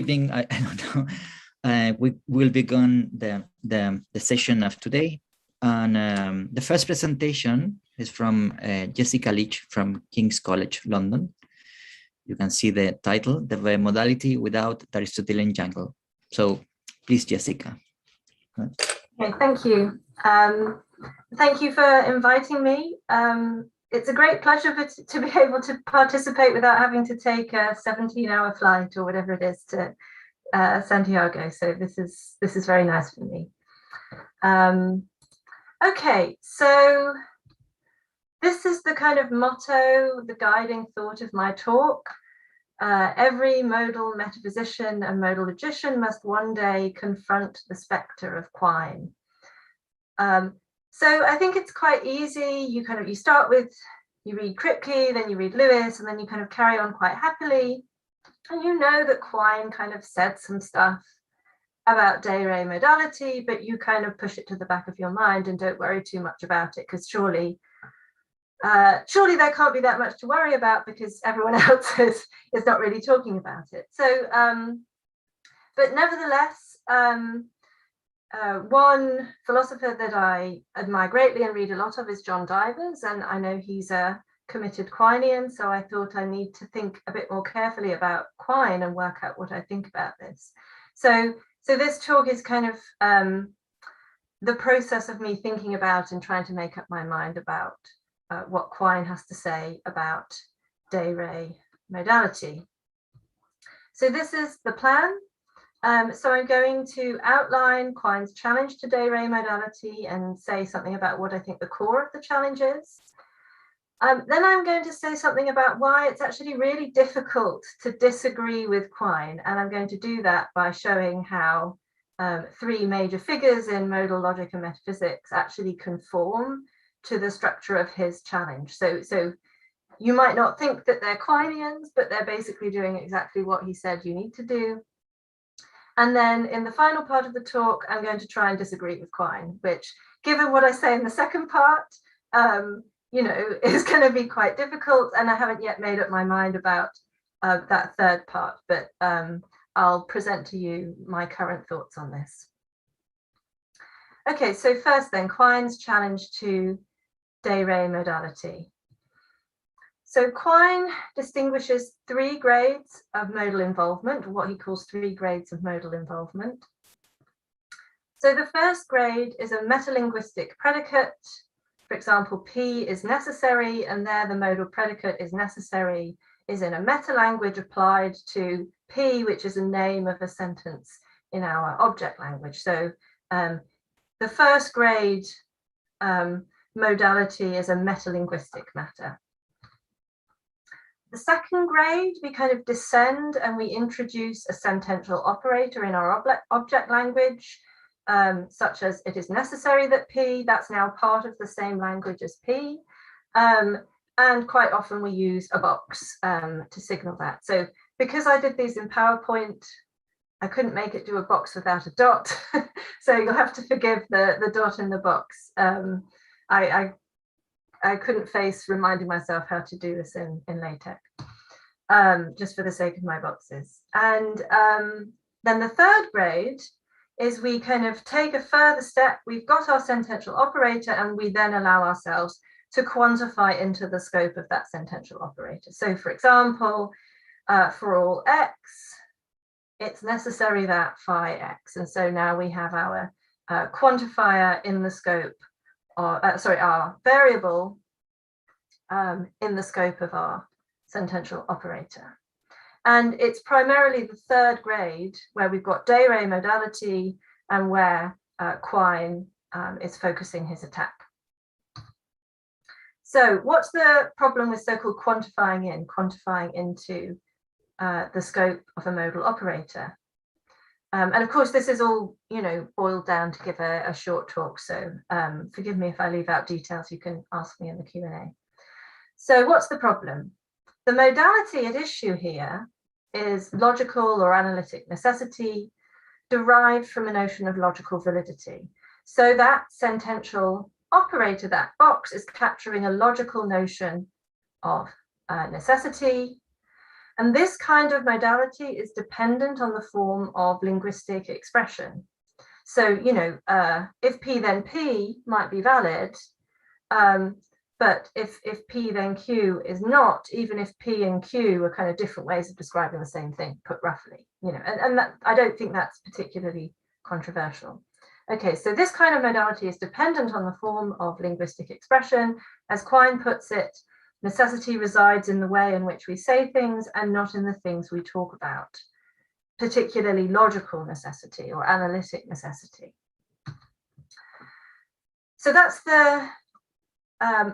evening, I don't know. We will begin the session of today. And the first presentation is from Jessica Leach from King's College, London. You can see the title, The Modality Without the Aristotelian Jungle. So please, Jessica. Okay, thank you. Thank you for inviting me. It's a great pleasure to be able to participate without having to take a 17-hour flight or whatever it is to Santiago. So this is very nice for me. Okay, so this is the kind of motto, the guiding thought of my talk. Every modal metaphysician and modal logician must one day confront the spectre of Quine. So I think it's quite easy. You start with, you read Kripke, then you read Lewis, and then you kind of carry on quite happily. And you know that Quine kind of said some stuff about de re modality, but you kind of push it to the back of your mind and don't worry too much about it, because surely there can't be that much to worry about because everyone else is not really talking about it. So, but nevertheless, one philosopher that I admire greatly and read a lot of is John Divers, and I know he's a committed Quinean, so I thought I need to think a bit more carefully about Quine and work out what I think about this. So this talk is kind of the process of me thinking about and trying to make up my mind about what Quine has to say about de re modality. So this is the plan. So I'm going to outline Quine's challenge to de re modality and say something about what I think the core of the challenge is. Then I'm going to say something about why it's actually really difficult to disagree with Quine, and I'm going to do that by showing how three major figures in modal logic and metaphysics actually conform to the structure of his challenge. So you might not think that they're Quineans, but they're basically doing exactly what he said you need to do. And then in the final part of the talk, I'm going to try and disagree with Quine, which, given what I say in the second part, is going to be quite difficult. And I haven't yet made up my mind about that third part, but I'll present to you my current thoughts on this. Okay, so first then, Quine's challenge to de re modality. So Quine distinguishes three grades of modal involvement, what he calls three grades of modal involvement. So the first grade is a metalinguistic predicate. For example, P is necessary, and there the modal predicate is necessary is in a meta language applied to P, which is a name of a sentence in our object language. So the first grade modality is a metalinguistic matter. The second grade, we kind of descend and we introduce a sentential operator in our object language, such as it is necessary that P, that's now part of the same language as P. And quite often we use a box to signal that. So because I did these in PowerPoint, I couldn't make it do a box without a dot. So you'll have to forgive the dot in the box. I couldn't face reminding myself how to do this in LaTeX, just for the sake of my boxes. And then the third grade is we kind of take a further step. We've got our sentential operator, and we then allow ourselves to quantify into the scope of that sentential operator. So for example, for all x, it's necessary that phi x. And so now we have our quantifier in the scope, our variable in the scope of our sentential operator. And it's primarily the third grade where we've got de re modality and where Quine is focusing his attack. So what's the problem with so-called quantifying into the scope of a modal operator? And of course, this is all, boiled down to give a short talk. So forgive me if I leave out details. You can ask me in the Q&A. So what's the problem? The modality at issue here is logical or analytic necessity derived from a notion of logical validity. So that sentential operator, that box, is capturing a logical notion of necessity. And this kind of modality is dependent on the form of linguistic expression. So, you know, if P then P might be valid, but if P then Q is not, even if P and Q are kind of different ways of describing the same thing, put roughly, you know, and that, I don't think that's particularly controversial. Okay, so this kind of modality is dependent on the form of linguistic expression. As Quine puts it, necessity resides in the way in which we say things and not in the things we talk about, particularly logical necessity or analytic necessity. So that's the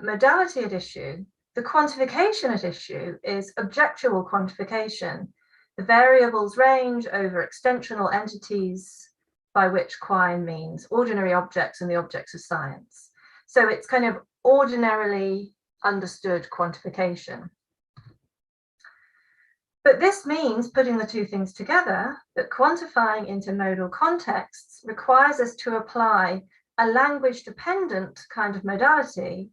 modality at issue. The quantification at issue is objectual quantification, the variables range over extensional entities, by which Quine means ordinary objects and the objects of science. So it's kind of ordinarily understood quantification. But this means putting the two things together, that quantifying intermodal contexts requires us to apply a language-dependent kind of modality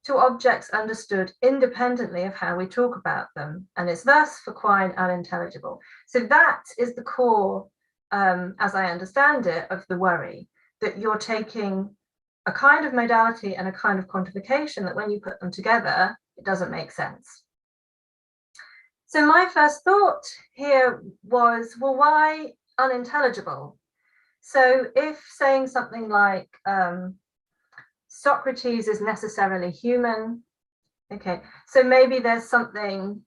to objects understood independently of how we talk about them, and is thus for Quine unintelligible. So that is the core, as I understand it, of the worry, that you're taking a kind of modality and a kind of quantification that when you put them together, it doesn't make sense. So my first thought here was, well, why unintelligible? So if saying something like Socrates is necessarily human, okay, so maybe there's something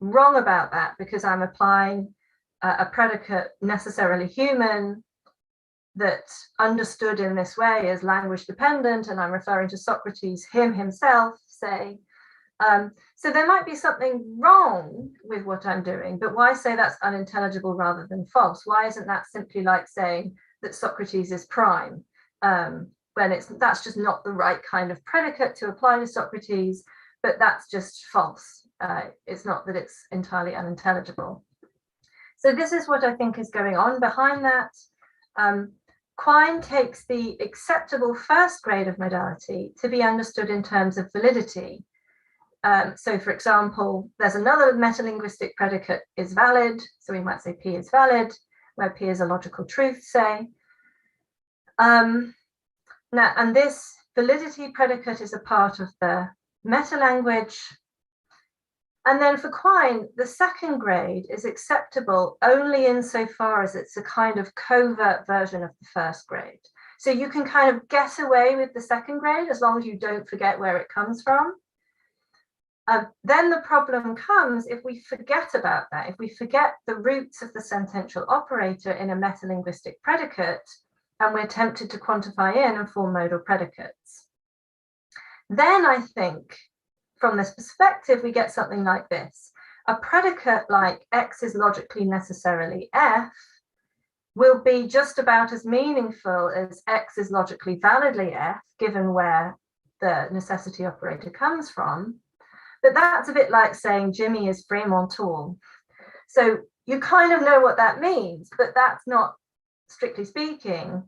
wrong about that because I'm applying a predicate necessarily human that understood in this way is language dependent, and I'm referring to Socrates, him himself, say. So there might be something wrong with what I'm doing, but why say that's unintelligible rather than false? Why isn't that simply like saying that Socrates is prime, when that's just not the right kind of predicate to apply to Socrates, but that's just false. It's not that it's entirely unintelligible. So this is what I think is going on behind that. Quine takes the acceptable first grade of modality to be understood in terms of validity. So for example, there's another metalinguistic predicate is valid. So we might say P is valid, where P is a logical truth, say. Now, and this validity predicate is a part of the metalanguage. And then for Quine, the second grade is acceptable only insofar as it's a kind of covert version of the first grade. So you can kind of get away with the second grade as long as you don't forget where it comes from. Then the problem comes if we forget about that, if we forget the roots of the sentential operator in a metalinguistic predicate, and we're tempted to quantify in and form modal predicates. Then I think, from this perspective, we get something like this. A predicate like X is logically necessarily F will be just about as meaningful as X is logically validly F, given where the necessity operator comes from. But that's a bit like saying Jimmy is vraiment tall. So you kind of know what that means, but that's not, strictly speaking,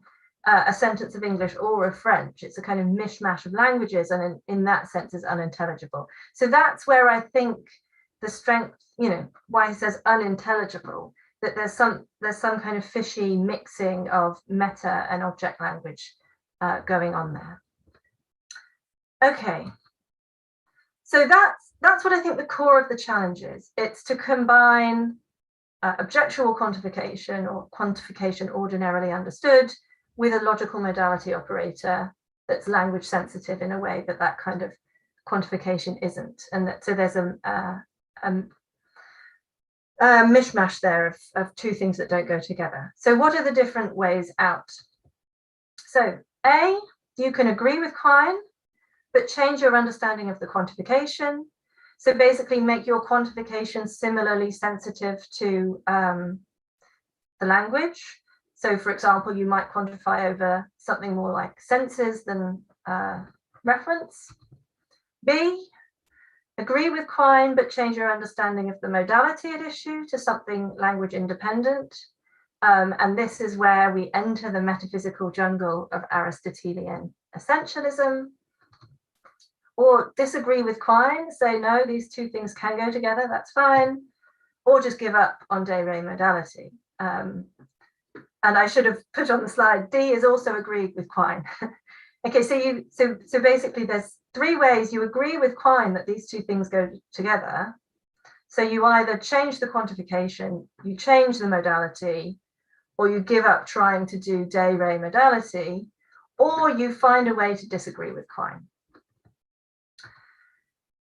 a sentence of English or of French. It's a kind of mishmash of languages, and in that sense is unintelligible. So that's where I think the strength, you know, why he says unintelligible, that there's some kind of fishy mixing of meta and object language going on there. Okay, so that's what I think the core of the challenge is. It's to combine objectual quantification or quantification ordinarily understood with a logical modality operator that's language sensitive in a way that that kind of quantification isn't. And that, so there's a mishmash there of two things that don't go together. So what are the different ways out? So A, you can agree with Quine, but change your understanding of the quantification. So basically make your quantification similarly sensitive to the language. So for example, you might quantify over something more like senses than reference. B, agree with Quine, but change your understanding of the modality at issue to something language independent. And this is where we enter the metaphysical jungle of Aristotelian essentialism. Or disagree with Quine, say no, these two things can go together, that's fine. or just give up on de re modality. And I should have put on the slide, D is also agreed with Quine. Okay, so basically there's 3 ways you agree with Quine that these 2 things go together. So you either change the quantification, you change the modality, or you give up trying to do de re modality, or you find a way to disagree with Quine.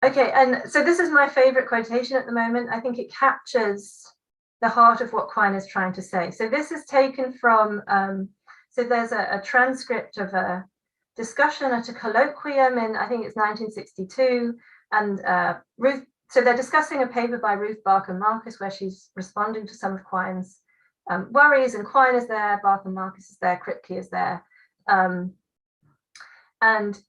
Okay, and so this is my favorite quotation at the moment. I think it captures the heart of what Quine is trying to say. So this is taken from, so there's a transcript of a discussion at a colloquium in, I think it's 1962, and Ruth, so they're discussing a paper by Ruth Barker Marcus where she's responding to some of Quine's worries, and Quine is there, Barker Marcus is there, Kripke is there. And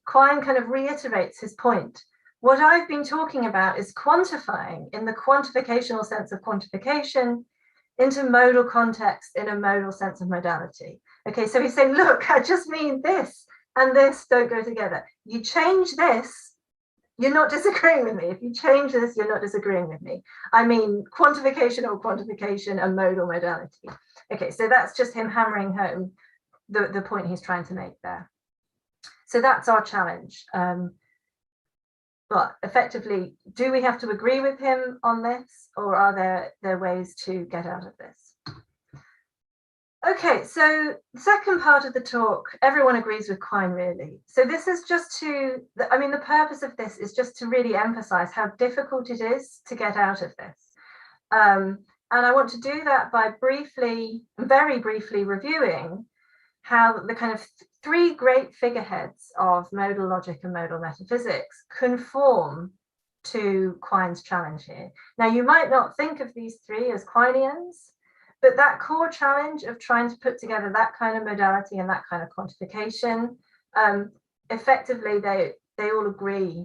Quine kind of reiterates his point. What I've been talking about is quantifying in the quantificational sense of quantification into modal context in a modal sense of modality. Okay, so he's saying, look, I just mean this and this don't go together. You change this, you're not disagreeing with me. If you change this, you're not disagreeing with me. I mean quantification or quantification and modal modality. Okay, so that's just him hammering home the point he's trying to make there. So that's our challenge. But effectively, do we have to agree with him on this, or are there ways to get out of this? Okay, so the second part of the talk, everyone agrees with Quine, really. So this is just to, I mean, the purpose of this is just to really emphasize how difficult it is to get out of this. And I want to do that by very briefly reviewing how the kind of 3 great figureheads of modal logic and modal metaphysics conform to Quine's challenge here. Now, you might not think of these 3 as Quineans, but that core challenge of trying to put together that kind of modality and that kind of quantification, effectively, they all agree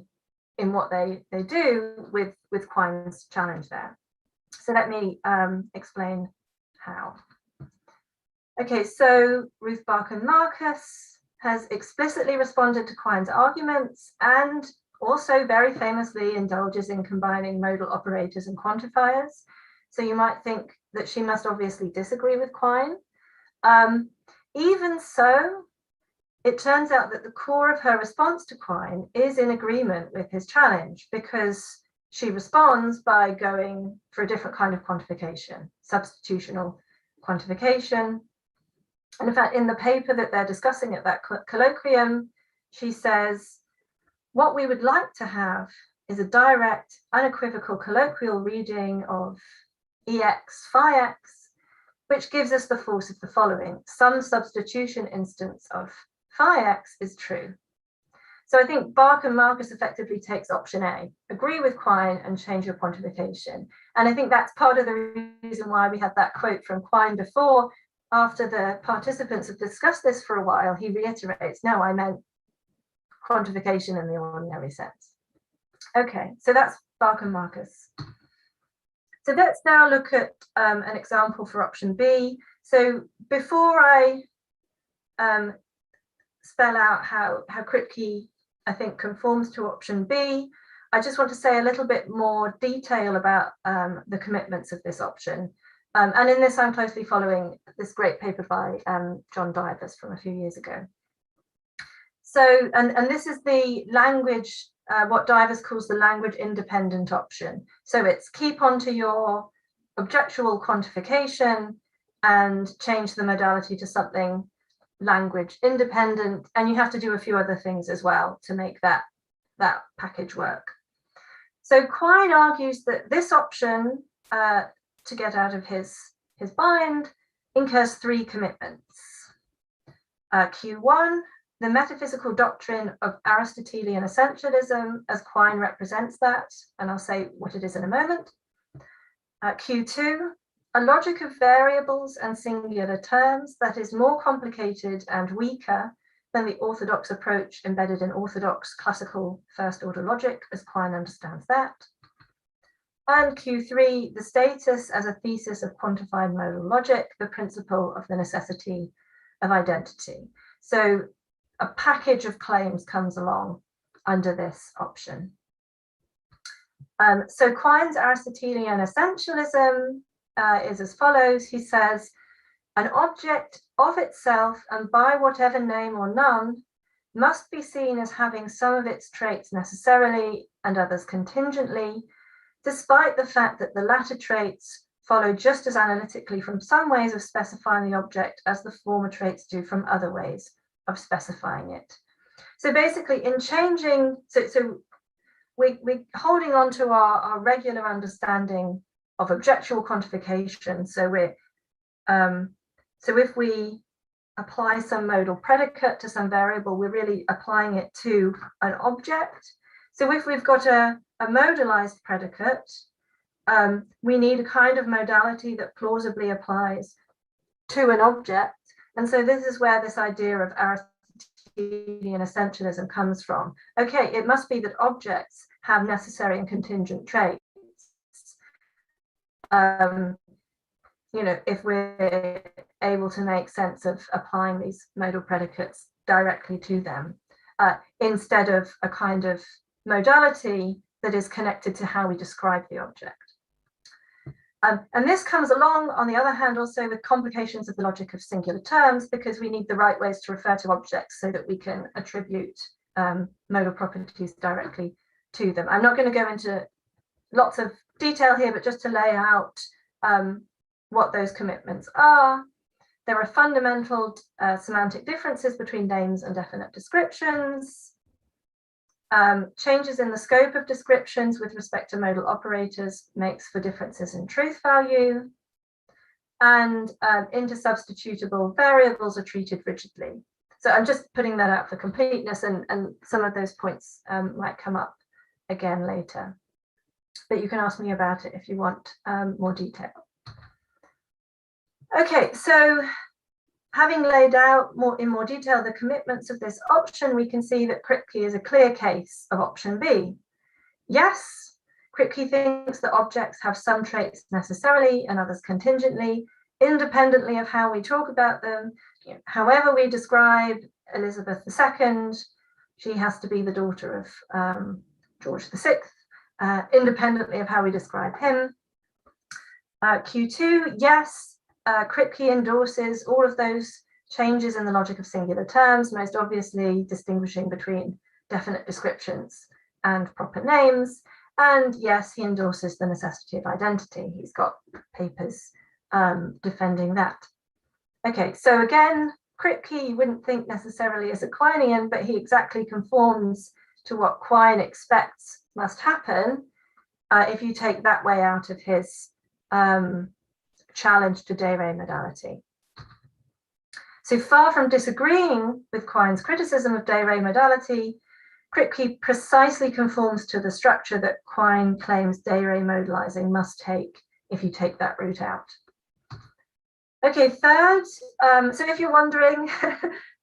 in what they do with Quine's challenge there. So let me explain how. Okay, so Ruth Barker Marcus has explicitly responded to Quine's arguments and also very famously indulges in combining modal operators and quantifiers. So you might think that she must obviously disagree with Quine. Even so, it turns out that the core of her response to Quine is in agreement with his challenge, because she responds by going for a different kind of quantification, substitutional quantification. And in fact, in the paper that they're discussing at that colloquium, she says, what we would like to have is a direct, unequivocal colloquial reading of EX phi x, which gives us the force of the following: some substitution instance of phi x is true. So I think Barker Marcus effectively takes option A, agree with Quine and change your quantification. And I think that's part of the reason why we had that quote from Quine before. After the participants have discussed this for a while, he reiterates, no, I meant quantification in the ordinary sense. Okay, so that's Barker Marcus. So let's now look at an example for option B. So before I spell out how Kripke, I think, conforms to option B, I just want to say a little bit more detail about the commitments of this option. And in this, I'm closely following this great paper by John Divers from a few years ago. So, and this is the language, what Divers calls the language independent option. So it's keep on to your objectual quantification and change the modality to something language independent. And you have to do a few other things as well to make that package work. So Quine argues that this option, to get out of his bind, incurs 3 commitments. Q1, the metaphysical doctrine of Aristotelian essentialism as Quine represents that, and I'll say what it is in a moment. Q2, a logic of variables and singular terms that is more complicated and weaker than the orthodox approach embedded in orthodox classical first-order logic as Quine understands that. And Q3, the status as a thesis of quantified modal logic, the principle of the necessity of identity. So a package of claims comes along under this option. So Quine's Aristotelian essentialism is as follows. He says, an object of itself and by whatever name or none must be seen as having some of its traits necessarily and others contingently, despite the fact that the latter traits follow just as analytically from some ways of specifying the object as the former traits do from other ways of specifying it. So basically in changing, we're holding on to our regular understanding of objectual quantification. So if we apply some modal predicate to some variable, we're really applying it to an object. So if we've got a modalized predicate, we need a kind of modality that plausibly applies to an object. And so this is where this idea of Aristotelian essentialism comes from. Okay, it must be that objects have necessary and contingent traits. If we're able to make sense of applying these modal predicates directly to them, instead of a kind of modality that is connected to how we describe the object. And this comes along, on the other hand, also with complications of the logic of singular terms, because we need the right ways to refer to objects so that we can attribute modal properties directly to them. I'm not going to go into lots of detail here, but just to lay out what those commitments are. There are fundamental semantic differences between names and definite descriptions. Changes in the scope of descriptions with respect to modal operators makes for differences in truth value. And intersubstitutable variables are treated rigidly. So I'm just putting that out for completeness, and some of those points might come up again later. But you can ask me about it if you want more detail. Okay, so having laid out in more detail the commitments of this option, we can see that Kripke is a clear case of option B. Yes, Kripke thinks that objects have some traits necessarily and others contingently, independently of how we talk about them. However we describe Elizabeth II, she has to be the daughter of George VI, independently of how we describe him. Q2, yes, Kripke endorses all of those changes in the logic of singular terms, most obviously distinguishing between definite descriptions and proper names. And yes, he endorses the necessity of identity. He's got papers defending that. Okay, so again, Kripke you wouldn't think necessarily as a Quinean, but he exactly conforms to what Quine expects must happen if you take that way out of his challenge to de re modality. So far from disagreeing with Quine's criticism of de re modality, Kripke precisely conforms to the structure that Quine claims de re modalizing must take if you take that route out. Okay, third, so if you're wondering,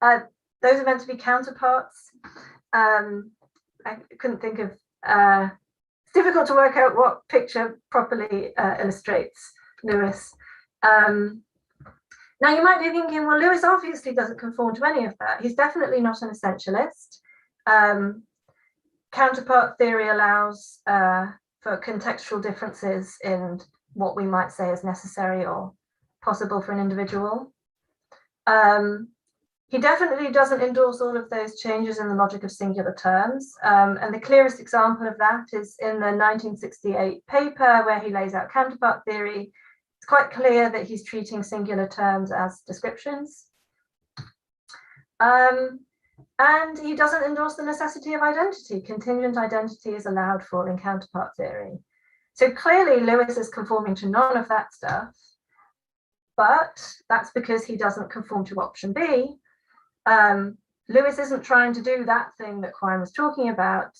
those are meant to be counterparts. I couldn't think of, it's difficult to work out what picture properly illustrates Lewis. Now you might be thinking, well, Lewis obviously doesn't conform to any of that. He's definitely not an essentialist. Counterpart theory allows for contextual differences in what we might say is necessary or possible for an individual. He definitely doesn't endorse all of those changes in the logic of singular terms. And the clearest example of that is in the 1968 paper where he lays out counterpart theory. It's quite clear that he's treating singular terms as descriptions. And he doesn't endorse the necessity of identity. Contingent identity is allowed for in counterpart theory. So clearly Lewis is conforming to none of that stuff, but that's because he doesn't conform to option B. Lewis isn't trying to do that thing that Quine was talking about.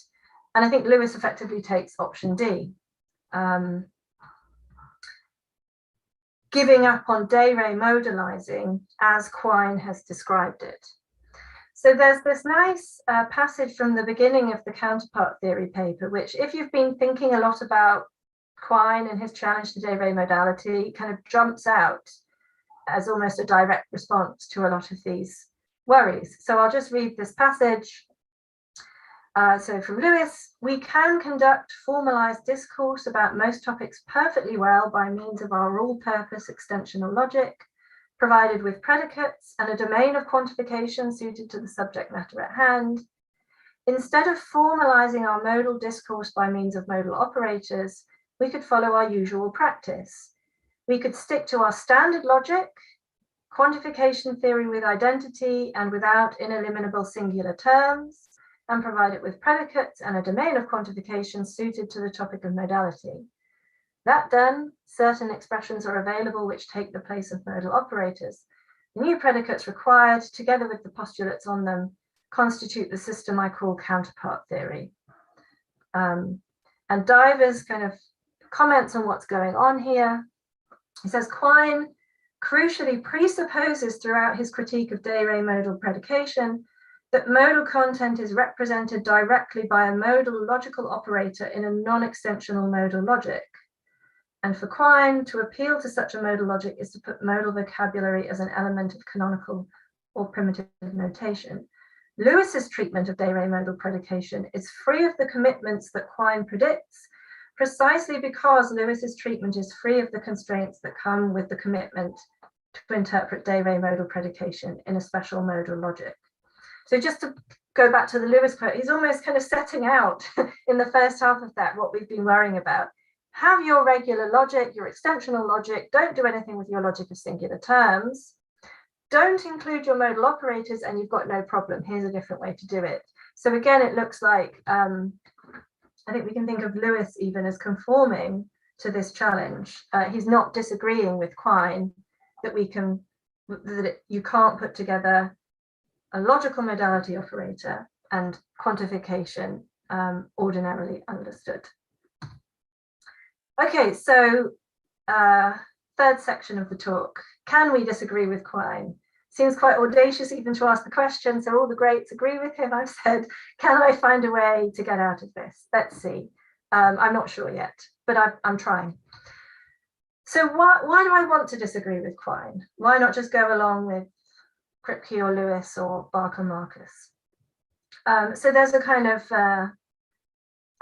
And I think Lewis effectively takes option D. Giving up on de re modalizing as Quine has described it. So there's this nice passage from the beginning of the counterpart theory paper, which if you've been thinking a lot about Quine and his challenge to de re modality, kind of jumps out as almost a direct response to a lot of these worries. So I'll just read this passage. So from Lewis, we can conduct formalized discourse about most topics perfectly well by means of our all-purpose extensional logic, provided with predicates and a domain of quantification suited to the subject matter at hand. Instead of formalizing our modal discourse by means of modal operators, we could follow our usual practice. We could stick to our standard logic, quantification theory with identity and without ineliminable singular terms, and provide it with predicates and a domain of quantification suited to the topic of modality. That done, certain expressions are available which take the place of modal operators. The new predicates required, together with the postulates on them, constitute the system I call counterpart theory. And Divers kind of comments on what's going on here. He says Quine crucially presupposes throughout his critique of de re modal predication that modal content is represented directly by a modal logical operator in a non-extensional modal logic. And for Quine, to appeal to such a modal logic is to put modal vocabulary as an element of canonical or primitive notation. Lewis's treatment of de re modal predication is free of the commitments that Quine predicts, precisely because Lewis's treatment is free of the constraints that come with the commitment to interpret de re modal predication in a special modal logic. So just to go back to the Lewis quote, he's almost kind of setting out in the first half of that what we've been worrying about. Have your regular logic, your extensional logic, don't do anything with your logic of singular terms. Don't include your modal operators and you've got no problem. Here's a different way to do it. So again, it looks like, I think we can think of Lewis even as conforming to this challenge. He's not disagreeing with Quine that you can't put together a logical modality operator and quantification ordinarily understood. Okay, so third section of the talk. Can we disagree with Quine? Seems quite audacious even to ask the question, so all the greats agree with him. I've said, can I find a way to get out of this? Let's see. I'm not sure yet, but I'm trying. So why do I want to disagree with Quine? Why not just go along with Kripke or Lewis or Barker Marcus? So there's a kind of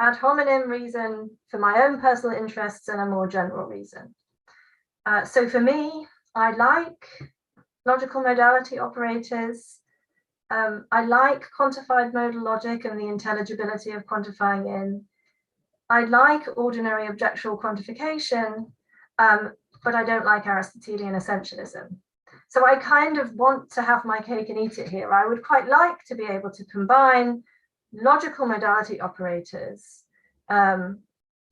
ad hominem reason for my own personal interests and a more general reason. So for me, I like logical modality operators. I like quantified modal logic and the intelligibility of quantifying in. I like ordinary objectual quantification, but I don't like Aristotelian essentialism. So I kind of want to have my cake and eat it here. I would quite like to be able to combine logical modality operators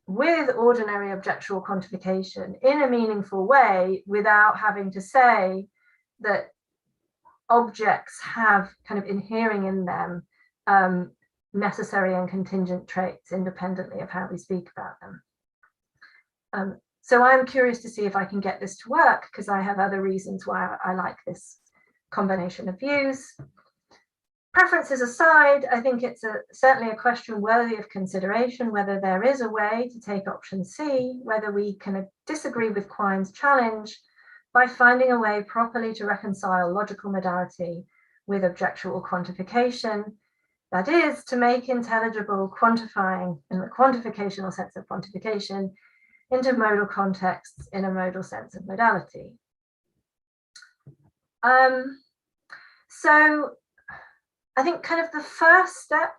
with ordinary objectual quantification in a meaningful way without having to say that objects have kind of inhering in them necessary and contingent traits independently of how we speak about them. So I'm curious to see if I can get this to work, because I have other reasons why I like this combination of views. Preferences aside, I think it's certainly a question worthy of consideration whether there is a way to take option C, whether we can disagree with Quine's challenge by finding a way properly to reconcile logical modality with objectual quantification. That is, to make intelligible quantifying in the quantificational sense of quantification into modal contexts in a modal sense of modality. So I think kind of the first step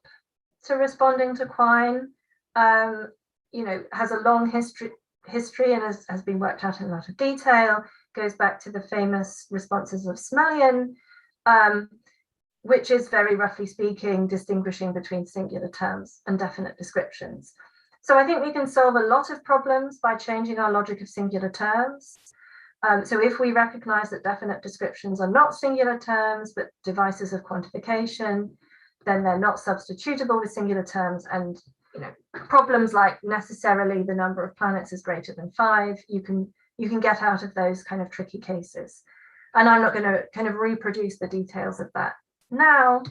to responding to Quine, has a long history and has been worked out in a lot of detail, goes back to the famous responses of Smellion, which is very roughly speaking, distinguishing between singular terms and definite descriptions. So I think we can solve a lot of problems by changing our logic of singular terms. So if we recognize that definite descriptions are not singular terms, but devices of quantification, then they're not substitutable with singular terms. And problems like necessarily the number of planets is greater than 5, you can get out of those kind of tricky cases. And I'm not going to kind of reproduce the details of that now.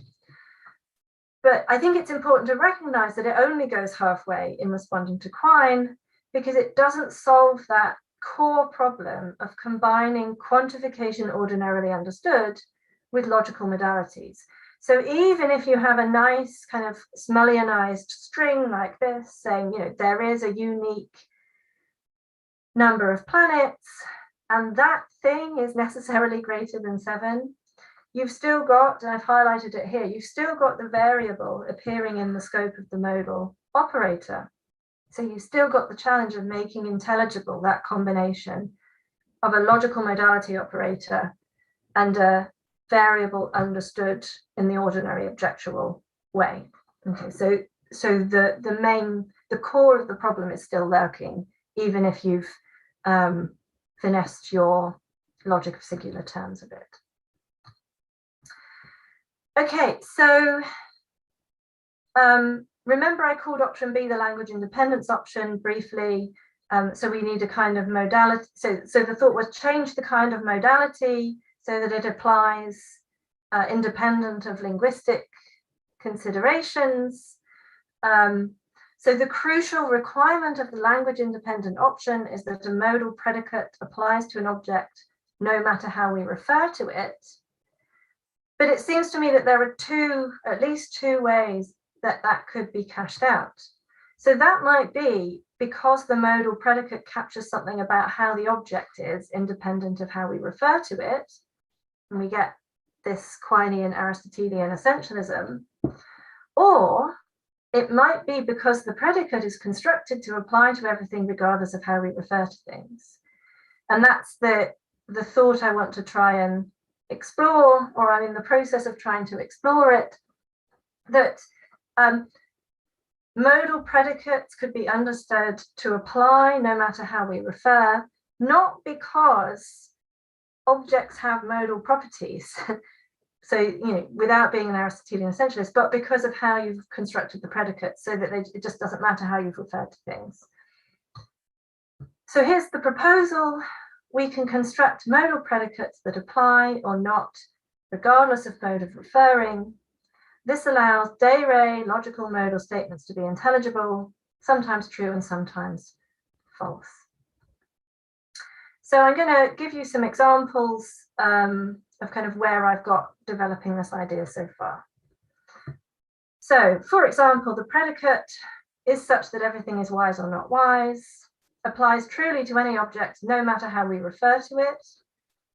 But I think it's important to recognize that it only goes halfway in responding to Quine, because it doesn't solve that core problem of combining quantification ordinarily understood with logical modalities. So even if you have a nice kind of Smullianized string like this, saying, there is a unique number of planets, and that thing is necessarily greater than 7, you've still got, and I've highlighted it here, you've still got the variable appearing in the scope of the modal operator. So you've still got the challenge of making intelligible that combination of a logical modality operator and a variable understood in the ordinary objectual way. Okay, so the core of the problem is still lurking, even if you've finessed your logic of singular terms a bit. Okay, so remember I called option B the language independence option briefly. So we need a kind of modality. So the thought was change the kind of modality so that it applies independent of linguistic considerations. So the crucial requirement of the language independent option is that a modal predicate applies to an object no matter how we refer to it. But it seems to me that there are at least two ways that could be cashed out. So that might be because the modal predicate captures something about how the object is independent of how we refer to it, and we get this Quinean Aristotelian essentialism, or it might be because the predicate is constructed to apply to everything regardless of how we refer to things. And that's the thought I want to try and explore, or I'm in the process of trying to explore it, that modal predicates could be understood to apply no matter how we refer, not because objects have modal properties, so without being an Aristotelian essentialist, but because of how you've constructed the predicates, so that it just doesn't matter how you've referred to things. So here's the proposal. We can construct modal predicates that apply or not, regardless of mode of referring. This allows de re logical modal statements to be intelligible, sometimes true and sometimes false. So I'm going to give you some examples of kind of where I've got developing this idea so far. So, for example, the predicate is such that everything is wise or not wise, applies truly to any object no matter how we refer to it.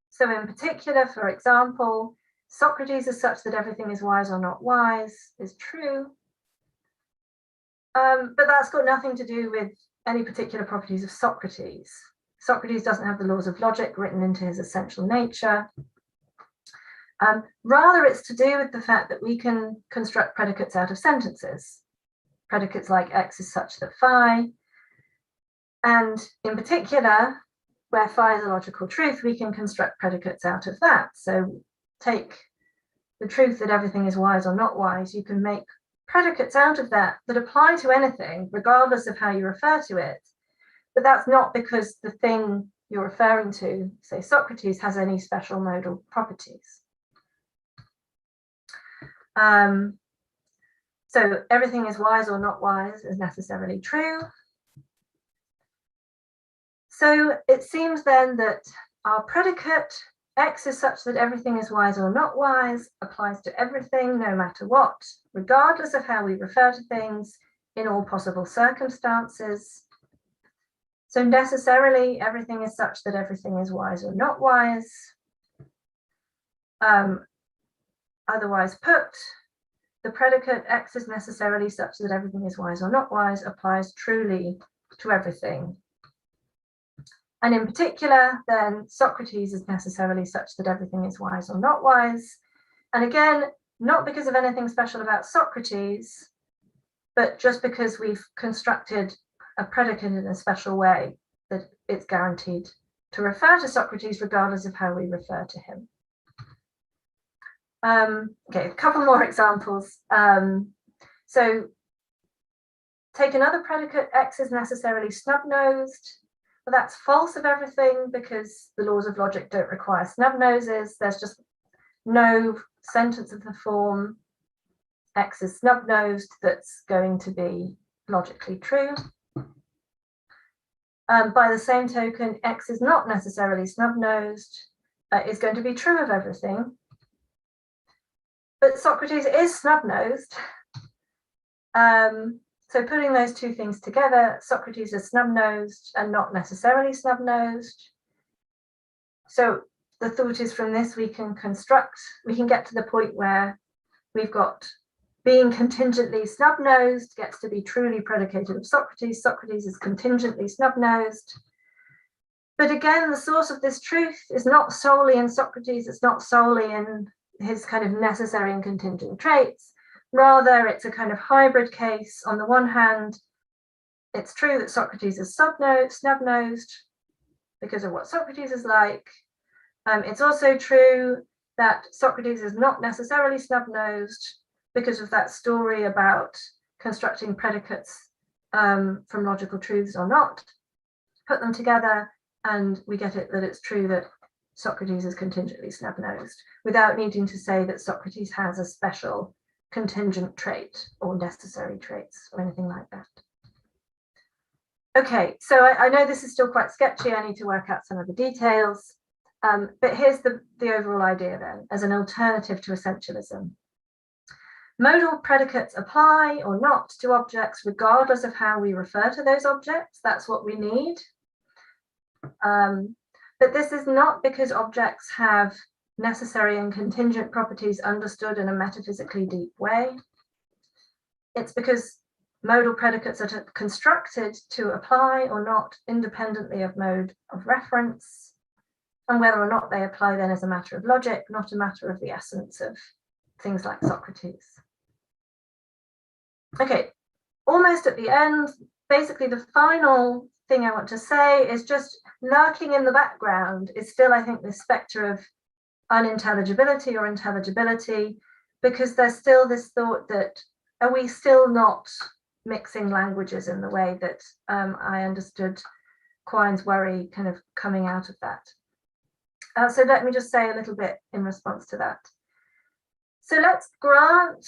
So in particular, for example, Socrates is such that everything is wise or not wise is true. But that's got nothing to do with any particular properties of Socrates. Socrates doesn't have the laws of logic written into his essential nature. Rather, it's to do with the fact that we can construct predicates out of sentences. Predicates like X is such that phi. And in particular, where phi is a logical truth, we can construct predicates out of that. So take the truth that everything is wise or not wise, you can make predicates out of that apply to anything, regardless of how you refer to it. But that's not because the thing you're referring to, say Socrates, has any special modal properties. So everything is wise or not wise is necessarily true. So it seems then that our predicate, X is such that everything is wise or not wise, applies to everything, no matter what, regardless of how we refer to things, in all possible circumstances. So necessarily, everything is such that everything is wise or not wise. Otherwise put, the predicate X is necessarily such that everything is wise or not wise applies truly to everything. And in particular, then Socrates is necessarily such that everything is wise or not wise. And again, not because of anything special about Socrates, but just because we've constructed a predicate in a special way that it's guaranteed to refer to Socrates regardless of how we refer to him. Okay, a couple more examples. So take another predicate, X is necessarily snub-nosed. Well, that's false of everything because the laws of logic don't require snub noses. There's just no sentence of the form X is snub-nosed that's going to be logically true. By the same token, X is not necessarily snub-nosed, is going to be true of everything. But Socrates is snub-nosed. So putting those two things together, Socrates is snub-nosed and not necessarily snub-nosed. So the thought is from this we can get to the point where we've got being contingently snub-nosed gets to be truly predicated of Socrates. Socrates is contingently snub-nosed. But again, the source of this truth is not solely in Socrates, it's not solely in his kind of necessary and contingent traits. Rather, it's a kind of hybrid case. On the one hand, it's true that Socrates is snub-nosed because of what Socrates is like. It's also true that Socrates is not necessarily snub-nosed because of that story about constructing predicates from logical truths or not. Put them together and we get it that it's true that Socrates is contingently snub-nosed without needing to say that Socrates has a special contingent trait or necessary traits or anything like that. Okay, so I know this is still quite sketchy. I need to work out some of the details. But here's the overall idea then, as an alternative to essentialism. Modal predicates apply or not to objects regardless of how we refer to those objects. That's what we need. But this is not because objects have necessary and contingent properties understood in a metaphysically deep way. It's because modal predicates are constructed to apply or not independently of mode of reference. And whether or not they apply then is a matter of logic, not a matter of the essence of things like Socrates. Okay, almost at the end, basically the final thing I want to say is just lurking in the background is still, I think, this spectre of unintelligibility or intelligibility, because there's still this thought that, are we still not mixing languages in the way that I understood Quine's worry kind of coming out of that. So let me just say a little bit in response to that. So let's grant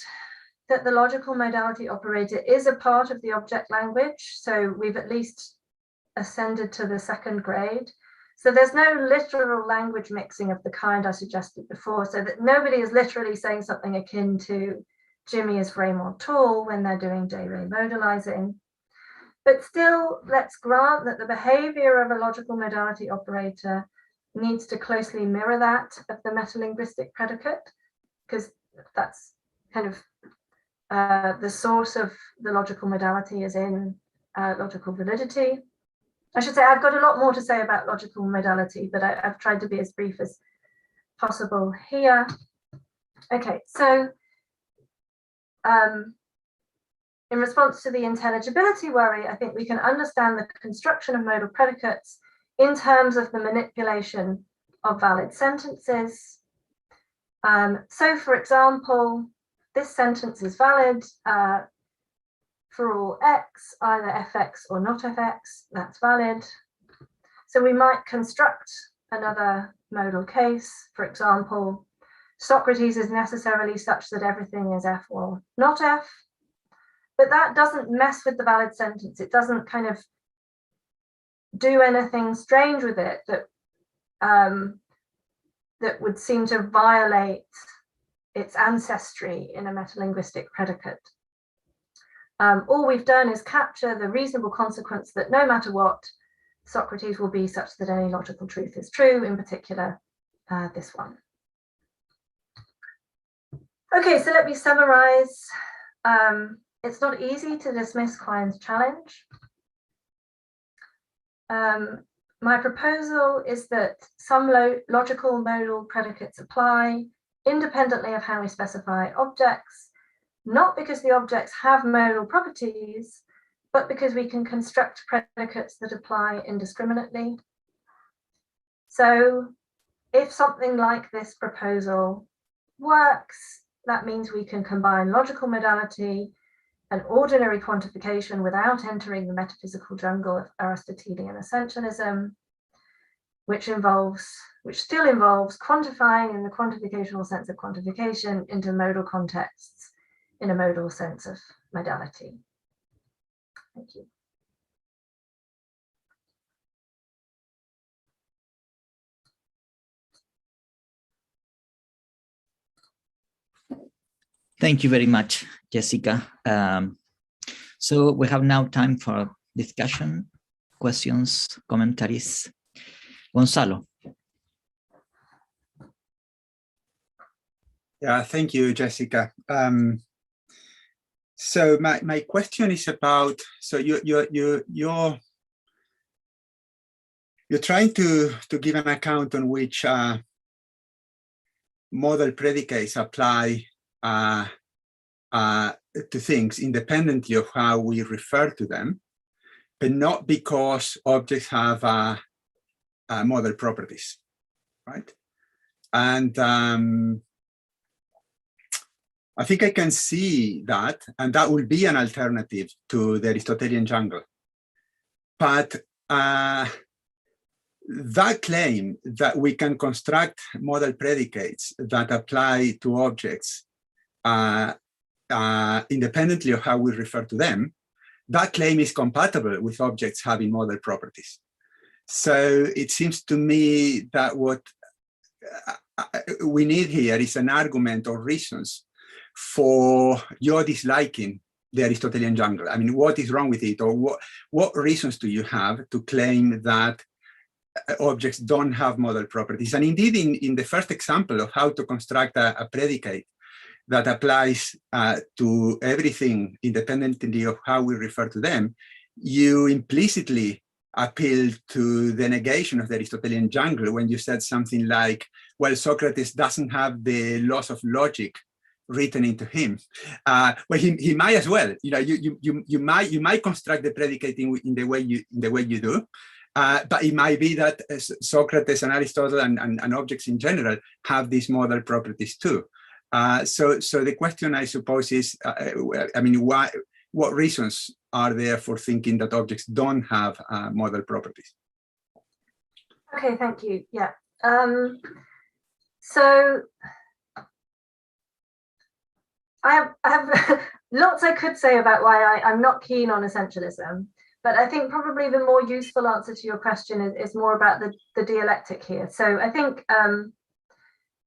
that the logical modality operator is a part of the object language. So we've at least ascended to the second grade. So there's no literal language mixing of the kind I suggested before, so that nobody is literally saying something akin to Jimmy is Raymond tall when they're doing J-ray modalizing. But still, let's grant that the behavior of a logical modality operator needs to closely mirror that of the metalinguistic predicate, because that's kind of the source of the logical modality is in logical validity. I should say I've got a lot more to say about logical modality, but I've tried to be as brief as possible here. Okay, so in response to the intelligibility worry, I think we can understand the construction of modal predicates in terms of the manipulation of valid sentences. So for example, this sentence is valid for all x, either fx or not fx, that's valid. So we might construct another modal case. For example, Socrates is necessarily such that everything is f or not f, but that doesn't mess with the valid sentence. It doesn't kind of do anything strange with it that that would seem to violate its ancestry in a metalinguistic predicate. All we've done is capture the reasonable consequence that no matter what, Socrates will be such that any logical truth is true, in particular, this one. Okay, so let me summarize. It's not easy to dismiss Quine's challenge. My proposal is that some logical modal predicates apply independently of how we specify objects, not because the objects have modal properties, but because we can construct predicates that apply indiscriminately. So if something like this proposal works, that means we can combine logical modality and ordinary quantification without entering the metaphysical jungle of Aristotelian essentialism, which still involves quantifying in the quantificational sense of quantification into modal contexts in a modal sense of modality. Thank you. Thank you very much, Jessica. So we have now time for discussion, questions, commentaries. Gonzalo. Yeah, thank you, Jessica. So my question is about, so you're trying to give an account on which model predicates apply to things independently of how we refer to them, but not because objects have model properties, right? And I think I can see that, and that will be an alternative to the Aristotelian jungle. But that claim that we can construct model predicates that apply to objects independently of how we refer to them, that claim is compatible with objects having model properties. So it seems to me that what we need here is an argument or reasons for your disliking the Aristotelian jungle. I mean, what is wrong with it, or what reasons do you have to claim that objects don't have model properties? And indeed, in the first example of how to construct a predicate that applies to everything independently of how we refer to them, you implicitly appeal to the negation of the Aristotelian jungle when you said something like, well, Socrates doesn't have the laws of logic written into him. Well, he might as well. You know, you might construct the predicate in the way you do, but it might be that Socrates and Aristotle and objects in general have these model properties too. So the question, I suppose, is, I mean, what reasons are there for thinking that objects don't have model properties? Okay, thank you. Yeah. So I have lots I could say about why I'm not keen on essentialism, but I think probably the more useful answer to your question is more about the dialectic here. So I think,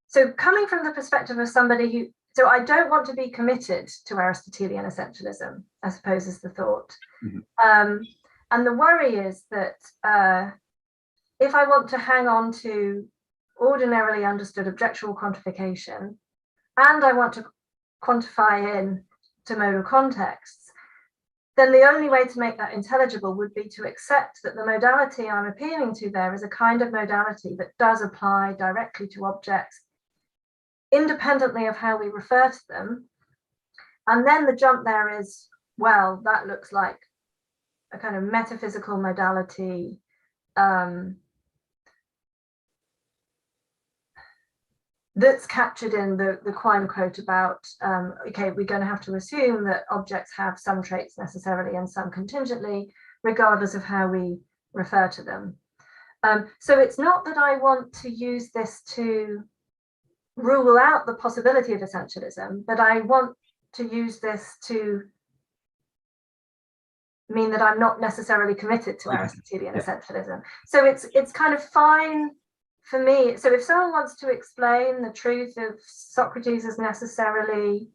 so coming from the perspective of somebody who, so I don't want to be committed to Aristotelian essentialism, I suppose is the thought. Mm-hmm. And the worry is that if I want to hang on to ordinarily understood objectual quantification, and I want to quantify in to modal contexts, then the only way to make that intelligible would be to accept that the modality I'm appealing to there is a kind of modality that does apply directly to objects independently of how we refer to them. And then the jump there is, well, that looks like a kind of metaphysical modality that's captured in the Quine quote about, okay, we're going to have to assume that objects have some traits necessarily and some contingently, regardless of how we refer to them. So it's not that I want to use this to rule out the possibility of essentialism, but I want to use this to mean that I'm not necessarily committed to Aristotelian essentialism. So it's kind of fine for me. So if someone wants to explain the truth of Socrates as necessarily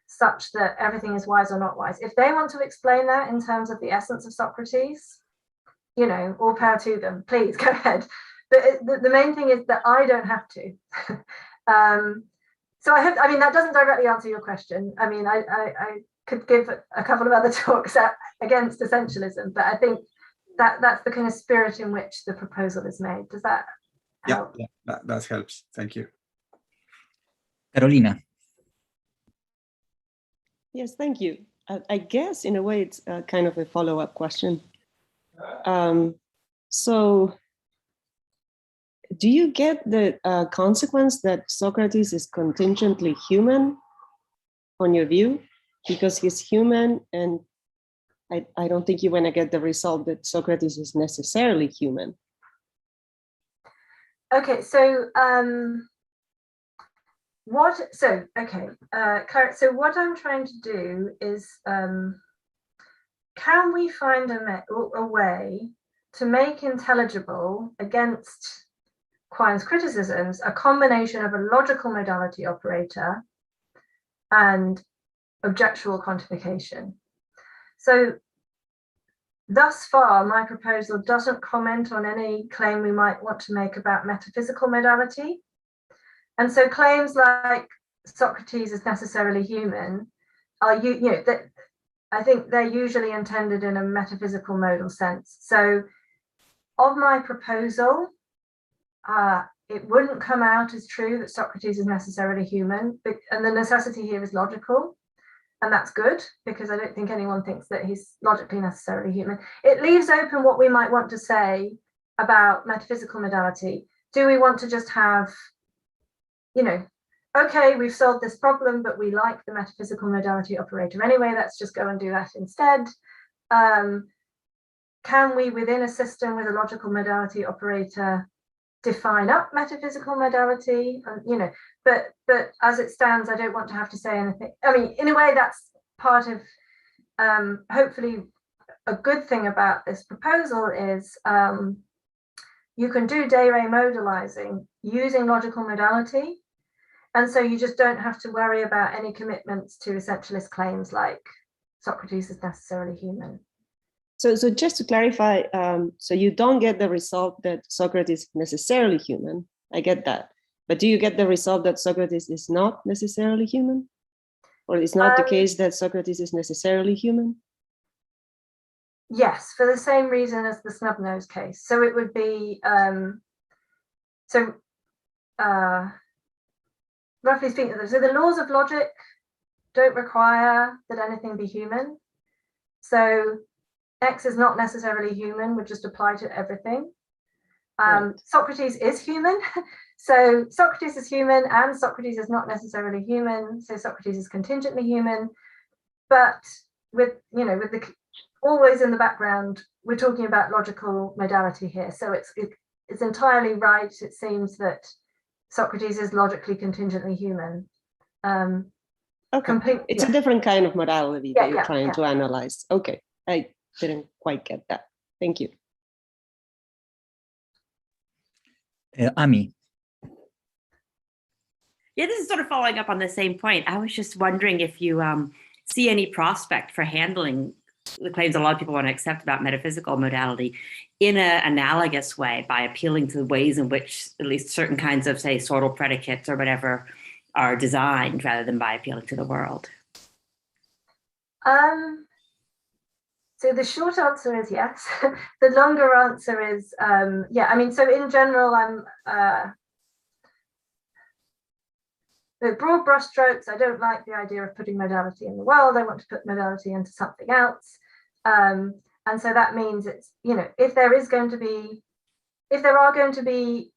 such that everything is wise or not wise, if they want to explain that in terms of the essence of Socrates, you know, all power to them, please go ahead. But the main thing is that I don't have to. So I mean, that doesn't directly answer your question. I mean, I could give a couple of other talks against essentialism, but I think that's the kind of spirit in which the proposal is made. Does that help? Yeah, that helps. Thank you. Carolina. Yes, thank you. I guess in a way it's kind of a follow-up question. So do you get the consequence that Socrates is contingently human on your view? Because he's human, and I don't think you want to get the result that Socrates is necessarily human. Okay, so so what I'm trying to do is, can we find a way to make intelligible against Quine's criticisms a combination of a logical modality operator and objectual quantification. So thus far, my proposal doesn't comment on any claim we might want to make about metaphysical modality. And so claims like Socrates is necessarily human are, I think they're usually intended in a metaphysical modal sense. So of my proposal, it wouldn't come out as true that Socrates is necessarily human, and the necessity here is logical. And that's good, because I don't think anyone thinks that he's logically necessarily human. It leaves open what we might want to say about metaphysical modality. Do we want to just have, okay, we've solved this problem, but we like the metaphysical modality operator anyway, let's just go and do that instead. Can we, within a system with a logical modality operator, define up metaphysical modality? But as it stands, I don't want to have to say anything. I mean, in a way, that's part of hopefully a good thing about this proposal is you can do de re modalizing using logical modality. And so you just don't have to worry about any commitments to essentialist claims like Socrates is necessarily human. So just to clarify, so you don't get the result that Socrates is necessarily human. I get that. But do you get the result that Socrates is not necessarily human? Or it's not the case that Socrates is necessarily human? Yes, for the same reason as the snub-nose case. So it would be, roughly speaking, so the laws of logic don't require that anything be human. So X is not necessarily human would just apply to everything. Right. Socrates is human. So Socrates is human and Socrates is not necessarily human. So Socrates is contingently human. But with the always in the background, we're talking about logical modality here. So it's entirely right. It seems that Socrates is logically contingently human. Okay. It's a different kind of modality that you're trying to analyze. Okay, I didn't quite get that. Thank you. Ami. Yeah, this is sort of following up on the same point. I was just wondering if you see any prospect for handling the claims a lot of people want to accept about metaphysical modality in an analogous way by appealing to the ways in which at least certain kinds of, say, sortal predicates or whatever are designed rather than by appealing to the world. So the short answer is yes. The longer answer is yeah. I mean, so in general, the broad brushstrokes, I don't like the idea of putting modality in the world. I want to put modality into something else. And so that means it's, if there are going to be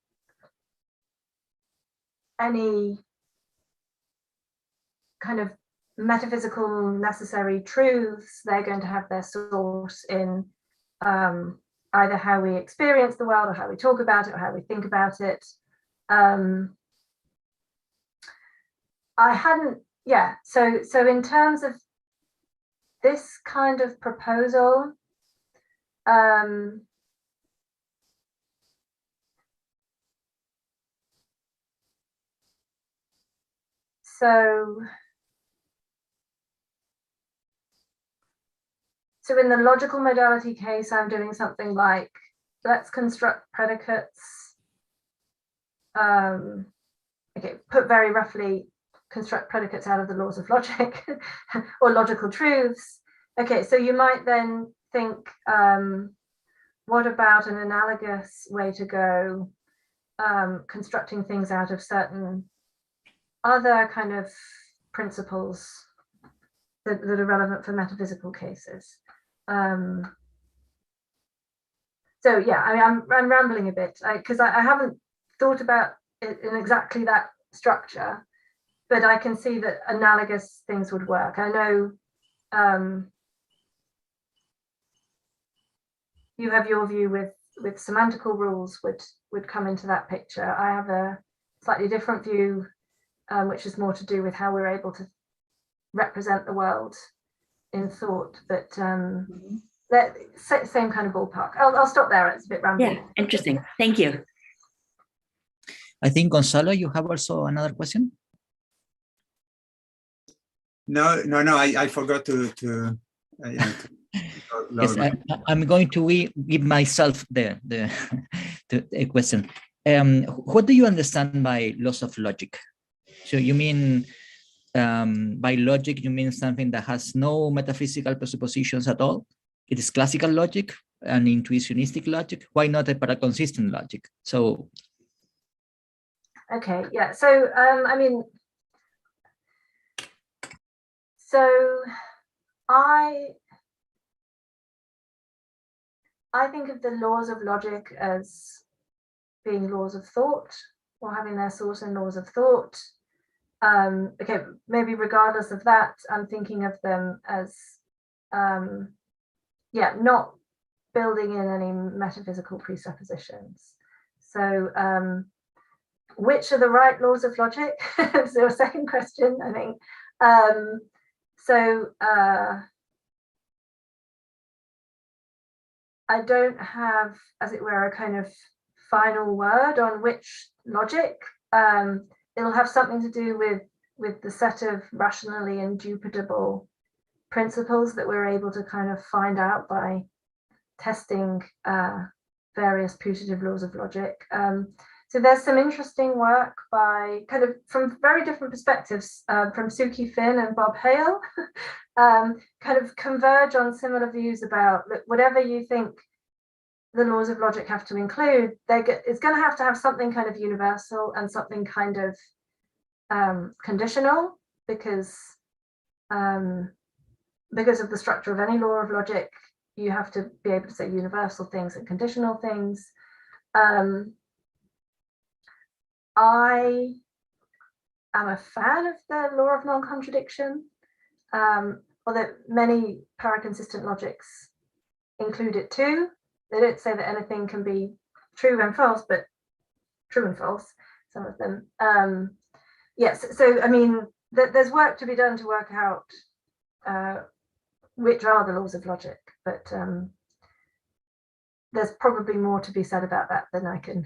any kind of metaphysical necessary truths, they're going to have their source in either how we experience the world or how we talk about it or how we think about it. So in terms of this kind of proposal, so in the logical modality case, I'm doing something like, let's construct predicates. Okay, put very roughly, construct predicates out of the laws of logic or logical truths. Okay, so you might then think, what about an analogous way to go, constructing things out of certain other kind of principles that are relevant for metaphysical cases. So yeah, I mean, I'm rambling a bit because I haven't thought about it in exactly that structure, but I can see that analogous things would work. I know you have your view with semantical rules would come into that picture. I have a slightly different view, which is more to do with how we're able to represent the world in thought, but that same kind of ballpark. I'll stop there. It's a bit rambling. Yeah, interesting. Thank you. I think Gonzalo, you have also another question. No, I forgot to Yes, I'm going to give myself the question. What do you understand by laws of logic? So you mean by logic, you mean something that has no metaphysical presuppositions at all? It is classical logic and intuitionistic logic. Why not a paraconsistent logic? So, okay, yeah. So I mean, so I think of the laws of logic as being laws of thought, or having their source in laws of thought. Okay, maybe regardless of that, I'm thinking of them as, yeah, not building in any metaphysical presuppositions. So, which are the right laws of logic? So, a second question, I think. I don't have, as it were, a kind of final word on which logic. It'll have something to do with the set of rationally indubitable principles that we're able to kind of find out by testing various putative laws of logic. So there's some interesting work by kind of from very different perspectives from Suki Finn and Bob Hale, kind of converge on similar views about whatever you think the laws of logic have to include, it's going to have something kind of universal and something kind of conditional, because of the structure of any law of logic, you have to be able to say universal things and conditional things. I am a fan of the law of non-contradiction, although many paraconsistent logics include it too. They don't say that anything can be true and false, but true and false, some of them. Yes, so I mean, there's work to be done to work out which are the laws of logic, but there's probably more to be said about that than I can.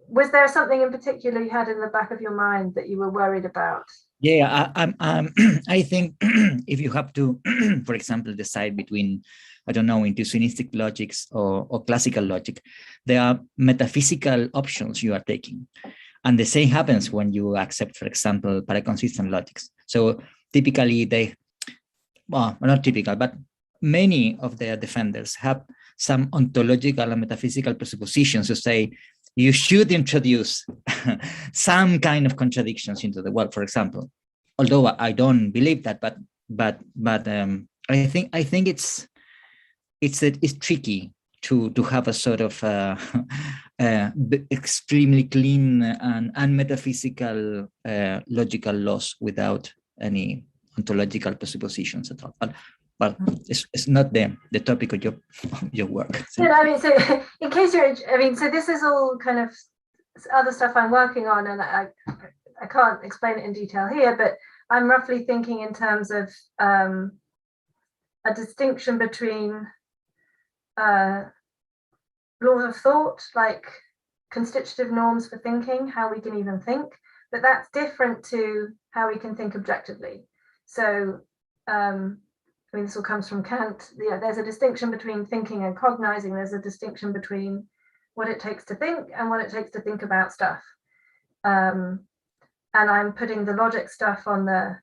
Was there something in particular you had in the back of your mind that you were worried about? Yeah, I think if you have to, for example, decide between, I don't know, intuitionistic logics or classical logic, there are metaphysical options you are taking. And the same happens when you accept, for example, paraconsistent logics. So typically well, not typical, but many of their defenders have some ontological and metaphysical presuppositions to say, you should introduce some kind of contradictions into the world, for example. Although I don't believe that, but I think it's tricky to have a sort of extremely clean and unmetaphysical logical laws without any ontological presuppositions at all. But it's not the topic of your work. So. I mean, so in case you're, I mean, so this is all kind of other stuff I'm working on, and I can't explain it in detail here, but I'm roughly thinking in terms of a distinction between laws of thought, like constitutive norms for thinking, how we can even think, but that's different to how we can think objectively. So, I mean, this all comes from Kant. Yeah, there's a distinction between thinking and cognizing. There's a distinction between what it takes to think and what it takes to think about stuff. And I'm putting the logic stuff on the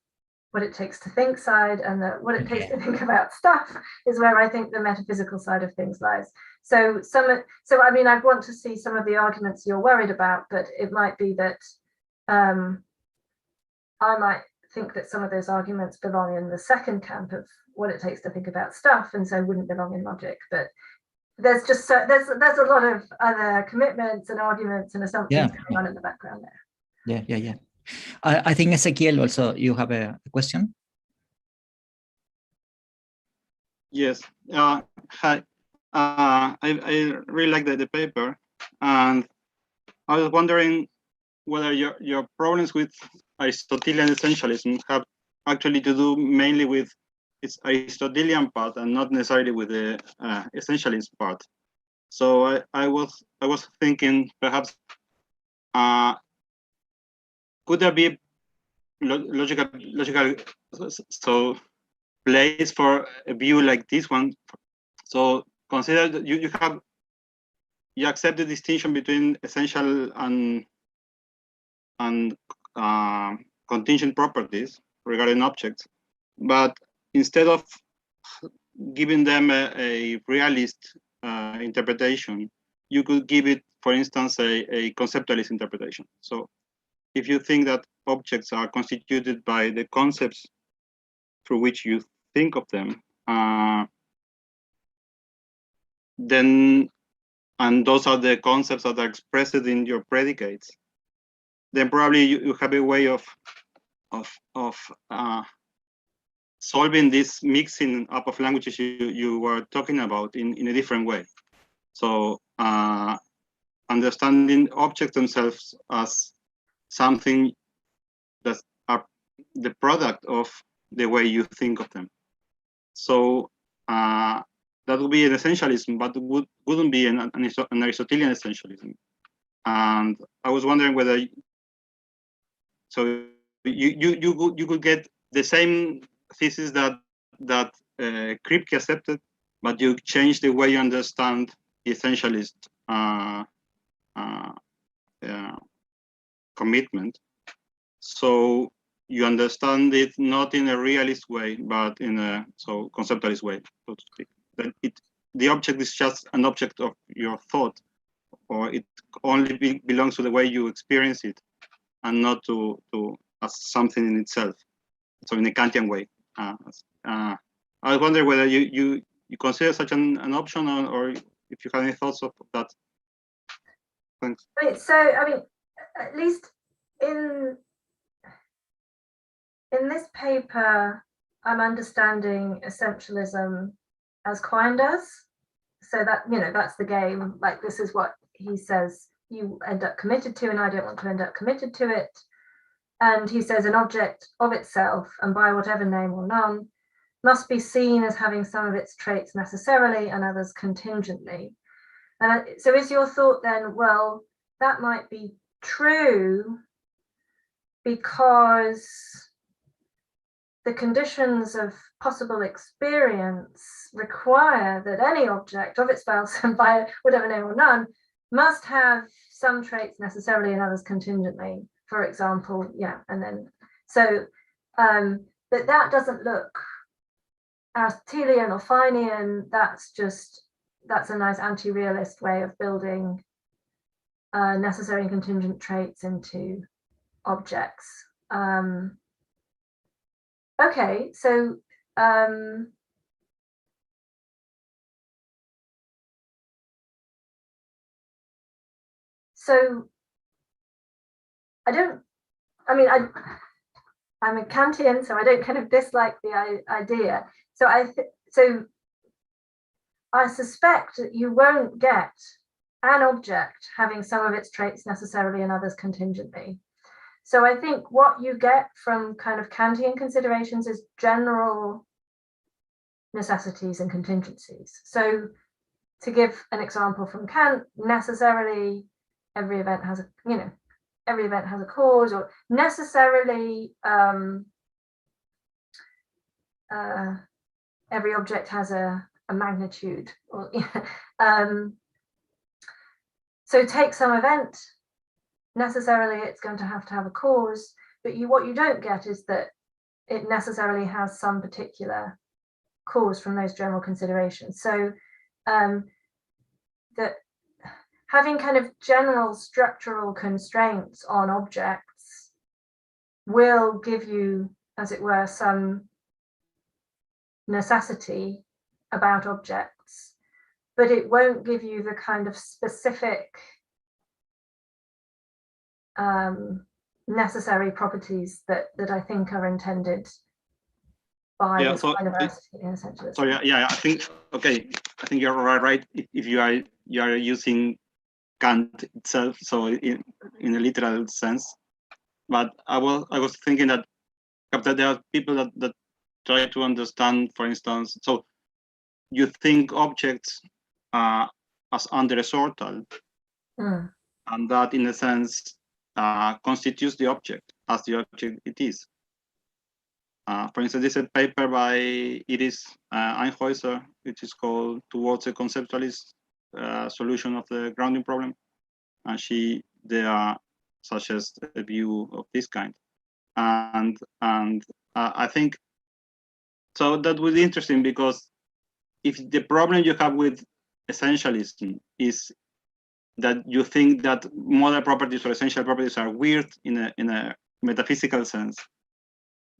what it takes to think side, and the what it takes to think about stuff is where I think the metaphysical side of things lies. So I mean, I'd want to see some of the arguments you're worried about, but it might be that I might think that some of those arguments belong in the second camp of what it takes to think about stuff, and so wouldn't belong in logic. But there's just there's a lot of other commitments and arguments and assumptions going on in the background there. Yeah. I think Ezequiel also, you have a question. Yes. Hi. I really like the paper, and I was wondering whether your problems with Aristotelian essentialism have actually to do mainly with its Aristotelian part and not necessarily with the essentialist part. So I was thinking perhaps could there be logical so place for a view like this one. So consider that you accept the distinction between essential and contingent properties regarding objects, but instead of giving them a realist interpretation, you could give it, for instance, a conceptualist interpretation. So if you think that objects are constituted by the concepts through which you think of them, then, and those are the concepts that are expressed in your predicates, then probably you have a way of solving this mixing up of languages you were talking about in a different way. So understanding objects themselves as something that are the product of the way you think of them. So that would be an essentialism, but wouldn't be an Aristotelian essentialism. And I was wondering whether, so you could get the same thesis that Kripke accepted, but you change the way you understand the essentialist commitment. So you understand it not in a realist way, but in a conceptualist way, so to speak. That the object is just an object of your thought, or it only belongs to the way you experience it, and not to as something in itself. So in a Kantian way. I was wondering whether you consider such an option, or if you have any thoughts of that. Thanks. Right, so I mean, at least in this paper, I'm understanding essentialism as Quine does. So that, that's the game. Like, this is what he says you end up committed to, and I don't want to end up committed to it. And he says an object of itself, and by whatever name or none, must be seen as having some of its traits necessarily and others contingently. And so is your thought then, well, that might be true because the conditions of possible experience require that any object of itself, and by whatever name or none, must have some traits necessarily and others contingently, for example, and then, so, but that doesn't look Aristotelian or Finean. That's a nice anti-realist way of building necessary and contingent traits into objects. Okay, so I'm a Kantian, so I don't kind of dislike the idea. So I suspect that you won't get an object having some of its traits necessarily and others contingently. So I think what you get from kind of Kantian considerations is general necessities and contingencies. So to give an example from Kant, necessarily every event has a cause, or necessarily every object has a magnitude, or so take some event, necessarily it's going to have a cause, but what you don't get is that it necessarily has some particular cause from those general considerations. So that having kind of general structural constraints on objects will give you, as it were, some necessity about objects, but it won't give you the kind of specific necessary properties that I think are intended by this kind of essentialism. So I think you're right. If you are using Kant itself, so in a literal sense, but I was thinking that there are people that try to understand, for instance, so you think objects as under-resortal, and that in a sense constitutes the object. as the object it is. For instance, this is a paper by Iris Einhäuser, which is called Towards a Conceptualist Solution of the Grounding Problem. And there suggests a view of this kind. And I think, so that was interesting, because if the problem you have with essentialism is that you think that model properties or essential properties are weird in a metaphysical sense,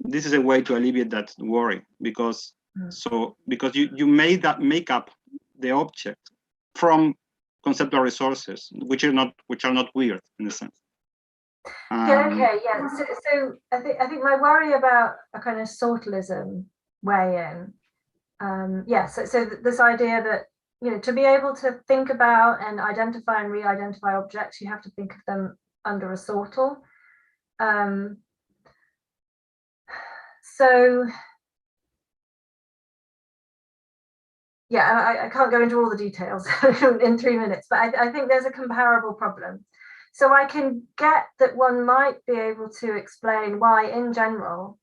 this is a way to alleviate that worry, because you make up the object from conceptual resources, which are not weird in a sense. Okay, yeah. So I think my worry about a kind of sortalism way in, so this idea that, you know, to be able to think about and identify and re-identify objects, you have to think of them under a sortal. So yeah, I can't go into all the details in 3 minutes, but I think there's a comparable problem. So I can get that one might be able to explain why, in general,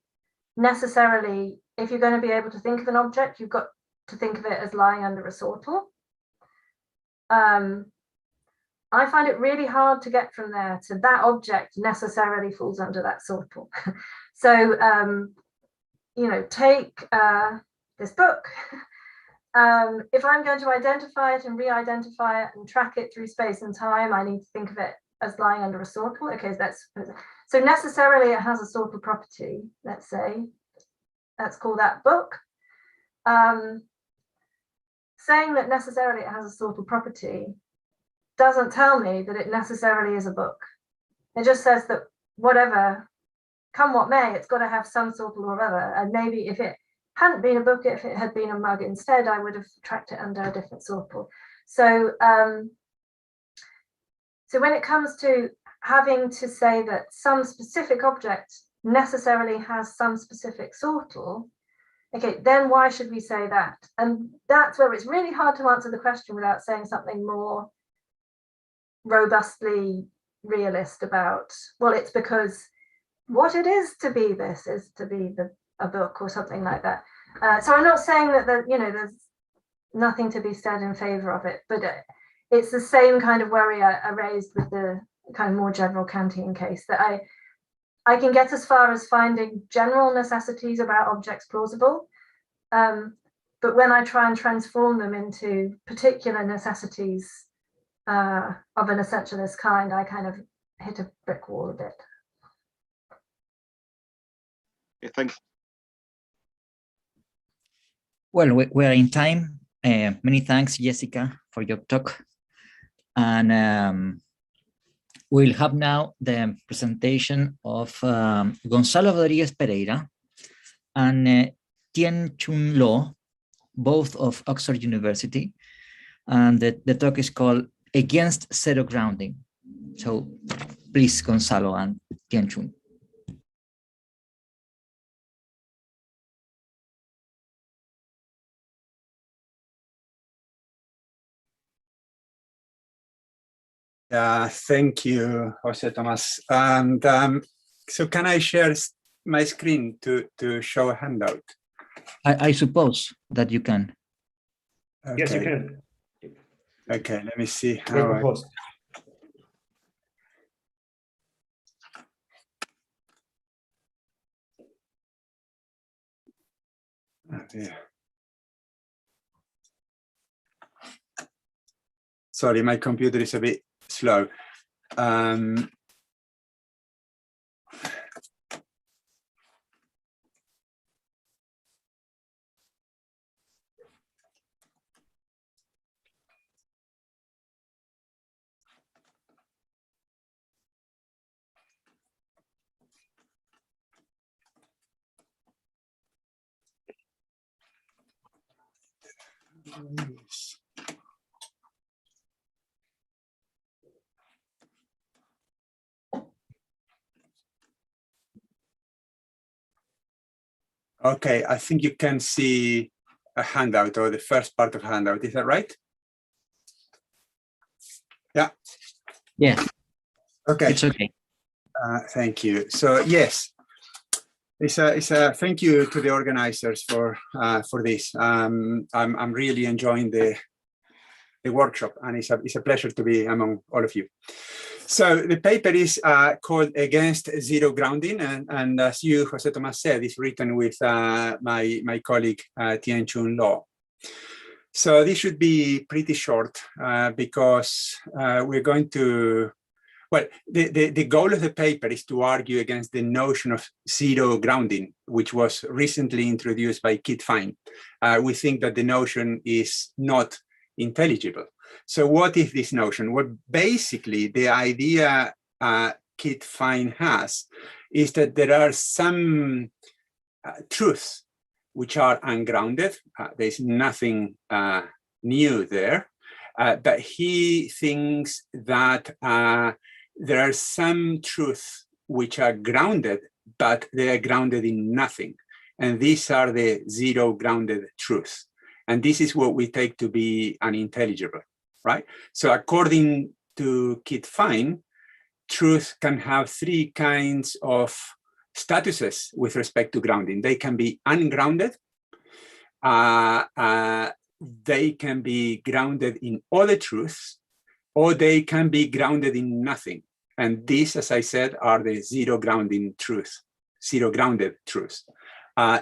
necessarily, if you're going to be able to think of an object, you've got to think of it as lying under a sortal. I find it really hard to get from there to that object necessarily falls under that sortal. So, you know, take this book. If I'm going to identify it and re-identify it and track it through space and time, I need to think of it as lying under a sortal. Okay, so necessarily it has a sortal property, let's say. Let's call that book. Saying that necessarily it has a sortal property doesn't tell me that it necessarily is a book. It just says that whatever, come what may, it's got to have some sortal or other. And maybe if it hadn't been a book, if it had been a mug instead, I would have tracked it under a different sortal. So, so when it comes to having to say that some specific object necessarily has some specific sortal, okay, then why should we say that? And that's where it's really hard to answer the question without saying something more robustly realist about, well, it's because what it is to be this is to be a book or something like that. So I'm not saying that there's nothing to be said in favor of it, but it's the same kind of worry I raised with the kind of more general Kantian case, that I can get as far as finding general necessities about objects plausible, but when I try and transform them into particular necessities of an essentialist kind, I kind of hit a brick wall a bit. Okay, thanks. Well, we're in time. Many thanks, Jessica, for your talk. And we'll have now the presentation of Gonzalo Rodriguez Pereira and Tien-Chun Lo, both of Oxford University. And the talk is called Against Zero Grounding. So please, Gonzalo and Tien-Chun. Thank you, Jose Tomas. And so can I share my screen to show a handout? I suppose that you can. Okay. Yes, you can. Okay, let me see how Host. Sorry, my computer is a bit slow. Okay, I think you can see a handout, or the first part of a handout. Is that right? Yeah. Yes. Okay. It's okay. Thank you. So yes, it's a thank you to the organizers for this. I'm really enjoying the workshop, and it's a pleasure to be among all of you. So the paper is called Against Zero Grounding, and as you, Jose Tomas, said, it's written with my colleague Tien-Chun Lo. So this should be pretty short because we're going to, well, the goal of the paper is to argue against the notion of zero grounding, which was recently introduced by Kit Fine. We think that the notion is not intelligible. So what is this notion? Well, basically, the idea Kit Fine has is that there are some truths which are ungrounded. There's nothing new there. But he thinks that there are some truths which are grounded, but they are grounded in nothing. And these are the zero grounded truths. And this is what we take to be unintelligible, right? So according to Kit Fine, truth can have three kinds of statuses with respect to grounding. They can be ungrounded, they can be grounded in other truths, or they can be grounded in nothing. And these, as I said, are the zero grounded truths,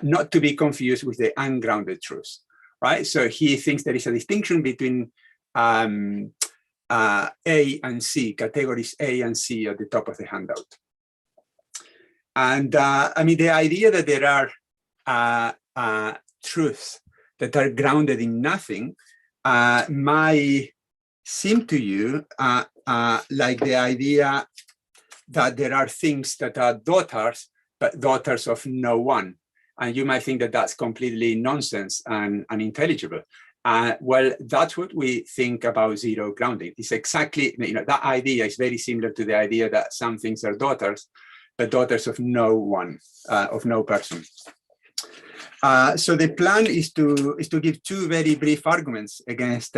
not to be confused with the ungrounded truths, right? So he thinks there is a distinction between A and C, categories A and C at the top of the handout. And I mean, the idea that there are truths that are grounded in nothing might seem to you like the idea that there are things that are daughters, but daughters of no one. And you might think that that's completely nonsense and unintelligible. Well, that's what we think about zero grounding. It's exactly, that idea is very similar to the idea that some things are daughters, but daughters of no one, of no person. So the plan is to give two very brief arguments against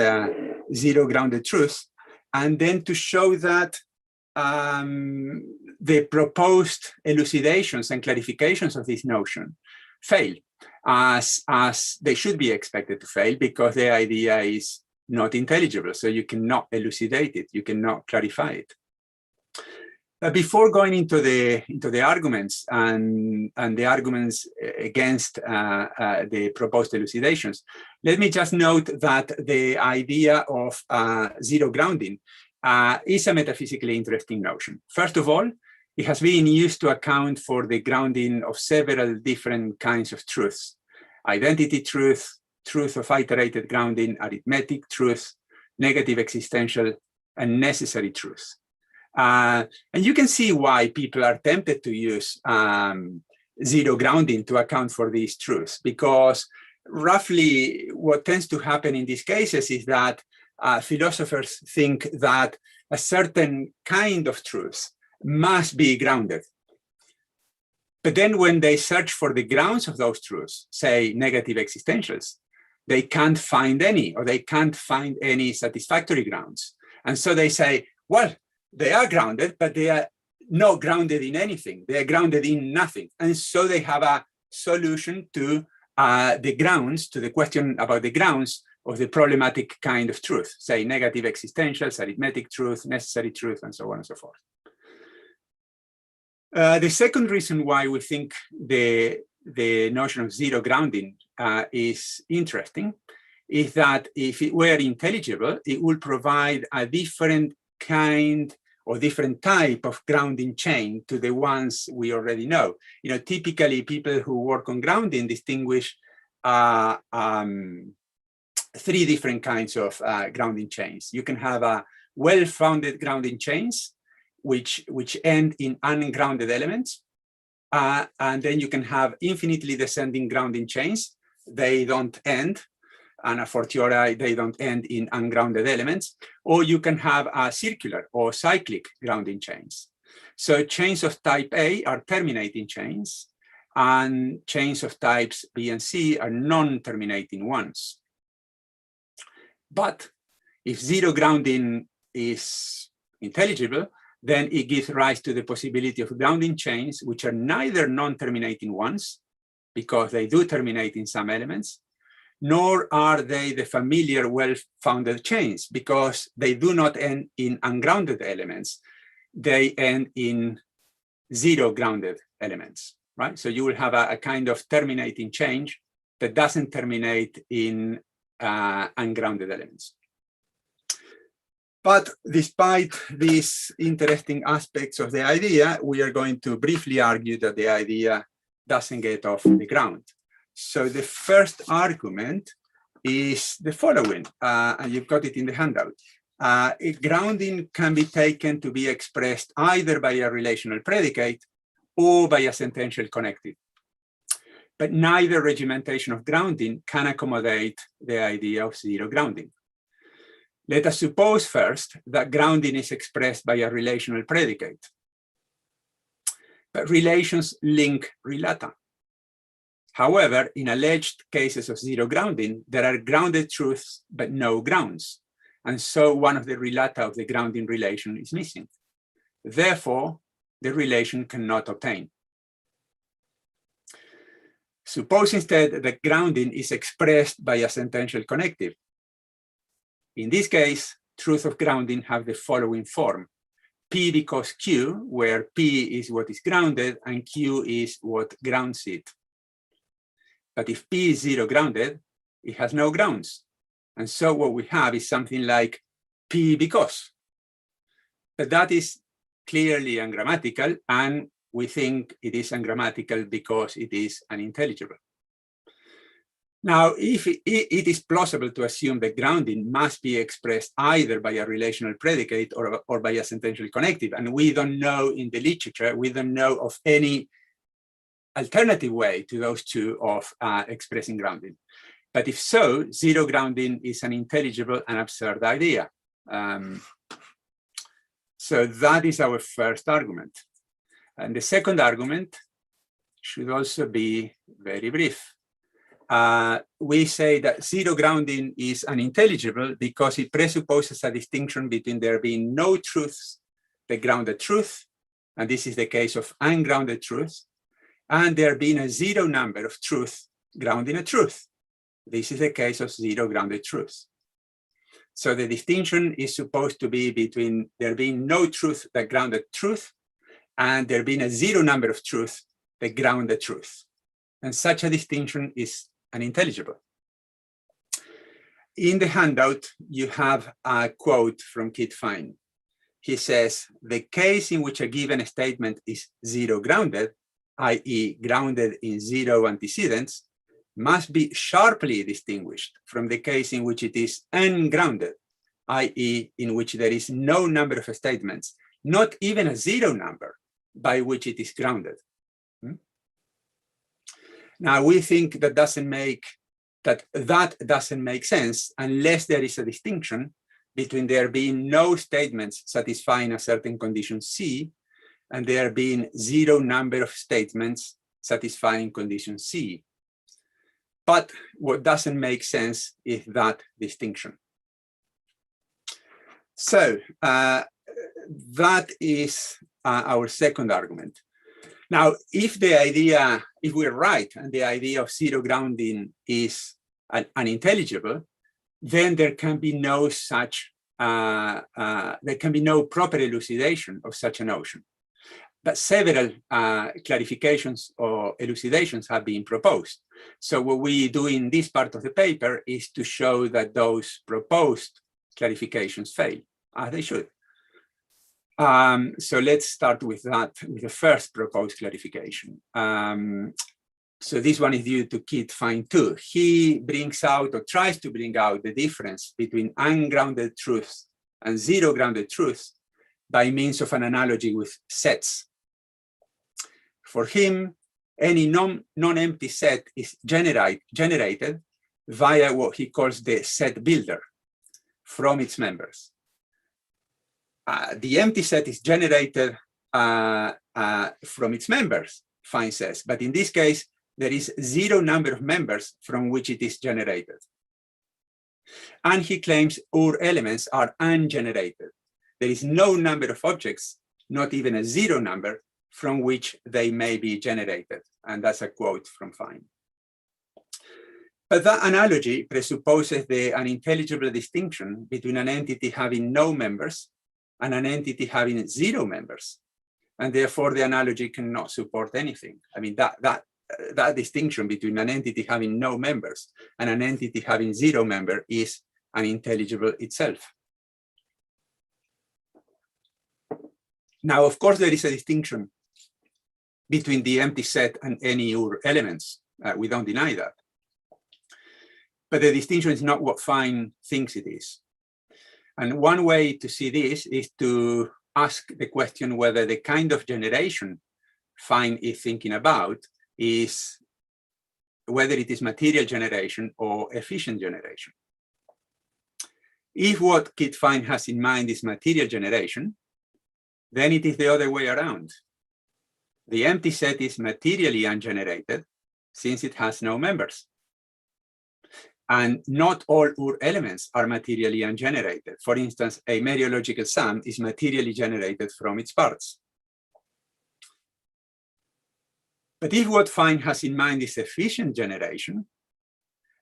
zero grounded truths, and then to show that the proposed elucidations and clarifications of this notion fail, as they should be expected to fail, because the idea is not intelligible. So you cannot elucidate it, you cannot clarify it. Before going into the arguments and the arguments against the proposed elucidations, let me just note that the idea of zero grounding is a metaphysically interesting notion. First of all, it has been used to account for the grounding of several different kinds of truths: identity truth, truth of iterated grounding, arithmetic truth, negative existential, and necessary truth. And you can see why people are tempted to use zero grounding to account for these truths, because roughly what tends to happen in these cases is that philosophers think that a certain kind of truth must be grounded. But then when they search for the grounds of those truths, say negative existentials, they can't find any, or they can't find any satisfactory grounds. And so they say, well, they are grounded, but they are not grounded in anything. They are grounded in nothing. And so they have a solution to the grounds, to the question about the grounds of the problematic kind of truth, say negative existentials, arithmetic truth, necessary truth, and so on and so forth. The second reason why we think the notion of zero grounding is interesting is that if it were intelligible, it would provide a different kind or different type of grounding chain to the ones we already know. Typically people who work on grounding distinguish three different kinds of grounding chains. You can have a well-founded grounding chains, which end in ungrounded elements. And then you can have infinitely descending grounding chains. They don't end, and a fortiori, they don't end in ungrounded elements. Or you can have a circular or cyclic grounding chains. So chains of type A are terminating chains, and chains of types B and C are non-terminating ones. But if zero grounding is intelligible, then it gives rise to the possibility of grounding chains, which are neither non-terminating ones, because they do terminate in some elements, nor are they the familiar well-founded chains, because they do not end in ungrounded elements. They end in zero grounded elements, right? So you will have a kind of terminating chain that doesn't terminate in ungrounded elements. But despite these interesting aspects of the idea, we are going to briefly argue that the idea doesn't get off the ground. So the first argument is the following, and you've got it in the handout. Grounding can be taken to be expressed either by a relational predicate or by a sentential connective. But neither regimentation of grounding can accommodate the idea of zero grounding. Let us suppose first that grounding is expressed by a relational predicate. But relations link relata. However, in alleged cases of zero grounding, there are grounded truths, but no grounds. And so one of the relata of the grounding relation is missing. Therefore, the relation cannot obtain. Suppose instead that grounding is expressed by a sentential connective. In this case, truths of grounding have the following form: P because Q, where P is what is grounded and Q is what grounds it. But if P is zero grounded, it has no grounds. And so what we have is something like P because. But that is clearly ungrammatical, and we think it is ungrammatical because it is unintelligible. Now, if it is plausible to assume that grounding must be expressed either by a relational predicate or by a sentential connective, and we don't know in the literature, we don't know of any alternative way to those two of expressing grounding. But if so, zero grounding is an intelligible and absurd idea. So that is our first argument. And the second argument should also be very brief. We say that zero grounding is unintelligible because it presupposes a distinction between there being no truths that ground a truth, and this is the case of ungrounded truth, and there being a zero number of truths grounding a truth. This is the case of zero grounded truth. So the distinction is supposed to be between there being no truth that ground a truth and there being a zero number of truths that ground the truth. And such a distinction is unintelligible. In the handout, you have a quote from Kit Fine. He says, the case in which a given statement is zero grounded, i.e. grounded in zero antecedents, must be sharply distinguished from the case in which it is ungrounded, i.e. in which there is no number of statements, not even a zero number, by which it is grounded. Now, we think that doesn't make sense unless there is a distinction between there being no statements satisfying a certain condition C and there being zero number of statements satisfying condition C. But what doesn't make sense is that distinction. So that is our second argument. Now, if we're right and the idea of zero grounding is unintelligible, then there can be no such, there can be no proper elucidation of such a notion. But several clarifications or elucidations have been proposed. So what we do in this part of the paper is to show that those proposed clarifications fail, as they should. So let's start with that, with the first proposed clarification. So this one is due to Kit Fine too. He brings out or tries to bring out the difference between ungrounded truths and zero grounded truths by means of an analogy with sets. For him, any non-empty set is generated via what he calls the set builder from its members. The empty set is generated from its members, Fine says, but in this case, there is zero number of members from which it is generated. And he claims all elements are ungenerated. There is no number of objects not even a zero number, from which they may be generated. And that's a quote from Fine. But that analogy presupposes the unintelligible distinction between an entity having no members and an entity having zero members. And therefore, the analogy cannot support anything. I mean, that distinction between an entity having no members and an entity having zero member is unintelligible itself. Now, of course, there is a distinction between the empty set and any Ur elements. We don't deny that. But the distinction is not what Fine thinks it is. And one way to see this is to ask the question whether the kind of generation Fine is thinking about is whether it is material generation or efficient generation. If what Kit Fine has in mind is material generation, then it is the other way around. The empty set is materially ungenerated since it has no members. And not all Ur elements are materially ungenerated. For instance, a mereological sum is materially generated from its parts. But if what Fine has in mind is efficient generation,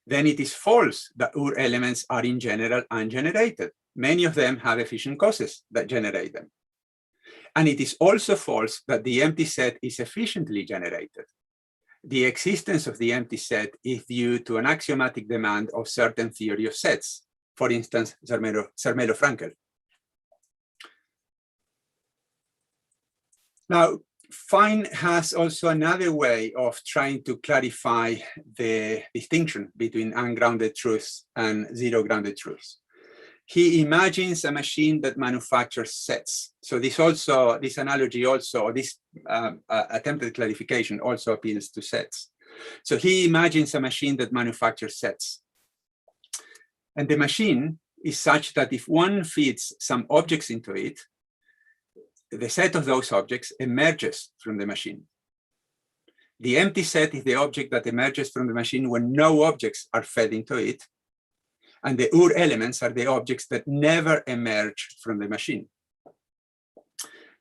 then it is false that Ur elements are in general ungenerated. Many of them have efficient causes that generate them. And it is also false that the empty set is efficiently generated. The existence of the empty set is due to an axiomatic demand of certain theory of sets, for instance, Zermelo-Frankel. Now, Fine has also another way of trying to clarify the distinction between ungrounded truths and zero-grounded truths. He imagines a machine that manufactures sets. So this analogy also, this attempted clarification also appeals to sets. So he imagines a machine that manufactures sets. And the machine is such that if one feeds some objects into it, the set of those objects emerges from the machine. The empty set is the object that emerges from the machine when no objects are fed into it. And the Ur elements are the objects that never emerge from the machine.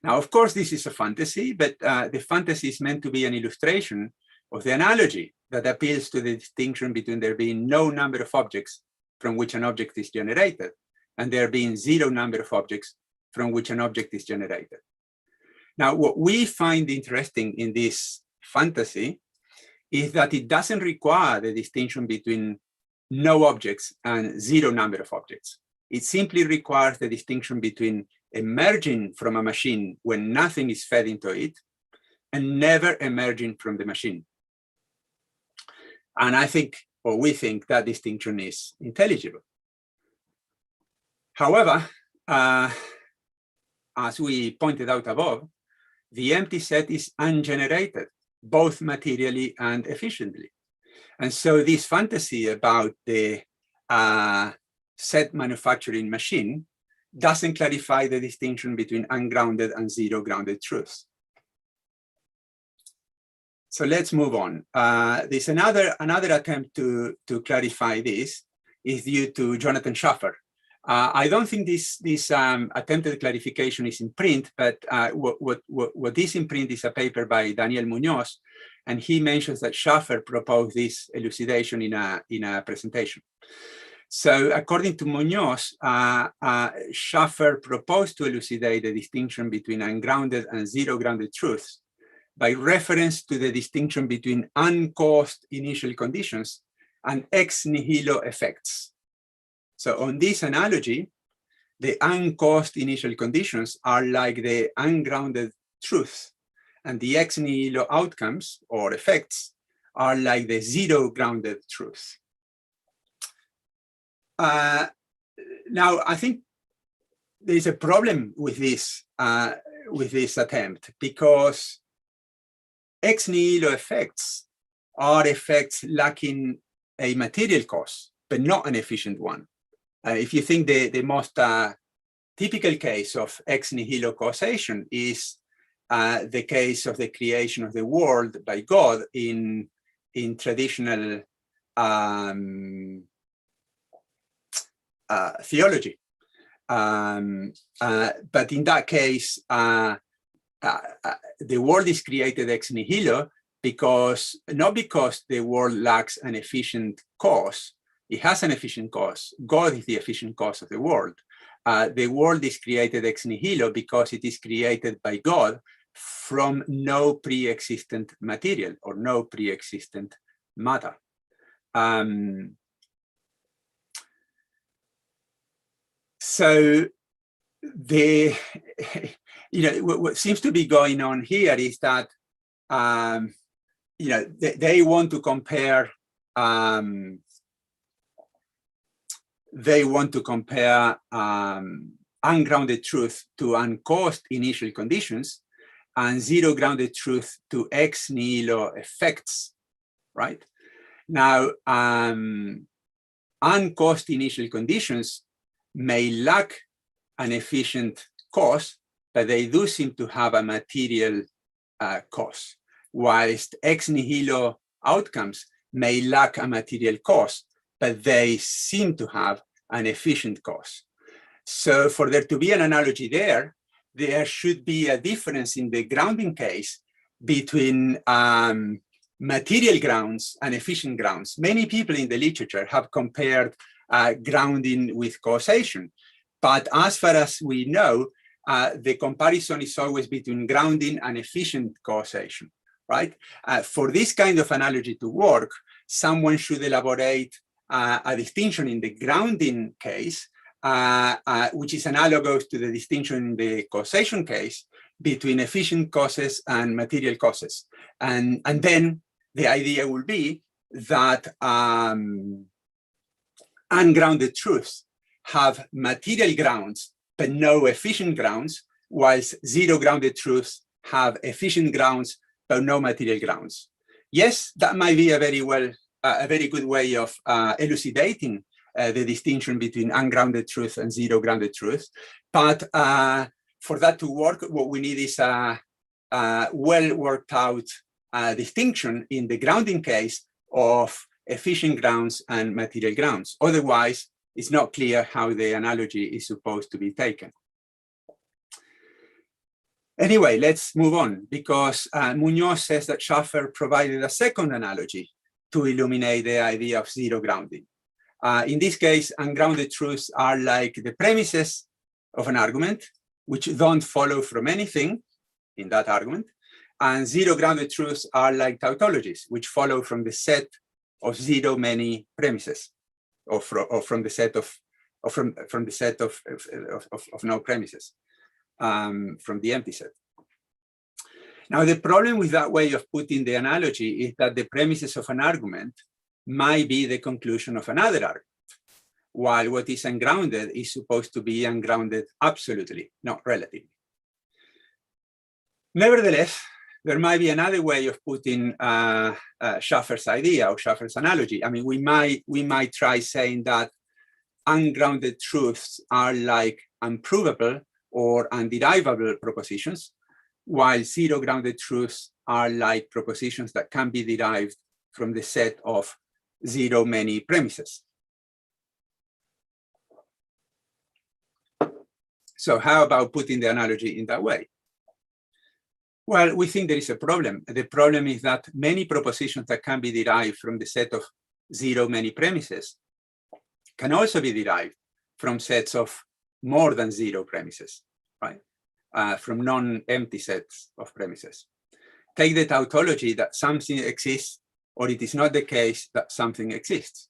Now, of course, this is a fantasy, but the fantasy is meant to be an illustration of the analogy that appeals to the distinction between there being no number of objects from which an object is generated and there being zero number of objects from which an object is generated. Now, what we find interesting in this fantasy is that it doesn't require the distinction between no objects and zero number of objects. It simply requires the distinction between emerging from a machine when nothing is fed into it and never emerging from the machine. And I think, or we think, that distinction is intelligible. However, as we pointed out above, the empty set is ungenerated, both materially and efficiently. And so this fantasy about the set manufacturing machine doesn't clarify the distinction between ungrounded and zero-grounded truths. So let's move on. There's another attempt to clarify this is due to Jonathan Schaffer. I don't think this attempted clarification is in print, but what is in print is a paper by Daniel Munoz, and he mentions that Schaffer proposed this elucidation in a presentation. So according to Munoz, Schaffer proposed to elucidate the distinction between ungrounded and zero-grounded truths by reference to the distinction between uncaused initial conditions and ex nihilo effects. So on this analogy, the uncaused initial conditions are like the ungrounded truths, and the ex nihilo outcomes or effects are like the zero-grounded truths. Now, I think there's a problem with this attempt, because ex nihilo effects are effects lacking a material cause, but not an efficient one. If you think the most typical case of ex nihilo causation is the case of the creation of the world by God in traditional theology. But in that case, the world is created ex nihilo because, not because the world lacks an efficient cause. It has an efficient cause. God is the efficient cause of the world. The world is created ex nihilo because it is created by God from no pre-existent material or no pre-existent matter. So what seems to be going on here is that they want to compare ungrounded truth to uncaused initial conditions and zero grounded truth to ex nihilo effects, right? Now, uncaused initial conditions may lack an efficient cause, but they do seem to have a material cause, whilst ex nihilo outcomes may lack a material cause, but they seem to have an efficient cause. So for there to be an analogy there, there should be a difference in the grounding case between material grounds and efficient grounds. Many people in the literature have compared grounding with causation. But as far as we know, the comparison is always between grounding and efficient causation, right? For this kind of analogy to work, someone should elaborate a distinction in the grounding case, which is analogous to the distinction in the causation case between efficient causes and material causes. And then the idea will be that ungrounded truths have material grounds, but no efficient grounds, whilst zero grounded truths have efficient grounds, but no material grounds. Yes, that might be a very good way of elucidating the distinction between ungrounded truth and zero grounded truth. But for that to work, what we need is a well worked out distinction in the grounding case of efficient grounds and material grounds. Otherwise, it's not clear how the analogy is supposed to be taken. Anyway, let's move on, because Munoz says that Schaffer provided a second analogy to illuminate the idea of zero grounding. In this case, ungrounded truths are like the premises of an argument, which don't follow from anything in that argument. And zero grounded truths are like tautologies, which follow from the set of zero many premises, or from the set of no premises, from the empty set. Now, the problem with that way of putting the analogy is that the premises of an argument might be the conclusion of another argument, while what is ungrounded is supposed to be ungrounded absolutely, not relatively. Nevertheless, there might be another way of putting Schaffer's idea or Schaffer's analogy. I mean, we might try saying that ungrounded truths are like unprovable or underivable propositions, while zero grounded truths are like propositions that can be derived from the set of zero many premises. So how about putting the analogy in that way? Well, we think there is a problem. The problem is that many propositions that can be derived from the set of zero many premises can also be derived from sets of more than zero premises, right? From non-empty sets of premises. Take the tautology that something exists, or it is not the case that something exists.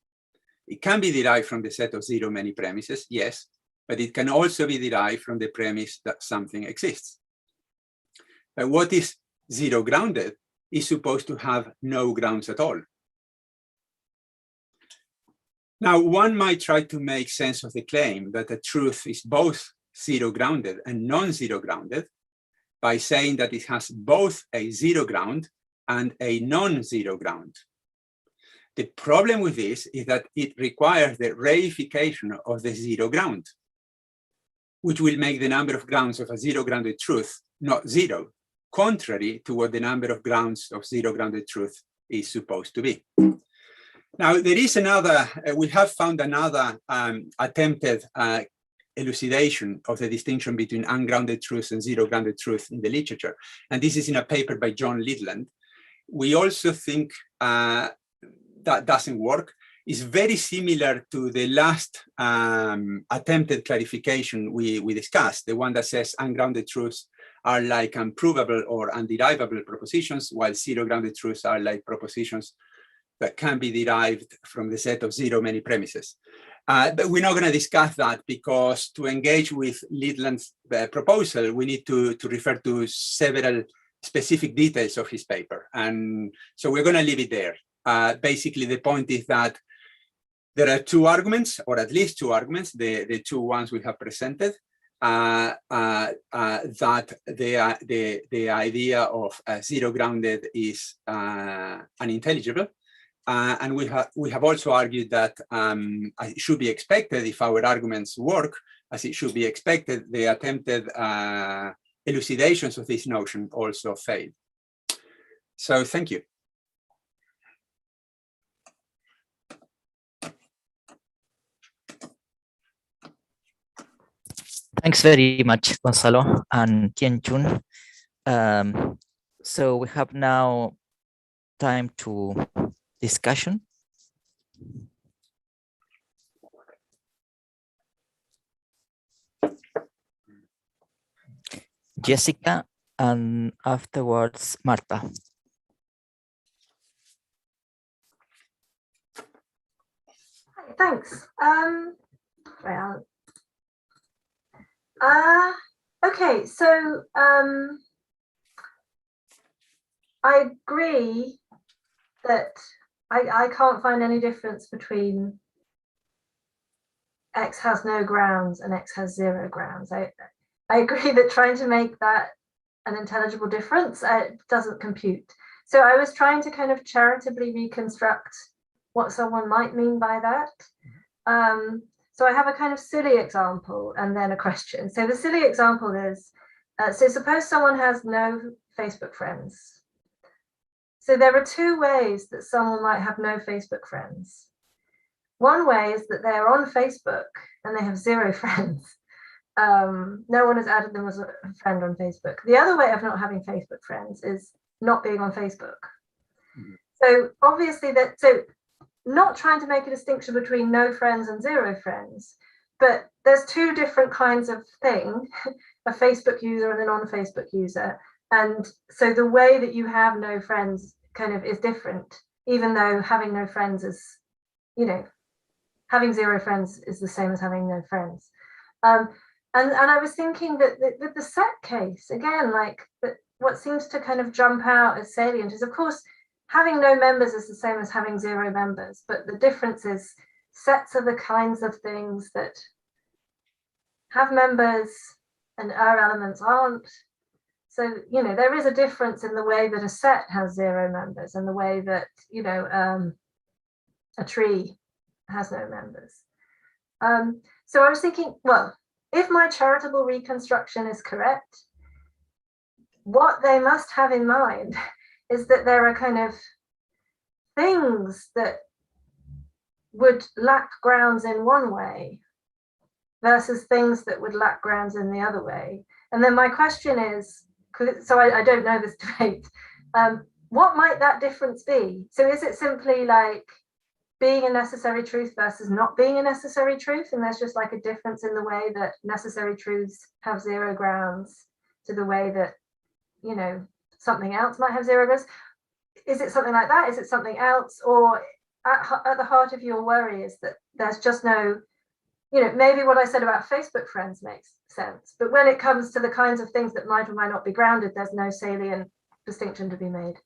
It can be derived from the set of zero many premises, yes, but it can also be derived from the premise that something exists. But what is zero grounded is supposed to have no grounds at all. Now, one might try to make sense of the claim that a truth is both zero grounded and non-zero grounded by saying that it has both a zero ground and a non-zero ground. The problem with this is that it requires the reification of the zero ground, which will make the number of grounds of a zero grounded truth not zero, contrary to what the number of grounds of zero grounded truth is supposed to be. Now, there is another, we have found another attempted elucidation of the distinction between ungrounded truth and zero grounded truth in the literature. And this is in a paper by John Lidland. We also think that doesn't work. It's very similar to the last attempted clarification we discussed, the one that says ungrounded truths are like unprovable or underivable propositions, while zero grounded truths are like propositions that can be derived from the set of zero many premises. But we're not going to discuss that, because to engage with Lidland's proposal, we need to refer to several specific details of his paper. And so we're going to leave it there. Basically, the point is that there are two arguments, or at least two arguments, the two ones we have presented, that the idea of zero grounded is unintelligible. And we have also argued that it should be expected, if our arguments work, as it should be expected, the attempted elucidations of this notion also fail. So thank you. Thanks very much, Gonzalo and Tianchun. So we have now time to discussion. Jessica, and afterwards, Marta. Hi, thanks. Well, okay, so I agree that I can't find any difference between X has no grounds and X has zero grounds. I agree that trying to make that an intelligible difference doesn't compute. So I was trying to kind of charitably reconstruct what someone might mean by that. So I have a kind of silly example and then a question. So the silly example is, so suppose someone has no Facebook friends. So there are two ways that someone might have no Facebook friends. One way is that they're on Facebook and they have zero friends. No one has added them as a friend on Facebook. The other way of not having Facebook friends is not being on Facebook. Mm-hmm. So obviously not trying to make a distinction between no friends and zero friends, but there's two different kinds of thing, a Facebook user and a non-Facebook user. And so the way that you have no friends kind of is different, even though having no friends is, having zero friends is the same as having no friends. And I was thinking that with the set case, again, what seems to kind of jump out as salient is, of course, having no members is the same as having zero members, but the difference is sets are the kinds of things that have members and elements aren't. So, there is a difference in the way that a set has zero members and the way that, a tree has no members. So I was thinking, well, if my charitable reconstruction is correct, what they must have in mind is that there are kind of things that would lack grounds in one way versus things that would lack grounds in the other way. And then my question is, so I don't know this debate, what might that difference be? So is it simply like being a necessary truth versus not being a necessary truth? And there's just like a difference in the way that necessary truths have zero grounds to the way that, something else might have zero grounds. Is it something like that? Is it something else? Or at the heart of your worry is that there's just no, maybe what I said about Facebook friends makes sense, but when it comes to the kinds of things that might or might not be grounded, there's no salient distinction to be made.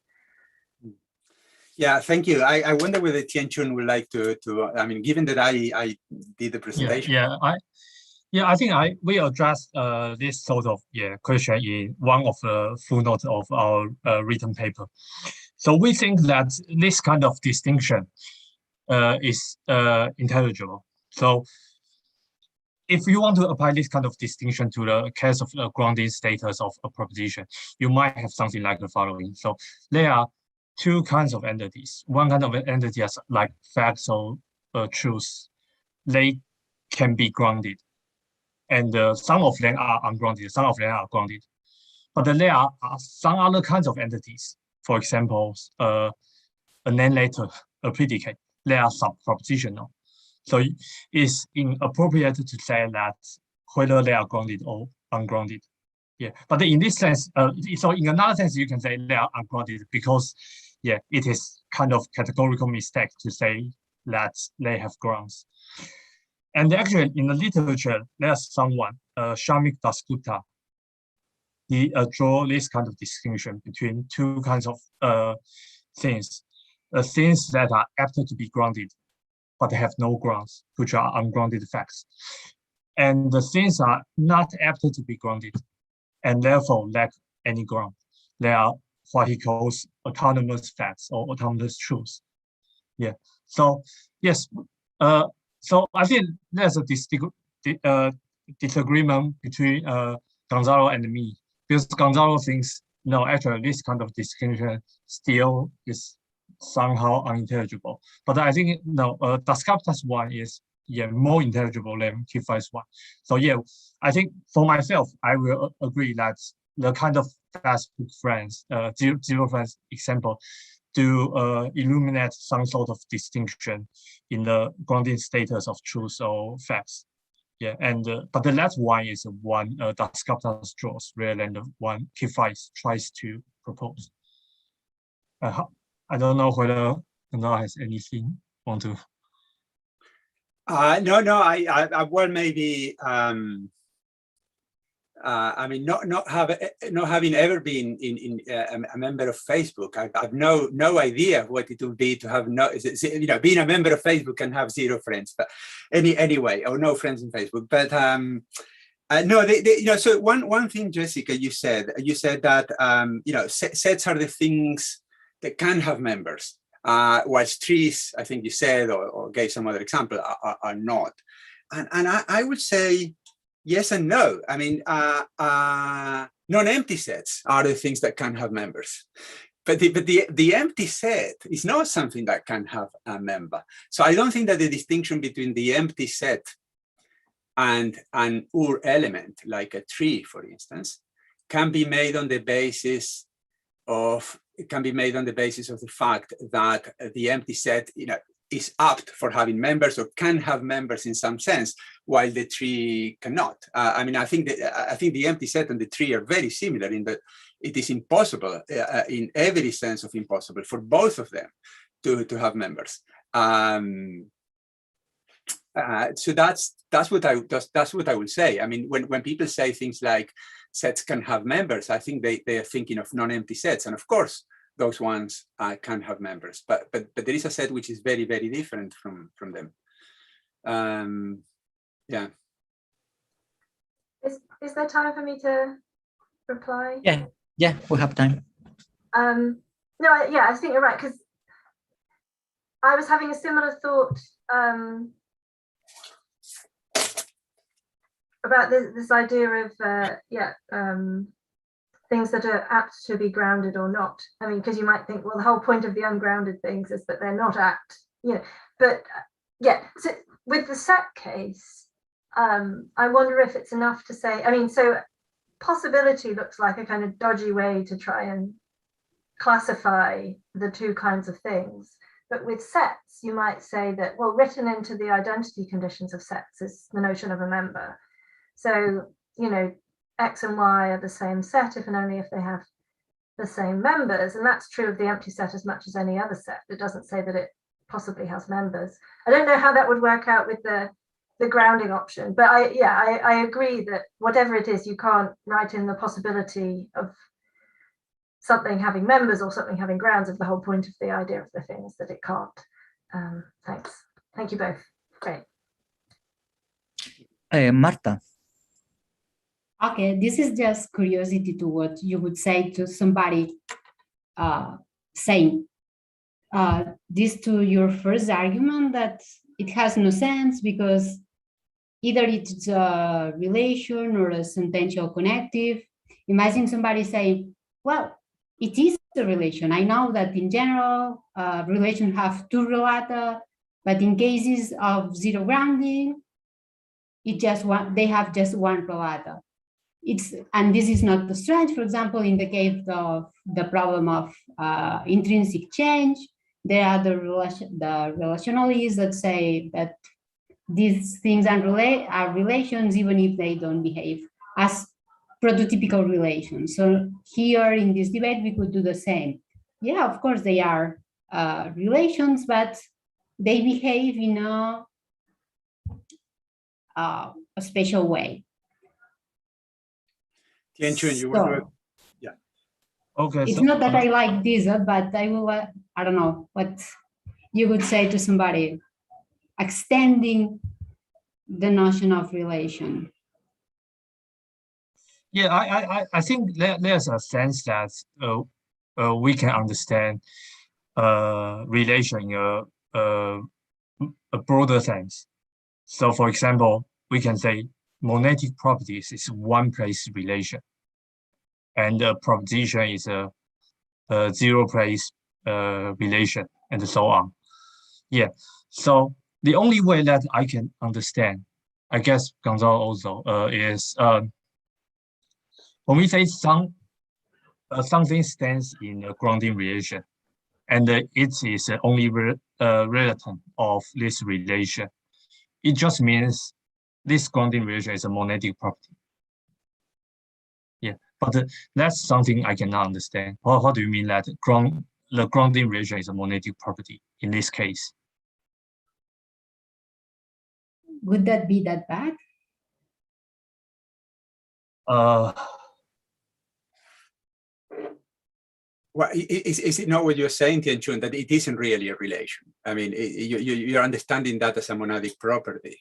Yeah, thank you. I wonder whether Tianchun would like to given that I did the presentation. I think we addressed this sort of question in one of the footnotes of our written paper. So we think that this kind of distinction is intelligible. So if you want to apply this kind of distinction to the case of the grounding status of a proposition, you might have something like the following. So there are two kinds of entities. One kind of entity is like facts or truths. They can be grounded. and some of them are ungrounded, some of them are grounded. But then there are some other kinds of entities. For example, a name letter, a predicate, they are sub-propositional. So it's inappropriate to say that whether they are grounded or ungrounded. Yeah, but in this sense, so in another sense, you can say they are ungrounded because, yeah, it is kind of categorical mistake to say that they have grounds. And actually, in the literature, there's someone, Shamik Dasgupta, he draw this kind of distinction between two kinds of things. Things that are apt to be grounded, but they have no grounds, which are ungrounded facts. And the things are not apt to be grounded, and therefore lack any ground. They are what he calls autonomous facts or autonomous truths. Yeah. So yes. So I think there's a disagreement between Gonzalo and me, because Gonzalo thinks no, actually this kind of distinction still is somehow unintelligible. But I think no, Dasgupta's one is more intelligible than Kiffai's one. So yeah, I think for myself, I will agree that the kind of Facebook friends, zero friends example, to illuminate some sort of distinction in the grounding status of truth or facts. Yeah, and but the last one is one Dasgupta draws rather than the one Kiffai tries to propose. I don't know whether Gonzalo has anything want to. No, I well maybe. I mean, not having ever been in a member of Facebook, I've no idea what it would be to have being a member of Facebook and have zero friends. But anyway, or no friends in Facebook. But no, so one thing, Jessica, you said that sets are the things that can have members, whilst trees, I think you said, or gave some other example, are not. And I would say yes and no. I mean, non-empty sets are the things that can have members. But the empty set is not something that can have a member. So I don't think that the distinction between the empty set and an Ur element, like a tree, for instance, can be made on the basis of the fact that the empty set, is apt for having members or can have members in some sense, while the tree cannot. I mean, I think the empty set and the tree are very similar in that it is impossible, in every sense of impossible, for both of them to have members. So that's what I would say. I mean, when people say things like sets can have members, I think they are thinking of non-empty sets, and of course those ones can have members, but there is a set which is very, very different from them. Yeah. Is there time for me to reply? Yeah, we have time. No, I think you're right, because I was having a similar thought about this idea of things that are apt to be grounded or not. I mean, because you might think, well, the whole point of the ungrounded things is that they're not apt, But so with the set case, I wonder if it's enough to say, I mean, so possibility looks like a kind of dodgy way to try and classify the two kinds of things. But with sets, you might say that, well, written into the identity conditions of sets is the notion of a member. So, X and Y are the same set if and only if they have the same members. And that's true of the empty set as much as any other set. It doesn't say that it possibly has members. I don't know how that would work out with the grounding option, but I agree that whatever it is, you can't write in the possibility of something having members or something having grounds. If the whole point of the idea of the thing is that it can't. Thanks. Thank you both. Great. Marta. Okay, this is just curiosity to what you would say to somebody saying this to your first argument that it has no sense because either it's a relation or a sentential connective. Imagine somebody saying, well, it is a relation. I know that in general, relations have two relata, but in cases of zero grounding, they have just one relator. And this is not strange. For example, in the case of the problem of intrinsic change, there are the relationalists that say that these things are relations even if they don't behave as prototypical relations. So here in this debate, we could do the same. Yeah, of course they are relations, but they behave in a special way. Tianchun, you want to? Yeah. Okay. It's not that I like this, but I will, I don't know what you would say to somebody extending the notion of relation. Yeah, I think there's a sense that we can understand relation in a broader sense. So, for example, we can say monetic properties is one-place relation, and a proposition is a zero-place relation, and so on. Yeah. So the only way that I can understand, I guess Gonzalo also, is when we say something stands in a grounding relation, and it is the only relatant of this relation, it just means this grounding relation is a monetic property. Yeah, but that's something I cannot understand. How do you mean that the grounding relation is a monetic property in this case? Would that be that bad? Well, is it not what you're saying, Tianchun, that it isn't really a relation? I mean, you're understanding that as a monadic property.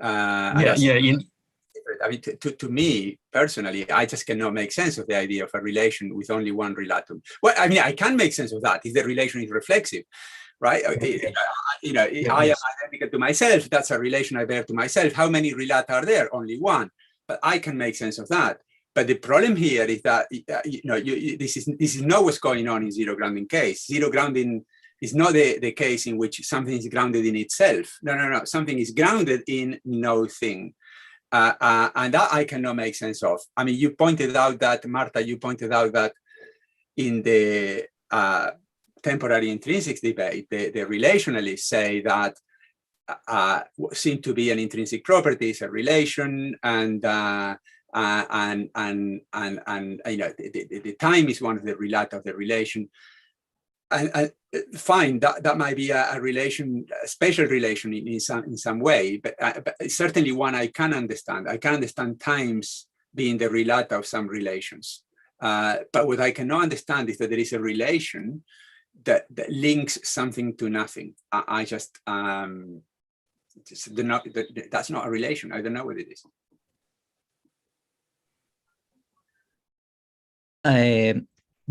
Yeah. I mean, to me personally, I just cannot make sense of the idea of a relation with only one relatum. Well, I mean, I can make sense of that if the relation is reflexive, right? You know, I am identical to myself. That's a relation I bear to myself. How many relata are there? Only one. But I can make sense of that. But the problem here is that this is not what's going on in zero grounding case. Zero grounding is not the case in which something is grounded in itself. No. Something is grounded in no thing. And that I cannot make sense of. I mean, you pointed out that, Marta, in the temporary intrinsic debate, the relationalists say that seem to be an intrinsic property is a relation, and you know, the time is one of the relata of the relation. And fine, that might be a relation, a special relation in some way, but certainly one I can understand. I can understand times being the relata of some relations. But what I cannot understand is that there is a relation that links something to nothing. I just that's not a relation. I don't know what it is.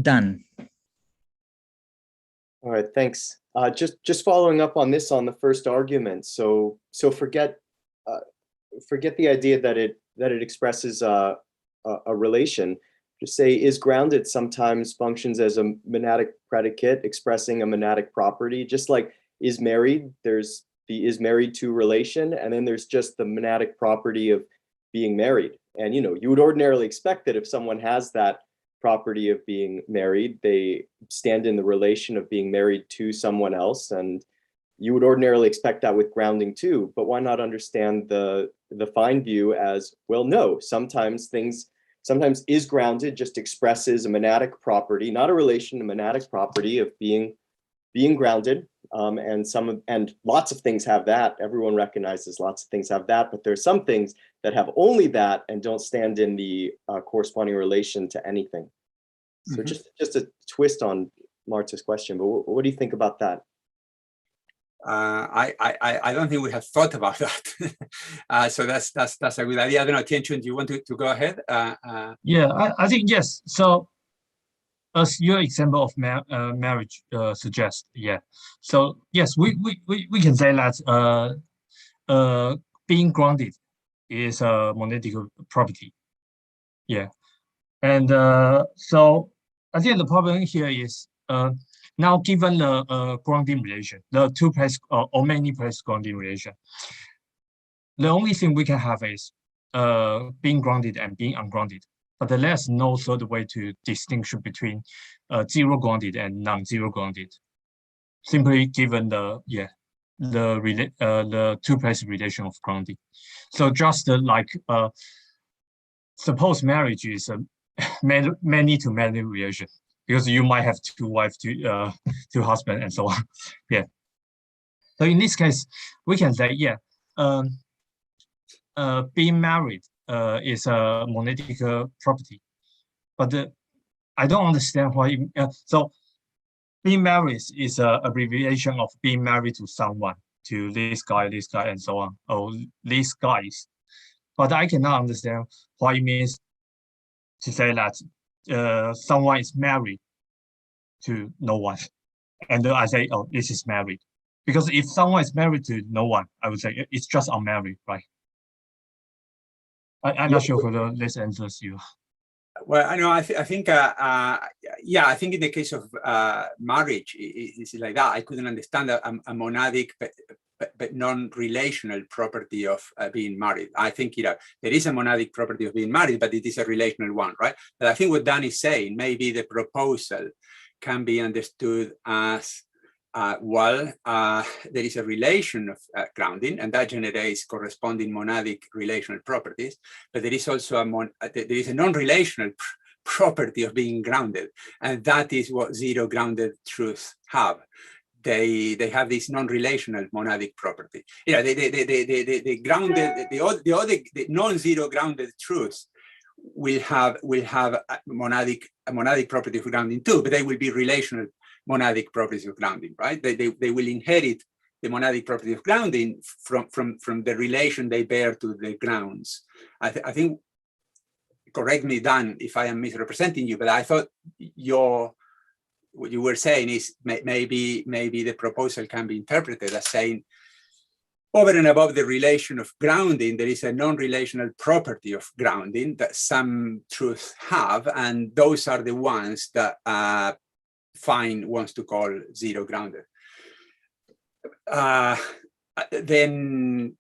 Dan. All right, thanks. Just following up on this, on the first argument. So forget the idea that it expresses a relation. Just say is grounded sometimes functions as a monadic predicate expressing a monadic property. Just like is married, there's the is married to relation, and then there's just the monadic property of being married. And you know, you would ordinarily expect that if someone has that property of being married, they stand in the relation of being married to someone else, and you would ordinarily expect that with grounding too. But why not understand the fine view as, well, no, sometimes is grounded just expresses a monadic property, not a relation, a monadic property of being grounded. And lots of things have that. Everyone recognizes lots of things have that, but there's some things that have only that and don't stand in the corresponding relation to anything. So just a twist on Marta's question, but what do you think about that? I don't think we have thought about that. So that's a good idea. I don't know, Tianchun, do you want to go ahead? Yeah, I think yes. So as your example of marriage suggests, yeah. So yes, we can say that being grounded is a monadic property. Yeah, and so I think the problem here is now given the grounding relation, the two-place or many-place grounding relation, the only thing we can have is being grounded and being ungrounded. But there's no third way to distinguish between zero grounded and non-zero grounded. Simply given the two-place relation of grounding. So just like suppose marriage is a many-to-many relation, because you might have two wives, two husbands, and so on. Yeah. So in this case, we can say, being married is a monadic property, but I don't understand why. So being married is an abbreviation of being married to someone, to this guy, and so on, or these guys. But I cannot understand what it means to say that someone is married to no one. And I say, oh, this is married. Because if someone is married to no one, I would say it's just unmarried, right? I'm not sure whether this answers you. Well, I know. I think I think in the case of marriage, it's like that. I couldn't understand a monadic but non-relational property of being married. I think there is a monadic property of being married, but it is a relational one, right? But I think what Dan is saying, maybe the proposal can be understood as there is a relation of grounding, and that generates corresponding monadic relational properties. But there is also a non-relational property of being grounded, and that is what zero grounded truths have. They have this non-relational monadic property. The grounded, the non-zero grounded truths will have a monadic property of grounding too, but they will be relational monadic properties of grounding, right? They will inherit the monadic property of grounding from the relation they bear to the grounds. I think, correct me, Dan, if I am misrepresenting you, but I thought what you were saying is maybe the proposal can be interpreted as saying, over and above the relation of grounding, there is a non-relational property of grounding that some truths have, and those are the ones that Fine wants to call zero grounded. Then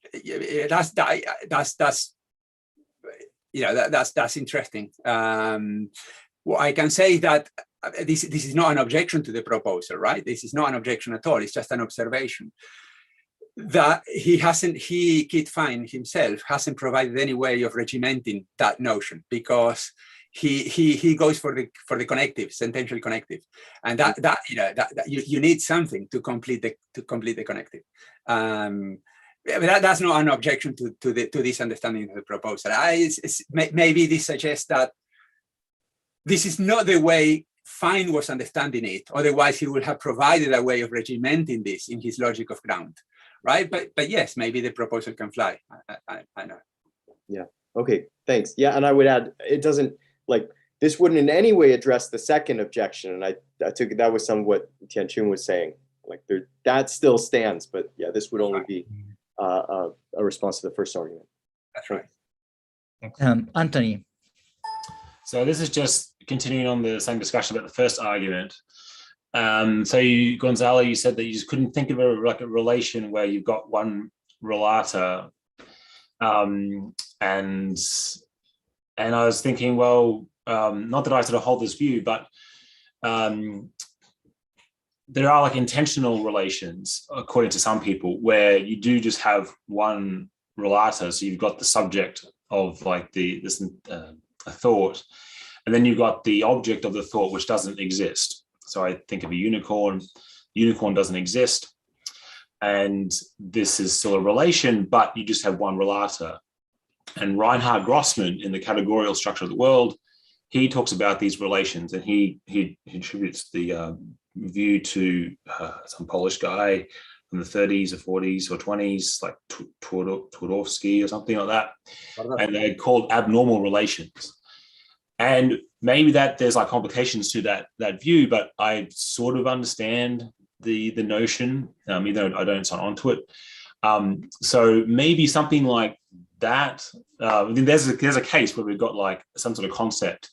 that's interesting. What I can say that this is not an objection to the proposal, right? This is not an objection at all. It's just an observation that Kit Fine himself hasn't provided any way of regimenting that notion, because he goes for the connective, sentential connective, and that you need something to complete the connective. But that's not an objection to this understanding of the proposal. Maybe this suggests that this is not the way Fine was understanding it. Otherwise, he would have provided a way of regimenting this in his logic of ground, right? But yes, maybe the proposal can fly. I know. Yeah. Okay. Thanks. Yeah, and I would add, it doesn't, like, this wouldn't in any way address the second objection, and I took that was some of what Tianchun was saying. Like, that still stands, but yeah, this would only be a response to the first argument. That's right. Anthony. So this is just continuing on the same discussion about the first argument. So Gonzalo, you said that you just couldn't think of a relation where you've got one relata, and I was thinking, well, not that I sort of hold this view, but there are like intentional relations, according to some people, where you do just have one relata. So you've got the subject of like a thought, and then you've got the object of the thought, which doesn't exist. So I think of a unicorn. Unicorn doesn't exist, and this is still a relation, but you just have one relata. And Reinhard Grossman, in the categorical structure of the world, he talks about these relations, and he attributes the view to some Polish guy from the 30s or 40s or 20s, like Twardowski or something like that. And they're called abnormal relations. And maybe that there's like complications to that view, but I sort of understand the notion, even though I don't sign on to it. So maybe something like that. There's a case where we've got like some sort of concept,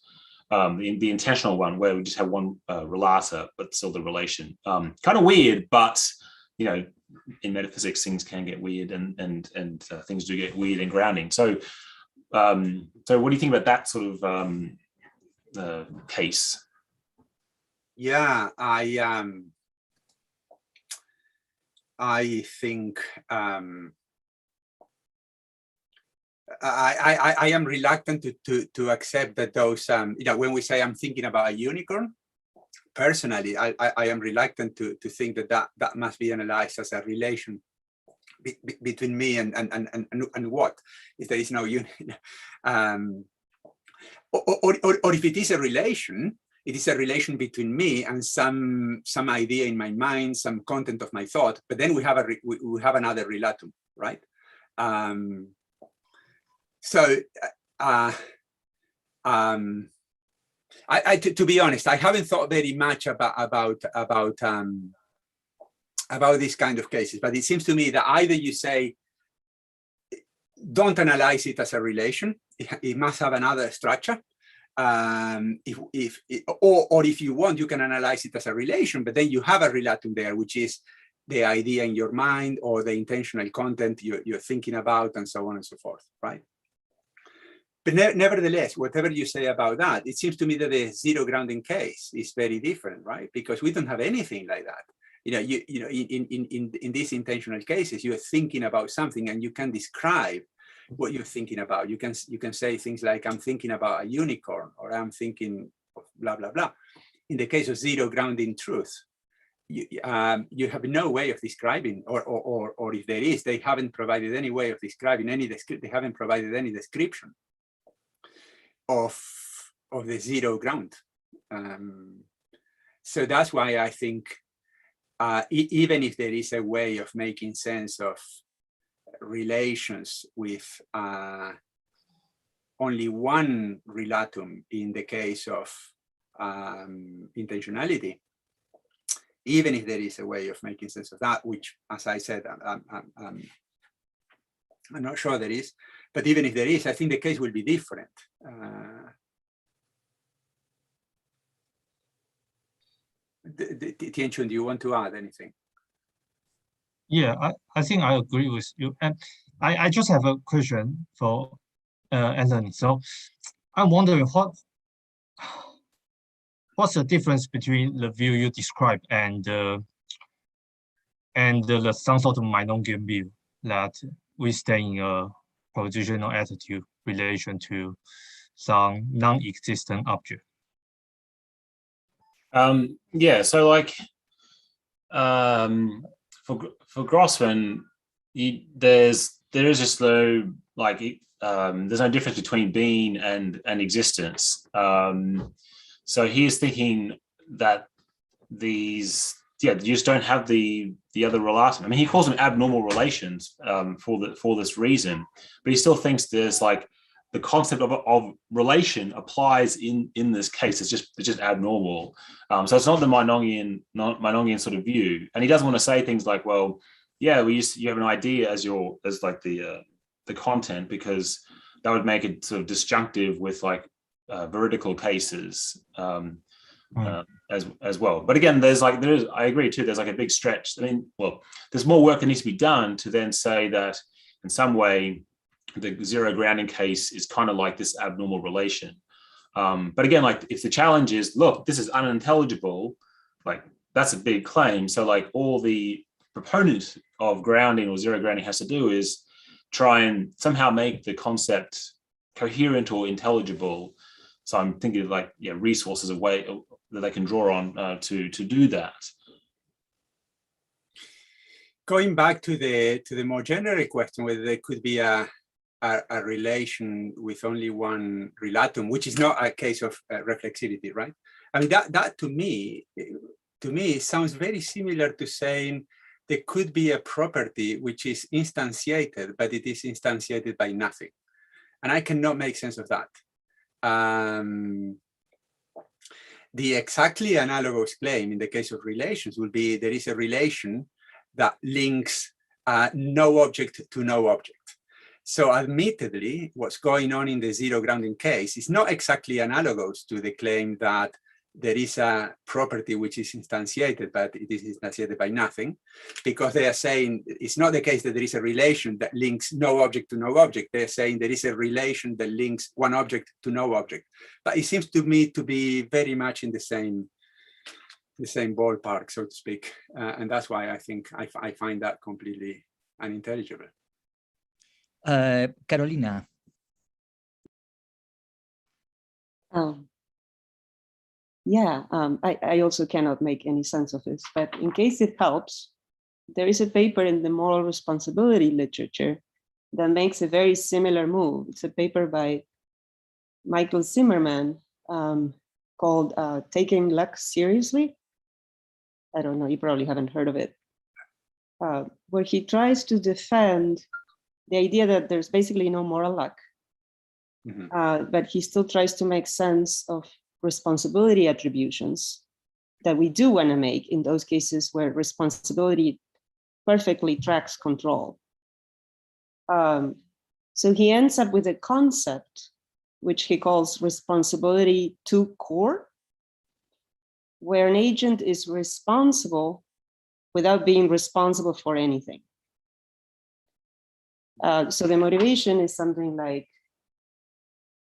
the intentional one, where we just have one relata, but still the relation. Kind of weird, but you know, in metaphysics, things can get weird, and things do get weird in grounding. So, so what do you think about that sort of case? Yeah, I think I am reluctant to accept that those, you know, when we say I'm thinking about a unicorn, personally, I am reluctant to think that must be analyzed as a relation between me and what, if there is no union, or if it is a relation, it is a relation between me and some idea in my mind, some content of my thought. But then we have another relatum, right? To be honest, I haven't thought very much about these kind of cases. But it seems to me that either you say, don't analyze it as a relation; it must have another structure. Or if you want, you can analyze it as a relation, but then you have a relatum there, which is the idea in your mind or the intentional content you're thinking about, and so on and so forth, right? But nevertheless, whatever you say about that, it seems to me that the zero grounding case is very different, right? Because we don't have anything like that. You know, in these intentional cases, you're thinking about something and you can describe what you're thinking about. You can say things like, I'm thinking about a unicorn, or I'm thinking of blah, blah, blah. In the case of zero grounding truth, you have no way of describing, or if there is, they haven't provided any way of describing they haven't provided any description of the zero ground. So that's why I think even if there is a way of making sense of relations with only one relatum in the case of intentionality, even if there is a way of making sense of that, which, as I said, I'm not sure there is, but even if there is, I think the case will be different. Tianchun, do you want to add anything? Yeah, I think I agree with you. And I just have a question for Anthony. So I'm wondering what's the difference between the view you described and the some sort of Meinongian view that we stay in a propositional attitude relation to some non-existent object? Yeah, so like for Grossman, there is just no like there's no difference between being and existence. So he's thinking that these, you just don't have the other relatum. I mean, he calls them abnormal relations for this reason, but he still thinks there's like the concept of relation applies in this case. It's just abnormal. So it's not the Meinongian sort of view. And he doesn't want to say things like, well, yeah, you have an idea as like the content, because that would make it sort of disjunctive with like veridical cases as well. But again, I agree too, there's like a big stretch. I mean, well, there's more work that needs to be done to then say that in some way the zero grounding case is kind of like this abnormal relation. But again, like if the challenge is, look, this is unintelligible, like that's a big claim. So like all the proponent of grounding or zero grounding has to do is try and somehow make the concept coherent or intelligible. So I'm thinking of like, yeah, resources, a way that they can draw on to do that. Going back to the more general question, whether there could be a relation with only one relatum, which is not a case of reflexivity, right? I mean, that to me sounds very similar to saying there could be a property which is instantiated, but it is instantiated by nothing. And I cannot make sense of that. The exactly analogous claim in the case of relations will be there is a relation that links no object to no object. So admittedly, what's going on in the zero grounding case is not exactly analogous to the claim that there is a property which is instantiated, but it is instantiated by nothing, because they are saying it's not the case that there is a relation that links no object to no object. They're saying there is a relation that links one object to no object. But it seems to me to be very much in the same ballpark, so to speak. And that's why I think I find that completely unintelligible. Carolina. I also cannot make any sense of this, but in case it helps, there is a paper in the moral responsibility literature that makes a very similar move. It's a paper by Michael Zimmerman called Taking Luck Seriously. I don't know, you probably haven't heard of it. Where he tries to defend the idea that there's basically no moral luck, but he still tries to make sense of responsibility attributions that we do want to make in those cases where responsibility perfectly tracks control. So he ends up with a concept which he calls responsibility to core, where an agent is responsible without being responsible for anything. So the motivation is something like,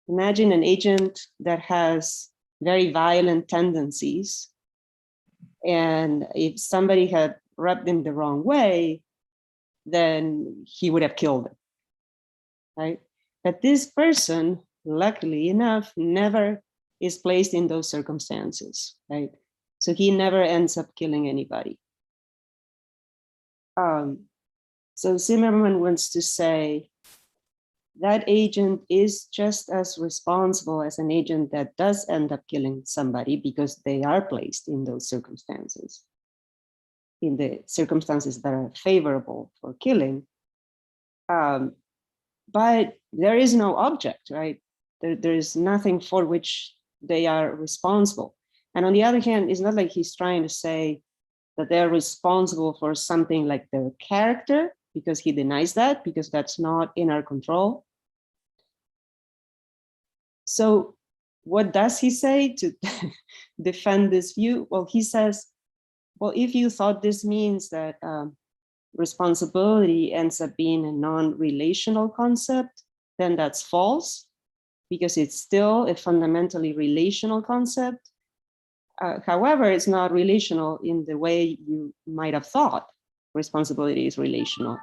imagine an agent that has very violent tendencies, and if somebody had rubbed him the wrong way, then he would have killed him, right? But this person, luckily enough, never is placed in those circumstances, right? So he never ends up killing anybody. So Zimmerman wants to say that agent is just as responsible as an agent that does end up killing somebody, because they are placed in those circumstances, in the circumstances that are favorable for killing. But there is no object, right? There is nothing for which they are responsible. And on the other hand, it's not like he's trying to say that they're responsible for something like their character, because he denies that, because that's not in our control. So what does he say to defend this view? Well, he says, well, if you thought this means that responsibility ends up being a non-relational concept, then that's false, because it's still a fundamentally relational concept. However, it's not relational in the way you might have thought responsibility is relational.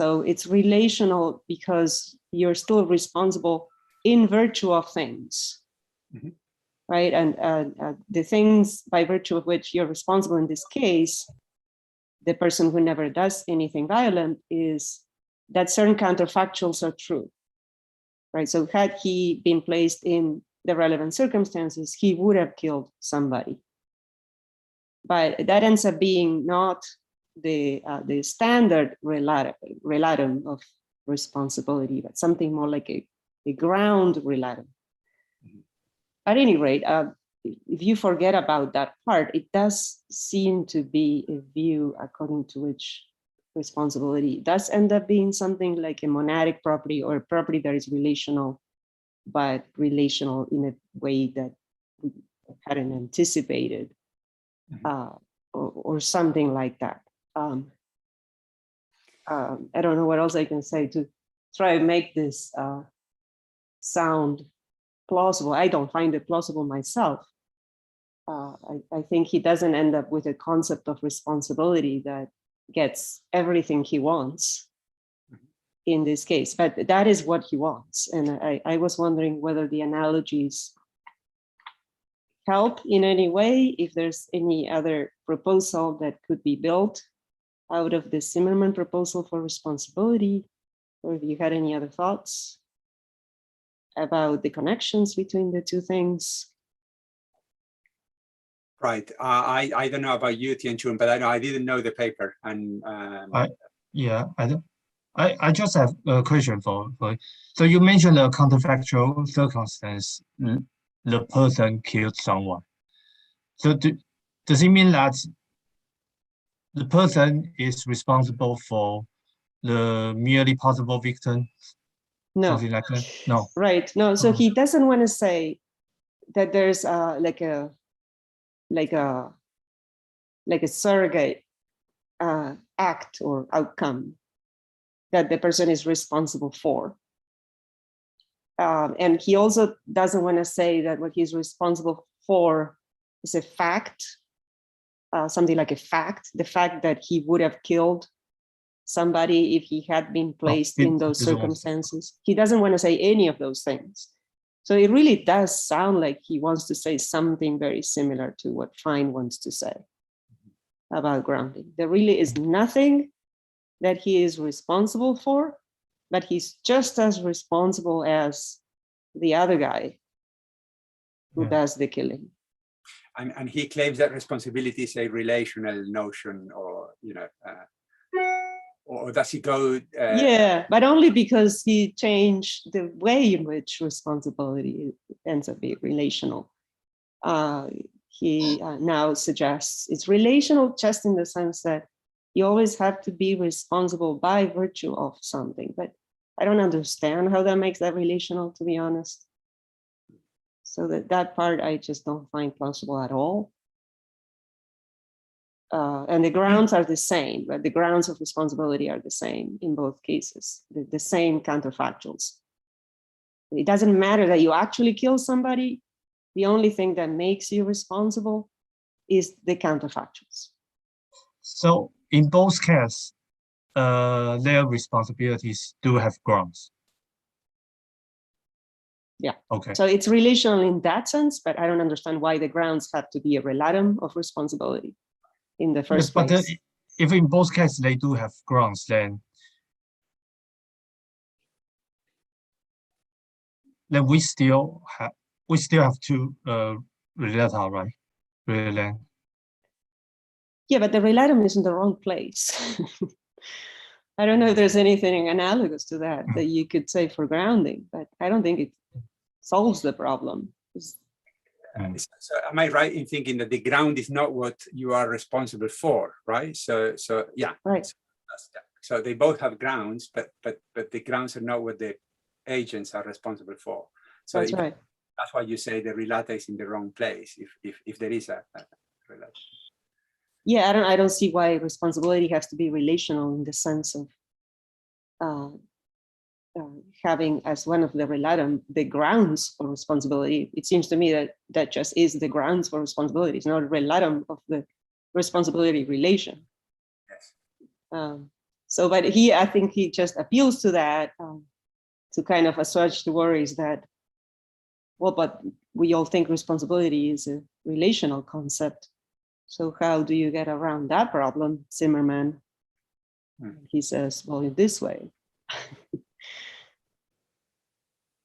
So it's relational because you're still responsible in virtue of things, right? And the things by virtue of which you're responsible in this case, the person who never does anything violent, is that certain counterfactuals are true, right? So had he been placed in the relevant circumstances, he would have killed somebody. But that ends up being not the standard relatum of responsibility, but something more like a ground relatum. At any rate, if you forget about that part, it does seem to be a view according to which responsibility does end up being something like a monadic property, or a property that is relational, but relational in a way that we hadn't anticipated, or something like that. I don't know what else I can say to try to make this sound plausible. I don't find it plausible myself. I think he doesn't end up with a concept of responsibility that gets everything he wants in this case, but that is what he wants. And I was wondering whether the analogies help in any way, if there's any other proposal that could be built out of the Zimmerman proposal for responsibility, or if you had any other thoughts about the connections between the two things. Right. I don't know about you, Tianchun, but I didn't know the paper. And I just have a question for so you mentioned a counterfactual circumstance, the person killed someone. So does it mean that the person is responsible for the merely possible victim? No. Something like that? No. Right. No. So he doesn't want to say that there's like a like a surrogate act or outcome that the person is responsible for. And he also doesn't want to say that what he's responsible for is a fact, something like a fact, the fact that he would have killed somebody if he had been placed in those circumstances. He doesn't want to say any of those things. So it really does sound like he wants to say something very similar to what Fine wants to say about grounding. There really is nothing that he is responsible for, but he's just as responsible as the other guy who does the killing. And he claims that responsibility is a relational notion, or or does he go? Yeah, but only because he changed the way in which responsibility ends up being relational. He now suggests it's relational just in the sense that you always have to be responsible by virtue of something, but I don't understand how that makes that relational, to be honest. So that part I just don't find plausible at all. And the grounds are the same, but the grounds of responsibility are the same in both cases, the same counterfactuals. It doesn't matter that you actually kill somebody. The only thing that makes you responsible is the counterfactuals. So in both cases, their responsibilities do have grounds. Yeah. Okay. So it's relational in that sense, but I don't understand why the grounds have to be a relatum of responsibility in the first place. But if in both cases they do have grounds, then we still have to relate out, right? Relate. Yeah, but the relatum is in the wrong place. I don't know if there's anything analogous to that that you could say for grounding, but I don't think it solves the problem. So am I right in thinking that the ground is not what you are responsible for, right? So yeah, right. So they both have grounds, but the grounds are not what the agents are responsible for. So that's right. That's why you say the relata is in the wrong place, if there is a relata. Yeah, I don't see why responsibility has to be relational in the sense of having as one of the relatum the grounds for responsibility. It seems to me that just is the grounds for responsibility. It's not a relatum of the responsibility relation. Yes. So, but I think he just appeals to that to kind of assuage the worries that, well, but we all think responsibility is a relational concept. So how do you get around that problem, Zimmerman? He says, well, in this way.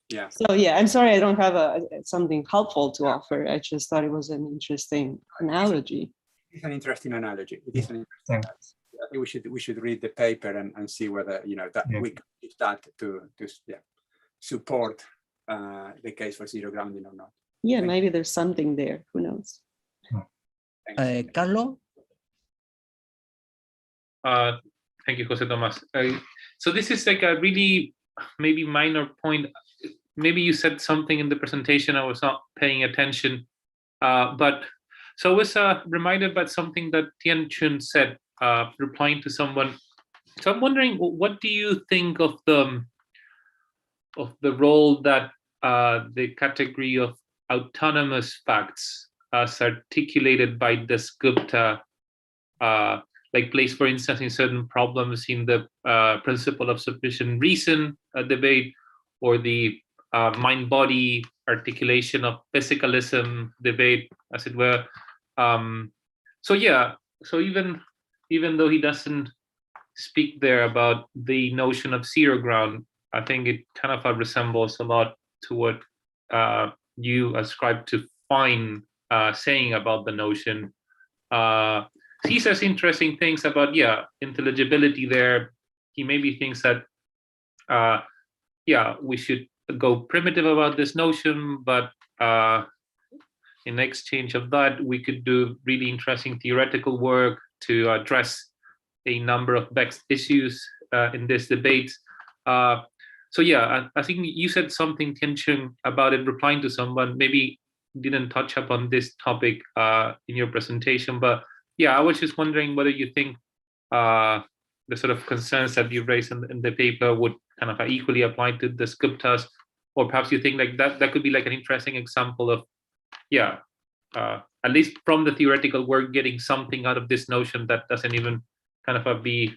Yeah. So yeah, I'm sorry I don't have something helpful to offer. I just thought it was an interesting analogy. It's an interesting analogy. It is an interesting analogy. I think we should read the paper and see whether that we can use that to support the case for zero grounding or not. Yeah, maybe there's something there. Who knows? Carlo? Thank you, Jose Tomas. So this is like a really maybe minor point. Maybe you said something in the presentation I was not paying attention, but so I was reminded by something that Tian Chun said, replying to someone. So I'm wondering, what do you think of the role that the category of autonomous facts as articulated by Dasgupta plays, for instance, in certain problems in the principle of sufficient reason debate, or the mind-body articulation of physicalism debate, as it were. So even though he doesn't speak there about the notion of zero ground, I think it kind of resembles a lot to what you ascribe to Fine saying about the notion. He says interesting things about intelligibility there. He maybe thinks that we should go primitive about this notion, but in exchange of that, we could do really interesting theoretical work to address a number of vexed issues in this debate. I think you said something, Tian Chun, about it replying to someone. Maybe didn't touch upon this topic in your presentation, but yeah, I was just wondering whether you think the sort of concerns that you raised in the paper would kind of equally apply to the Dasguptas, or perhaps you think like that could be like an interesting example of, yeah, at least from the theoretical work, getting something out of this notion that doesn't even kind of be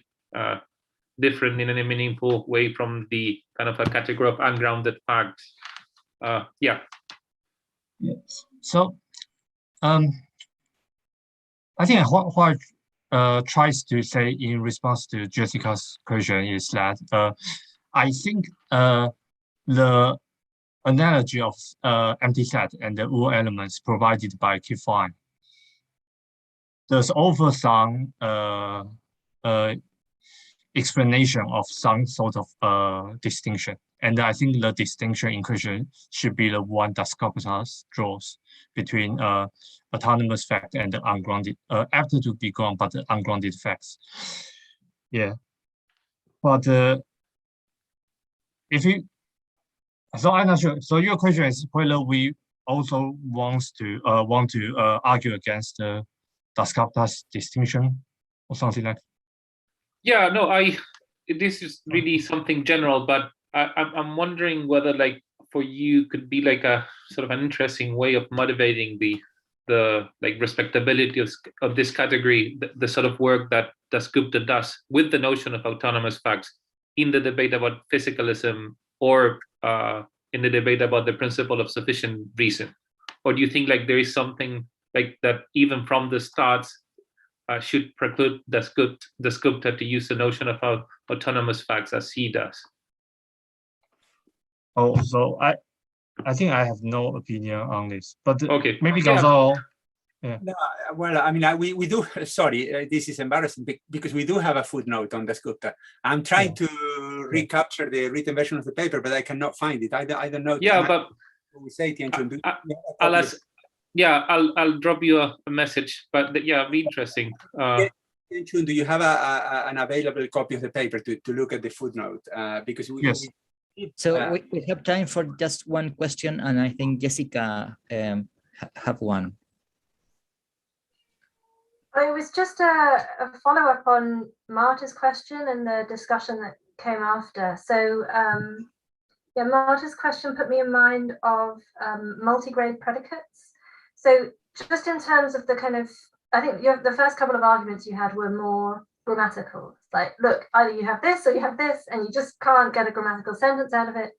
different in any meaningful way from the kind of a category of ungrounded facts. Yeah. Yes. So, I think what tries to say in response to Jessica's question is that I think the analogy of empty set and the UL elements provided by Kifine, there's also some explanation of some sort of distinction. And I think the distinction in question should be the one that Dasgupta draws between autonomous fact and the ungrounded, after to be ground, but the ungrounded facts. Yeah. But if you, so I'm not sure. So your question is whether we also want to argue against the Dasgupta's distinction or something like that. Yeah, no, this is really something general, but I'm wondering whether like for you could be like a sort of an interesting way of motivating the like respectability of this category, the sort of work that Dasgupta does with the notion of autonomous facts in the debate about physicalism, or in the debate about the principle of sufficient reason. Or do you think like there is something like that even from the start should preclude Dasgupta to use the notion of autonomous facts as he does? Oh, so I think I have no opinion on this, but okay, maybe Gonzalo. Yeah. No, well, I mean, we do. Sorry, this is embarrassing because we do have a footnote on Dasgupta. I'm trying to recapture the written version of the paper, but I cannot find it. I don't know. Yeah, but we say I'll drop you a message. But yeah, be interesting. Do you have an available copy of the paper to look at the footnote? Because yes. So we have time for just one question, and I think Jessica have one. It was just a follow-up on Marta's question and the discussion that came after. So yeah, Marta's question put me in mind of multigrade predicates. So just in terms of the kind of, I think the first couple of arguments you had were more grammatical. It's like, look, either you have this or you have this, and you just can't get a grammatical sentence out of it.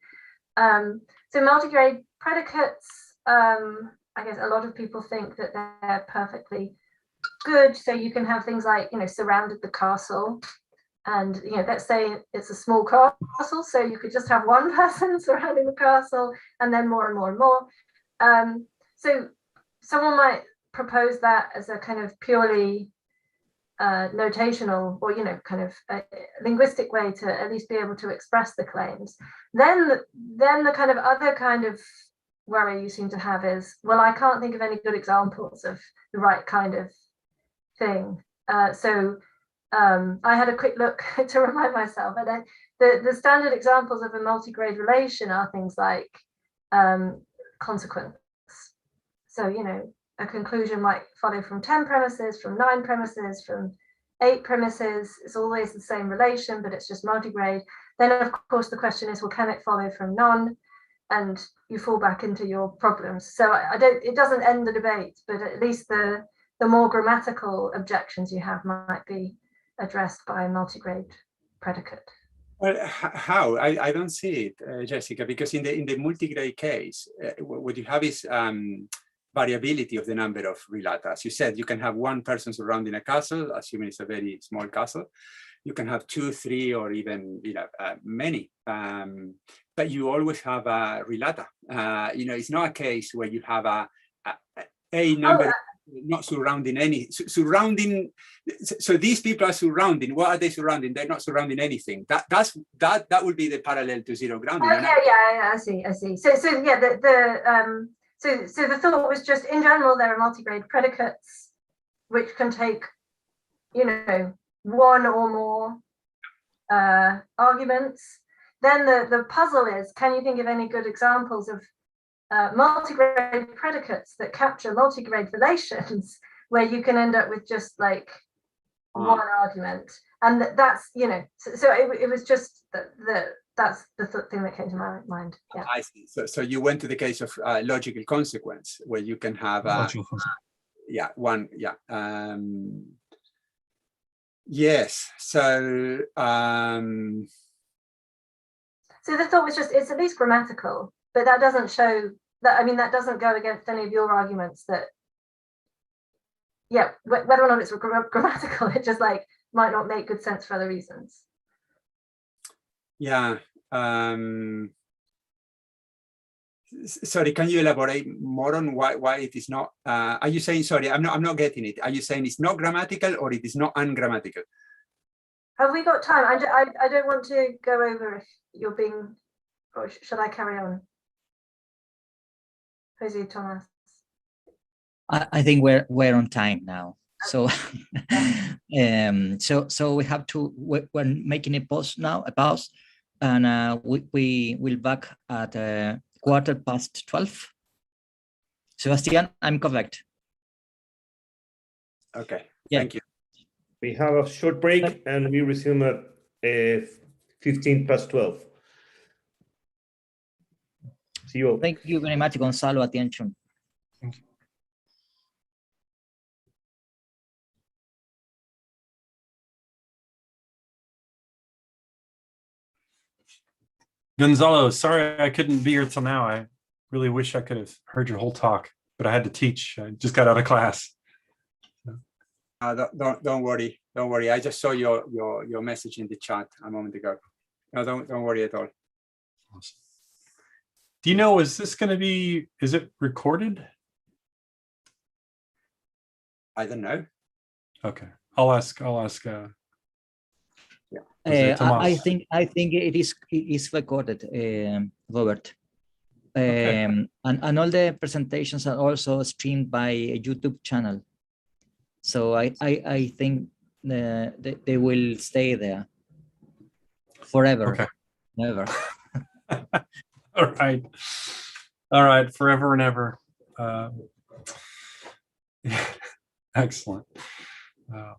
So multigrade predicates, I guess a lot of people think that they're perfectly good. So you can have things like, surrounded the castle, and let's say it's a small castle, so you could just have one person surrounding the castle, and then more and more and more. So someone might propose that as a kind of purely notational or kind of a linguistic way to at least be able to express the claims. Then the kind of other kind of worry you seem to have is, well, I can't think of any good examples of the right kind of thing. So I had a quick look to remind myself, and the standard examples of a multigrade relation are things like consequence. So a conclusion might follow from 10 premises, from 9 premises, from 8 premises. It's always the same relation, but it's just multigrade. Then, of course, the question is, well, can it follow from none? And you fall back into your problems. So it doesn't end the debate, but at least the more grammatical objections you have might be addressed by a multigrade predicate. Well, how? I don't see it, Jessica, because in the multigrade case, what you have is variability of the number of relata. As you said, you can have one person surrounding a castle, assuming it's a very small castle. You can have 2, 3, or even many. But you always have a relata. It's not a case where you have a number not surrounding any surrounding. So these people are surrounding. What are they surrounding? They're not surrounding anything. That would be the parallel to zero grounding. Okay, yeah, I see. So yeah, So the thought was just, in general, there are multigrade predicates which can take, one or more arguments. Then the puzzle is, can you think of any good examples of multigrade predicates that capture multigrade relations, where you can end up with just like one argument, and that's so it was just that's the thing that came to my mind. Yeah, I see. So you went to the case of logical consequence, where you can have yes. So so the thought was just, it's at least grammatical, but that doesn't show that, I mean, that doesn't go against any of your arguments that, yeah, whether or not it's grammatical, it just like might not make good sense for other reasons. Yeah. Sorry, can you elaborate more on why it is not? Are you saying, sorry, I'm not getting it. Are you saying it's not grammatical or it is not ungrammatical? Have we got time? I don't want to go over if you're being, or should I carry on? Jose Thomas. I think we're on time now. So so we have to, we're making a pause now, and we will back at 12:15. Sebastian, I'm correct. Okay, yeah. Thank you. We have a short break and we resume at 12:15. See you all. Thank you very much, Gonzalo. Attention. Thank you. Gonzalo, sorry I couldn't be here till now. I really wish I could have heard your whole talk, but I had to teach. I just got out of class. Don't worry. Don't worry. I just saw your message in the chat a moment ago. No, don't worry at all. Awesome. Do you know, is it recorded? I don't know. Okay. I'll ask. I think it is recorded, Robert. Okay. And all the presentations are also streamed by a YouTube channel. So I think they will stay there forever. Okay. Never. All right. Forever and ever. Excellent. Oh, man.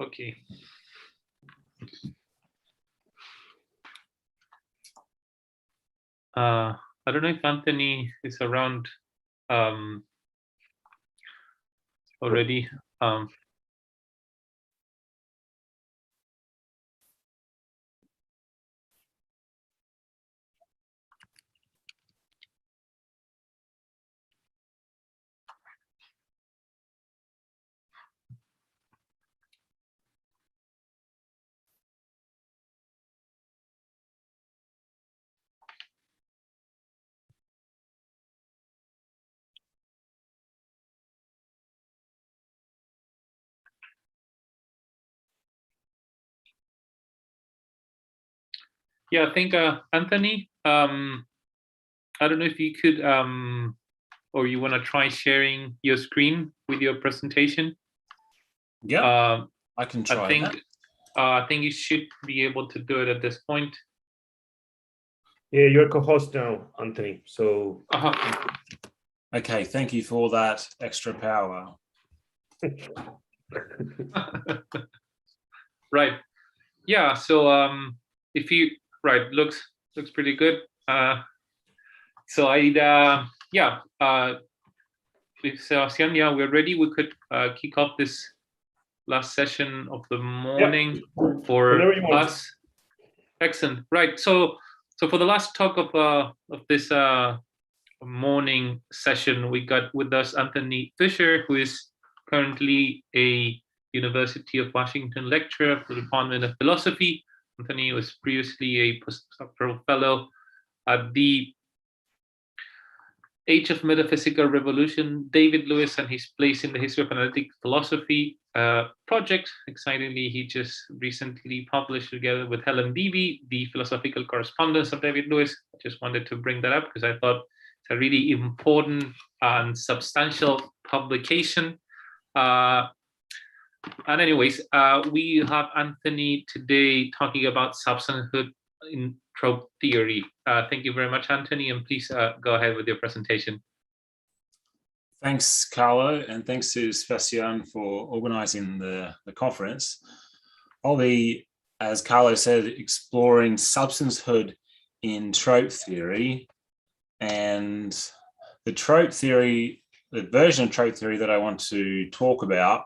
Okay. I don't know if Anthony is around already. Yeah, I think Anthony, I don't know if you could, or you want to try sharing your screen with your presentation. Yeah, I can try. I think you should be able to do it at this point. Yeah, you're co-host now, Anthony. So. Okay, thank you for that extra power. Right. Yeah. So if you looks pretty good. So I'd if Sebastian, yeah, we're ready. We could kick off this last session of the morning for us. Excellent. Right. So for the last talk of this morning session, we got with us Anthony Fisher, who is currently a University of Washington lecturer for the Department of Philosophy. Anthony was previously a postdoctoral fellow at the Age of Metaphysical Revolution, David Lewis and His Place in the History of Analytic Philosophy project. Excitingly, he just recently published together with Helen Beebe, The Philosophical Correspondence of David Lewis. I just wanted to bring that up because I thought it's a really important and substantial publication. And anyways, we have Anthony today talking about substancehood in trope theory. Thank you very much, Anthony, and please go ahead with your presentation. Thanks, Carlo, and thanks to Sebastian for organizing the conference. I'll be, as Carlo said, exploring substancehood in trope theory, and the trope theory, the version of trope theory that I want to talk about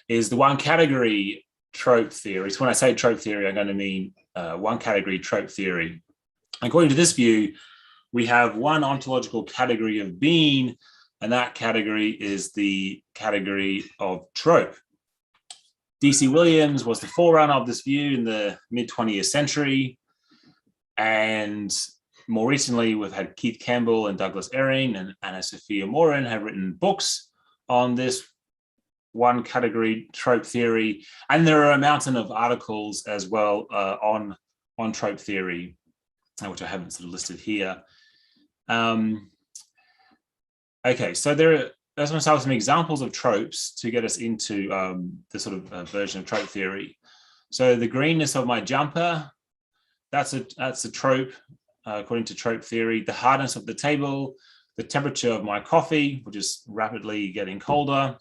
is the one category trope theory. So when I say trope theory, I'm going to mean one category trope theory. According to this view, we have one ontological category of being, and that category is the category of trope. D.C. Williams was the forerunner of this view in the mid-20th century, and more recently we've had Keith Campbell and Douglas Ehring and Anna Sophia Morin have written books on this one category trope theory, and there are a mountain of articles as well on trope theory, which I haven't sort of listed here. Okay, so let's start with some examples of tropes to get us into the sort of version of trope theory. So the greenness of my jumper, that's a trope according to trope theory. The hardness of the table, the temperature of my coffee, which is rapidly getting colder.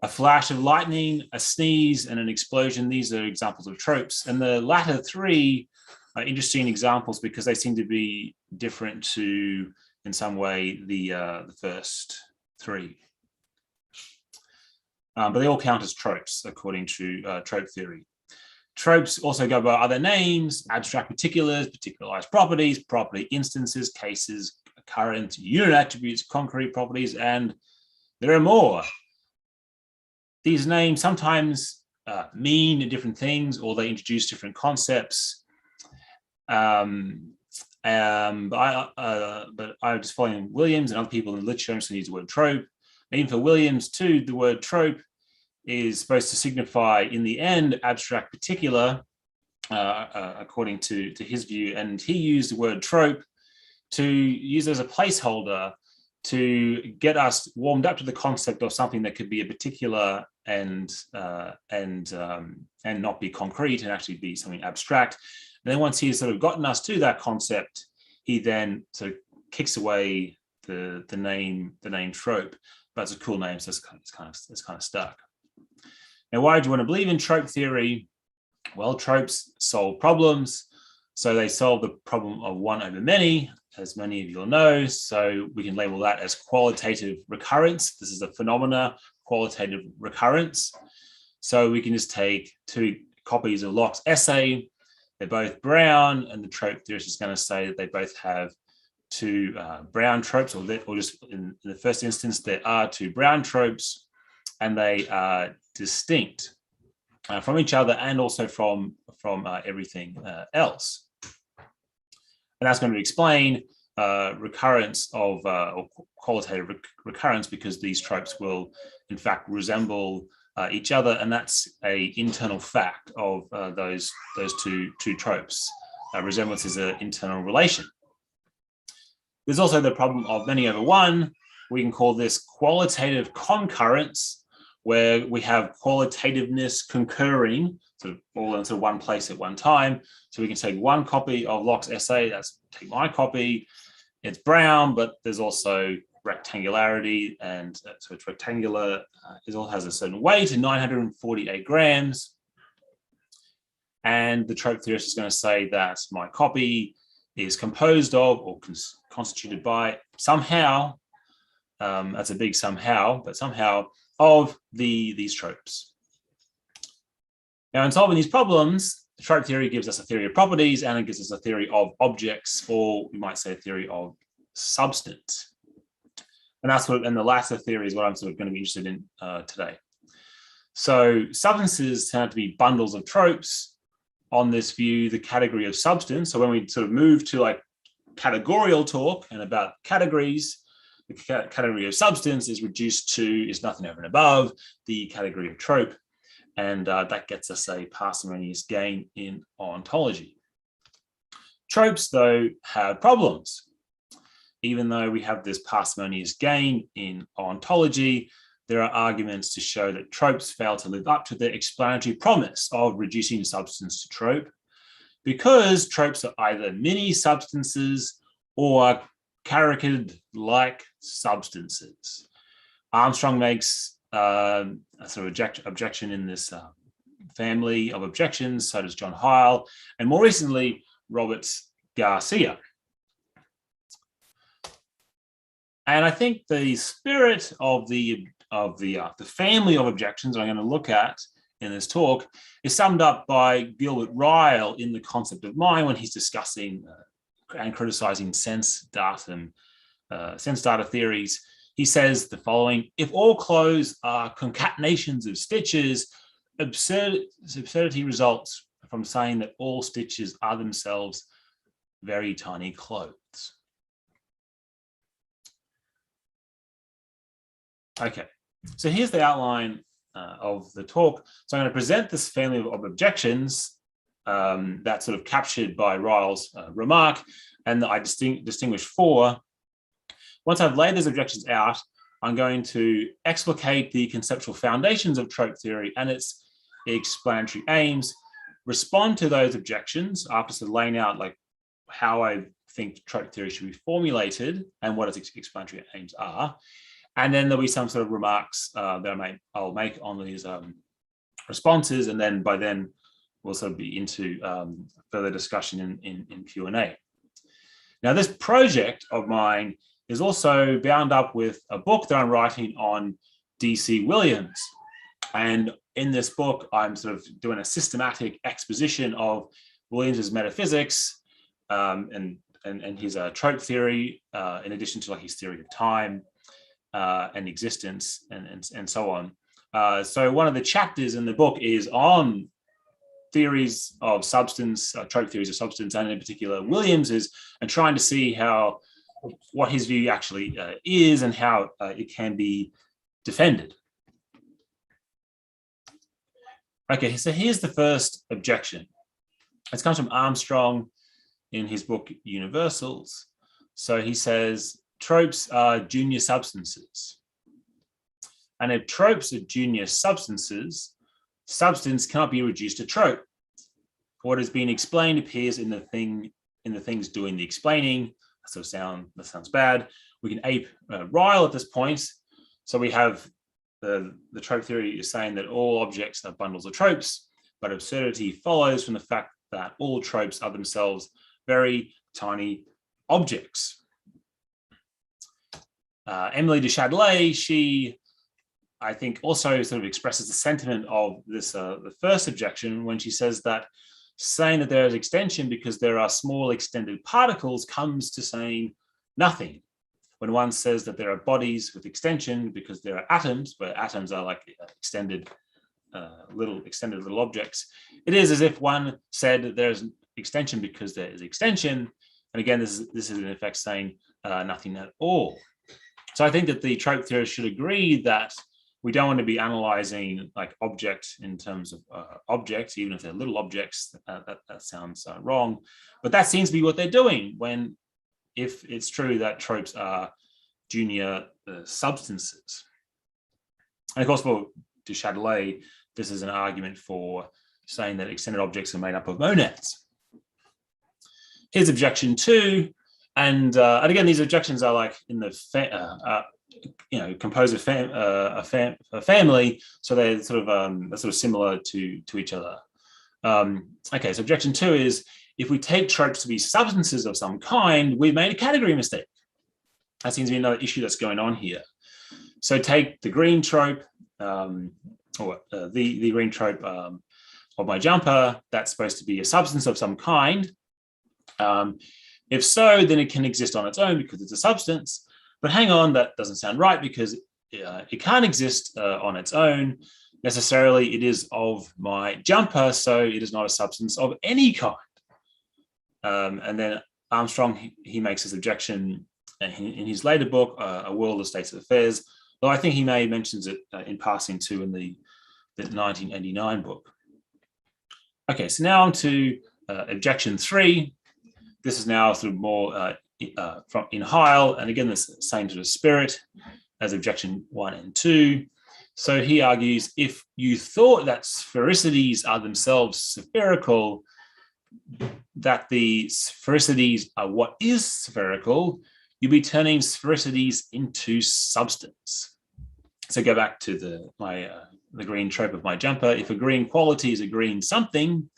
A flash of lightning, a sneeze, and an explosion. These are examples of tropes. And the latter three are interesting examples because they seem to be different to, in some way, the first three. But they all count as tropes according to trope theory. Tropes also go by other names: abstract particulars, particularized properties, property instances, cases, occurrence, unit attributes, concrete properties, and there are more. These names sometimes mean different things, or they introduce different concepts. But I was following Williams and other people in the literature to use the word trope. And even for Williams too, the word trope is supposed to signify, in the end, abstract particular, according to his view. And he used the word trope to use as a placeholder to get us warmed up to the concept of something that could be a particular and not be concrete and actually be something abstract. And then once he's sort of gotten us to that concept, he then sort of kicks away the name trope. But it's a cool name, so it's kind of stuck. Now, why do you want to believe in trope theory? Well, tropes solve problems. So they solve the problem of one over many, as many of you will know. So we can label that as qualitative recurrence. This is a phenomena, qualitative recurrence. So we can just take two copies of Locke's essay. They're both brown, and the trope theorist is going to say that they both have two brown tropes, or just in the first instance, there are two brown tropes, and they are distinct from each other and also from everything else. And that's going to explain recurrence of or qualitative recurrence, because these tropes will in fact resemble each other, and that's an internal fact of those two tropes. Resemblance is an internal relation. There's also the problem of many over one. We can call this qualitative concurrence, where we have qualitativeness concurring sort of all into one place at one time. So we can take one copy of Locke's essay, that's take my copy, it's brown, but there's also rectangularity, and so it's rectangular, it all has a certain weight, 948 grams. And the trope theorist is going to say that my copy is composed of or constituted by somehow, that's a big somehow, but somehow of these tropes. Now, in solving these problems, the trope theory gives us a theory of properties, and it gives us a theory of objects, or we might say a theory of substance. And that's what, and the latter theory is what I'm sort of going to be interested in today. So substances tend to be bundles of tropes. On this view, the category of substance. So when we sort of move to like categorical talk and about categories, the category of substance is reduced to is nothing over and above the category of trope. And that gets us a parsimonious gain in ontology. Tropes, though, have problems. Even though we have this parsimonious gain in ontology, there are arguments to show that tropes fail to live up to their explanatory promise of reducing substance to trope, because tropes are either mini substances or charactered-like substances. Armstrong makes a sort of objection in this family of objections, so does John Heil, and more recently, Robert Garcia. And I think the spirit of the family of objections I'm going to look at in this talk is summed up by Gilbert Ryle in The Concept of Mind, when he's discussing and criticizing sense data theories. He says the following: if all clothes are concatenations of stitches, absurdity results from saying that all stitches are themselves very tiny clothes. Okay, so here's the outline of the talk. So I'm going to present this family of objections that's sort of captured by Ryle's remark, and that I distinguish four. Once I've laid those objections out, I'm going to explicate the conceptual foundations of trope theory and its explanatory aims, respond to those objections after sort of laying out like how I think trope theory should be formulated and what its explanatory aims are. And then there'll be some sort of remarks that I'll make on these responses, and then by then we'll sort of be into further discussion in Q&A. Now, this project of mine is also bound up with a book that I'm writing on D.C. Williams. And in this book, I'm sort of doing a systematic exposition of Williams's metaphysics and his trope theory, in addition to like his theory of time and existence and so on. So one of the chapters in the book is on theories of substance, trope theories of substance, and in particular Williams's, and trying to see what his view actually is and how it can be defended. Okay, so here's the first objection. It comes from Armstrong in his book Universals. So he says, tropes are junior substances. And if tropes are junior substances, substance cannot be reduced to trope. What has been explained appears in the things doing the explaining. That sounds bad. We can ape Ryle at this point. So we have the trope theory is saying that all objects are bundles of tropes, but absurdity follows from the fact that all tropes are themselves very tiny objects. Emily de Châtelet, she, I think, also sort of expresses the sentiment of this, the first objection, when she says that saying that there is extension because there are small extended particles comes to saying nothing. When one says that there are bodies with extension because there are atoms, where atoms are like extended little objects, it is as if one said that there's extension because there is extension. And again, this is in effect saying nothing at all. So I think that the trope theorists should agree that we don't want to be analyzing like objects in terms of objects, even if they're little objects. That sounds wrong, but that seems to be what they're doing when, if it's true that tropes are junior substances. And of course, for de Châtelet, this is an argument for saying that extended objects are made up of monads. Here's objection 2, and again, these objections are like in the composed of a family, so they're sort of similar to each other. Okay, so objection 2 is, if we take tropes to be substances of some kind, we've made a category mistake. That seems to be another issue that's going on here. So take the green trope, the green trope of my jumper. That's supposed to be a substance of some kind. If so, then it can exist on its own because it's a substance. But hang on, that doesn't sound right, because it can't exist on its own necessarily. It is of my jumper, so it is not a substance of any kind. And then Armstrong, he makes this objection in his later book, A World of States of Affairs, though I think he may mentions it in passing too in the 1989 book. Okay, so now on to objection 3. This is now sort of more from in Heil, and again, the same sort of spirit as objection 1 and 2. So he argues, if you thought that sphericities are themselves spherical, that the sphericities are what is spherical, you'd be turning sphericities into substance. So go back to the green trope of my jumper. If a green quality is a green something,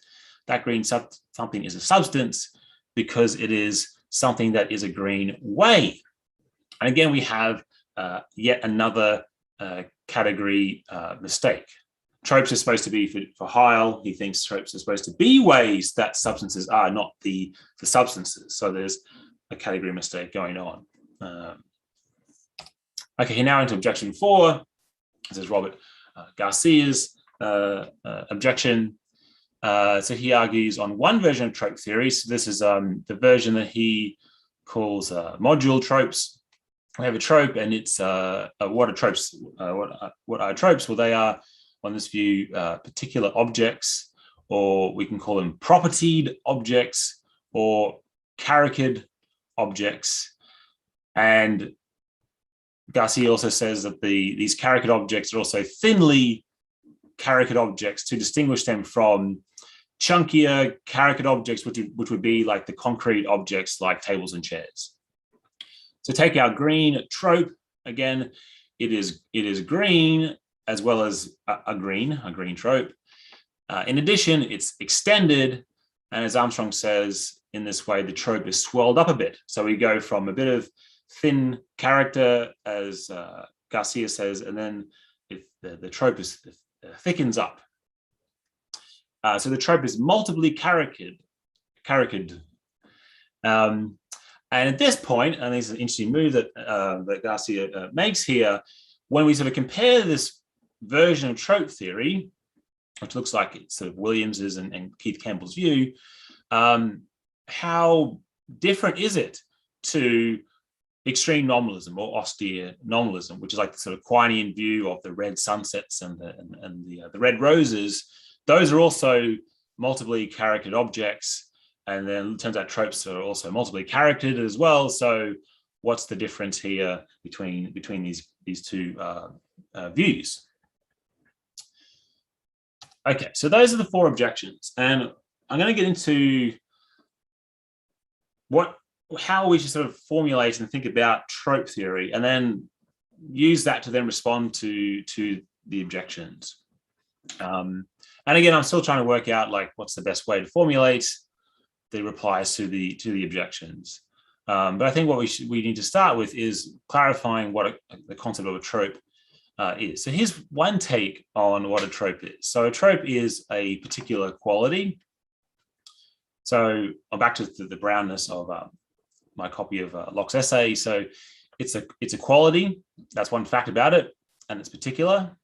that green something is a substance because it is something that is a green way. And again, we have yet another category mistake. Tropes are supposed to be for Heil. He thinks tropes are supposed to be ways that substances are, not the substances. So there's a category mistake going on. Okay, now into objection 4. This is Robert Garcia's objection. So he argues on one version of trope theory. So this is the version that he calls module tropes. We have a trope, and it's what are tropes? What are tropes? Well, they are, on this view, particular objects, or we can call them propertied objects or charactered objects. And Garcia also says that these charactered objects are also thinly charactered objects to distinguish them from chunkier charactered objects, which would be like the concrete objects like tables and chairs. So take our green trope. Again, it is green as well as a green trope. In addition, it's extended, and as Armstrong says, in this way, the trope is swelled up a bit. So we go from a bit of thin character, as Garcia says, and then if the trope is thickens up. So the trope is multiply charactered. And at this point, and this is an interesting move that Garcia makes here, when we sort of compare this version of trope theory, which looks like it's sort of Williams's and Keith Campbell's view, how different is it to extreme nominalism or austere nominalism, which is like the sort of Quinean view of the red sunsets and the red roses. Those are also multiply charactered objects, and then it turns out tropes are also multiply charactered as well. So what's the difference here between these two views? Okay, so those are the 4 objections, and I'm going to get into how we should sort of formulate and think about trope theory, and then use that to then respond to the objections. And again, I'm still trying to work out like what's the best way to formulate the replies to the objections. But I think what we need to start with is clarifying what the concept of a trope is. So here's one take on what a trope is. So a trope is a particular quality. So I'm back to the brownness of my copy of Locke's essay. So it's a quality. That's one fact about it, and it's particular.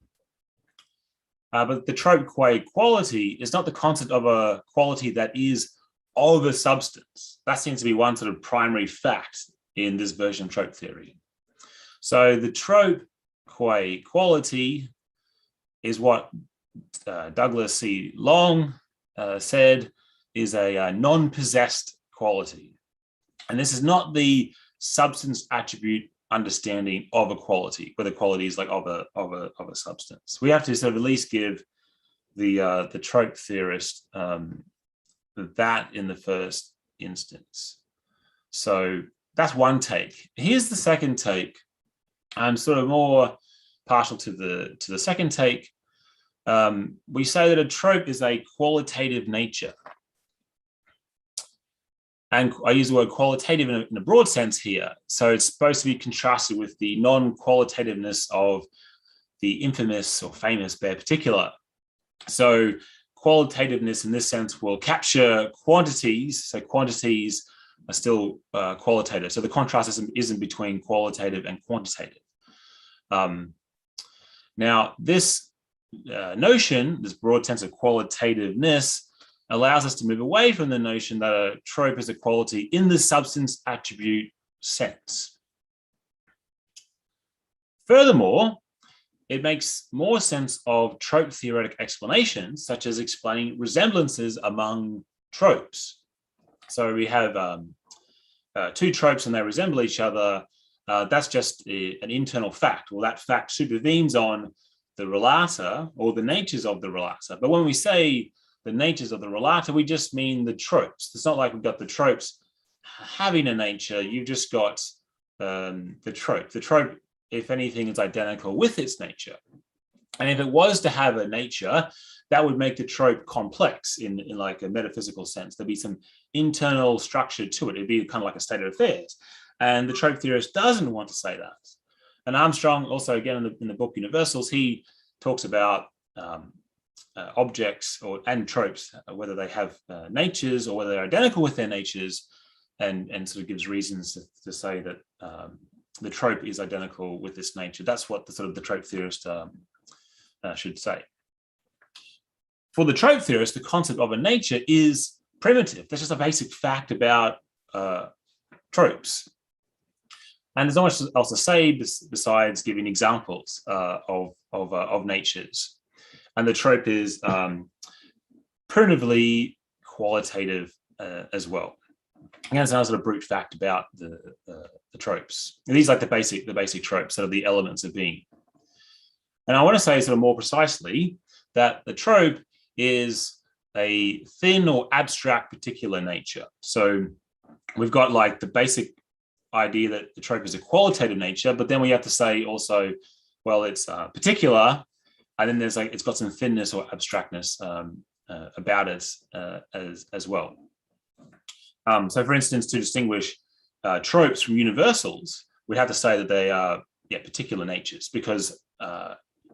But the trope qua quality is not the concept of a quality that is of a substance. That seems to be one sort of primary fact in this version of trope theory. So the trope qua quality is what Douglas C. Long said is a non-possessed quality. And this is not the substance attribute understanding of a quality, where the quality is like of a substance. We have to sort of at least give the trope theorist that in the first instance. So that's one take. Here's the second take. I'm sort of more partial to the second take. We say that a trope is a qualitative nature. And I use the word qualitative in a broad sense here. So it's supposed to be contrasted with the non-qualitativeness of the infamous or famous bare particular. So qualitativeness in this sense will capture quantities. So quantities are still qualitative. So the contrast isn't between qualitative and quantitative. Now, this notion, this broad sense of qualitativeness, allows us to move away from the notion that a trope is a quality in the substance attribute sense. Furthermore, it makes more sense of trope theoretic explanations, such as explaining resemblances among tropes. So we have two tropes and they resemble each other. That's just an internal fact. Well, that fact supervenes on the relator or the natures of the relator. But when we say the natures of the relator, we just mean the tropes. It's not like we've got the tropes having a nature. You've just got the trope. The trope, if anything, is identical with its nature. And if it was to have a nature, that would make the trope complex in like a metaphysical sense. There'd be some internal structure to it. It'd be kind of like a state of affairs. And the trope theorist doesn't want to say that. And Armstrong also, again, in the book Universals, he talks about objects and tropes, whether they have natures or whether they're identical with their natures, and sort of gives reasons to say that the trope is identical with this nature. That's what the trope theorist should say. For the trope theorist, the concept of a nature is primitive. That's just a basic fact about tropes. And there's not much else to say besides giving examples of natures. And the trope is primitively qualitative as well. And that's another sort of brute fact about the tropes. And these are like the basic tropes, sort of the elements of being. And I want to say sort of more precisely that the trope is a thin or abstract particular nature. So we've got like the basic idea that the trope is a qualitative nature, but then we have to say also, well, it's particular, and then there's like it's got some thinness or abstractness about it as well. So, for instance, to distinguish tropes from universals, we'd have to say that they are particular natures, because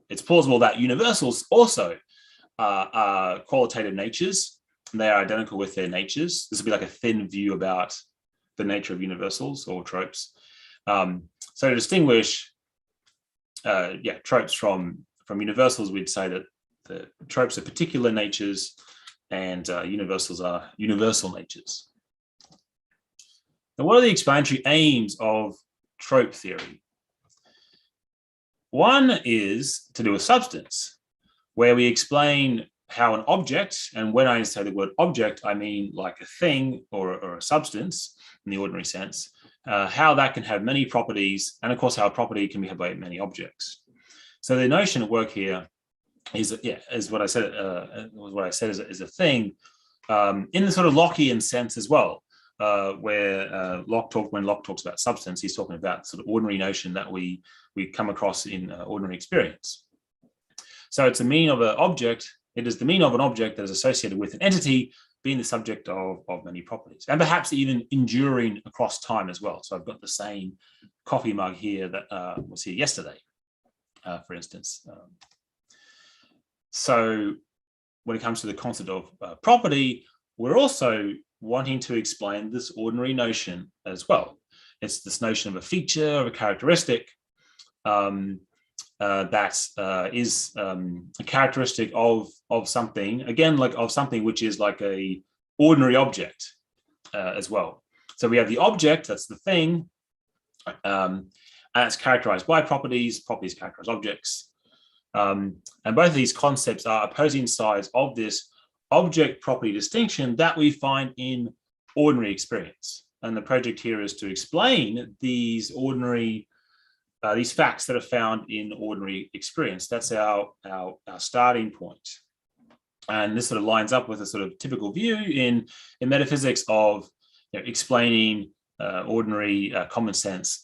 it's plausible that universals also are qualitative natures, and they are identical with their natures. This would be like a thin view about the nature of universals or tropes. So to distinguish tropes from universals, we'd say that the tropes are particular natures and universals are universal natures. Now, what are the explanatory aims of trope theory? One is to do with substance, where we explain how an object, and when I say the word object, I mean like a thing or a substance in the ordinary sense, how that can have many properties, and of course how a property can be had by many objects. So the notion at work here is what I said is a thing in the sort of Lockean sense as well, where when Locke talks about substance, he's talking about sort of ordinary notion that we come across in ordinary experience. So it's the meaning of an object. It is the meaning of an object that is associated with an entity being the subject of many properties, and perhaps even enduring across time as well. So I've got the same coffee mug here that was here yesterday, for instance. So when it comes to the concept of property, we're also wanting to explain this ordinary notion as well. It's this notion of a feature, of a characteristic that is a characteristic of something, again, like of something which is like a ordinary object as well. So we have the object, that's the thing, and it's characterized by properties characterize objects. And both of these concepts are opposing sides of this object property distinction that we find in ordinary experience. And the project here is to explain these ordinary, these facts that are found in ordinary experience. That's our starting point. And this sort of lines up with a sort of typical view in metaphysics of explaining ordinary common sense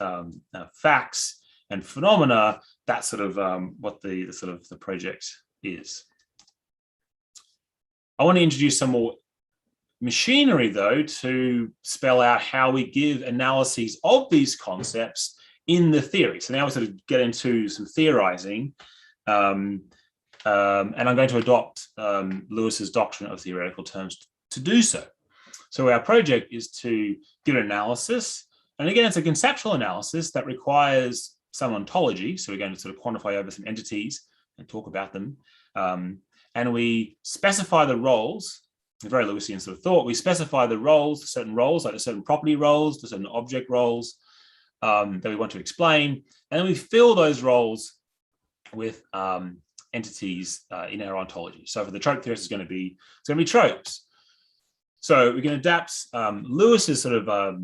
facts and phenomena. That's sort of what the project is. I want to introduce some more machinery, though, to spell out how we give analyses of these concepts in the theory. So now we sort of get into some theorizing, and I'm going to adopt Lewis's doctrine of theoretical terms to do so. So our project is to give an analysis, and again, it's a conceptual analysis that requires some ontology. So we're going to sort of quantify over some entities and talk about them. And we specify the roles, a very Lewisian sort of thought. We specify the roles, certain roles, like the certain property roles, the certain object roles that we want to explain. And then we fill those roles with entities in our ontology. So for the trope theorist, it's going to be tropes. So we can adapt Lewis's sort of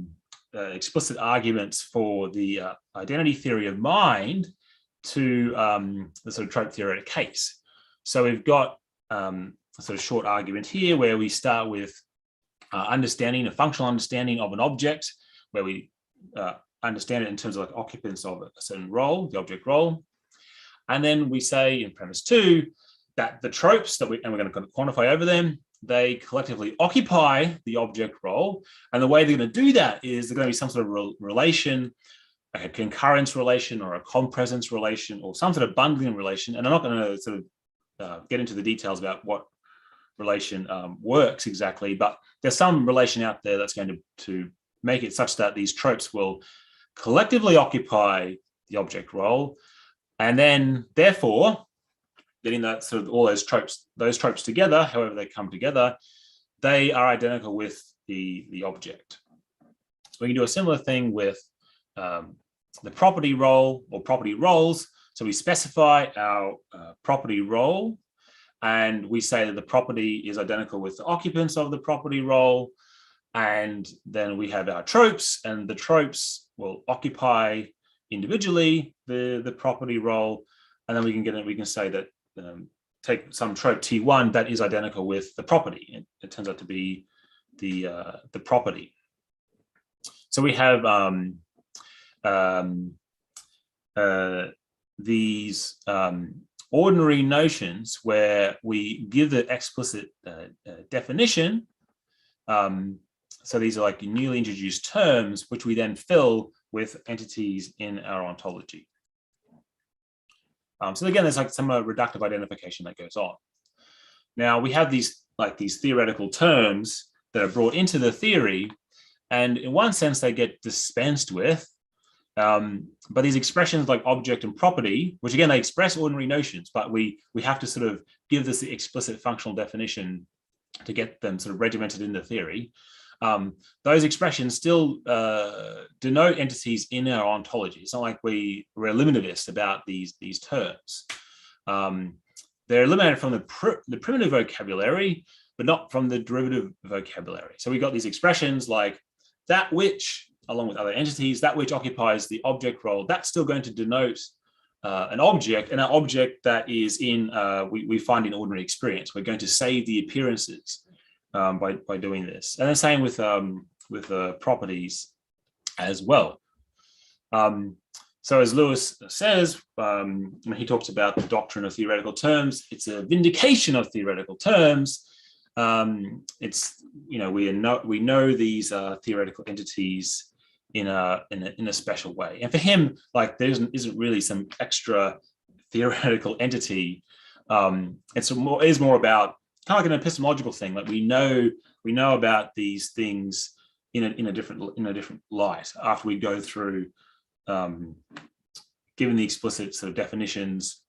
explicit arguments for the identity theory of mind to the sort of trope theoretic case. So we've got a sort of short argument here where we start with understanding, a functional understanding of an object, where we understand it in terms of like occupants of a certain role, the object role. And then we say in premise 2 that the tropes that we're going to quantify over them, they collectively occupy the object role. And the way they're going to do that is there's going to be some sort of relation, like a concurrence relation or a compresence relation or some sort of bundling relation. And I'm not going to sort of get into the details about what relation works exactly, but there's some relation out there that's going to make it such that these tropes will collectively occupy the object role, and then therefore getting that sort of all those tropes together, however they come together, they are identical with the object. So we can do a similar thing with the property role or property roles. So we specify our property role, and we say that the property is identical with the occupants of the property role. And then we have our tropes, and the tropes will occupy individually the property role. And then we can say that take some trope T1 that is identical with the property. It turns out to be the property. So we have these ordinary notions where we give the explicit definition. So these are like newly introduced terms, which we then fill with entities in our ontology. So again, there's like some reductive identification that goes on. Now we have these theoretical terms that are brought into the theory, and in one sense they get dispensed with. But these expressions like object and property, which again, they express ordinary notions, but we have to sort of give this the explicit functional definition to get them sort of regimented in the theory. Those expressions still denote entities in our ontology. It's not like we're eliminativist about these terms. They're eliminated from the primitive vocabulary, but not from the derivative vocabulary. So we've got these expressions like that which, along with other entities, that which occupies the object role, that's still going to denote an object, and an object that is in, we find in ordinary experience. We're going to save the appearances by doing this. And the same with properties as well. So as Lewis says, when he talks about the doctrine of theoretical terms, it's a vindication of theoretical terms. It's, we know these theoretical entities in a special way. And for him, like, there isn't really some extra theoretical entity. It's more about kind of like an epistemological thing. Like we know about these things in a different light after we go through given the explicit sort of definitions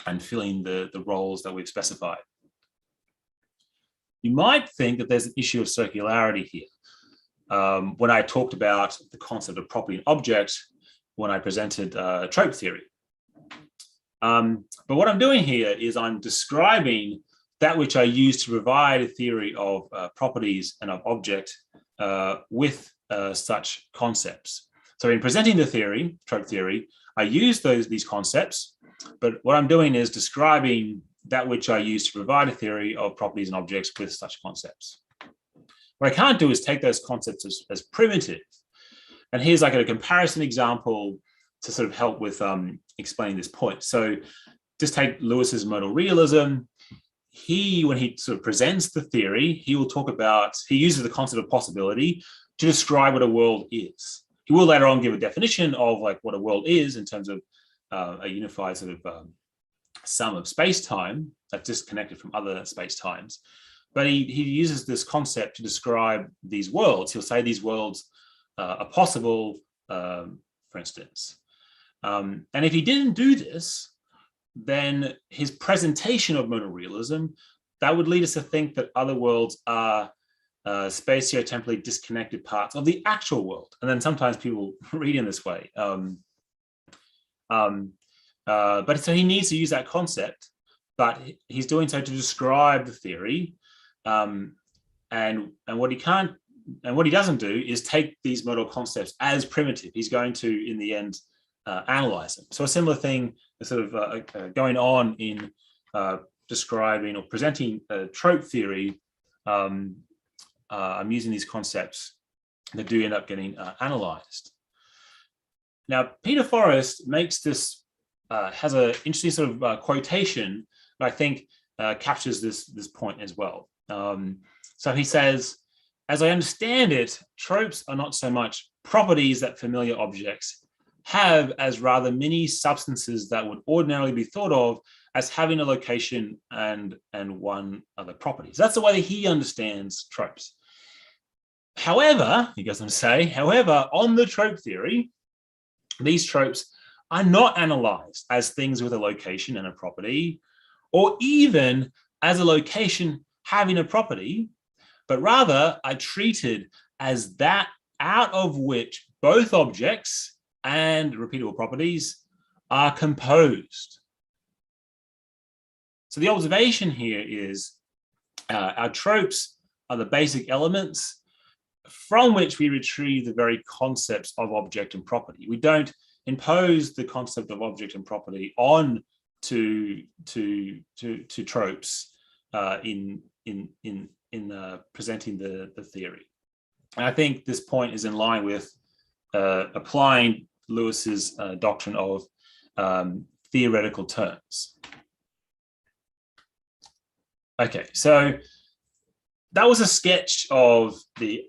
and filling the roles that we've specified. You might think that there's an issue of circularity here. When I talked about the concept of property and object, when I presented trope theory. But what I'm doing here is I'm describing that which I use to provide a theory of properties and of object with such concepts. So in presenting the theory, trope theory, I use these concepts, but what I'm doing is describing that which I use to provide a theory of properties and objects with such concepts. What I can't do is take those concepts as primitive. And here's like a comparison example to sort of help with explaining this point. So just take Lewis's modal realism. When he sort of presents the theory, he uses the concept of possibility to describe what a world is. He will later on give a definition of like what a world is in terms of a unified sort of sum of space-time that's disconnected from other space-times. But he uses this concept to describe these worlds. He'll say these worlds are possible, for instance. And if he didn't do this, then his presentation of modal realism, that would lead us to think that other worlds are spatio-temporally disconnected parts of the actual world. And then sometimes people read in this way. But so he needs to use that concept, but he's doing so to describe the theory. And what he doesn't do is take these modal concepts as primitive. He's going to, in the end, analyze them. So a similar thing is sort of going on in describing or presenting trope theory. I'm using these concepts that do end up getting analyzed. Now, Peter Forrest makes this, has an interesting sort of quotation that I think captures this point as well. So he says, as I understand it, tropes are not so much properties that familiar objects have as rather many substances that would ordinarily be thought of as having a location and one other property. So that's the way that he understands tropes. However, he goes on to say, however, on the trope theory, these tropes are not analyzed as things with a location and a property, or even as a location having a property, but rather are treated as that out of which both objects and repeatable properties are composed. So the observation here is our tropes are the basic elements from which we retrieve the very concepts of object and property. We don't impose the concept of object and property on to tropes in presenting the theory. And I think this point is in line with applying Lewis's doctrine of theoretical terms. Okay, so that was a sketch of the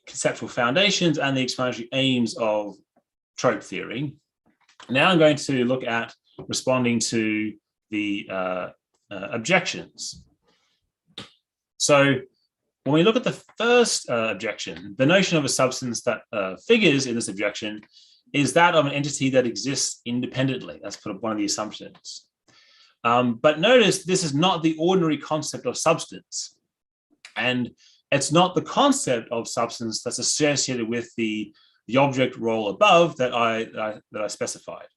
conceptual foundations and the explanatory aims of trope theory. Now I'm going to look at responding to the objections. So when we look at the first objection, the notion of a substance that figures in this objection is that of an entity that exists independently. That's one of the assumptions. But notice this is not the ordinary concept of substance. And it's not the concept of substance that's associated with the object role above that I specified.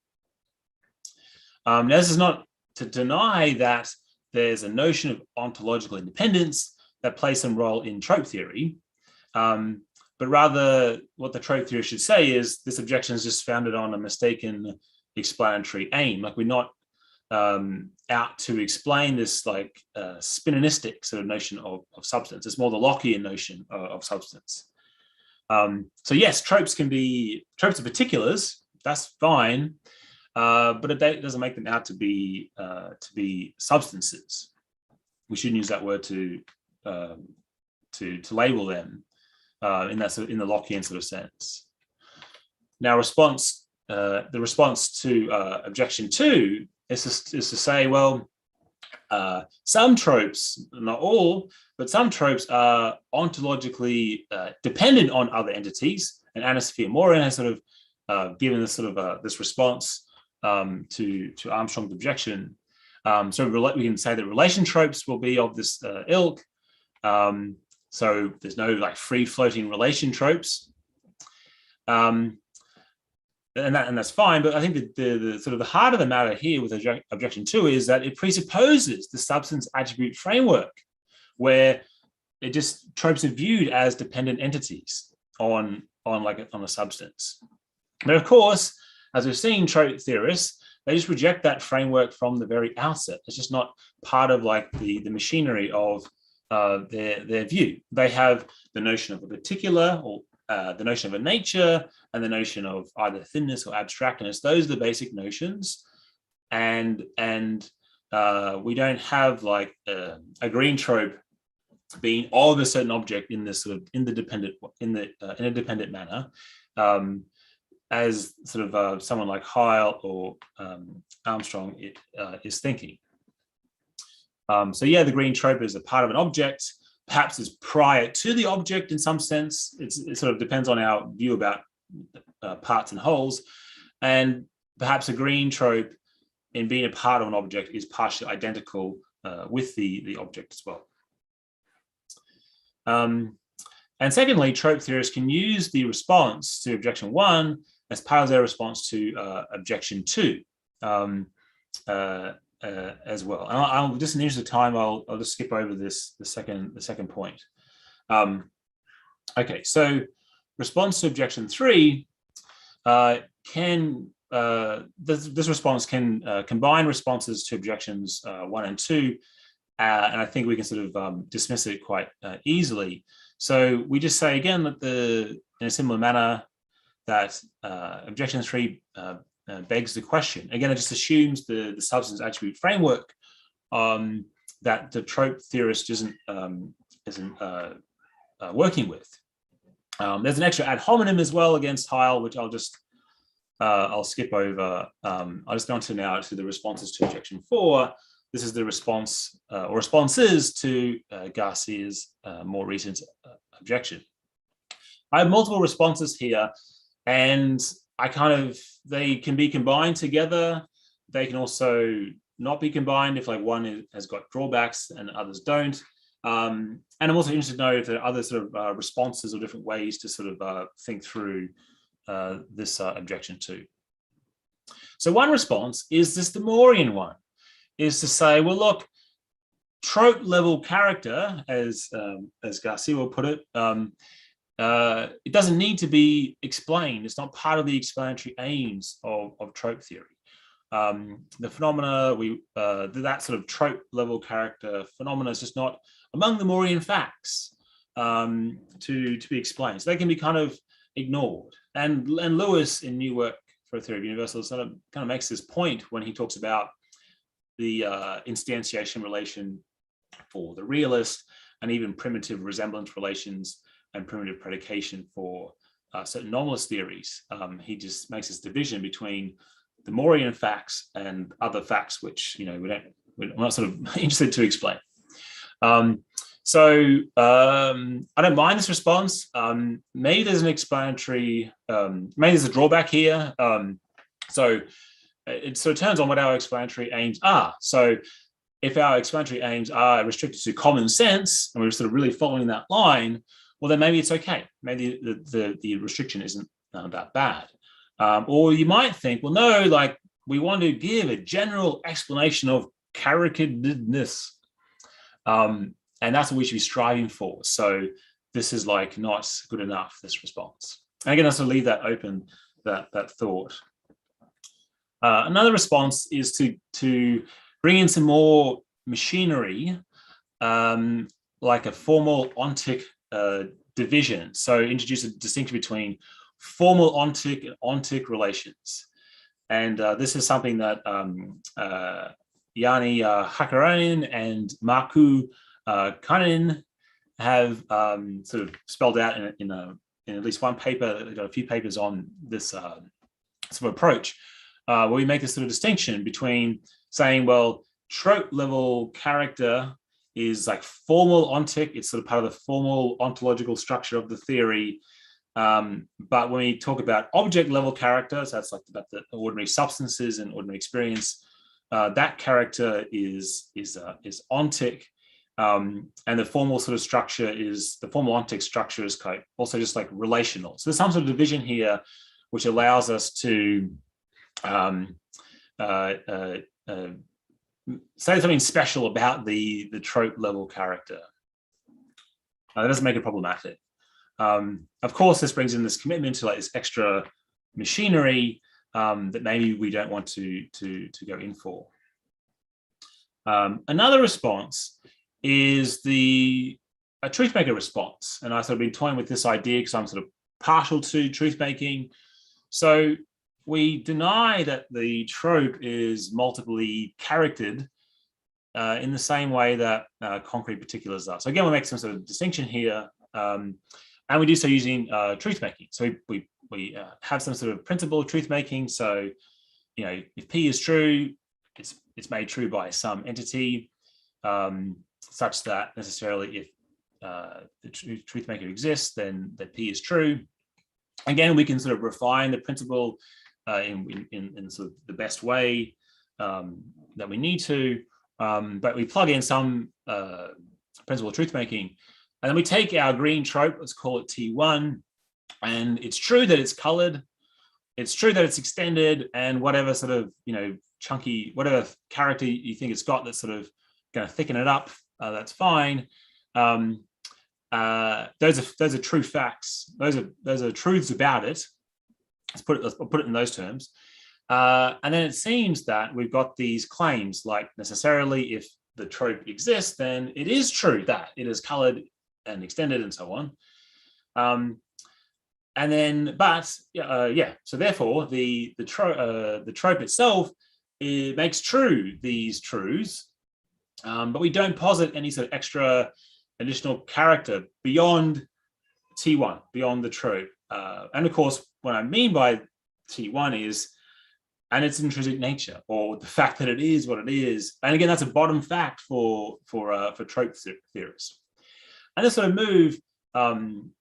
Now, this is not to deny that there's a notion of ontological independence that plays some role in trope theory, but rather what the trope theory should say is this objection is just founded on a mistaken explanatory aim. Like we're not out to explain this like spinonistic sort of notion of substance. It's more the Lockean notion of substance. So yes, tropes are particulars. That's fine, but it doesn't make them out to be substances. We shouldn't use that word to label them in the Lockean sort of sense. Now, the response to objection 2 is to say, well, some tropes, not all, but some tropes are ontologically dependent on other entities, and Anna-Sophia Morin has sort of given this sort of this response to Armstrong's objection. So we can say that relation tropes will be of this ilk. So there's no like free-floating relation tropes, and that's fine. But I think that the sort of the heart of the matter here with objection 2 is that it presupposes the substance attribute framework, where tropes are viewed as dependent entities on a substance. But of course, as we've seen, trope theorists, they just reject that framework from the very outset. It's just not part of like the machinery of their view. They have the notion of a particular, or the notion of a nature, and the notion of either thinness or abstractness. Those are the basic notions, and we don't have like a green trope being of a certain object in this sort of in a dependent manner, as sort of someone like Heil or Armstrong is thinking. So yeah, the green trope is a part of an object, perhaps is prior to the object in some sense. It sort of depends on our view about parts and wholes, and perhaps a green trope in being a part of an object is partially identical with the object as well. And secondly, trope theorists can use the response to objection 1 as part of their response to objection 2 as well. And I'll just in the interest of time, I'll just skip over the second point. Okay, so response to objection 3 this response can combine responses to objections 1 and 2, and I think we can sort of dismiss it quite easily. So we just say again that in a similar manner that objection 3 begs the question. Again, it just assumes the substance attribute framework that the trope theorist isn't working with. There's an extra ad hominem as well against Heil, which I'll skip over. I'll just go on to now to the responses to objection 4. This is the response or responses to Garcia's more recent objection. I have multiple responses here, and they can be combined together. They can also not be combined if like one has got drawbacks and others don't. And I'm also interested to know if there are other sort of responses or different ways to sort of think through this objection too. So one response is this Morean one, is to say, well, look, trope level character, as Garcia will put it, it doesn't need to be explained. It's not part of the explanatory aims of trope theory. The phenomena, that sort of trope level character phenomena is just not among the Morean facts to be explained. So they can be kind of ignored. And Lewis in New Work for a Theory of Universals kind of makes this point when he talks about the instantiation relation for the realist, and even primitive resemblance relations and primitive predication for certain anomalous theories. He just makes this division between the Morean facts and other facts, which we're not sort of interested to explain. So I don't mind this response. Maybe there's an explanatory, maybe there's a drawback here. So it sort of turns on what our explanatory aims are. So if our explanatory aims are restricted to common sense, and we're sort of really following that line, well, then maybe it's okay. Maybe the restriction isn't that bad. Or you might think, well, no, like we want to give a general explanation of caricatedness. And that's what we should be striving for. So this is like not good enough, this response. And again, I'll sort of leave that open, that thought. Another response is to bring in some more machinery, like a formal ontic division. So introduce a distinction between formal ontic and ontic relations. And this is something that Jani Hakkarainen and Markku Kanin have sort of spelled out in at least one paper. They've got a few papers on this sort of approach, where we make this sort of distinction between saying, well, trope level character is like formal ontic. It's sort of part of the formal ontological structure of the theory. But when we talk about object level character, so that's like about the ordinary substances and ordinary experience, that character is ontic. And the formal sort of structure is, the formal ontic structure is also just like relational. So there's some sort of division here, which allows us to say something special about the trope level character. That doesn't make it problematic. Of course, this brings in this commitment to like this extra machinery that maybe we don't want to go in for. Another response is a truth maker response. And I've sort of been toying with this idea because I'm sort of partial to truth making. So we deny that the trope is multiply charactered in the same way that concrete particulars are. So again, we make some sort of distinction here, and we do so using truth making. So we have some sort of principle of truth making. So, you know, if P is true, it's made true by some entity, such that necessarily if the truth maker exists, then that P is true. Again, we can sort of refine the principle in sort of the best way that we need to, but we plug in some principle of truth making, and then we take our green trope, let's call it T1, and it's true that it's colored, it's true that it's extended, and whatever sort of, you know, chunky, whatever character you think it's got that's sort of going to thicken it up, that's fine. Those are true facts. Those are truths about it. Let's put it in those terms. And then it seems that we've got these claims, like necessarily if the trope exists, then it is true that it is colored and extended and so on. And then, so therefore the trope itself, it makes true these truths, but we don't posit any sort of extra additional character beyond T1, beyond the trope. And of course, what I mean by T1 is, and its intrinsic nature, or the fact that it is what it is. And again, that's a bottom fact for trope theorists. And this sort of move, applying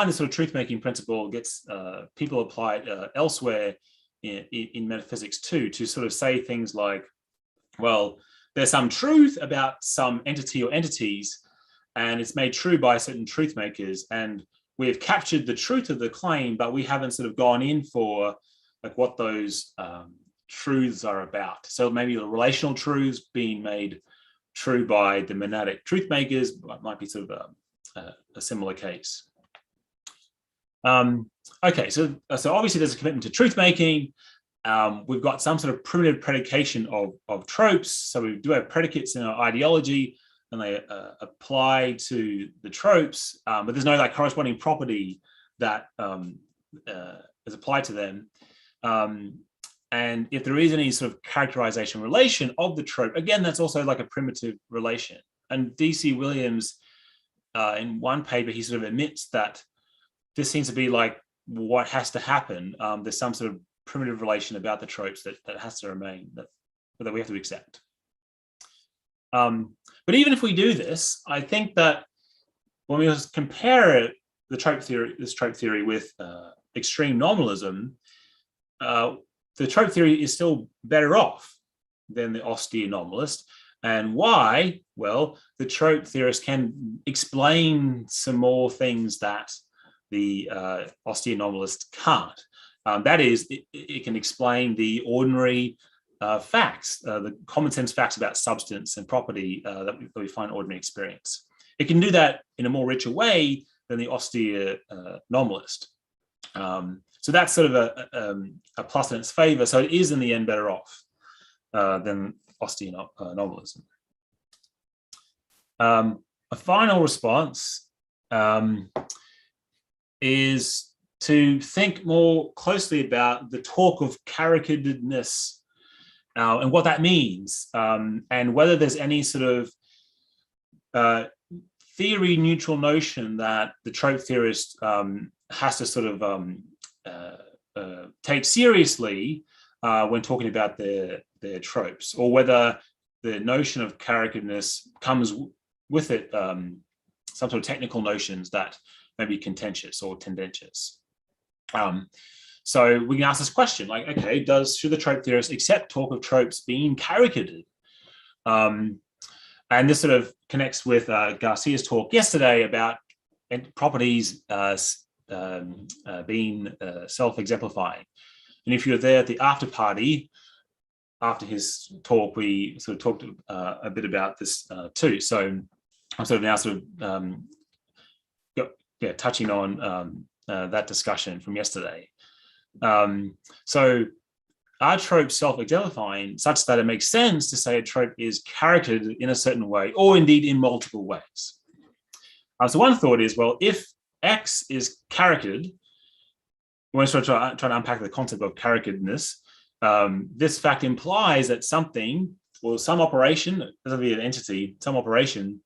this sort of truth-making principle gets people apply it elsewhere in metaphysics too, to sort of say things like, well, there's some truth about some entity or entities, and it's made true by certain truth makers, and we've captured the truth of the claim, but we haven't sort of gone in for like what those truths are about. So maybe the relational truths being made true by the monadic truth makers might be sort of a similar case. Okay, so obviously there's a commitment to truth making. We've got some sort of primitive predication of tropes. So we do have predicates in our ideology, and they apply to the tropes, but there's no like corresponding property that is applied to them. And if there is any sort of characterization relation of the trope, again, that's also like a primitive relation. And D.C. Williams, in one paper, he sort of admits that this seems to be like what has to happen. There's some sort of primitive relation about the tropes that has to remain, that we have to accept. But even if we do this, I think that when we compare this trope theory with extreme nominalism, the trope theory is still better off than the austere nominalist. And why? Well, the trope theorist can explain some more things that the austere nominalist can't. That is, it can explain the ordinary facts, the common sense facts about substance and property that we find in ordinary experience. It can do that in a more richer way than the austere nominalist. So that's sort of a plus in its favor. So it is in the end better off than austere nominalism. a final response is to think more closely about the talk of caricatedness and what that means, and whether there's any sort of theory neutral notion that the trope theorist has to sort of take seriously when talking about their tropes, or whether the notion of caricatedness comes with it some sort of technical notions that may be contentious or tendentious. So we can ask this question, like, okay, should the trope theorist accept talk of tropes being caricatured? And this sort of connects with Garcia's talk yesterday about properties being self-exemplifying. And if you're there at the after party, after his talk, we sort of talked a bit about this too. So I'm sort of now touching on that discussion from yesterday. So are tropes self-exemplifying such that it makes sense to say a trope is caricatured in a certain way, or indeed in multiple ways? So one thought is, well, if X is caricatured, when we're trying to unpack the concept of caricaturedness, this fact implies that something, or some operation, it doesn't be an entity, some operation,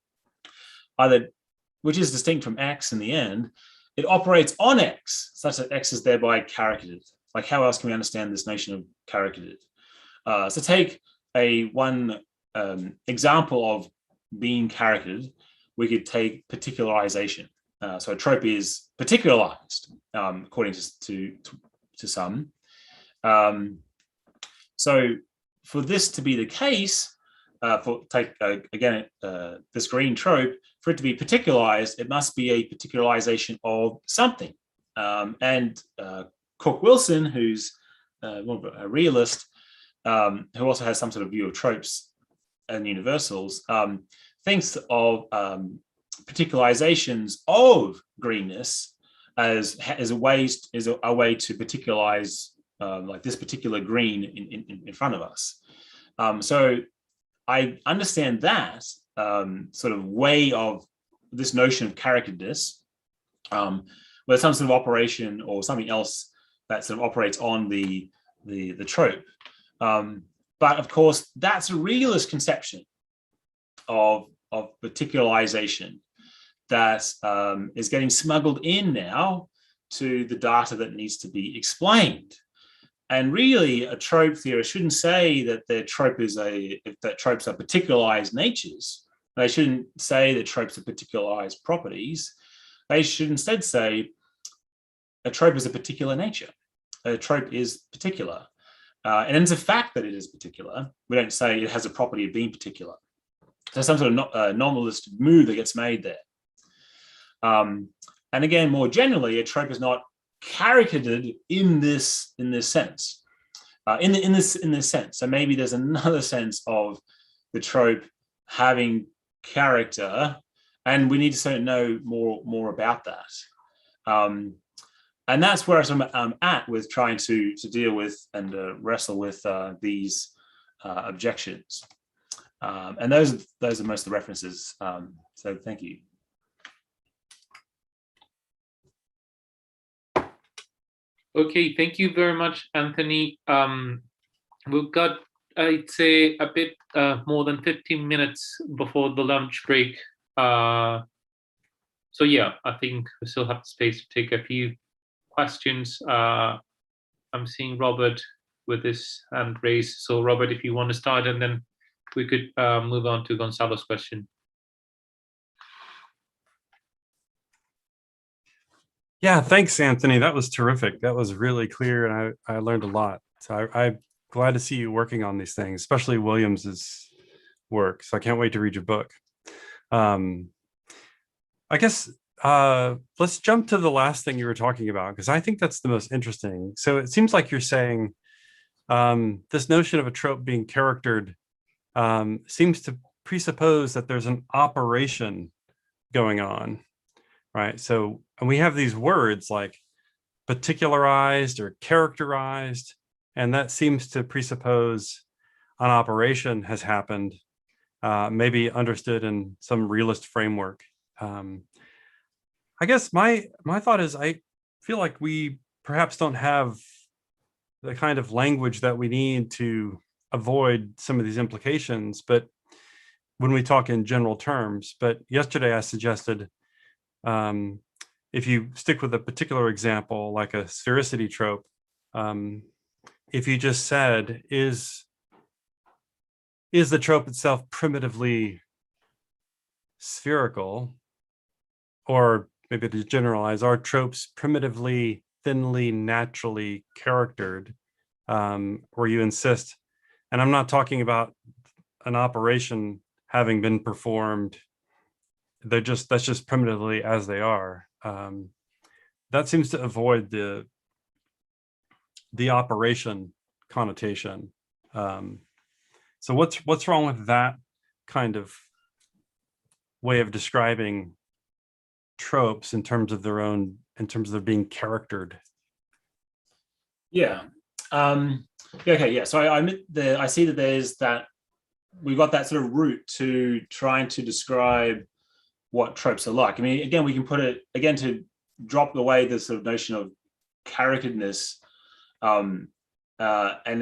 either which is distinct from X in the end, it operates on X such that X is thereby caricatured. Like, how else can we understand this notion of caricatured? So take one example of being caricatured. We could take particularization. So a trope is particularized, according to some. So for this to be the case, this green trope, for it to be particularized, it must be a particularization of something. And Cook-Wilson, who's more of a realist, who also has some sort of view of tropes and universals, thinks of particularizations of greenness as a way to particularize like this particular green in front of us. So I understand that sort of way of this notion of caricaturedness, where some sort of operation or something else that sort of operates on the trope. But of course, that's a realist conception of particularization that is getting smuggled in now to the data that needs to be explained. And really, a trope theorist shouldn't say that their trope that tropes are particularized natures. They shouldn't say that tropes are particularized properties. They should instead say a trope is a particular nature. A trope is particular. And it's a fact that it is particular. We don't say it has a property of being particular. So some sort of nominalist move that gets made there. And again, more generally, a trope is not caricatured in this sense. In this sense. So maybe there's another sense of the trope having character, and we need to know more about that. And that's where I'm at with trying to deal with and wrestle with these objections. And those are most of the references. So thank you. Okay, thank you very much, Anthony. We've got, I'd say, a bit more than 15 minutes before the lunch break. So yeah, I think we still have space to take a few questions. I'm seeing Robert with his hand raised. So Robert, if you want to start, and then we could move on to Gonzalo's question. Yeah, thanks, Anthony. That was terrific. That was really clear, and I learned a lot. So I'm glad to see you working on these things, especially Williams's work. So I can't wait to read your book. I guess let's jump to the last thing you were talking about, because I think that's the most interesting. So it seems like you're saying this notion of a trope being charactered seems to presuppose that there's an operation going on, right? So, and we have these words like particularized or characterized, and that seems to presuppose an operation has happened maybe understood in some realist framework. I guess my thought is I feel like we perhaps don't have the kind of language that we need to avoid some of these implications, but when we talk in general terms. But yesterday I suggested if you stick with a particular example, like a sphericity trope, if you just said, is the trope itself primitively spherical? Or maybe to generalize, are tropes primitively, thinly, naturally charactered? Where you insist, and I'm not talking about an operation having been performed, that's just primitively as they are. That seems to avoid the operation connotation. So what's wrong with that kind of way of describing tropes in terms of their being charactered? Yeah. Okay. Yeah. So I see that there's that we've got that sort of route to trying to describe what tropes are like. I mean, again, we can put it again to drop away the sort of notion of characteredness, and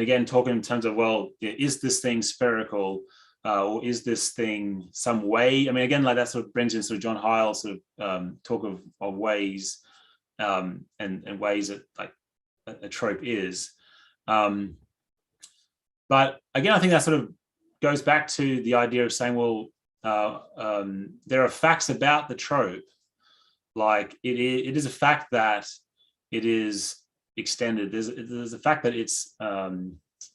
again, talking in terms of, well, is this thing spherical, or is this thing some way? I mean, again, like that sort of brings in sort of John Hyle's sort of talk of ways, and ways that like a trope is. But again, I think that sort of goes back to the idea of saying, well, there are facts about the trope, like it is a fact that it is extended. There's a fact that it's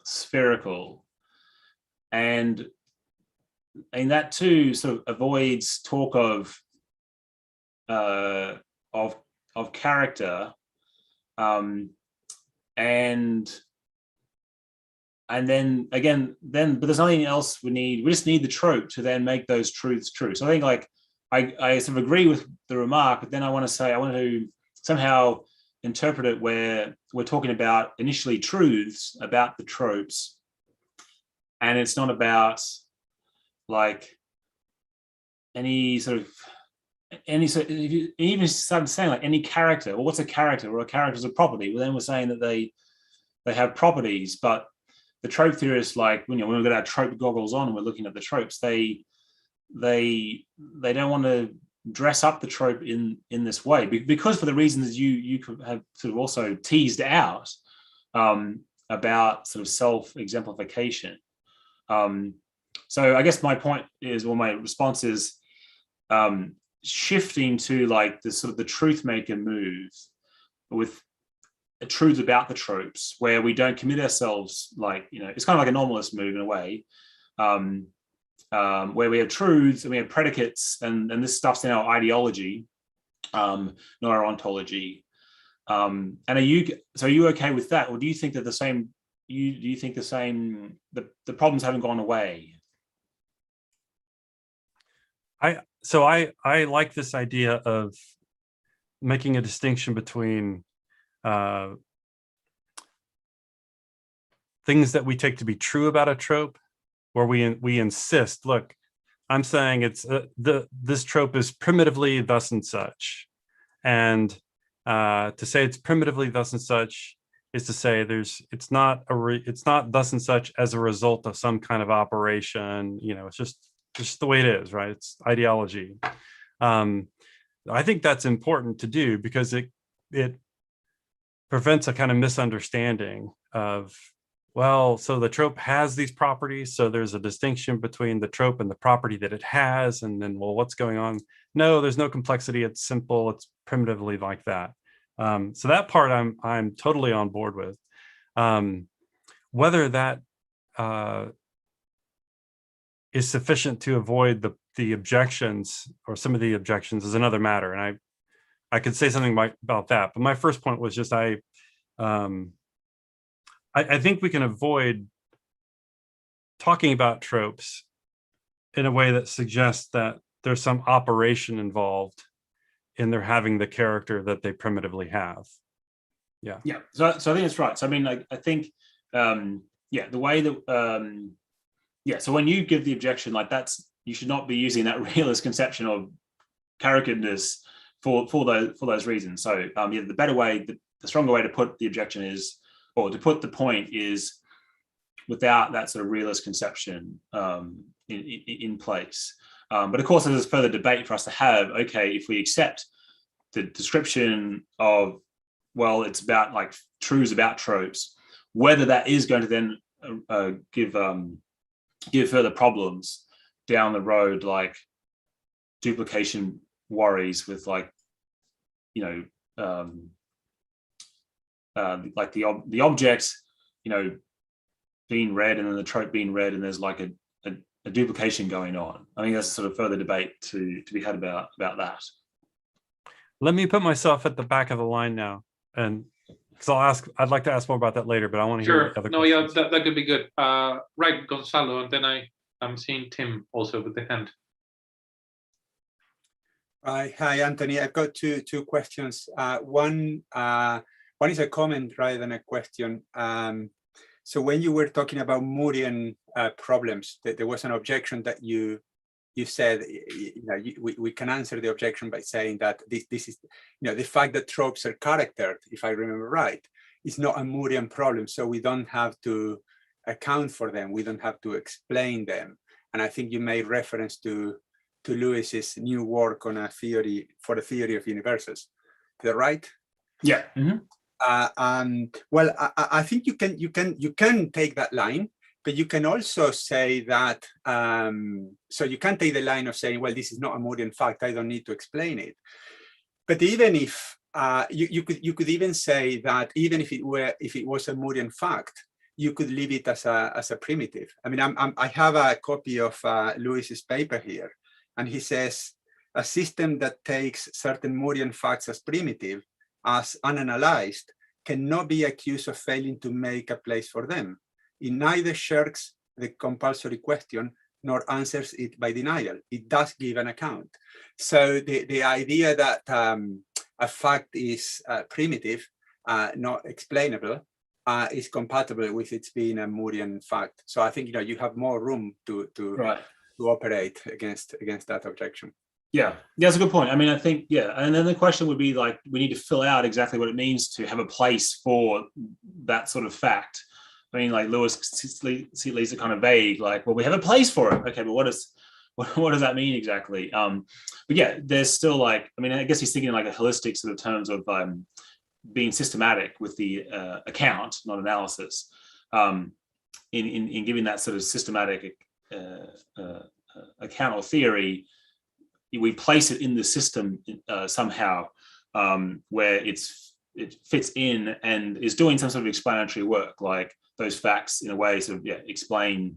spherical, and that too sort of avoids talk of character, and then again, but there's nothing else we need. We just need the trope to then make those truths true. So I think like I sort of agree with the remark, but then I want to somehow interpret it where we're talking about initially truths about the tropes, and it's not about like any sort of if you even start saying like any character, well, what's a character? Or a character is a property. Well, then we're saying that they have properties, but the trope theorists, like when we've got our trope goggles on and we're looking at the tropes, they don't want to dress up the trope in this way, because for the reasons you could have sort of also teased out about sort of self-exemplification. So I guess my point is, or my response is, shifting to like this sort of the truth maker move with a truth about the tropes, where we don't commit ourselves, like, it's kind of like a normalist move in a way, where we have truths and we have predicates, and this stuff's in our ideology, not our ontology. And are you okay with that, or do you think that the problems haven't gone away? I like this idea of making a distinction between things that we take to be true about a trope, where we insist, look, I'm saying it's this trope is primitively thus and such, and to say it's primitively thus and such is to say it's not thus and such as a result of some kind of operation. It's just the way it is, right? It's ideology. I think that's important to do, because it prevents a kind of misunderstanding of, well, so the trope has these properties, so there's a distinction between the trope and the property that it has, and then, well, what's going on? No, there's no complexity. It's simple. It's primitively like that. So that part I'm totally on board with. Whether that is sufficient to avoid the objections, or some of the objections, is another matter, and I could say something about that. But my first point was just I think we can avoid talking about tropes in a way that suggests that there's some operation involved in their having the character that they primitively have. Yeah. So I think it's right. So I mean, I think the way that Yeah, so when you give the objection, like you should not be using that realist conception of characterness for those reasons. So yeah, the better way, the stronger way to put the objection is, or to put the point is, without that sort of realist conception in place. But of course, there's further debate for us to have. Okay, if we accept the description of, well, it's about like truths about tropes, whether that is going to then give further problems down the road, like duplication worries with, like, you know, like the object, you know, being read and then the trope being read, and there's like a duplication going on. I think that's a sort of further debate to be had about that. Let me put myself at the back of the line now, and because I'd like to ask more about that later, but I want to hear the other questions. Yeah, that could be good. Right, Gonzalo, and then I'm seeing Tim also with the hand. Hi, Anthony. I've got two questions. One is a comment rather than a question. So when you were talking about Moorian problems, there was an objection that you said, we can answer the objection by saying that this is, the fact that tropes are charactered, if I remember right, is not a Moorian problem. So we don't have to account for them. We don't have to explain them. And I think you made reference to Lewis's new work on a theory of universals. Is that right? Yeah. Mm-hmm. Well, I think you can take that line, but you can also say that, so you can take the line of saying, well, this is not a Moorian fact, I don't need to explain it. But even if you could even say that even if it was a Moorian fact, you could leave it as a primitive. I mean, I have a copy of Lewis's paper here, and he says a system that takes certain Moorian facts as primitive, as unanalyzed, cannot be accused of failing to make a place for them. It neither shirks the compulsory question nor answers it by denial. It does give an account. So the idea that a fact is primitive, not explainable, is compatible with its being a Moorian fact. So I think you have more room to operate against that objection. Yeah, that's a good point. I mean, I think, and then the question would be like, we need to fill out exactly what it means to have a place for that sort of fact. I mean, like Lewis leaves it kind of vague, like, well, we have a place for it. Okay, but what does that mean exactly? But yeah, there's still like, I mean, I guess he's thinking like a holistic sort of terms of being systematic with the account, not analysis, in giving that sort of systematic account or theory. We place it in the system somehow where it fits in and is doing some sort of explanatory work, like those facts in a way sort of explain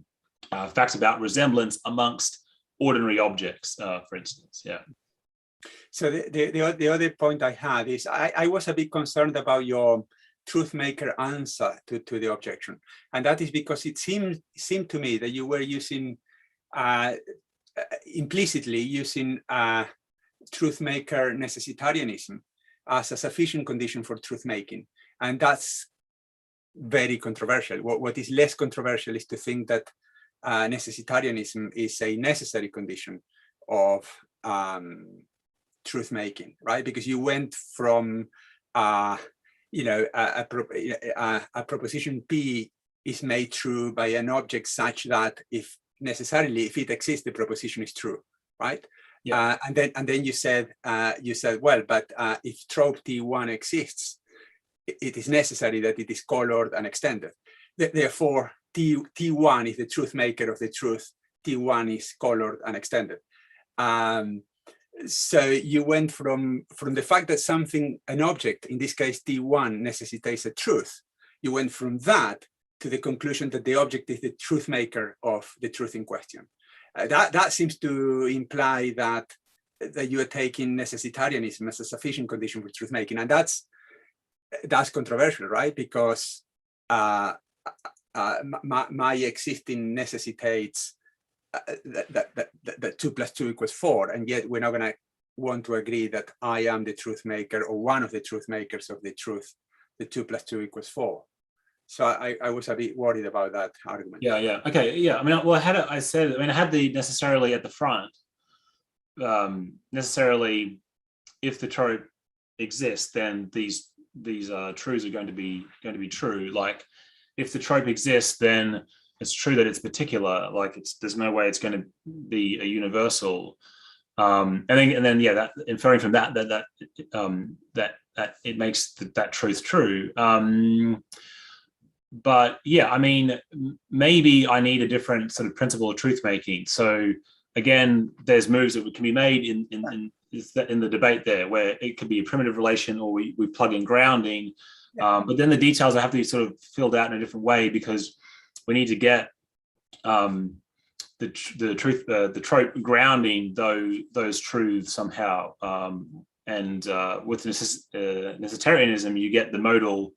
facts about resemblance amongst ordinary objects, for instance. Yeah. So the other point I had is I was a bit concerned about your truth maker answer to the objection, and that is because it seemed to me that you were using implicitly using truth maker necessitarianism as a sufficient condition for truth making, and that's very controversial. What is less controversial is to think that necessitarianism is a necessary condition of truth making, right? Because you went from a proposition P is made true by an object such that if it exists, the proposition is true, right? Yeah. And then you said, well, but if trope T1 exists, it is necessary that it is colored and extended. Therefore, T1 is the truth maker of the truth. T1 is colored and extended. So you went from the fact that an object, in this case T1, necessitates a truth. You went from that to the conclusion that the object is the truth maker of the truth in question. That seems to imply that you are taking necessitarianism as a sufficient condition for truth making, and that's controversial, right? Because my existing necessitates that 2 + 2 = 4, and yet we're not going to want to agree that I am the truth maker or one of the truth makers of the truth, the 2 + 2 = 4. So I was a bit worried about that argument. Yeah. Okay. Yeah. I mean, well, I had the necessarily at the front. Necessarily, if the trope exists, then these truths are going to be true. Like, if the trope exists, then it's true that it's particular. Like, there's no way it's going to be a universal. And then that inferring from that it makes that truth true. But yeah, I mean, maybe I need a different sort of principle of truth making. So again, there's moves that can be made in the debate there, where it could be a primitive relation, or we plug in grounding. But then the details have to be sort of filled out in a different way, because we need to get the trope grounding those truths somehow. And with necessitarianism, you get the modal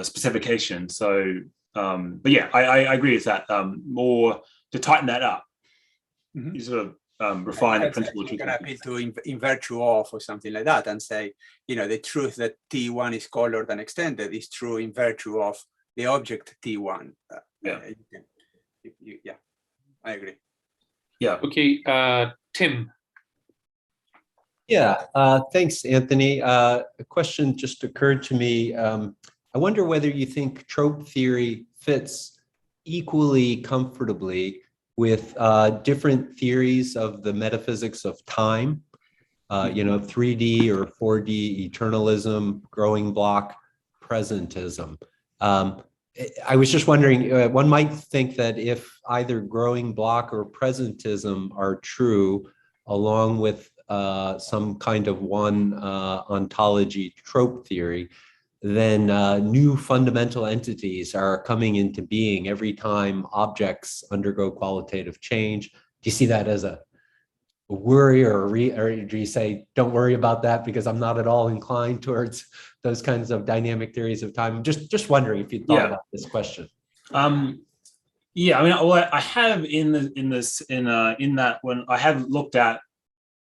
specification. So, but yeah, I agree with that. More to tighten that up, you sort of refine the principle. You can appeal to in virtue of, or something like that, and say, the truth that T1 is colored and extended is true in virtue of the object T1. Yeah, I agree. Yeah. Okay, Tim. Yeah, thanks, Anthony. A question just occurred to me. I wonder whether you think trope theory fits equally comfortably with different theories of the metaphysics of time, 3D or 4D eternalism, growing block, presentism. I was just wondering, one might think that if either growing block or presentism are true, along with some kind of one ontology trope theory, then new fundamental entities are coming into being every time objects undergo qualitative change. Do you see that as a worry, or do you say, don't worry about that because I'm not at all inclined towards those kinds of dynamic theories of time? Just wondering if you thought about this question. Yeah, I mean, I have in that when I have looked at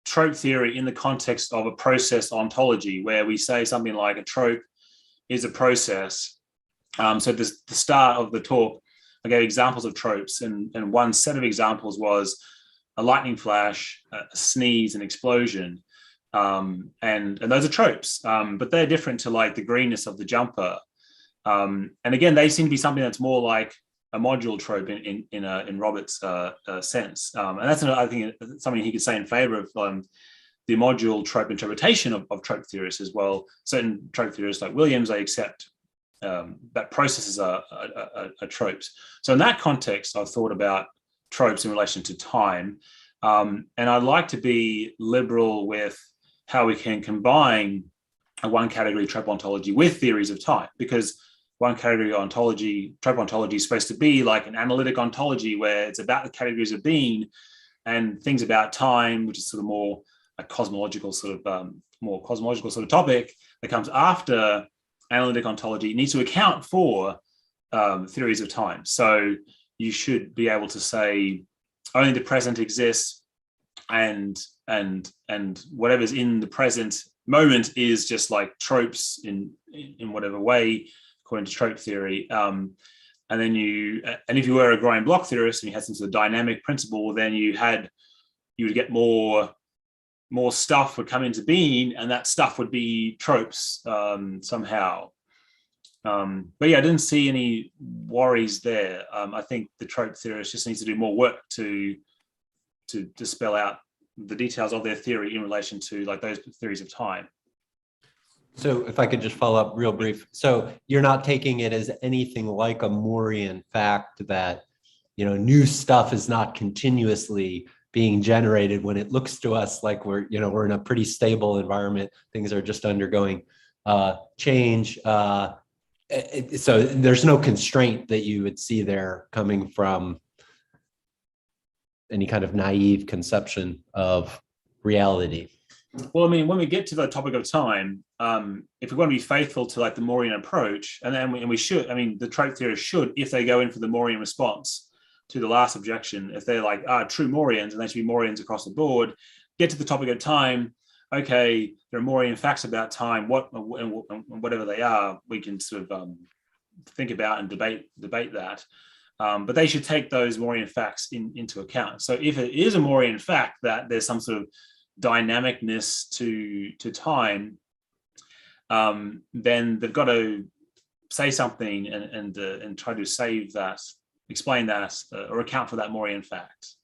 trope theory in the context of a process ontology, where we say something like a trope is a process. So the start of the talk, I gave examples of tropes, and one set of examples was a lightning flash, a sneeze, an explosion, and those are tropes, but they're different to like the greenness of the jumper. And again, they seem to be something that's more like a module trope in Robert's sense, and that's I think something he could say in favor of the module trope interpretation of trope theorists as well. Certain trope theorists like Williams, they accept that processes are tropes. So in that context, I've thought about tropes in relation to time, and I'd like to be liberal with how we can combine a one category trope ontology with theories of time, because one category ontology, trope ontology, is supposed to be like an analytic ontology where it's about the categories of being, and things about time, which is sort of more a cosmological sort of topic that comes after analytic ontology, needs to account for theories of time. So you should be able to say only the present exists, and whatever's in the present moment is just like tropes in whatever way, according to trope theory. And then if you were a growing block theorist and you had some sort of dynamic principle, then you would get more stuff would come into being, and that stuff would be tropes somehow. But yeah, I didn't see any worries there. I think the trope theorist just needs to do more work to spell out the details of their theory in relation to like those theories of time. So if I could just follow up real brief. So you're not taking it as anything like a Moorian fact that, new stuff is not continuously being generated when it looks to us like we're in a pretty stable environment. Things are just undergoing change. So there's no constraint that you would see there coming from any kind of naive conception of reality. Well, I mean, when we get to the topic of time, if we want to be faithful to like the Moorian approach, and we should, I mean, the trope theorists should, if they go in for the Moorian response to the last objection, if they're like true Moorians, and they should be Moorians across the board, get to the topic of time. Okay, there are Moorian facts about time. What and whatever they are, we can sort of think about and debate that. But they should take those Morean facts into account. So if it is a Morean fact that there's some sort of dynamicness to time, then they've got to say something and try to save that, explain that, or account for that Morean fact.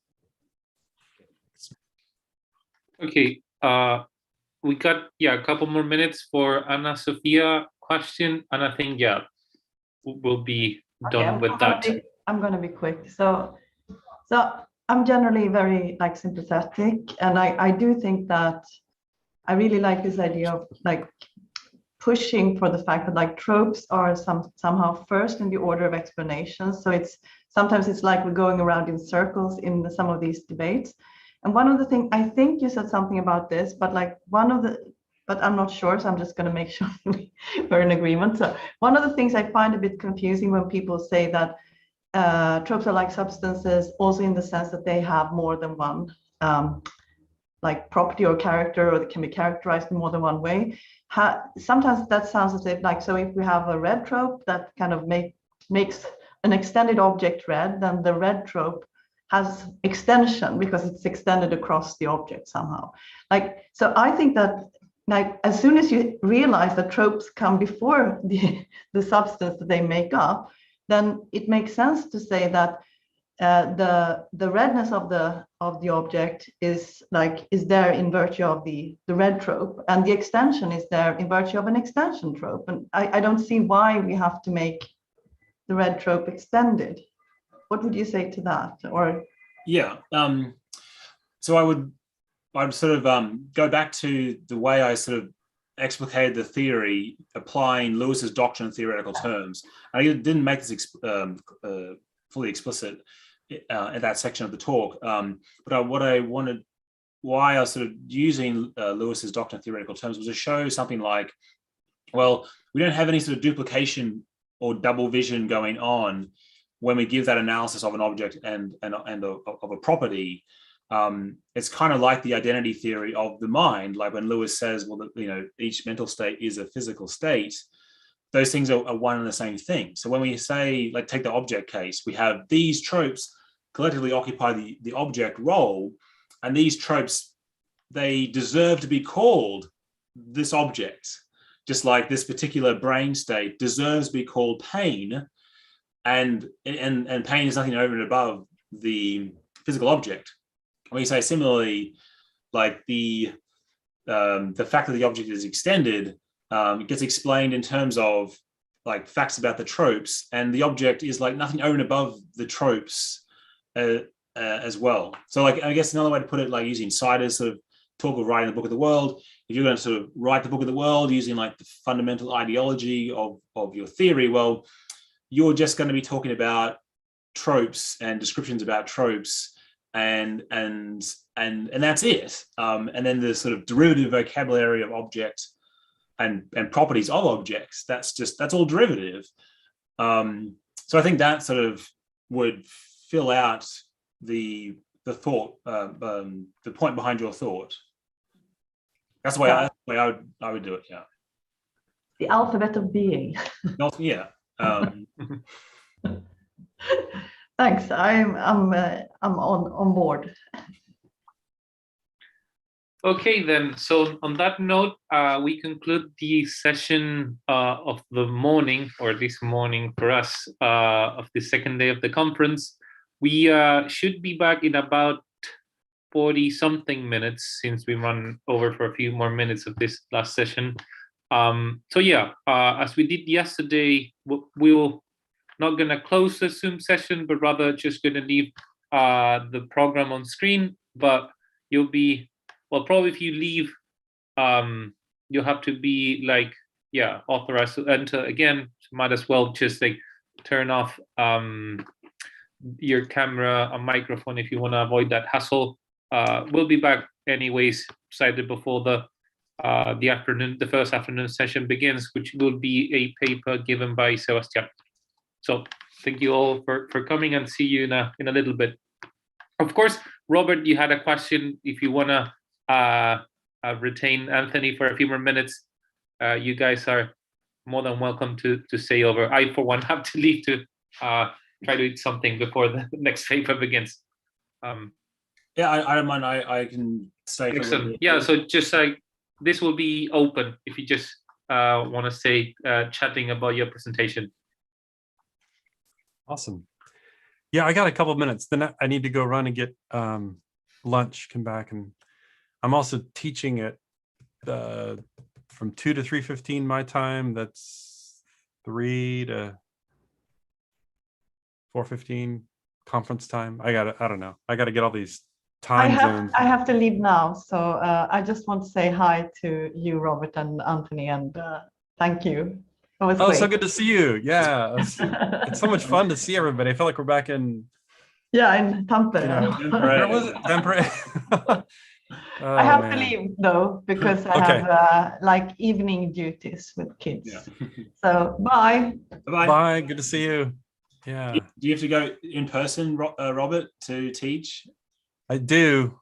Okay, we got a couple more minutes for Anna Sophia question, and I think we'll be done with that. I'm going to be quick. So I'm generally very sympathetic, and I do think that I really like this idea of pushing for the fact that tropes are somehow first in the order of explanations. So sometimes it's like we're going around in circles in some of these debates. And one of the things, I think you said something about this, but but I'm not sure, so I'm just going to make sure we're in agreement. So one of the things I find a bit confusing when people say that tropes are like substances, also in the sense that they have more than one property or character, or they can be characterized in more than one way. Sometimes that sounds as if so if we have a red trope that kind of makes an extended object red, then the red trope has extension because it's extended across the object somehow. So I think that as soon as you realize that tropes come before the substance that they make up, then it makes sense to say that the redness of the object is there in virtue of the red trope, and the extension is there in virtue of an extension trope. And I don't see why we have to make the red trope extended. What would you say to that? Or so I'd sort of go back to the way I sort of explicated the theory, applying Lewis's doctrine in theoretical terms. I didn't make this fully explicit in that section of the talk, but why I was sort of using Lewis's doctrine in theoretical terms was to show something like, well, we don't have any sort of duplication or double vision going on when we give that analysis of an object and of a property. It's kind of like the identity theory of the mind, like when Lewis says, well, each mental state is a physical state. Those things are one and the same thing. So when we say, take the object case, we have these tropes collectively occupy the object role, and these tropes, they deserve to be called this object, just like this particular brain state deserves to be called pain, and pain is nothing over and above the physical object. When you say similarly, the fact that the object is extended, it gets explained in terms of facts about the tropes, and the object is nothing over and above the tropes as well. So I guess another way to put it, using Sider's sort of talk of writing the book of the world, if you're going to sort of write the book of the world using the fundamental ideology of your theory, well, you're just going to be talking about tropes and descriptions about tropes, and that's it. And then the sort of derivative vocabulary of objects and properties of objects, that's all derivative. So I think that sort of would fill out the thought, the point behind your thought. That's the way I would do it. Yeah. The alphabet of being. Yeah. Thanks. I'm on board. Okay, then. So on that note, we conclude the session of the morning, or this morning for us, of the second day of the conference. We should be back in about 40-something minutes, since we run over for a few more minutes of this last session. So yeah, as we did yesterday, we'll not going to close the Zoom session, but rather just going to leave the program on screen. But you'll be, well, probably if you leave, you'll have to be authorized to enter again. So might as well just turn off your camera and microphone if you want to avoid that hassle. We'll be back anyways, slightly before the first afternoon session begins, which will be a paper given by Sebastian. So thank you all for coming, and see you in a little bit. Of course, Robert, you had a question. If you want to retain Anthony for a few more minutes, you guys are more than welcome to stay over. I, for one, have to leave to try to eat something before the next paper begins. Yeah, I don't mind. I can stay. Excellent. Yeah, so just like this will be open if you just want to stay chatting about your presentation. Awesome. Yeah, I got a couple of minutes. Then I need to go run and get lunch, come back, and I'm also teaching it from 2 to 3:15 my time. That's 3 to 4:15 conference time. I don't know. I got to get all these time zones. I have to leave now, so I just want to say hi to you, Robert and Anthony, and thank you. Oh, great. so good to see you. Yeah, it's so much fun to see everybody. I feel like we're back in. Yeah, in Tampere. Where was it? Tampere. I have to leave though, because I have like evening duties with kids. Yeah. So bye. Bye. Good to see you. Yeah. Do you have to go in person, Robert, to teach? I do.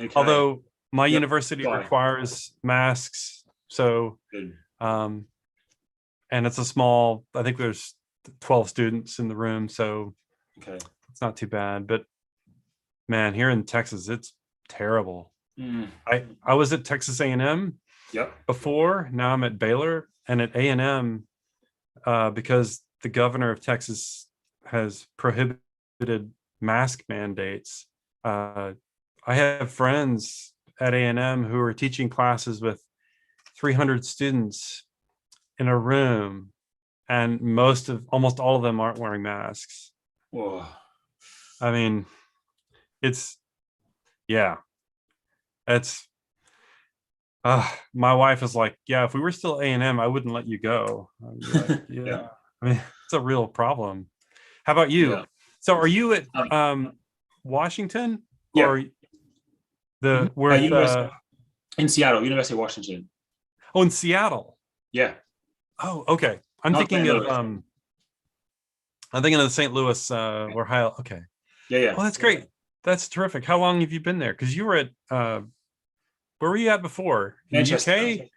Okay. Although my university requires masks, so and it's a small. I think there's 12 students in the room, so it's not too bad. But man, here in Texas, it's terrible. I was at Texas A&M before. Now I'm at Baylor, and at A&M because the governor of Texas has prohibited mask mandates. I have friends at A&M who are teaching classes with 300 students in a room, and almost all of them aren't wearing masks. Whoa. I mean, it's my wife is like, yeah, if we were still A&M, I wouldn't let you go. Like, yeah. I mean, it's a real problem. How about you? Yeah. So are you at Washington or in Seattle, University of Washington? Oh, in Seattle. Yeah. Oh, okay. I'm thinking of the St. Louis where okay. Yeah. Oh, that's great. That's terrific. How long have you been there? Because you were at where were you at before? In Manchester. UK?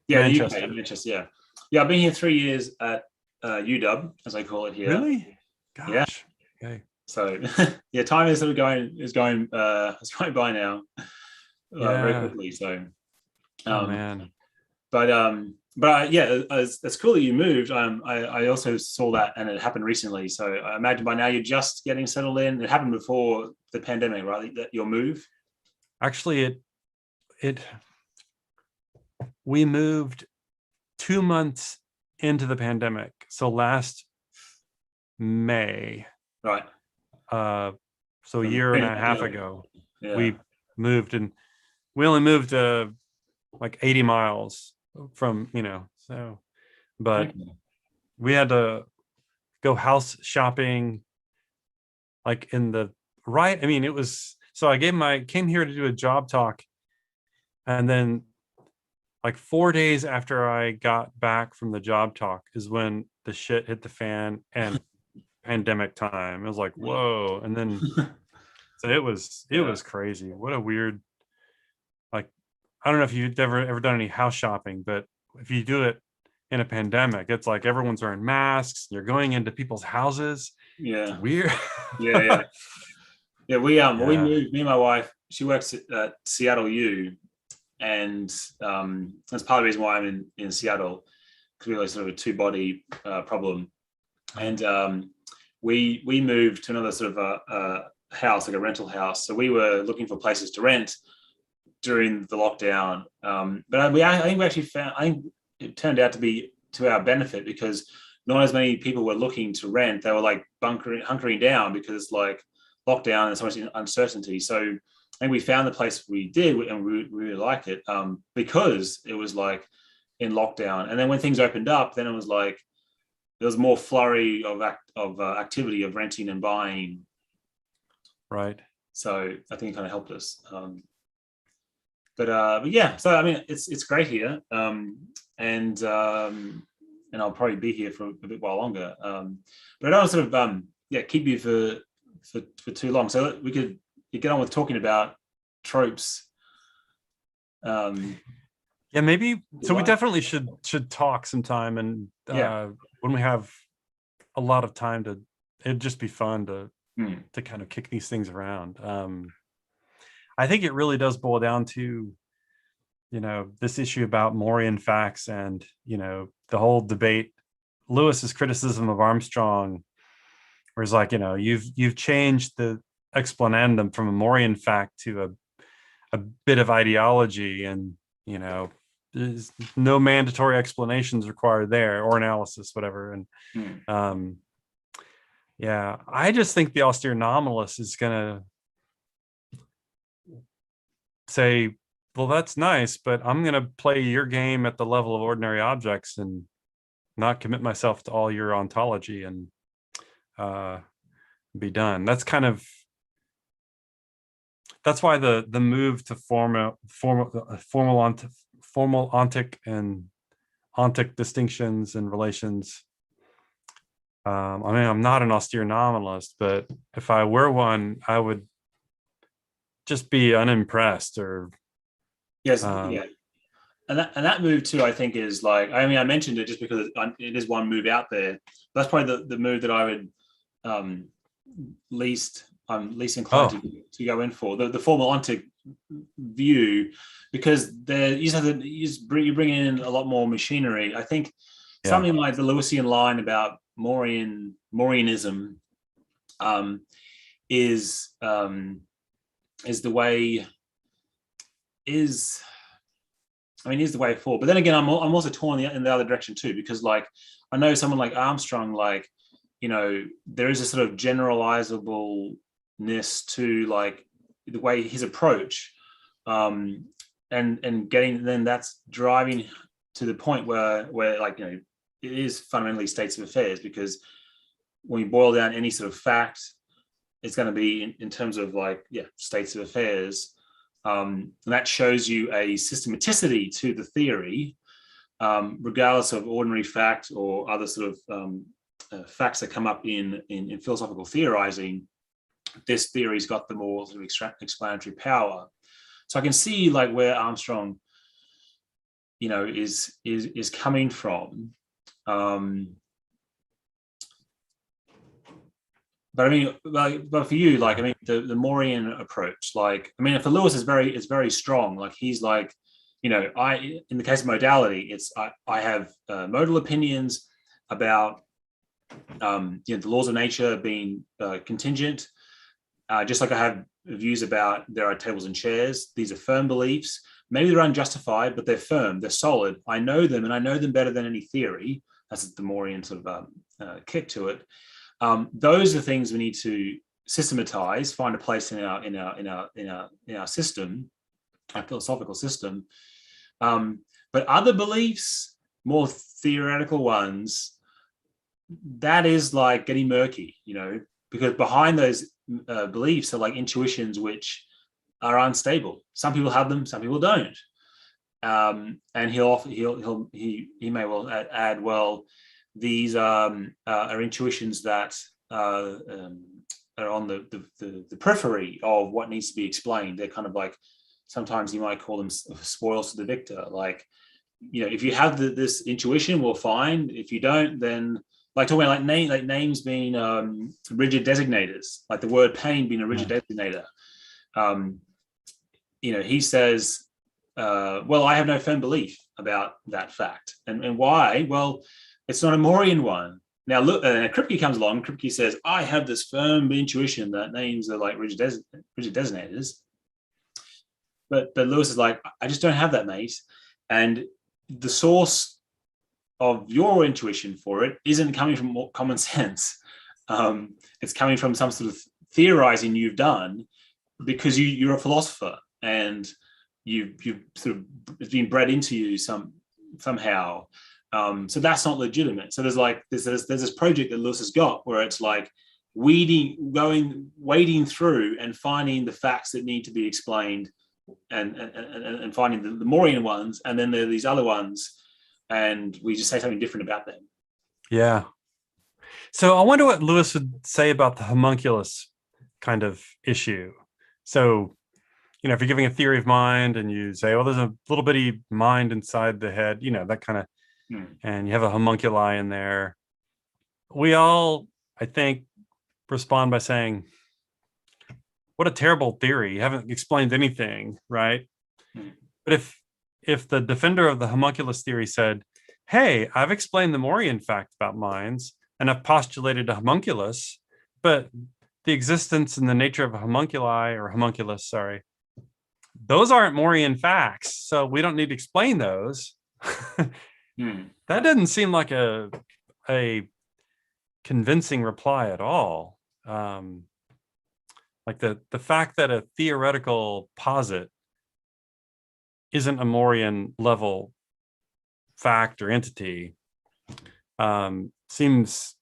Yeah, Manchester. UK, yeah. I've been here 3 years at UW, as I call it here. Really? Gosh. Yeah. Okay. So yeah, time is sort of going by now very quickly. So oh man. But yeah, it's cool that you moved. I also saw that, and it happened recently. So I imagine by now you're just getting settled in. It happened before the pandemic, right? That your move. Actually, we moved 2 months into the pandemic. So last May, right? So a year and a half ago, we moved, and we only moved like 80 miles from, so, but we had to go house shopping like I mean, it was, so I came here to do a job talk, and then like 4 days after I got back from the job talk is when the shit hit the fan and pandemic time. It was like, whoa. And then so it was crazy. What a weird, like, I don't know if you've ever done any house shopping, but if you do it in a pandemic, it's like everyone's wearing masks, you're going into people's houses. Yeah. It's weird. Yeah. We moved, me and my wife, she works at Seattle U, and that's part of the reason why I'm in Seattle, because we have sort of a two-body problem. And we moved to another sort of a house, like a rental house. So we were looking for places to rent during the lockdown. But I think we actually found, it turned out to be to our benefit, because not as many people were looking to rent. They were like hunkering down because like lockdown and so much uncertainty. So I think we found the place we did, and we really like it because it was like in lockdown. And then when things opened up, then it was like there was more flurry of activity of renting and buying. Right. So I think it kind of helped us. But yeah, so I mean, it's great here, and I'll probably be here for a bit while longer. But I don't sort of keep you for too long. So we could get on with talking about tropes. Yeah, maybe. So we Right. definitely should talk sometime, and when we have a lot of time to, it'd just be fun to kind of kick these things around. I think it really does boil down to, this issue about Morian facts and, the whole debate, Lewis's criticism of Armstrong, where it's like, you've changed the explanandum from a Morian fact to a bit of ideology, and, there's no mandatory explanations required there, or analysis, whatever. And yeah, I just think the austere nominalist is going to say, well, that's nice, but I'm going to play your game at the level of ordinary objects and not commit myself to all your ontology and be done. That's why the move to formal ontic and ontic distinctions and relations. I'm not an austere nominalist, but if I were one, I would just be unimpressed. Or yes, yeah. And that move too, I think, is like, I mentioned it just because it is one move out there. That's probably the move that I would least inclined to go in for, the formal ontic view, because you bring in a lot more machinery. I think something like the Lewisian line about Morianism is the way forward. But then again, I'm also torn in the other direction too, because like I know someone like Armstrong, like, there is a sort of generalizableness to like the way his approach, and getting, then that's driving to the point where like, it is fundamentally states of affairs, because when you boil down any sort of fact, it's going to be in terms of like, states of affairs. And that shows you a systematicity to the theory, regardless of ordinary fact or other sort of facts that come up in philosophical theorizing. This theory's got the more sort of explanatory power. So I can see like where Armstrong, is coming from. But but for you, like, the Morian approach, like, for Lewis is very strong. Like he's like, in the case of modality, it's I have modal opinions about the laws of nature being contingent, just like I have views about there are tables and chairs. These are firm beliefs. Maybe they're unjustified, but they're firm, they're solid. I know them, and I know them better than any theory. That's the Morian sort of kick to it. Those are things we need to systematize, find a place in our system, our philosophical system. But other beliefs, more theoretical ones, that is like getting murky, because behind those beliefs are like intuitions which are unstable. Some people have them, some people don't. And he may well add, well, these are intuitions that are on the periphery of what needs to be explained. They're kind of like, sometimes you might call them spoils to the victor. Like, if you have this intuition, well, fine. If you don't, then like talking about like names being rigid designators, like the word pain being a rigid designator. He says, well, I have no firm belief about that fact. And why? Well, it's not a Morian one. Now, look, Kripke comes along. Kripke says, I have this firm intuition that names are like rigid designators. But Lewis is like, I just don't have that, mate. And the source of your intuition for it isn't coming from common sense. It's coming from some sort of theorizing you've done because you're a philosopher, and you've sort of, it's been bred into you somehow. So that's not legitimate. So there's this project that Lewis has got where it's like wading through and finding the facts that need to be explained, and finding the Morian ones, and then there are these other ones, and we just say something different about them. Yeah. So I wonder what Lewis would say about the homunculus kind of issue. So, you know, if you're giving a theory of mind and you say, oh, there's a little bitty mind inside the head, you know, that kind of, and you have a homunculi in there. We all, I think, respond by saying, what a terrible theory. You haven't explained anything, right? But if the defender of the homunculus theory said, hey, I've explained the Morian fact about minds and I've postulated a homunculus, but the existence and the nature of a homunculi or homunculus, sorry, those aren't Morian facts, so we don't need to explain those. That doesn't seem like a convincing reply at all. Like the fact that a theoretical posit isn't a Morian level fact or entity seems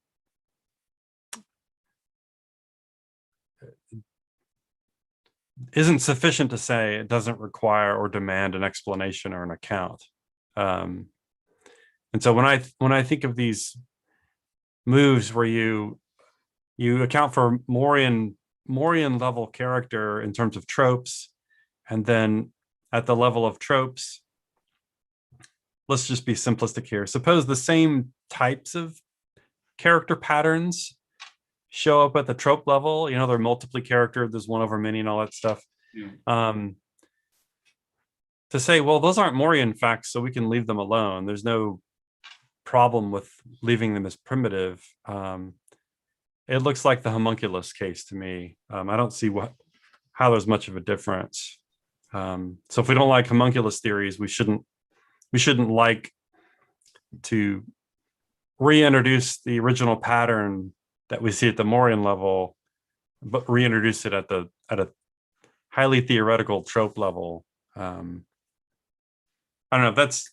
isn't sufficient to say it doesn't require or demand an explanation or an account. And so when I think of these moves where you account for Morian level character in terms of tropes, and then at the level of tropes, let's just be simplistic here. Suppose the same types of character patterns show up at the trope level. You know, they're multiply character, there's one over many and all that stuff. To say, well, those aren't Morian facts, so we can leave them alone. There's no problem with leaving them as primitive. It looks like the homunculus case to me. I don't see how there's much of a difference. So if we don't like homunculus theories, we shouldn't like to reintroduce the original pattern that we see at the Morian level, but reintroduce it at a highly theoretical trope level. I don't know. That's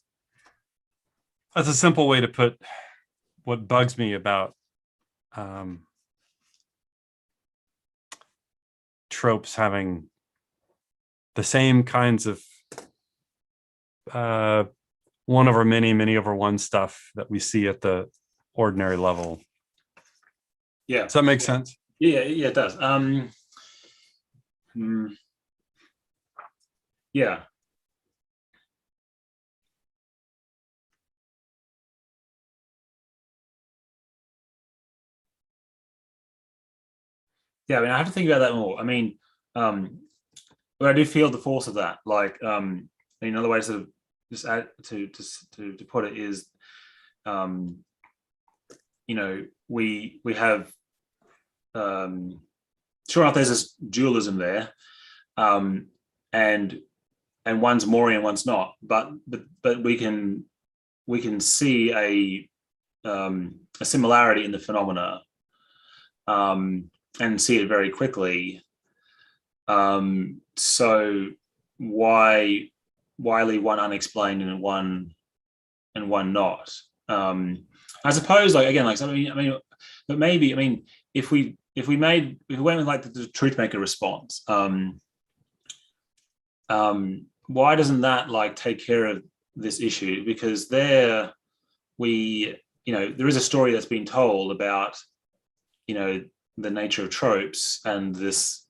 a simple way to put what bugs me about tropes having the same kinds of one over many, many over one stuff that we see at the ordinary level. Yeah. Does that make sense? Yeah, it does. Yeah. Yeah, I mean, I have to think about that more. I mean, but I do feel the force of that. Like, another way to just add to put it is, you know, we have sure enough, there's this dualism there, and one's Morian, one's not. But we can see a similarity in the phenomena, and see it very quickly. So why leave one unexplained and one not? I suppose, like, again, like, I mean, but maybe, I mean, if we went with like the truth maker response, why doesn't that like take care of this issue? Because there we, you know, there is a story that's been told about, you know, the nature of tropes and this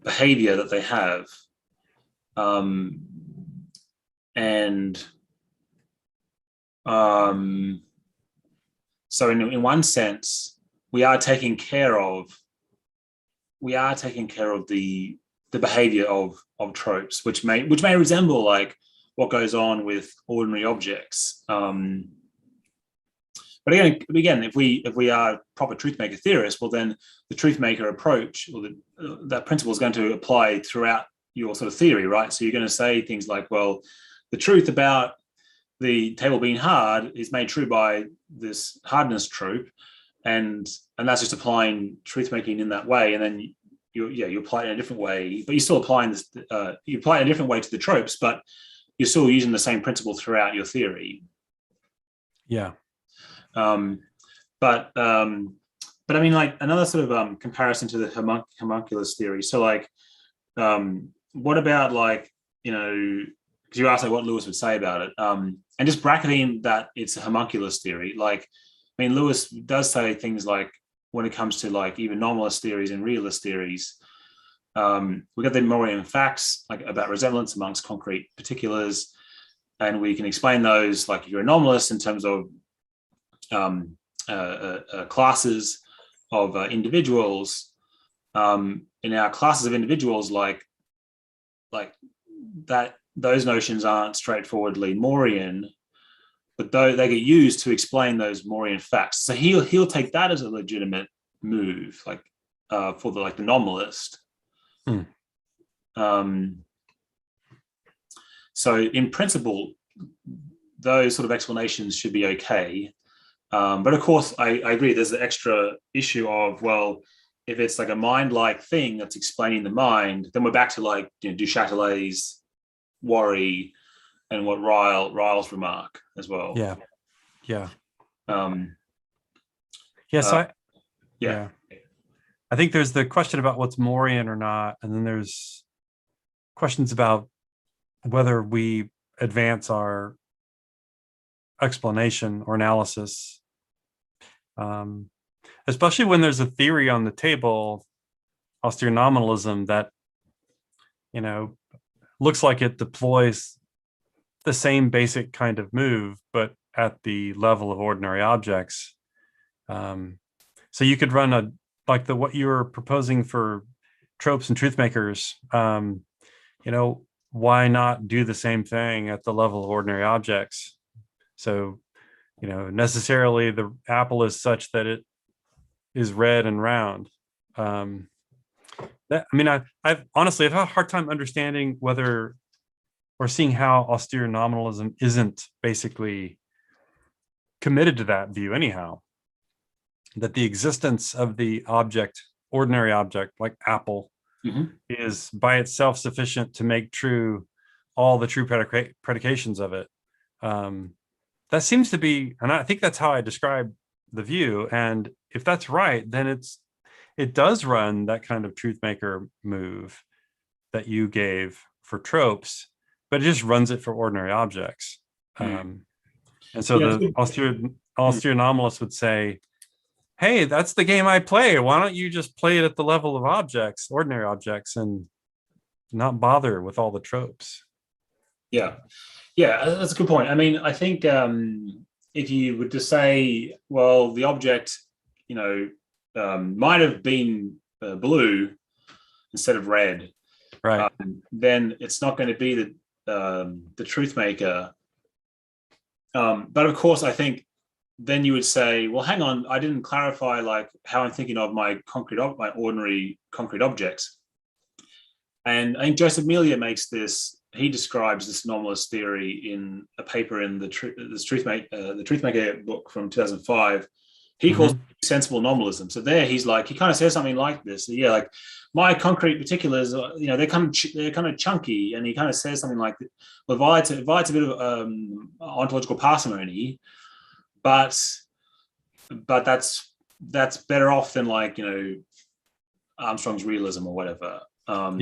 behavior that they have, so in one sense, we are taking care of the behavior of tropes, which may resemble like what goes on with ordinary objects. But again, if we are proper truth maker theorists, well, then the truth maker approach, or that principle is going to apply throughout your sort of theory, right? So you're going to say things like, well, the truth about the table being hard is made true by this hardness trope, and that's just applying truth making in that way. And then you apply it in a different way, but you're still applying this. You apply it in a different way to the tropes, but you're still using the same principle throughout your theory. Yeah. But I mean, like, another sort of comparison to the homunculus theory. So like, what about, like, you know, because you asked like what Lewis would say about it, and just bracketing that it's a homunculus theory. Like, I mean, Lewis does say things like, when it comes to like even nominalist theories and realist theories. We got the Morian facts like about resemblance amongst concrete particulars, and we can explain those like you're a nominalist in terms of classes of individuals. In our classes of individuals, like that, those notions aren't straightforwardly Morian, but though they get used to explain those Morian facts. So he'll take that as a legitimate move, like for the nominalist. So in principle, those sort of explanations should be okay. But of course, I agree. There's the extra issue of, well, if it's like a mind-like thing that's explaining the mind, then we're back to like Du Châtelet's worry and what Ryle's remark as well. Yeah. I think there's the question about what's Morian or not, and then there's questions about whether we advance our explanation or analysis, especially when there's a theory on the table, austere nominalism, that looks like it deploys the same basic kind of move, but at the level of ordinary objects. So you could run what you were proposing for tropes and truth makers. Why not do the same thing at the level of ordinary objects? So, necessarily the apple is such that it is red and round. I've honestly, I've had a hard time understanding whether or seeing how austere nominalism isn't basically committed to that view anyhow, that the existence of the object, ordinary object like apple, is by itself sufficient to make true all the true predications of it. That seems to be, and I think that's how I describe the view. And if that's right, then it does run that kind of truth maker move that you gave for tropes, but it just runs it for ordinary objects. And so the austere nominalist would say, hey, that's the game I play. Why don't you just play it at the level of objects, ordinary objects, and not bother with all the tropes? Yeah, that's a good point. I think if you were to say, well, the object, might have been blue instead of red, right? Then it's not going to be the truth maker. But of course, I think then you would say, well, hang on, I didn't clarify like how I'm thinking of my ordinary concrete objects. And I think Joseph Melia makes this. He describes this nominalist theory in a paper in the Truthmaker book from 2005. He calls it sensible nominalism. So there, he kind of says something like this. So, yeah, like my concrete particulars, they're kind of chunky, and he kind of says something like, well, it violates a bit of ontological parsimony, but that's better off than like Armstrong's realism or whatever. But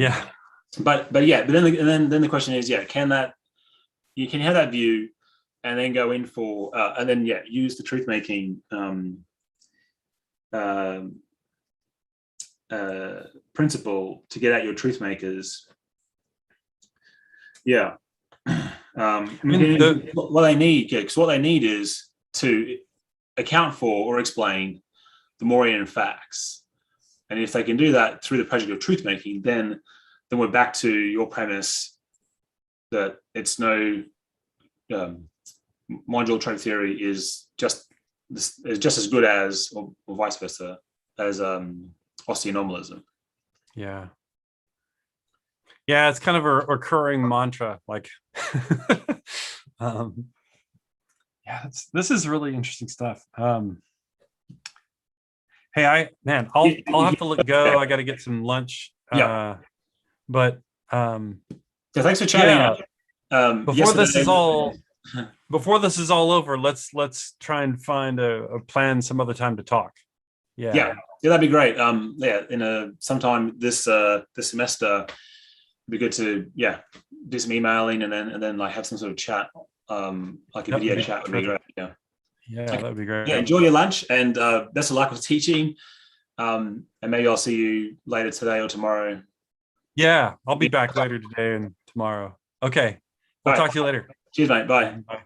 then the question is, can you have that view and then go in for and then use the truth making principle to get at your truth makers. What they need, because what they need is to account for or explain the Morian facts, and if they can do that through the project of truth making, then we're back to your premise that it's no modular trope theory is just as good as, or vice versa, as austere nominalism. It's kind of a recurring mantra, like this is really interesting stuff. Hey, I'll have to let go. I got to get some lunch. But thanks for chatting. Before this is all over, let's try and find a plan some other time to talk. Yeah, that'd be great. Sometime this semester, it'd be good to do some emailing and then like have some sort of chat, like a video chat would be great. That'd be great. Enjoy your lunch and best of luck with teaching. And maybe I'll see you later today or tomorrow. Yeah, I'll be back later today and tomorrow. Okay, we'll talk to you later. Cheers, mate. Bye. Bye.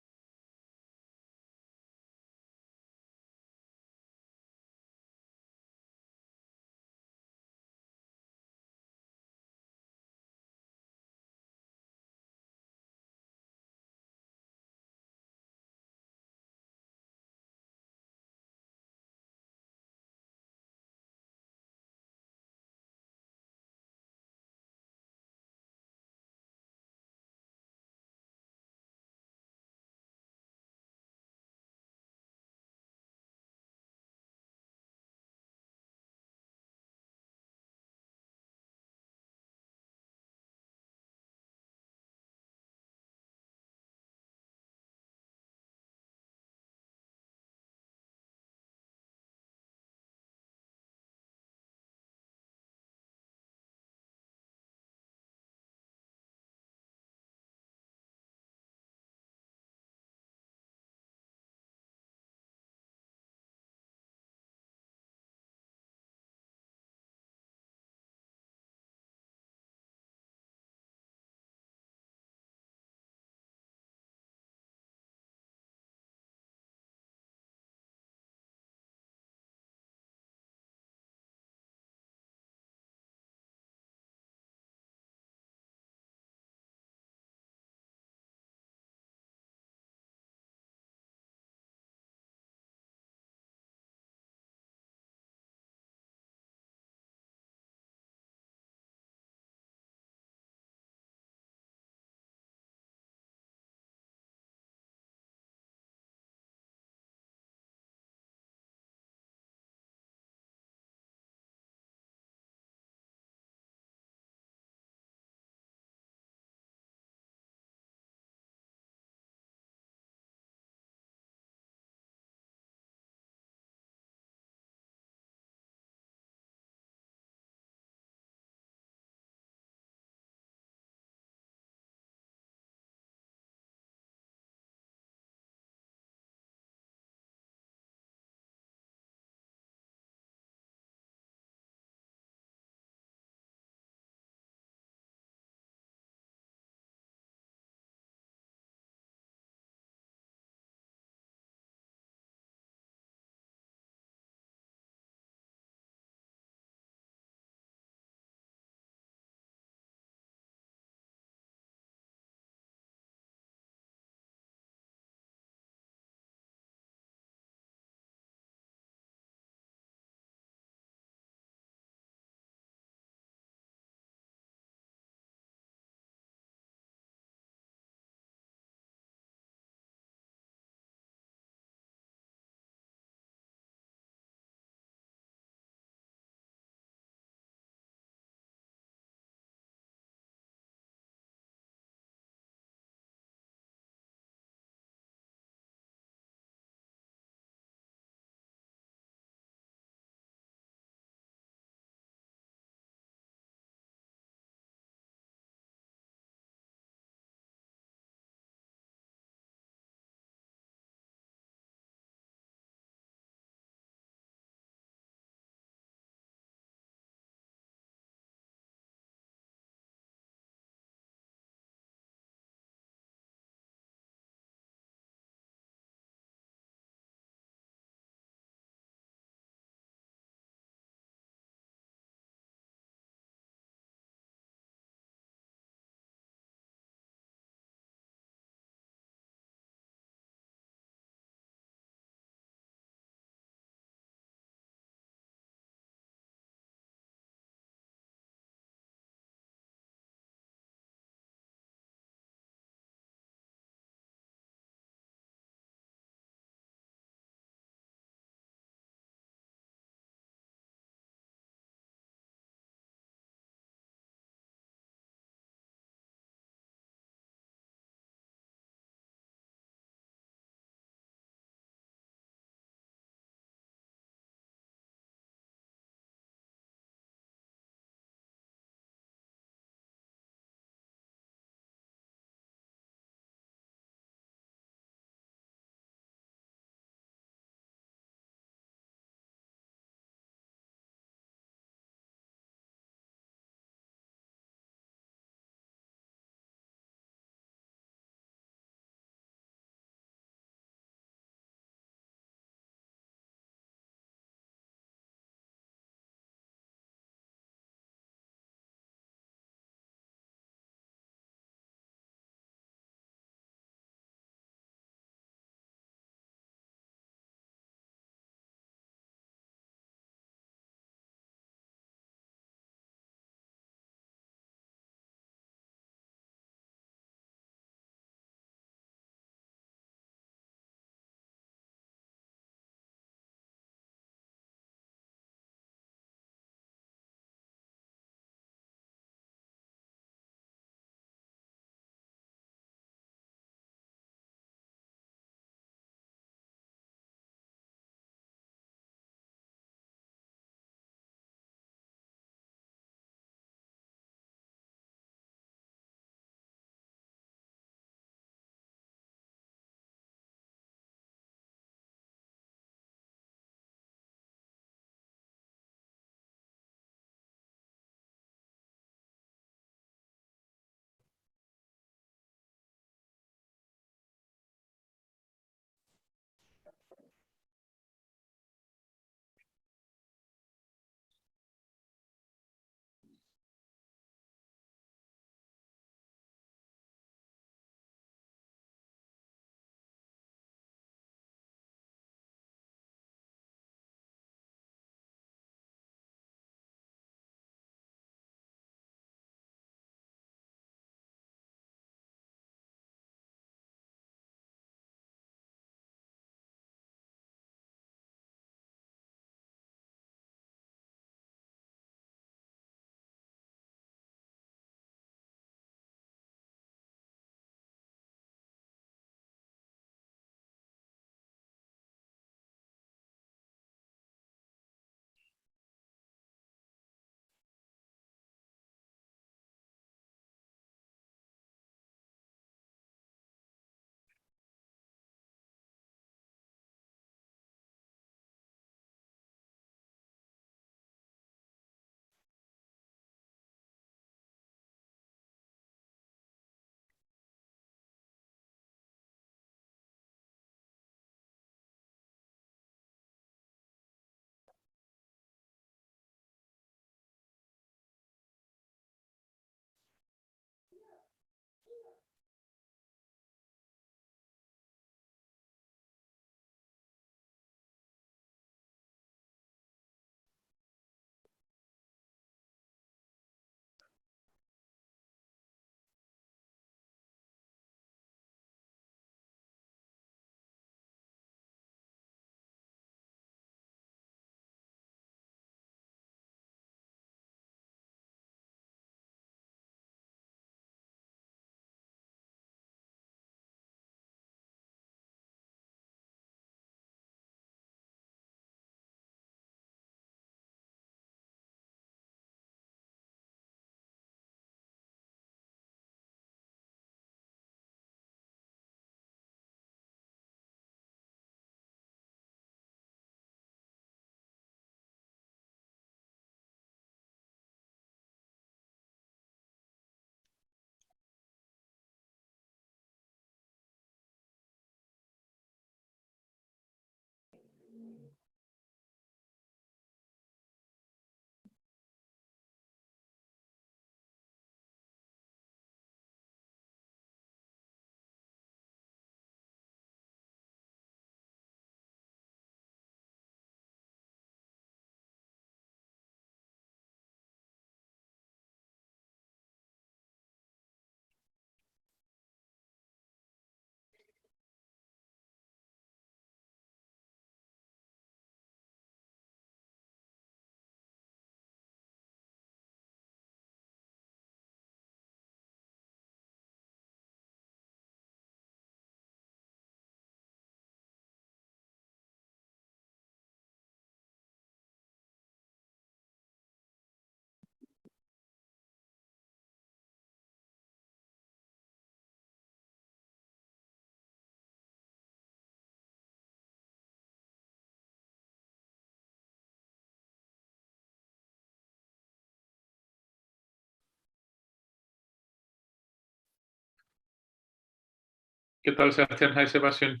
¿Qué tal, Sebastián? Hi, Sebastián.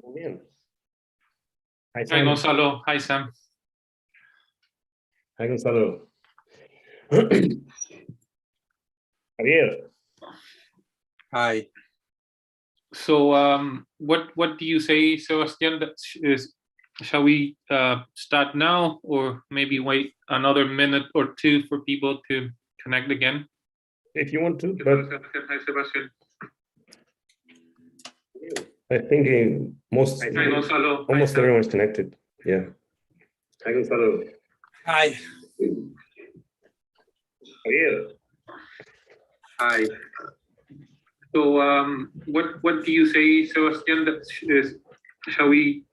Muy bien. Hi, Hi, Sam. Gonzalo. Hi, Sam. Hi, Gonzalo. Javier. Hi. So, what do you say, Sebastián? Shall we start now, or maybe wait another minute or two for people to connect again? If you want to, but Hi, Sebastián. I think almost everyone's connected. Yeah. Hi, Gonzalo. Hi. Javier. Hi. So, what do you say, Sebastián? Shall we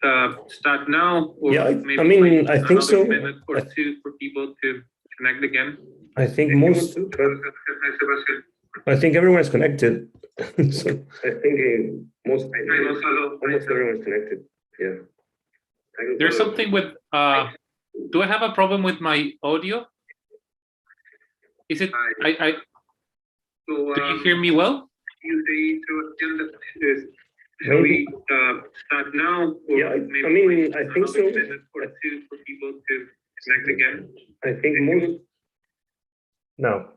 start now, or Yeah, maybe I mean, wait I think another so. minute or two for people to connect again? I think most, I think everyone's connected. So I think almost everyone's connected. Yeah. There's something with. Do I have a problem with my audio? Is it? Do you hear me well? Shall we start now? Or Yeah, I mean, I think so. Or two for people to connect again. I think most. No.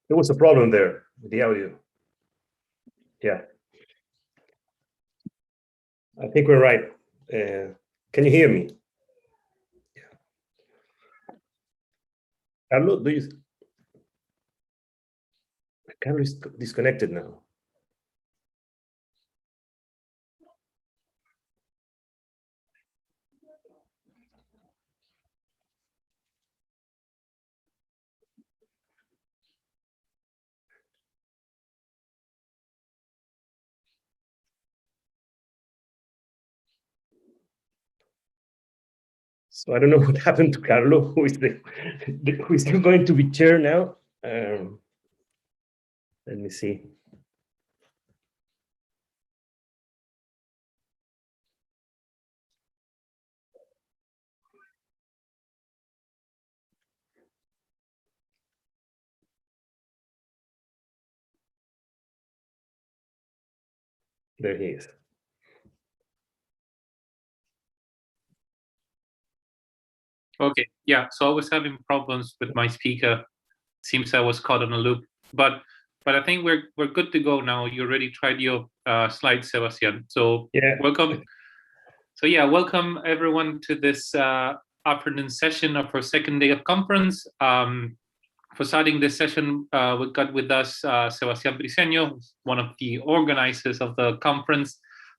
There was a problem there with the audio. Yeah. I think we're right. Can you hear me? Yeah. Carlos, do you? Carlos is disconnected now. So I don't know what happened to Carlo, who is going to be chair now. Let me see. There he is. Okay, yeah. So I was having problems with my speaker. Seems I was caught on a loop, but I think we're good to go now. You already tried your slides, Sebastián. So yeah, welcome. So yeah, welcome everyone to this afternoon session of our second day of conference. For starting this session, we've got with us Sebastián Briceño, one of the organizers of the conference,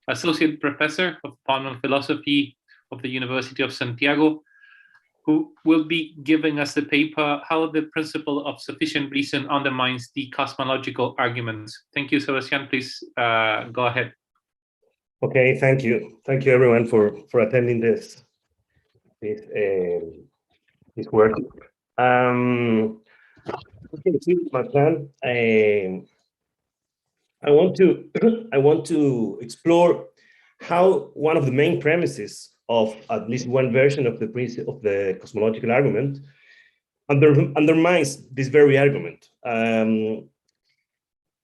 associate professor of Department of Philosophy of the University of Santiago, who will be giving us the paper, How the Principle of Sufficient Reason Undermines the Cosmological Arguments. Thank you, Sebastián. Please go ahead. Okay, thank you. Thank you everyone for attending this work. Okay, see my plan. I want to explore how one of the main premises of at least one version of the principle of the cosmological argument undermines this very argument.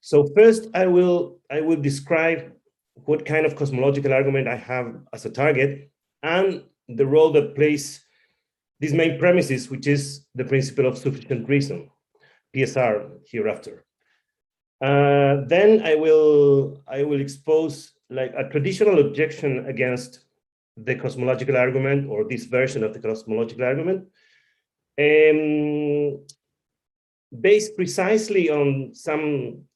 So first, I will describe what kind of cosmological argument I have as a target and the role that plays these main premises, which is the principle of sufficient reason, PSR hereafter. Then I will expose like a traditional objection against the cosmological argument, or this version of the cosmological argument, based precisely on some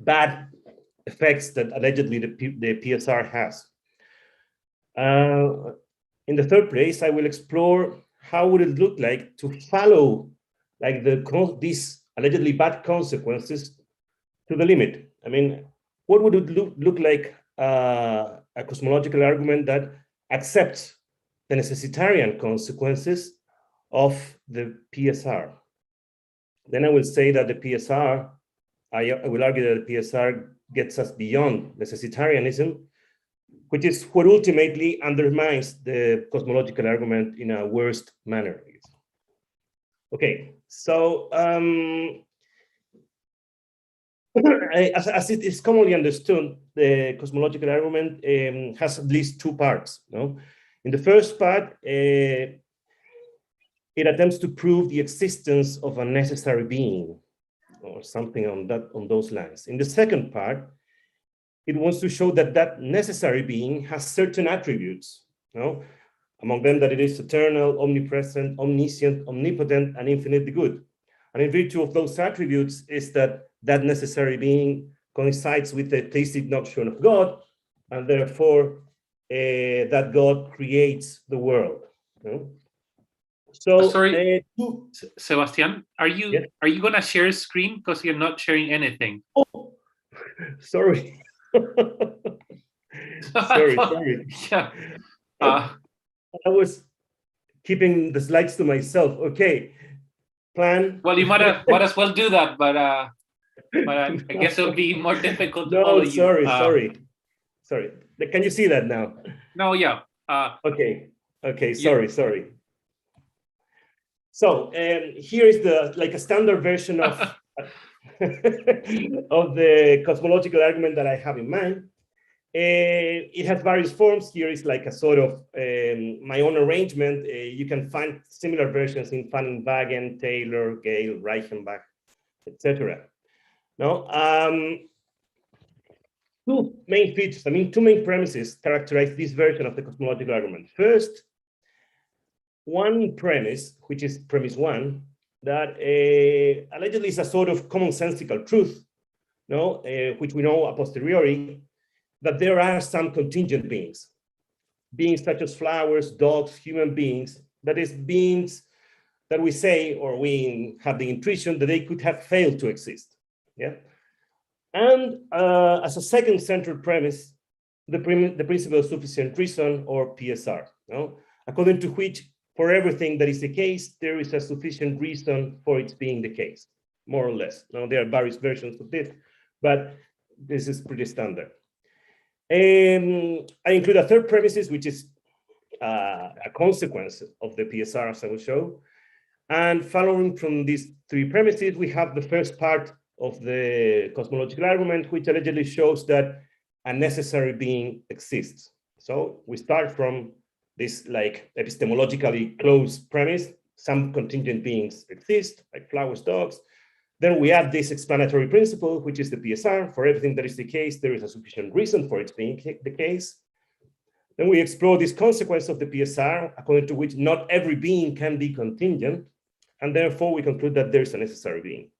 bad effects that allegedly the PSR has. In the third place, I will explore how would it look like to follow like these allegedly bad consequences to the limit. I mean, what would it look like a cosmological argument that accepts the necessitarian consequences of the PSR? Then I will say that the PSR, I will argue that the PSR gets us beyond necessitarianism, which is what ultimately undermines the cosmological argument in a worst manner. Okay, so as it is commonly understood, the cosmological argument has at least two parts. No? In the first part, it attempts to prove the existence of a necessary being, or something on those lines. In the second part, it wants to show that that necessary being has certain attributes, no? Among them that it is eternal, omnipresent, omniscient, omnipotent, and infinitely good. And in virtue of those attributes is that that necessary being coincides with the theistic notion of God, and therefore that God creates the world. No? So, sorry, Sebastian, are you going to share screen because you're not sharing anything? Oh, sorry. sorry. Yeah. I was keeping the slides to myself. Okay. Plan. Well, you might as well do that, but I guess it'll be more difficult to follow you. Sorry. Can you see that now? No, yeah. Okay. Sorry. So here is a standard version of of the cosmological argument that I have in mind. It has various forms. Here is like a sort of my own arrangement. You can find similar versions in Van Wagen, Taylor, Gale, Reichenbach, etc. Now, two main features, two main premises characterize this version of the cosmological argument. First, one premise, which is premise one, that allegedly is a sort of commonsensical truth, which we know a posteriori, that there are some contingent beings such as flowers, dogs, human beings, that is, beings that we say, or we have the intuition that they could have failed to exist. Yeah. And as a second central premise, the principle of sufficient reason, or PSR, according to which, for everything that is the case, there is a sufficient reason for it being the case, more or less. Now, there are various versions of this, but this is pretty standard. I include a third premises, which is a consequence of the PSR, as I will show. And following from these three premises, we have the first part of the cosmological argument, which allegedly shows that a necessary being exists. So we start from this epistemologically closed premise. Some contingent beings exist, like flowers, dogs. Then we add this explanatory principle, which is the PSR. For everything that is the case, there is a sufficient reason for it being the case. Then we explore this consequence of the PSR, according to which not every being can be contingent. And therefore, we conclude that there is a necessary being.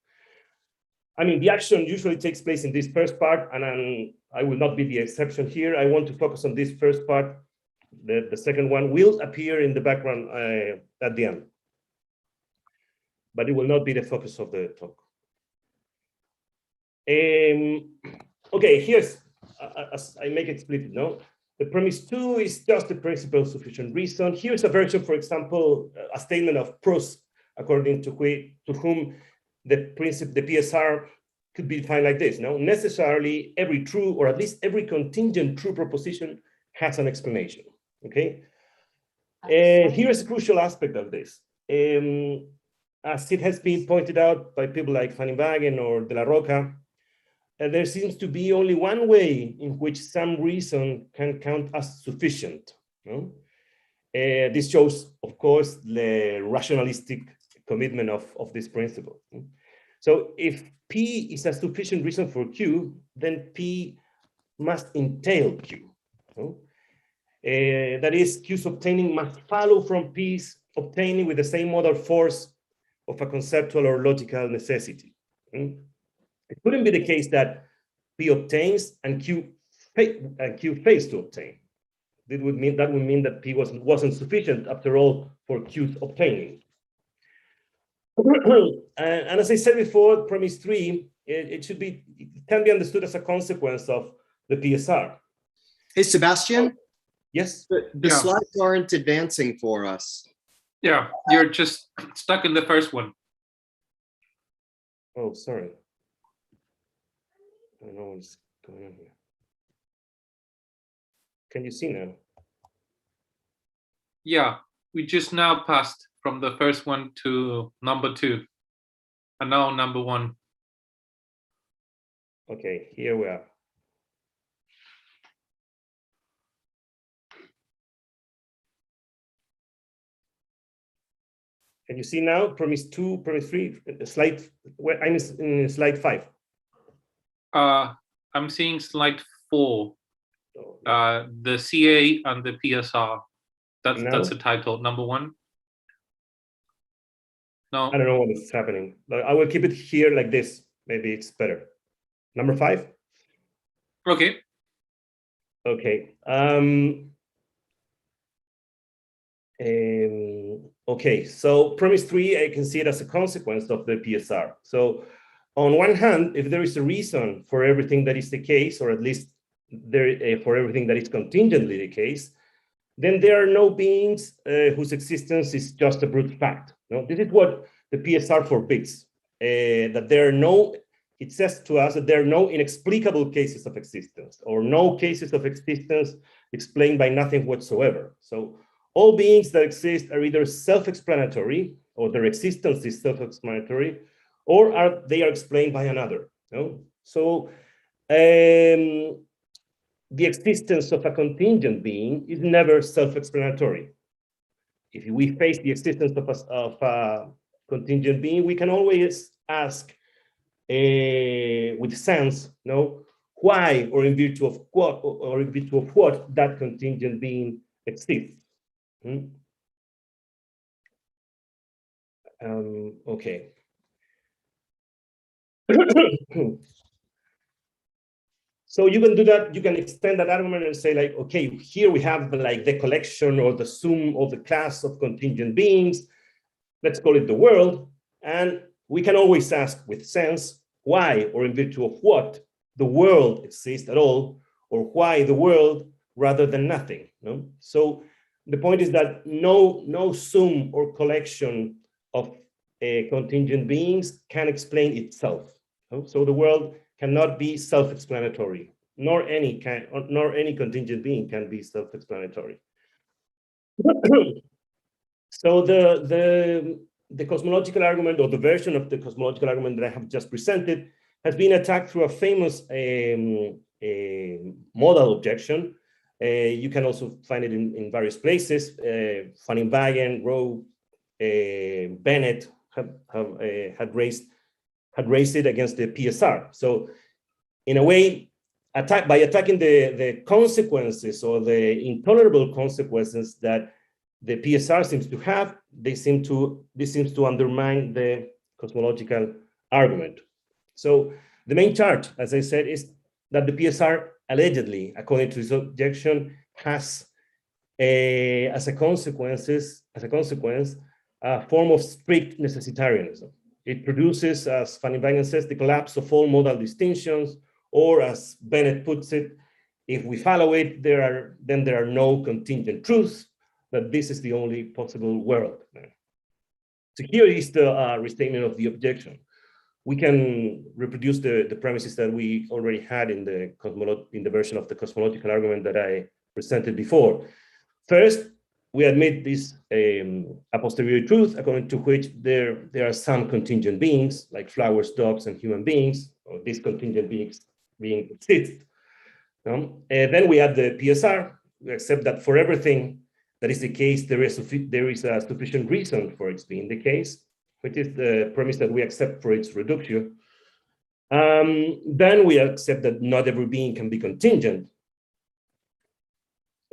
I mean, the action usually takes place in this first part, and I will not be the exception here. I want to focus on this first part. The second one will appear in the background at the end, but it will not be the focus of the talk. Okay, here's, as I make it explicit, the premise two is just the principle of sufficient reason. Here's a version, for example, a statement of Proust, according to whom the PSR could be defined like this. Necessarily every true, or at least every contingent true proposition has an explanation. Okay. Here is a crucial aspect of this. As it has been pointed out by people like Van Wagen or De La Roca, there seems to be only one way in which some reason can count as sufficient. This shows, of course, the rationalistic commitment of this principle. So if P is a sufficient reason for Q, then P must entail Q. That is, Q's obtaining must follow from P's obtaining with the same modal force of a conceptual or logical necessity. It couldn't be the case that P obtains and Q fails to obtain. That would mean that P wasn't sufficient after all for Q's obtaining. And as I said before, premise three, it can be understood as a consequence of the PSR. Hey, Sebastian? Yes? The slides aren't advancing for us. Yeah, you're just stuck in the first one. Oh, sorry. I don't know what's going on here. Can you see now? Yeah, we just now passed from the first one to number two, and now number one. Okay, here we are. Can you see now premise 2, premise 3, slide, where I'm in slide 5? I'm seeing slide 4. The CA and the PSR. That's the title, number 1. No, I don't know what is happening. I will keep it here like this. Maybe it's better. Number 5. Okay. Okay. Okay. So premise 3, I can see it as a consequence of the PSR. So on one hand, if there is a reason for everything that is the case, or at least there for everything that is contingently the case, then there are no beings whose existence is just a brute fact. No, this is what the PSR forbids. That there are no, it says to us that there are no inexplicable cases of existence, or no cases of existence explained by nothing whatsoever. So all beings that exist are either self-explanatory, or their existence is self-explanatory, or they are explained by another. No? So the existence of a contingent being is never self-explanatory. If we face the existence of a contingent being, we can always ask with sense, no, why, or in virtue of what that contingent being exists. Okay. So you can do that, you can extend that argument and say like, okay, here we have like the collection or the sum of the class of contingent beings, let's call it the world, and we can always ask with sense why, or in virtue of what, the world exists at all, or why the world rather than nothing. No? So the point is that no sum or collection of contingent beings can explain itself. No? So the world cannot be self-explanatory, nor any contingent being can be self-explanatory. So the cosmological argument, or the version of the cosmological argument that I have just presented, has been attacked through a famous modal objection. You can also find it in various places. Van Inwagen, Rowe, Bennett had raised it against the PSR. So in a way, by attacking the consequences, or the intolerable consequences that the PSR seems to have, this seems to undermine the cosmological argument. So the main charge, as I said, is that the PSR allegedly, according to this objection, has as a consequence, a form of strict necessitarianism. It produces, as Van Inwagen says, the collapse of all modal distinctions, or as Bennett puts it, if we follow it, then there are no contingent truths, that this is the only possible world. So here is the restatement of the objection. We can reproduce the premises that we already had in the version of the cosmological argument that I presented before. First, we admit this a posteriori truth, according to which there are some contingent beings, like flowers, dogs, and human beings, or these contingent beings exist. Then we add the PSR. We accept that for everything that is the case, there is a sufficient reason for its being the case, which is the premise that we accept for its reductio. Then we accept that not every being can be contingent.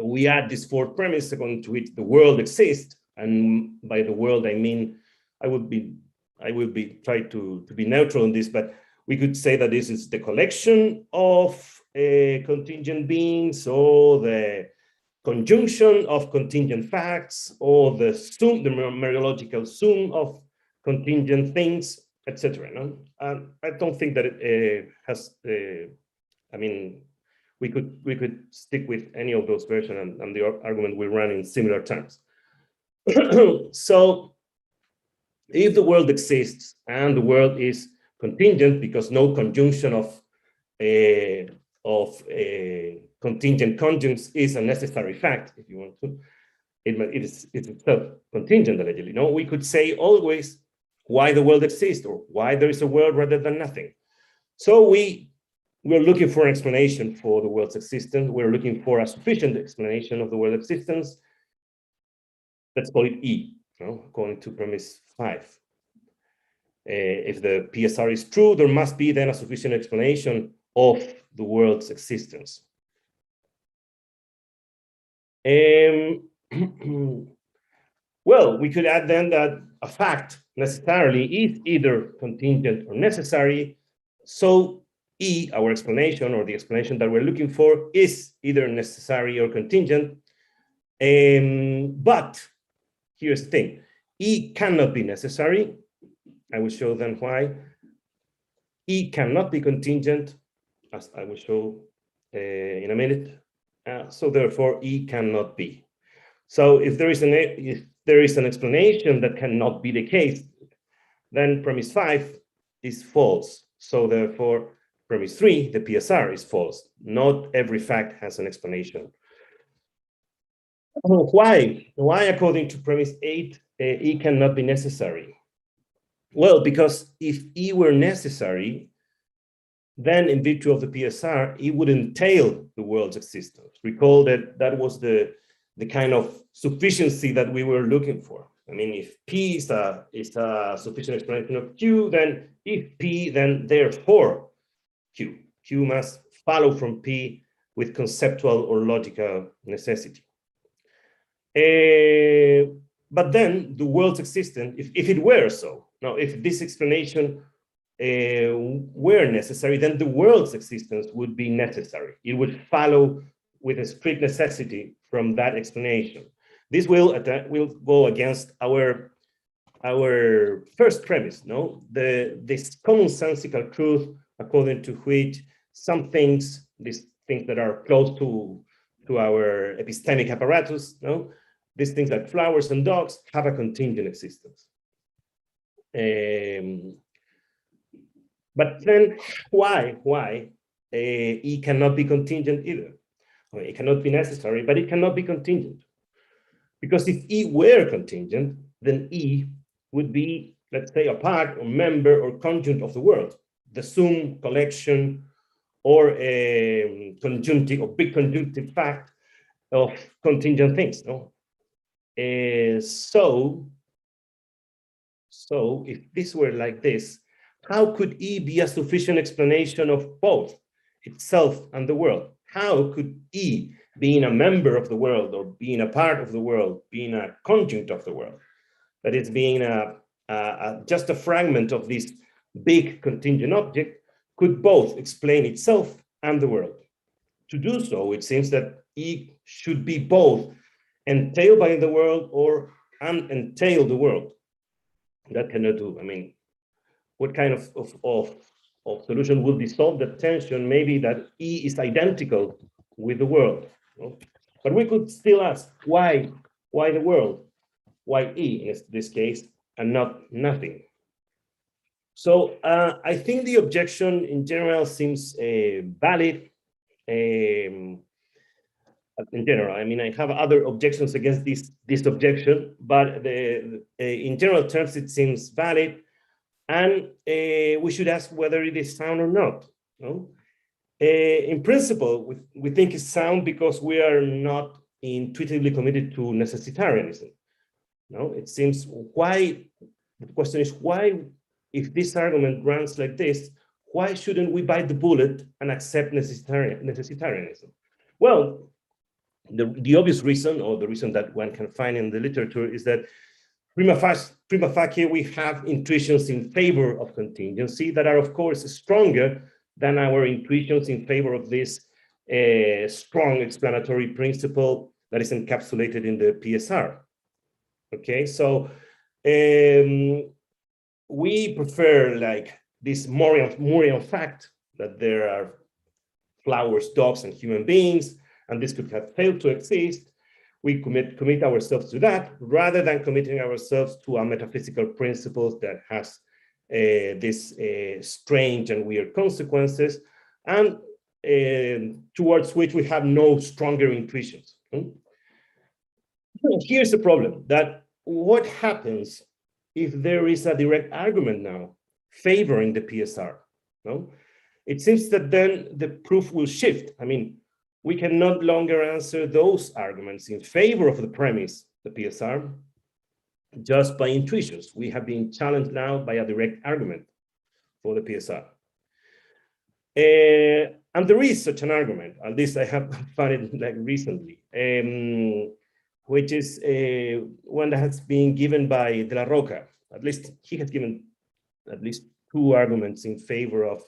We add this fourth premise according to which the world exists, and by the world I mean I will be trying to be neutral in this, but we could say that this is the collection of contingent beings, or the conjunction of contingent facts, or the mereological sum of contingent things, etc. No? I don't think that it has. I mean, we could stick with any of those versions, and the argument will run in similar terms. So, if the world exists and the world is contingent, because no conjunction of contingent conjuncts is a necessary fact, if you want to, it's itself contingent allegedly. No, we could say always why the world exists, or why there is a world rather than nothing. So we we're looking for an explanation for the world's existence. We're looking for a sufficient explanation of the world's existence. Let's call it E, according to premise 5. If the PSR is true, there must be then a sufficient explanation of the world's existence. Well, we could add then that a fact necessarily is either contingent or necessary. So E, our explanation, or the explanation that we're looking for, is either necessary or contingent. But here's the thing, E cannot be necessary. I will show then why. E cannot be contingent, as I will show in a minute. So therefore, E cannot be. So if there is an explanation that cannot be the case, then premise 5 is false. So therefore, premise 3, the PSR, is false. Not every fact has an explanation. Why? Why, according to premise 8, E cannot be necessary? Well, because if E were necessary, then in virtue of the PSR, it would entail the world's existence. Recall that that was the kind of sufficiency that we were looking for. I mean, if P is a sufficient explanation of Q, then if P, then therefore Q. Q must follow from P with conceptual or logical necessity. But then the world's existence, if it were so, now if this explanation were necessary, then the world's existence would be necessary. It would follow with a strict necessity from that explanation. This will go against our first premise, this commonsensical truth according to which some things, these things that are close to our epistemic apparatus, these things like flowers and dogs have a contingent existence. But then why E cannot be contingent either? Well, it cannot be necessary, but it cannot be contingent. Because if E were contingent, then E would be, let's say, a part or member or conjunct of the world, the sum, collection, or a conjunctive or big conjunctive fact of contingent things. So if this were like this, how could E be a sufficient explanation of both itself and the world? How could E, being a member of the world or being a part of the world, being a conjunct of the world, that is being just a fragment of this big contingent object, could both explain itself and the world? To do so, it seems that E should be both entailed by the world or unentail the world. That cannot do. I mean, what kind of solution will dissolve the tension? Maybe that E is identical with the world. But we could still ask, why the world? Why E in this case and not nothing? So I think the objection in general seems valid. In general, I mean, I have other objections against this objection, but in general terms, it seems valid. And we should ask whether it is sound or not. In principle, we think it's sound because we are not intuitively committed to necessitarianism. It seems the question is why, if this argument runs like this, why shouldn't we bite the bullet and accept necessitarianism? Well, the obvious reason, or the reason that one can find in the literature, is that prima facie, we have intuitions in favor of contingency that are, of course, stronger than our intuitions in favor of this strong explanatory principle that is encapsulated in the PSR. Okay, so we prefer like this Morean fact that there are flowers, dogs, and human beings, and this could have failed to exist. We commit ourselves to that rather than committing ourselves to a metaphysical principle that has this strange and weird consequences, and towards which we have no stronger intuitions. Here's the problem, that what happens if there is a direct argument now favoring the PSR? it seems that then the proof will shift. I mean, we can no longer answer those arguments in favor of the premise, the PSR, just by intuitions. We have been challenged now by a direct argument for the PSR. And there is such an argument, at least I have found it like recently, which is one that has been given by De La Roca. At least he has given at least 2 arguments in favor of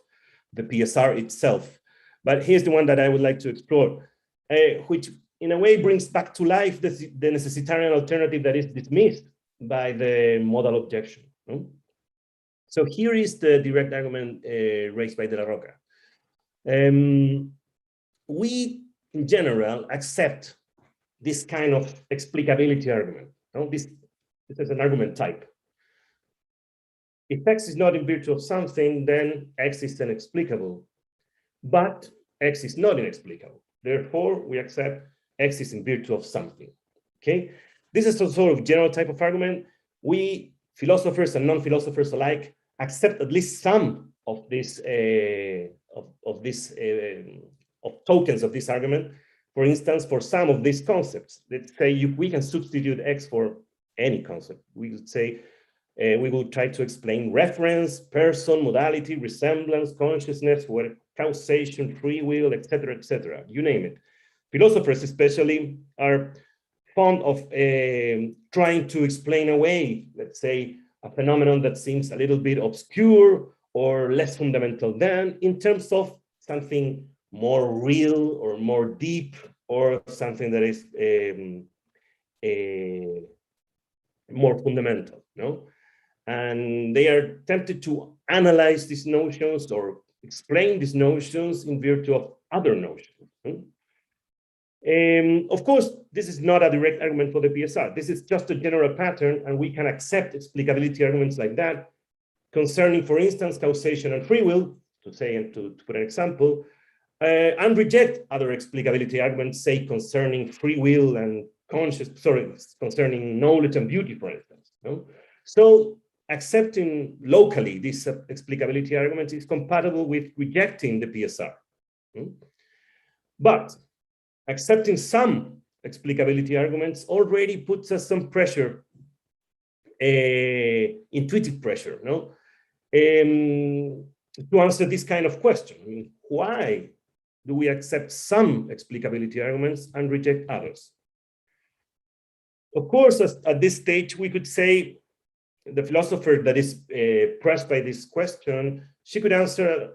the PSR itself. But here's the one that I would like to explore, which in a way brings back to life the necessitarian alternative that is dismissed by the modal objection. No? So here is the direct argument raised by De La Roca. We, in general, accept this kind of explicability argument. No? This is an argument type. If X is not in virtue of something, then X is inexplicable. But X is not inexplicable. Therefore, we accept X is in virtue of something. Okay? This is a sort of general type of argument. We, philosophers and non-philosophers alike, accept at least some of this of tokens of this argument. For instance, for some of these concepts, let's say we can substitute X for any concept. We would say we will try to explain reference, person, modality, resemblance, consciousness, causation, free will, etc., you name it. Philosophers especially are fond of trying to explain away, let's say, a phenomenon that seems a little bit obscure or less fundamental than, in terms of something more real or more deep, or something that is more fundamental, no? And they are tempted to analyze these notions or explain these notions in virtue of other notions. Of course, this is not a direct argument for the PSR. This is just a general pattern, and we can accept explicability arguments like that concerning, for instance, causation and free will, to say and to put an example, and reject other explicability arguments, say concerning free will and concerning knowledge and beauty, for instance. No? So accepting locally this explicability argument is compatible with rejecting the PSR. But accepting some explicability arguments already puts us some pressure, intuitive pressure, no? To answer this kind of question. I mean, why do we accept some explicability arguments and reject others? Of course, at this stage, we could say the philosopher that is pressed by this question, she could answer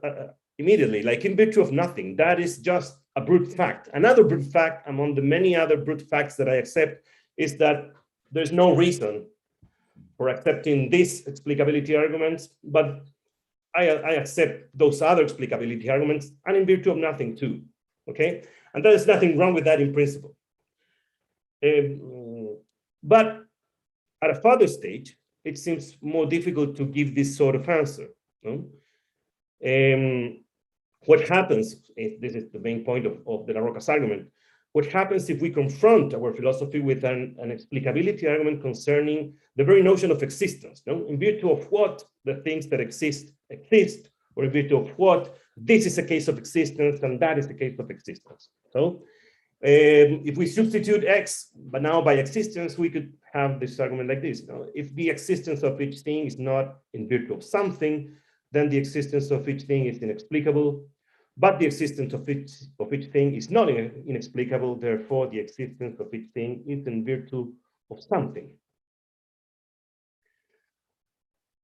immediately, like in virtue of nothing. That is just a brute fact. Another brute fact among the many other brute facts that I accept is that there's no reason for accepting these explicability arguments, but I accept those other explicability arguments, and in virtue of nothing too, okay? And there is nothing wrong with that in principle. But at a further stage, it seems more difficult to give this sort of answer. No? What happens, this is the main point of De La Roca's argument, what happens if we confront our philosophy with an explicability argument concerning the very notion of existence, no? In virtue of what the things that exist, or in virtue of what this is a case of existence and that is a case of existence. So if we substitute X, but now by existence, we could have this argument like this. No? If the existence of each thing is not in virtue of something, then the existence of each thing is inexplicable. But the existence of each thing is not inexplicable, therefore the existence of each thing is in virtue of something.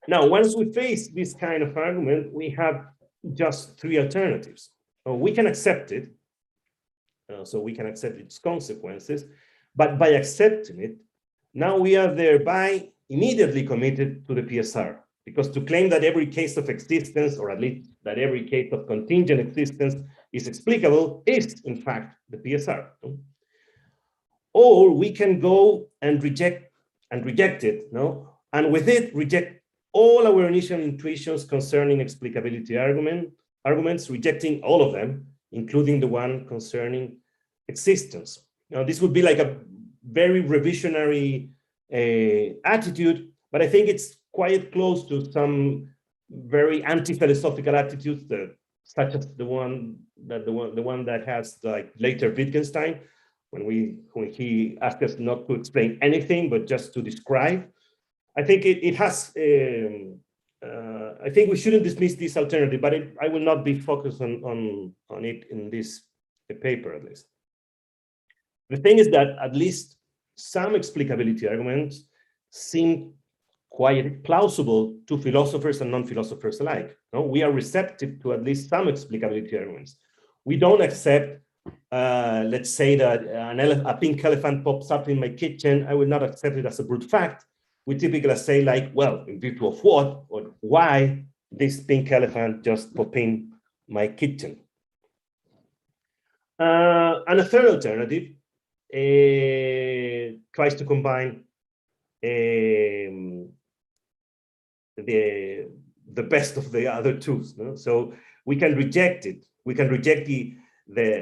Now, once we face this kind of argument, we have just 3 alternatives. We can accept it, so we can accept its consequences, but by accepting it, now we are thereby immediately committed to the PSR. Because to claim that every case of existence, or at least that every case of contingent existence is explicable, is in fact the PSR. Or we can go and reject it, no? And with it, reject all our initial intuitions concerning explicability arguments, rejecting all of them, including the one concerning existence. Now, this would be like a very revisionary attitude, but I think it's quite close to some very anti-philosophical attitudes that such as the one that has like later Wittgenstein, when he asked us not to explain anything but just to describe. I think it has. I think we shouldn't dismiss this alternative, but I will not be focused on it in this paper, at least. The thing is that at least some explicability arguments seem quite plausible to philosophers and non-philosophers alike. No, we are receptive to at least some explicability arguments. We don't accept, let's say that a pink elephant pops up in my kitchen. I will not accept it as a brute fact. We typically say like, well, in virtue of what or why this pink elephant just popped in my kitchen. And a third alternative tries to combine the best of the other two. No? So we can reject it. We can reject the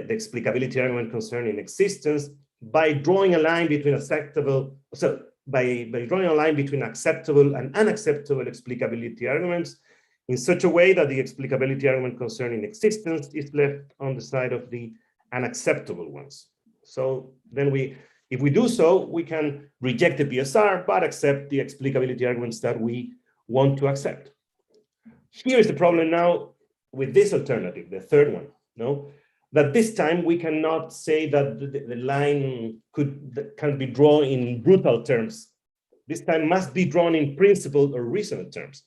explicability argument concerning existence by drawing a line between acceptable. So by drawing a line between acceptable and unacceptable explicability arguments in such a way that the explicability argument concerning existence is left on the side of the unacceptable ones. So then if we do so, we can reject the PSR, but accept the explicability arguments that we want to accept. Here is the problem now with this alternative, the third one, no? That this time we cannot say that the line can be drawn in brutal terms. This time must be drawn in principled or reasoned terms,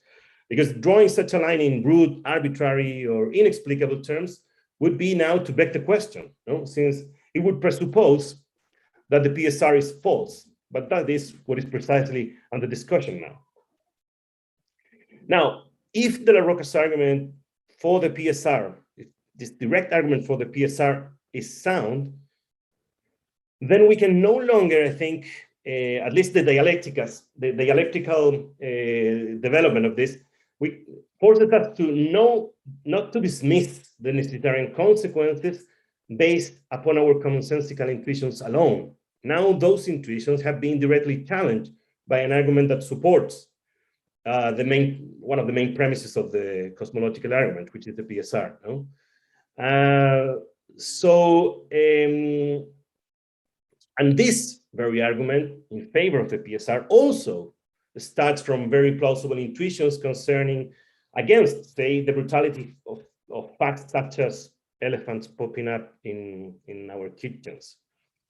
because drawing such a line in brute, arbitrary, or inexplicable terms would be now to beg the question, no? Since it would presuppose that the PSR is false, but that is what is precisely under discussion now. Now, if the La Roca's argument for the PSR, if this direct argument for the PSR is sound, then we can no longer, I think, at least the dialectical development of this, we forces us to not to dismiss the necessitarian consequences based upon our commonsensical intuitions alone. Now those intuitions have been directly challenged by an argument that supports one of the main premises of the cosmological argument, which is the PSR. No? And this very argument in favor of the PSR also starts from very plausible intuitions concerning, against, say, the brutality of facts such as elephants popping up in our kitchens.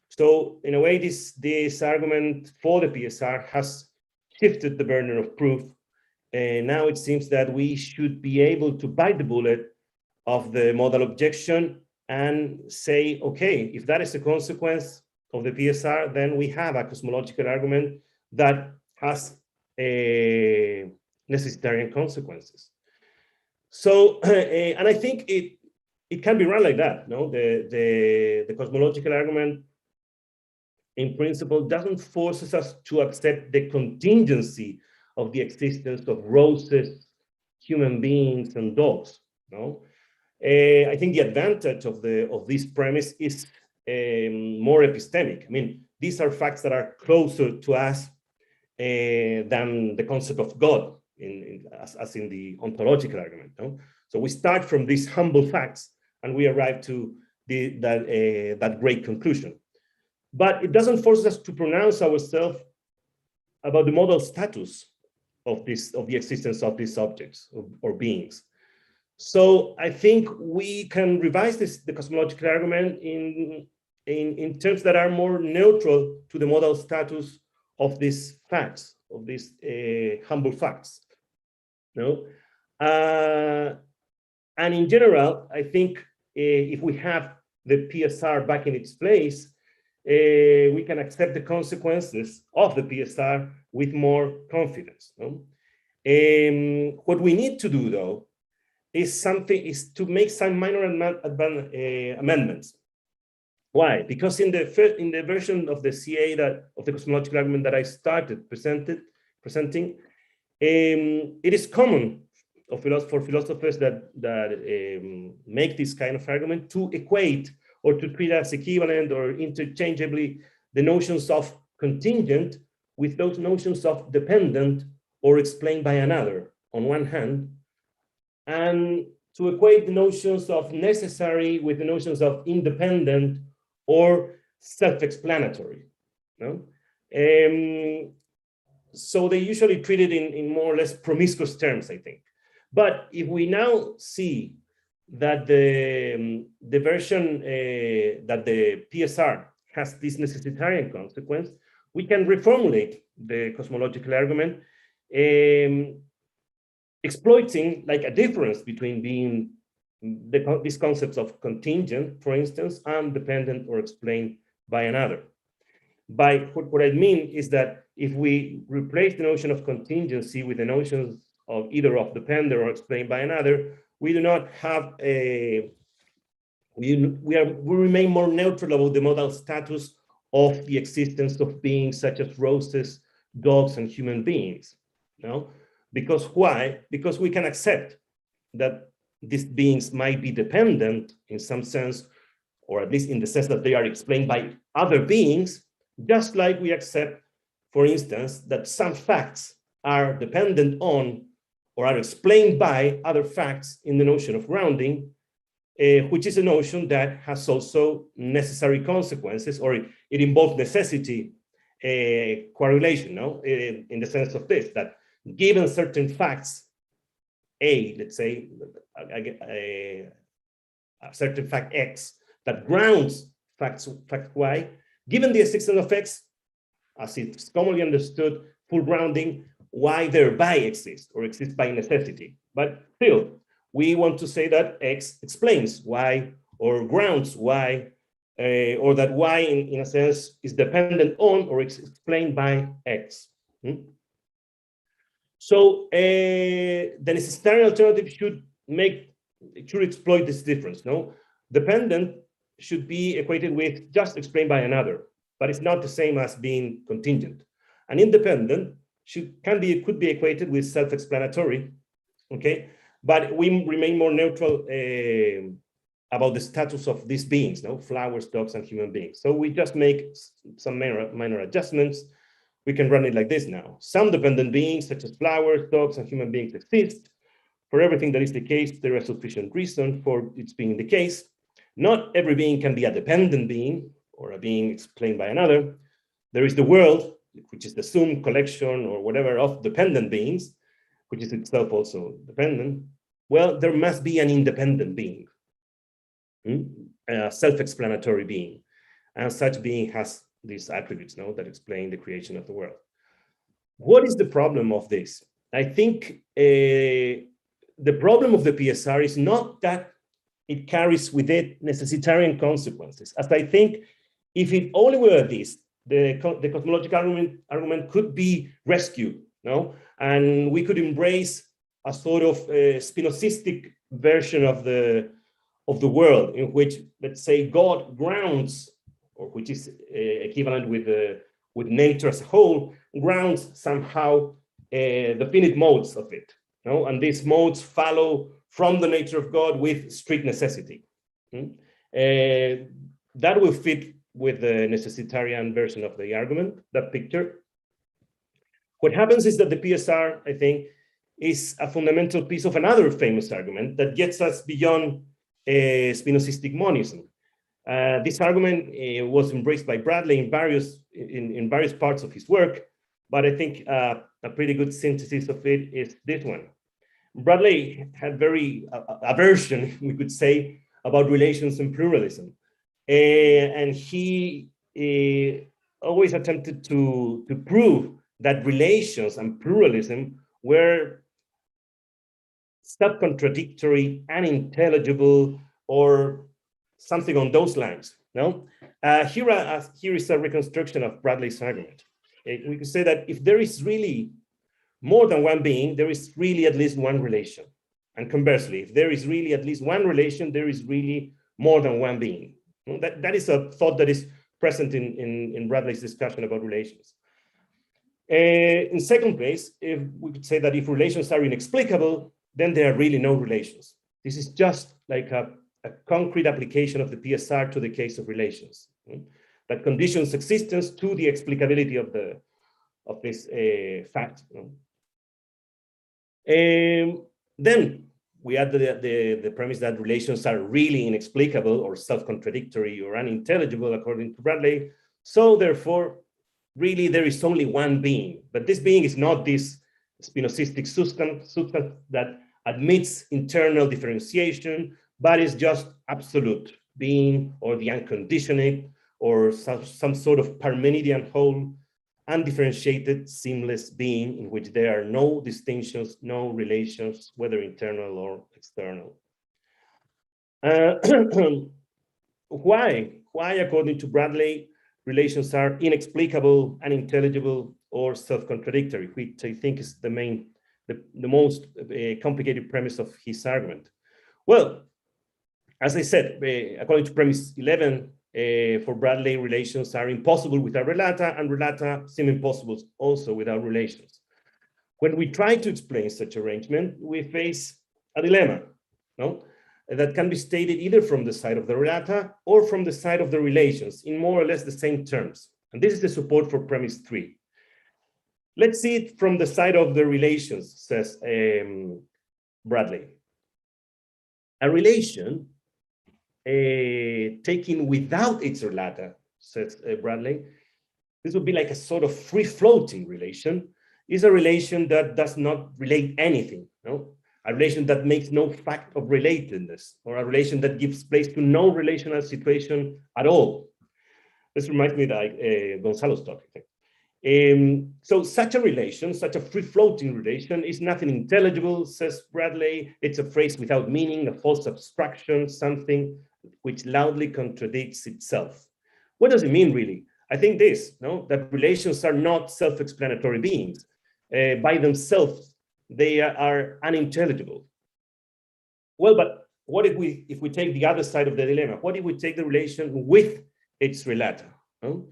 So in a way, this argument for the PSR has shifted the burden of proof. And now it seems that we should be able to bite the bullet of the modal objection and say, okay, if that is a consequence of the PSR, then we have a cosmological argument that has necessitarian consequences. So, and I think it can be run like that. No, the cosmological argument, in principle, doesn't force us to accept the contingency of the existence of roses, human beings, and dogs. No, I think the advantage of this premise is more epistemic. I mean, these are facts that are closer to us than the concept of God, as in the ontological argument. No? So we start from these humble facts, and we arrive to that great conclusion. But it doesn't force us to pronounce ourselves about the modal status of the existence of these objects or beings. So I think we can revise the cosmological argument in terms that are more neutral to the modal status of these facts, of these humble facts. No? And in general, I think if we have the PSR back in its place, we can accept the consequences of the PSR with more confidence. No? What we need to do, though, is to make some minor amendments. Why? Because in the version of the CA of the cosmological argument that I started presenting, it is common for philosophers that make this kind of argument to equate or to treat as equivalent or interchangeably the notions of contingent with those notions of dependent or explained by another on one hand, and to equate the notions of necessary with the notions of independent or self-explanatory. No? So they usually treat it in more or less promiscuous terms, I think. But if we now see that the version that the PSR has this necessitarian consequence, we can reformulate the cosmological argument, exploiting like a difference between being these concepts of contingent, for instance, and dependent or explained by another. By what I mean is that if we replace the notion of contingency with the notions of either of dependent or explained by another, we do not have a, we remain more neutral about the modal status of the existence of beings such as roses, dogs, and human beings. No? Because why? Because we can accept that these beings might be dependent in some sense, or at least in the sense that they are explained by other beings, just like we accept, for instance, that some facts are dependent on or are explained by other facts in the notion of grounding, which is a notion that has also necessary consequences, or it involves necessity correlation, no? In the sense of this, that given certain facts, A, let's say, a certain fact X that grounds fact Y, given the existence of X, as it's commonly understood, full grounding, Y thereby exists or exists by necessity. But still, we want to say that X explains Y or grounds Y, or that Y in a sense is dependent on or explained by X. So the necessitarian alternative should exploit this difference. No, dependent should be equated with just explained by another, but it's not the same as being contingent. And independent could be equated with self-explanatory. Okay, but we remain more neutral about the status of these beings, no, flowers, dogs, and human beings. So we just make some minor adjustments. We can run it like this now. Some dependent beings, such as flowers, dogs, and human beings exist. For everything that is the case, there is sufficient reason for its being the case. Not every being can be a dependent being or a being explained by another. There is the world, which is the sum, collection, or whatever of dependent beings, which is itself also dependent. Well, there must be an independent being, a self-explanatory being. And such being has these attributes, no, that explain the creation of the world. What is the problem of this? I think the problem of the PSR is not that it carries with it necessitarian consequences. As I think, if it only were this, the cosmological argument could be rescued, no, and we could embrace a sort of Spinozistic version of the world, in which, let's say, God grounds, or which is equivalent with nature as a whole, grounds somehow the finite modes of it, no? And these modes follow from the nature of God with strict necessity. That will fit with the necessitarian version of the argument, that picture. What happens is that the PSR, I think, is a fundamental piece of another famous argument that gets us beyond Spinozistic monism. This argument was embraced by Bradley in various parts of his work, but I think a pretty good synthesis of it is this one. Bradley had very aversion, we could say, about relations and pluralism, and he always attempted to prove that relations and pluralism were self-contradictory, unintelligible, or something on those lines. No, here is a reconstruction of Bradley's argument. We could say that if there is really more than one being, there is really at least one relation. And conversely, if there is really at least one relation, there is really more than one being. That is a thought that is present in Bradley's discussion about relations. In second place, if we could say that if relations are inexplicable, then there are really no relations. This is just like a concrete application of the PSR to the case of relations, that conditions existence to the explicability of this fact. Then we add the premise that relations are really inexplicable or self-contradictory or unintelligible according to Bradley. So therefore, really there is only one being, but this being is not this Spinozistic substance that admits internal differentiation, but is just absolute being or the unconditioned or some sort of Parmenidean whole, undifferentiated, seamless being in which there are no distinctions, no relations, whether internal or external. Why, according to Bradley, relations are inexplicable, unintelligible, or self-contradictory, which I think is the most complicated premise of his argument? Well, as I said, according to premise 11, for Bradley, relations are impossible without relata, and relata seem impossible also without relations. When we try to explain such arrangement, we face a dilemma, no? That can be stated either from the side of the relata or from the side of the relations in more or less the same terms. And this is the support for premise 3. Let's see it from the side of the relations, says Bradley. A relation taken without its relata, says Bradley, this would be like a sort of free-floating relation, is a relation that does not relate anything, no? A relation that makes no fact of relatedness, or a relation that gives place to no relational situation at all. This reminds me that Gonzalo's talk, I think. So such a relation, such a free-floating relation is nothing intelligible, says Bradley. It's a phrase without meaning, a false abstraction, something which loudly contradicts itself. What does it mean, really? I think this, no? That relations are not self-explanatory beings. By themselves, they are unintelligible. Well, but what if we take the other side of the dilemma? What if we take the relation with its relata? No?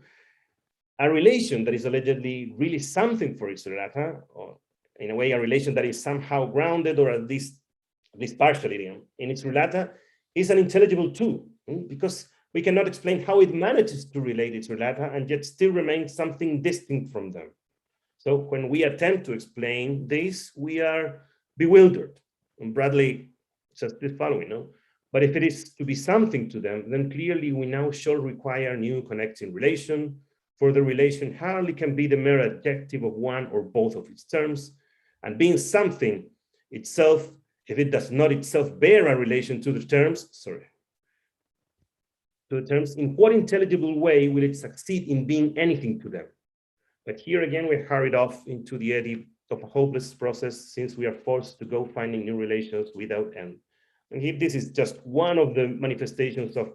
A relation that is allegedly really something for its relata, or in a way, a relation that is somehow grounded or at least partially in its relata, is unintelligible too, because we cannot explain how it manages to relate its relata and yet still remain something distinct from them. So when we attempt to explain this, we are bewildered. And Bradley says the following, no? But if it is to be something to them, then clearly we now shall require new connecting relation, for the relation hardly can be the mere adjective of one or both of its terms, and being something itself, if it does not itself bear a relation to the terms, in what intelligible way will it succeed in being anything to them? But here again, we're hurried off into the eddy of a hopeless process, since we are forced to go finding new relations without end. And here, this is just one of the manifestations of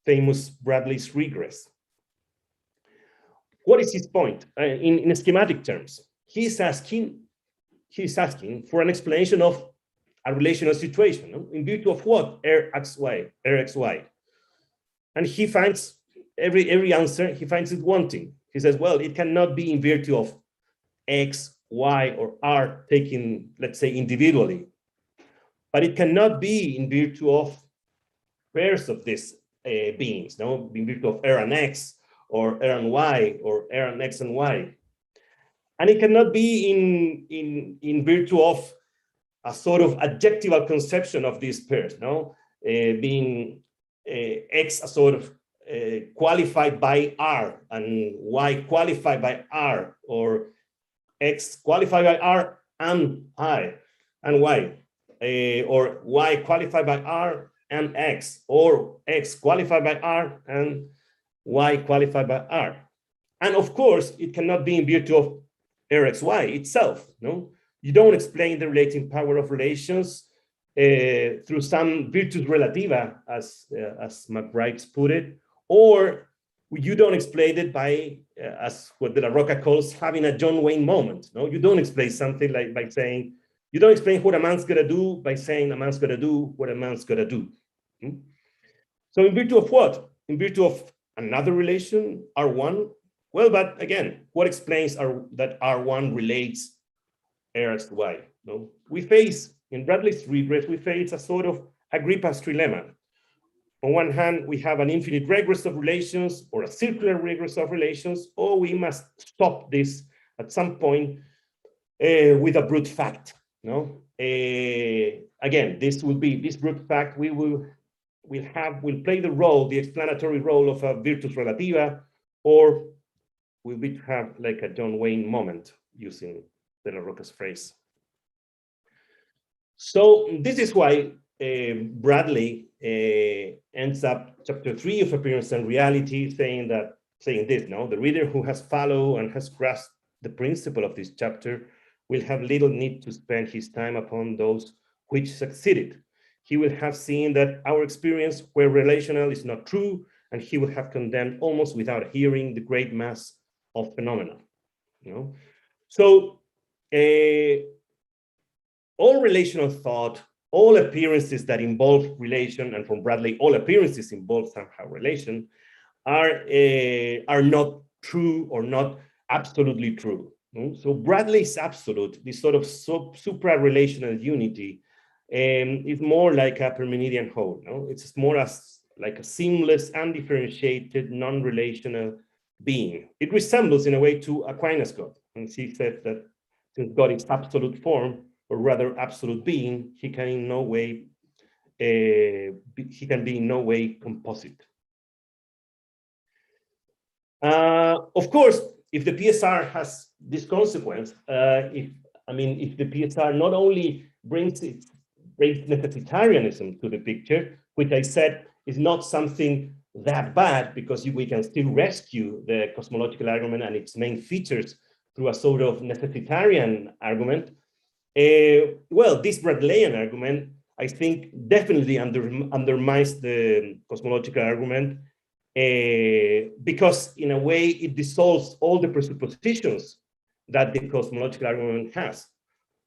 famous Bradley's regress. What is his point? In schematic terms, he's asking for an explanation of a relational situation, no? In virtue of what? Rxy. And he finds every answer, he finds it wanting. He says, well, it cannot be in virtue of X, Y, or R taken, let's say, individually. But it cannot be in virtue of pairs of these beings, no? In virtue of R and X, or R and Y, or R and X and Y. And it cannot be in virtue of a sort of adjectival conception of these pairs, no? Being X a sort of qualified by R and Y qualified by R, or X qualified by R and I and Y, or Y qualified by R and X, or X qualified by R and Y qualified by R. And of course, it cannot be in virtue of Rxy itself, no? You don't explain the relating power of relations through some virtus relativa, as McBride put it, or you don't explain it by, as what De La Roca calls, having a John Wayne moment. No, you don't explain something like by saying, you don't explain what a man's gonna do by saying a man's gonna do what a man's gonna do. So in virtue of what? In virtue of another relation, R1? Well, but again, what explains that R1 relates Rxy? No, we face, in Bradley's regress, we face a sort of Agrippa's trilemma. On one hand, we have an infinite regress of relations or a circular regress of relations, or we must stop this at some point with a brute fact. No, again, this brute fact will play the explanatory role of a virtus relativa, or will we have like a John Wayne moment, using De la Roca's phrase. So this is why Bradley ends up chapter 3 of Appearance and Reality saying this, no? The reader who has followed and has grasped the principle of this chapter will have little need to spend his time upon those which succeeded. He will have seen that our experience where relational is not true, and he will have condemned almost without hearing the great mass of phenomena. You know? So all relational thought, all appearances that involve relation, and from Bradley, all appearances involve somehow relation, are not true or not absolutely true. So Bradley's absolute, this sort of supra-relational unity, is more like a Parmenidean whole. No? It's more as like a seamless, undifferentiated, non-relational being. It resembles in a way to Aquinas' God. And he says that since God is absolute form, or rather absolute being, he can in no way be in no way composite. Of course, if the PSR has this consequence, if the PSR not only brings necessitarianism to the picture, which I said is not something that bad, because we can still rescue the cosmological argument and its main features through a sort of necessitarian argument. Well, this Bradleyan argument, I think, definitely undermines the cosmological argument, because in a way it dissolves all the presuppositions that the cosmological argument has.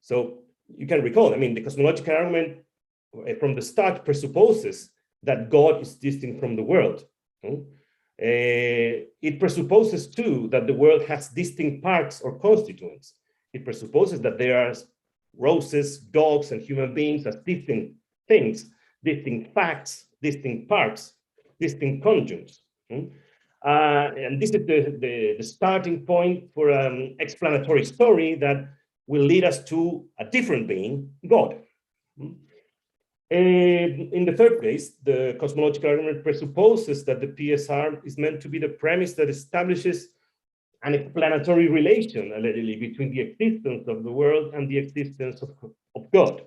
So you can recall, the cosmological argument from the start presupposes that God is distinct from the world. It presupposes too that the world has distinct parts or constituents. It presupposes that there are roses, dogs, and human beings as distinct things, distinct facts, distinct parts, distinct conjuncts. And this is the starting point for an explanatory story that will lead us to a different being, God. In the third place, the cosmological argument presupposes that the PSR is meant to be the premise that establishes an explanatory relation, allegedly, between the existence of the world and the existence of God.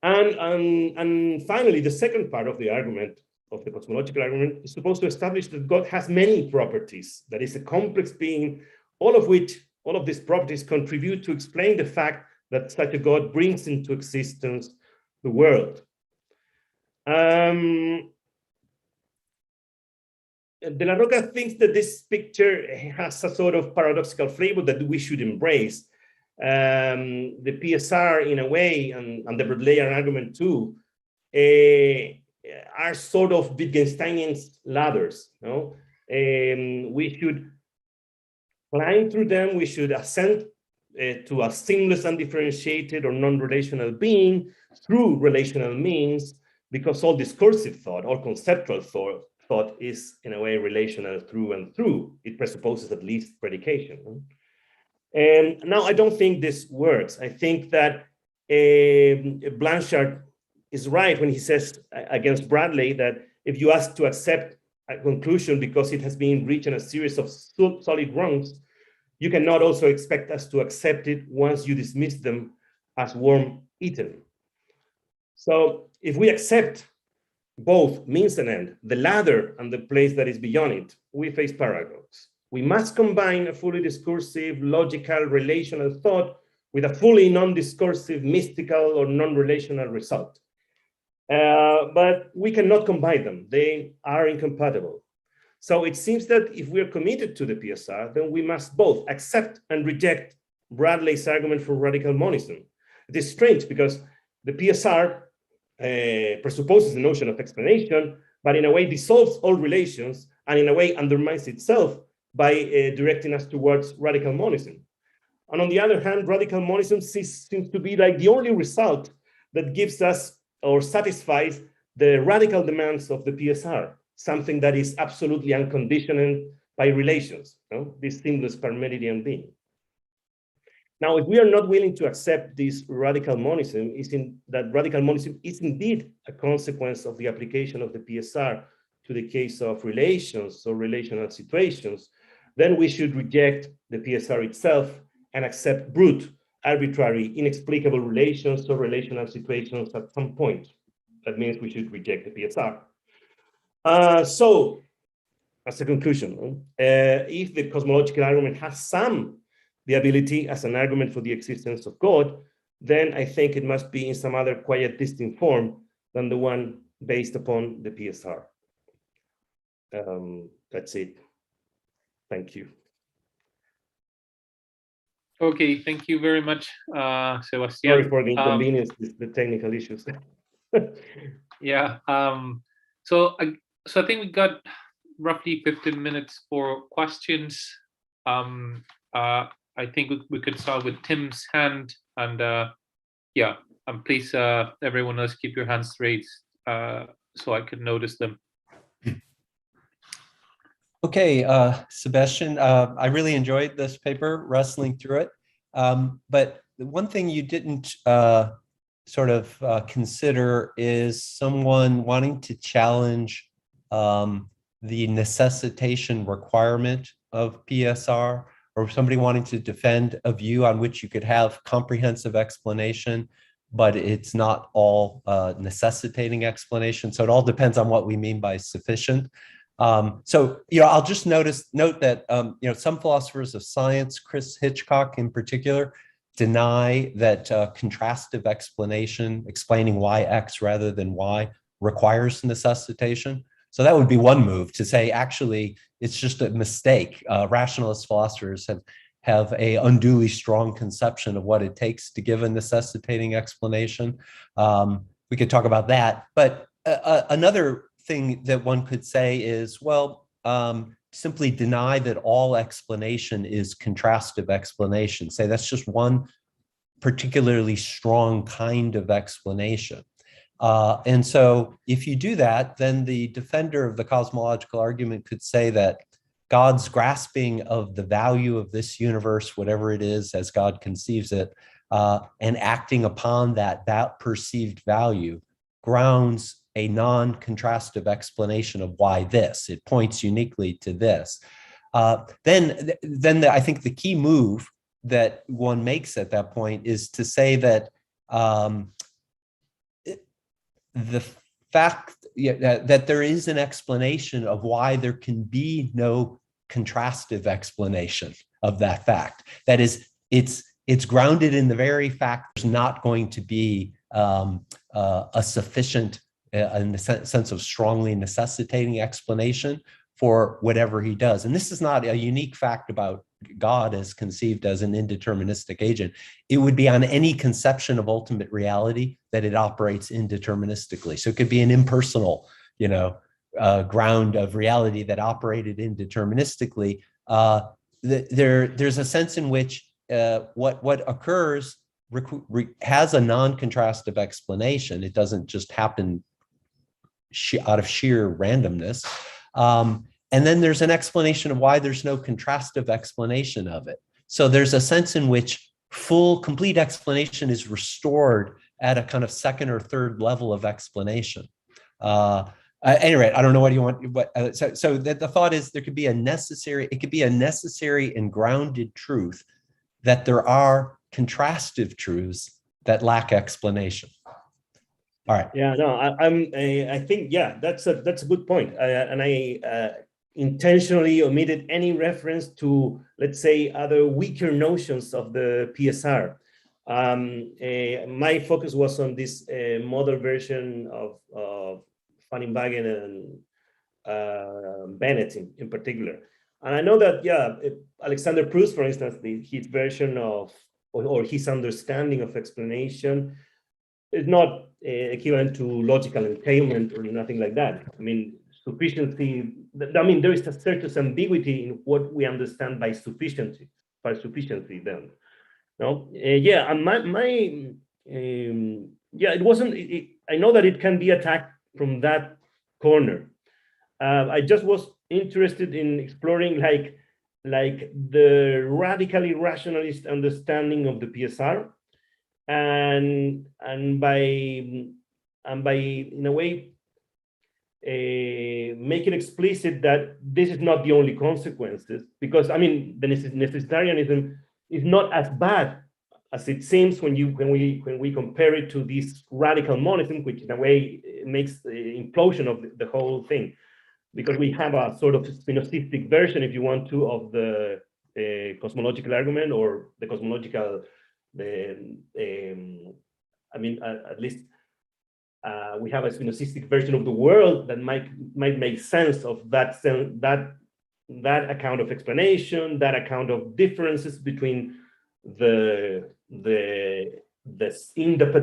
And finally, the second part of the argument, of the cosmological argument, is supposed to establish that God has many properties, that is a complex being, all of these properties contribute to explain the fact that such a God brings into existence the world. De la Roca thinks that this picture has a sort of paradoxical flavor that we should embrace. The PSR, in a way, and the Bradleyan argument too, are sort of Wittgensteinian ladders. No? We should climb through them. We should ascend to a seamless, undifferentiated, or non-relational being through relational means, because all discursive thought, all conceptual thought is, in a way, relational through and through. It presupposes at least predication. And now I don't think this works. I think that Blanchard is right when he says against Bradley that if you ask to accept a conclusion because it has been reached in a series of solid wrongs, you cannot also expect us to accept it once you dismiss them as worm-eaten. So if we accept both means and end, the ladder and the place that is beyond it, we face paradox. We must combine a fully discursive, logical, relational thought with a fully non-discursive, mystical, or non-relational result. But we cannot combine them. They are incompatible. So it seems that if we're committed to the PSR, then we must both accept and reject Bradley's argument for radical monism. It is strange because the PSR presupposes the notion of explanation, but in a way dissolves all relations and in a way undermines itself by directing us towards radical monism. And on the other hand, radical monism seems to be like the only result that gives us or satisfies the radical demands of the PSR, something that is absolutely unconditioned by relations, this seamless Parmenidean being. Now, if we are not willing to accept this radical monism, that radical monism is indeed a consequence of the application of the PSR to the case of relations or relational situations, then we should reject the PSR itself and accept brute, arbitrary, inexplicable relations or relational situations at some point. That means we should reject the PSR. So, as a conclusion, if the cosmological argument has some viability as an argument for the existence of God, then I think it must be in some other quite distinct form than the one based upon the PSR. That's it. Thank you. Okay, thank you very much, Sebastian. Sorry for the inconvenience with the technical issues. Yeah. So I think we got roughly 15 minutes for questions. I think we could start with Tim's hand, and yeah, and please, everyone else, keep your hands raised so I can notice them. Okay, Sebastian, I really enjoyed this paper, wrestling through it. But the one thing you didn't sort of consider is someone wanting to challenge the necessitation requirement of PSR, or somebody wanting to defend a view on which you could have comprehensive explanation, but it's not all necessitating explanation. So it all depends on what we mean by sufficient. So, I'll just note that, some philosophers of science, Chris Hitchcock in particular, deny that contrastive explanation, explaining why X rather than Y, requires necessitation. So that would be one move, to say, actually, it's just a mistake. Rationalist philosophers have a unduly strong conception of what it takes to give a necessitating explanation. We could talk about that. But another thing that one could say is, well, simply deny that all explanation is contrastive explanation. Say that's just one particularly strong kind of explanation. And so if you do that, then the defender of the cosmological argument could say that God's grasping of the value of this universe, whatever it is, as God conceives it, and acting upon that perceived value grounds a non-contrastive explanation of why this. It points uniquely to this. Then I think the key move that one makes at that point is to say that the fact that there is an explanation of why there can be no contrastive explanation of that fact. That is, it's grounded in the very fact there's not going to be a sufficient, in the sense of strongly necessitating explanation for whatever he does. And this is not a unique fact about God as conceived as an indeterministic agent. It would be on any conception of ultimate reality that it operates indeterministically. So it could be an impersonal, ground of reality that operated indeterministically. There's a sense in which what occurs has a non-contrastive explanation. It doesn't just happen out of sheer randomness. And then there's an explanation of why there's no contrastive explanation of it. So there's a sense in which complete explanation is restored at a kind of second or third level of explanation. At any rate, I don't know what you want. So that the thought is it could be a necessary and grounded truth that there are contrastive truths that lack explanation. All right. Yeah, no, I think, yeah, that's a good point. And I intentionally omitted any reference to, let's say, other weaker notions of the PSR. My focus was on this model version of Fanning-Wagen and Bennett in particular. And I know that, yeah, Alexander Proust, for instance, his version of, or his understanding of explanation is not equivalent to logical entailment or nothing like that. I mean, sufficiency, there is a certain ambiguity in what we understand by sufficiency then. No? Yeah, and it wasn't, I know that it can be attacked from that corner. I just was interested in exploring, like, like the radically rationalist understanding of the PSR, and by in a way make it explicit that this is not the only consequences, because I mean the necessitarianism is not as bad as it seems when we compare it to this radical monism, which in a way makes the implosion of the whole thing, because we have a sort of Spinozistic version, if you want to, of the cosmological argument, or the cosmological, I mean, at least we have a Spinozistic version of the world that might make sense of that account of explanation, that account of differences between the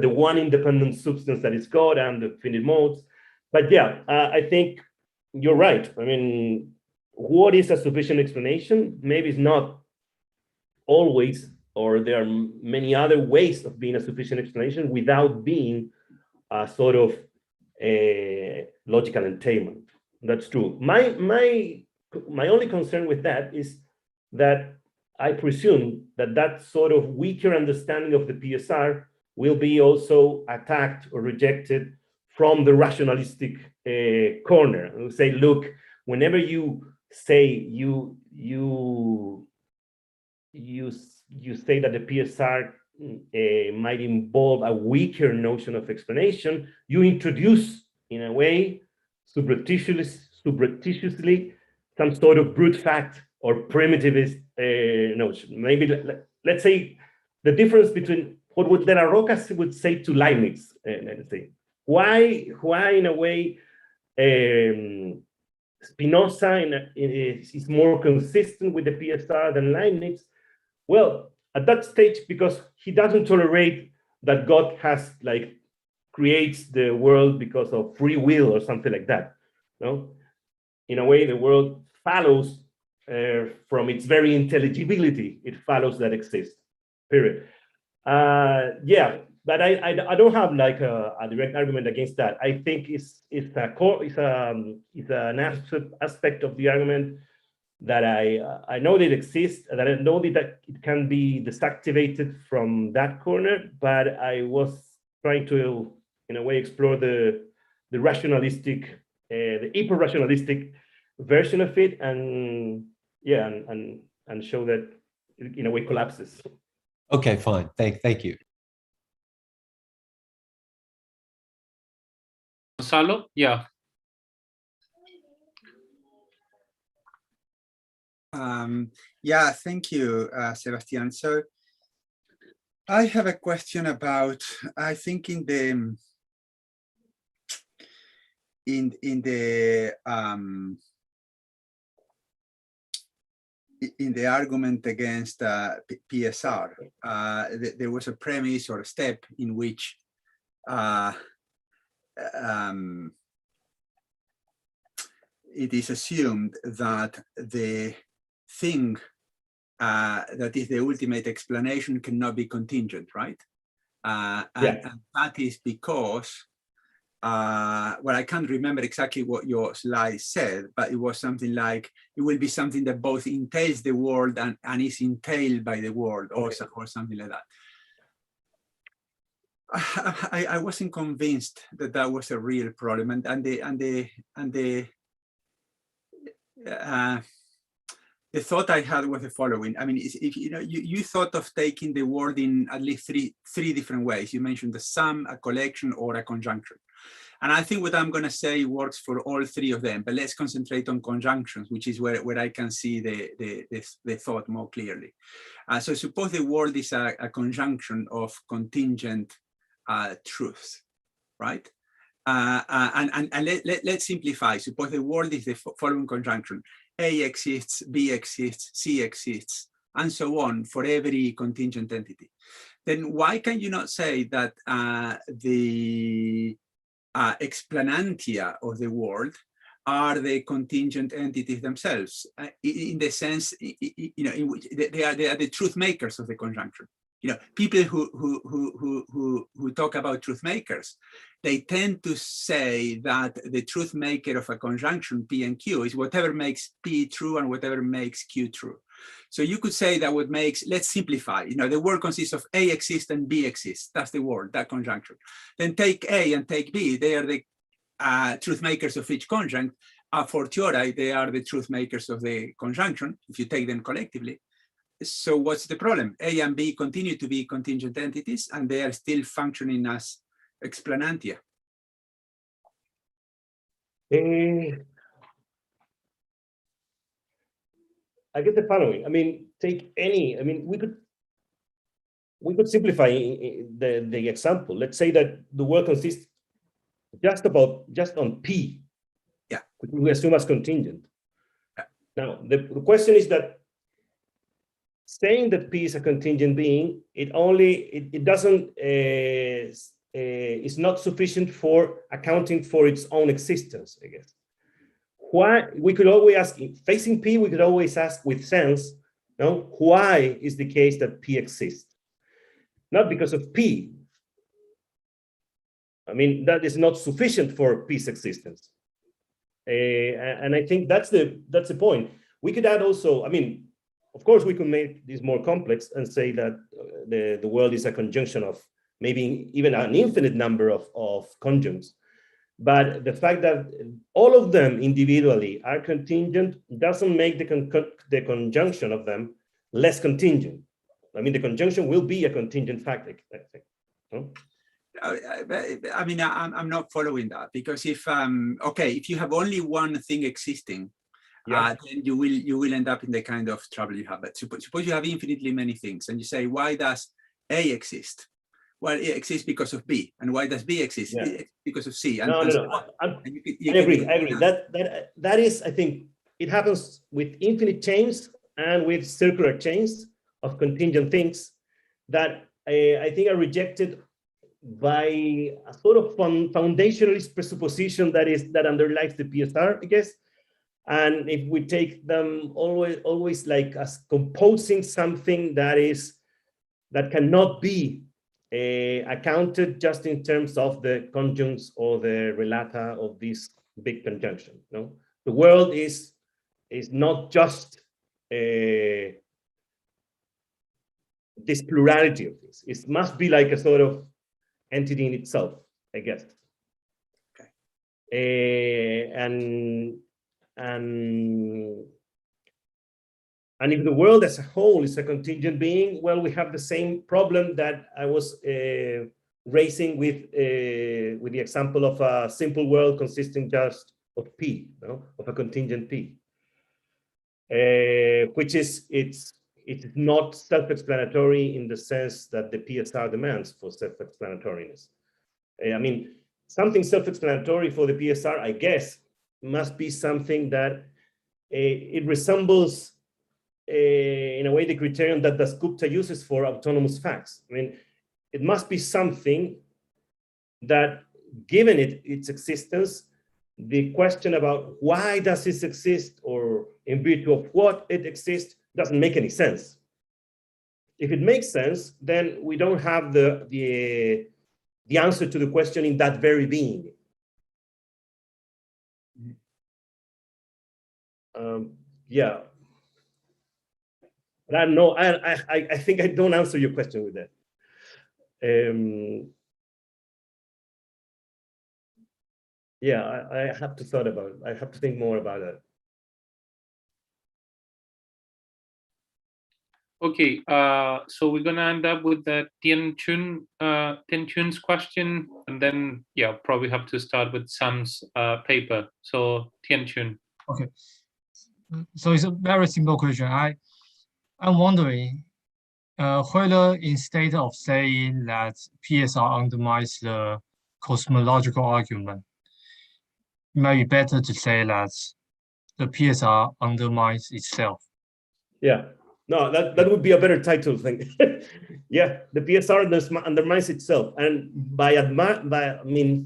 one independent substance that is God and the finite modes. But yeah, I think you're right. I mean, what is a sufficient explanation? Maybe it's not always, or there are many other ways of being a sufficient explanation without being a sort of logical entailment. That's true. My only concern with that is that I presume that sort of weaker understanding of the PSR will be also attacked or rejected from the rationalistic corner. And we'll say, look, whenever you say you say that the PSR might involve a weaker notion of explanation, you introduce, in a way, subreptitiously, some sort of brute fact or primitivist notion. Maybe let's say the difference between what De La Roca would say to Leibniz. Let's say why in a way Spinoza is more consistent with the PSR than Leibniz. Well, at that stage, because he doesn't tolerate that God has creates the world because of free will or something like that. No, in a way, the world follows from its very intelligibility. It follows that exists. Period. Yeah, but I don't have a direct argument against that. I think it's an aspect of the argument that I know that it exists, that I know that it can be deactivated from that corner, but I was trying to, in a way, explore the rationalistic, the hyper-rationalistic version of it, and yeah, and show that it, in a way, collapses. Okay, fine. Thank you. Gonzalo, yeah. Yeah, thank you, Sebastian. So I have a question about, I think in the argument against PSR, there was a premise or a step in which it is assumed that the thing that is the ultimate explanation cannot be contingent, right? And that is because, well, I can't remember exactly what your slide said, but it was something like, it will be something that both entails the world and is entailed by the world, or something like that. I wasn't convinced that that was a real problem, and the thought I had was the following. I mean, if you thought of taking the word in at least three different ways. You mentioned the sum, a collection, or a conjunction. And I think what I'm going to say works for all three of them. But let's concentrate on conjunctions, which is where I can see the thought more clearly. So suppose the world is a conjunction of contingent truths, right? And let's simplify. Suppose the world is the following conjunction: A exists, B exists, C exists, and so on for every contingent entity. Then why can you not say that the explanantia of the world are the contingent entities themselves, in the sense, in which they are the truth makers of the conjunction? People who talk about truth makers, they tend to say that the truth maker of a conjunction P and Q is whatever makes P true and whatever makes Q true. So you could say that what makes, let's simplify, the world consists of A exists and B exists. That's the world, that conjunction. Then take A and take B, they are the truth makers of each conjunct. A fortiori, they are the truth makers of the conjunction, if you take them collectively. So what's the problem? A and B continue to be contingent entities, and they are still functioning as explanantia. I get the following. I mean, take any. I mean, we could simplify the example. Let's say that the world consists just on P. Yeah. Which we assume as contingent. Yeah. Now the question is that saying that P is a contingent being, it doesn't is not sufficient for accounting for its own existence, I guess. Why we could always ask, facing P, we could always ask with sense, no, why is the case that P exists? Not because of P. I mean, that is not sufficient for P's existence. And I think that's the point. We could add also, I mean, of course, we could make this more complex and say that the world is a conjunction of maybe even an infinite number of conjuncts. But the fact that all of them individually are contingent doesn't make the conjunction of them less contingent. I mean, the conjunction will be a contingent factor, I think. No? I mean, I'm not following that, because if you have only one thing existing, then you will end up in the kind of trouble you have. But suppose you have infinitely many things, and you say, why does A exist? Well, it exists because of B. And why does B exist? Yeah. It because of C. And, no. I agree. That is, I think, it happens with infinite chains and with circular chains of contingent things that I think are rejected by a sort of foundationalist presupposition that underlies the PSR, I guess. And if we take them always like as composing something that cannot be accounted just in terms of the conjuncts or the relata of this big conjunction. No, the world is not just this plurality of this. It must be like a sort of entity in itself, I guess. Okay. And if the world as a whole is a contingent being, well, we have the same problem that I was raising with the example of a simple world consisting just of P, no? Of a contingent P, which is it's not self-explanatory in the sense that the PSR demands for self-explanatoriness. I mean, something self-explanatory for the PSR, I guess, must be something that it resembles in a way the criterion that Dasgupta uses for autonomous facts. I mean, it must be something that, given its existence, the question about why does this exist or in virtue of what it exists doesn't make any sense. If it makes sense, then we don't have the answer to the question in that very being. Yeah. But I don't know. I think I don't answer your question with that. Yeah, I have to thought about it. I have to think more about it. Okay, so we're gonna end up with the Tian-Chun's question, and then probably have to start with Sam's paper. So Tian-Chun. Okay. So it's a very simple question. I'm wondering whether instead of saying that PSR undermines the cosmological argument, it might be better to say that the PSR undermines itself. Yeah, no, that would be a better title thing. Yeah, the PSR undermines itself, and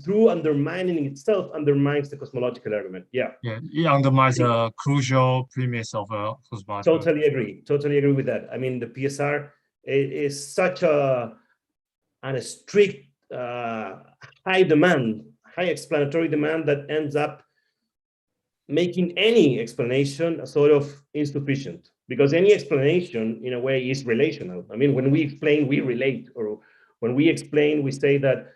through undermining itself, undermines the cosmological argument. Yeah, it undermines a crucial premise of a cosmological. Totally agree with that. I mean, the PSR is such a strict high explanatory demand that ends up making any explanation sort of insufficient. because any explanation in a way is relational. I mean, when we explain, we relate, or when we explain, we say that,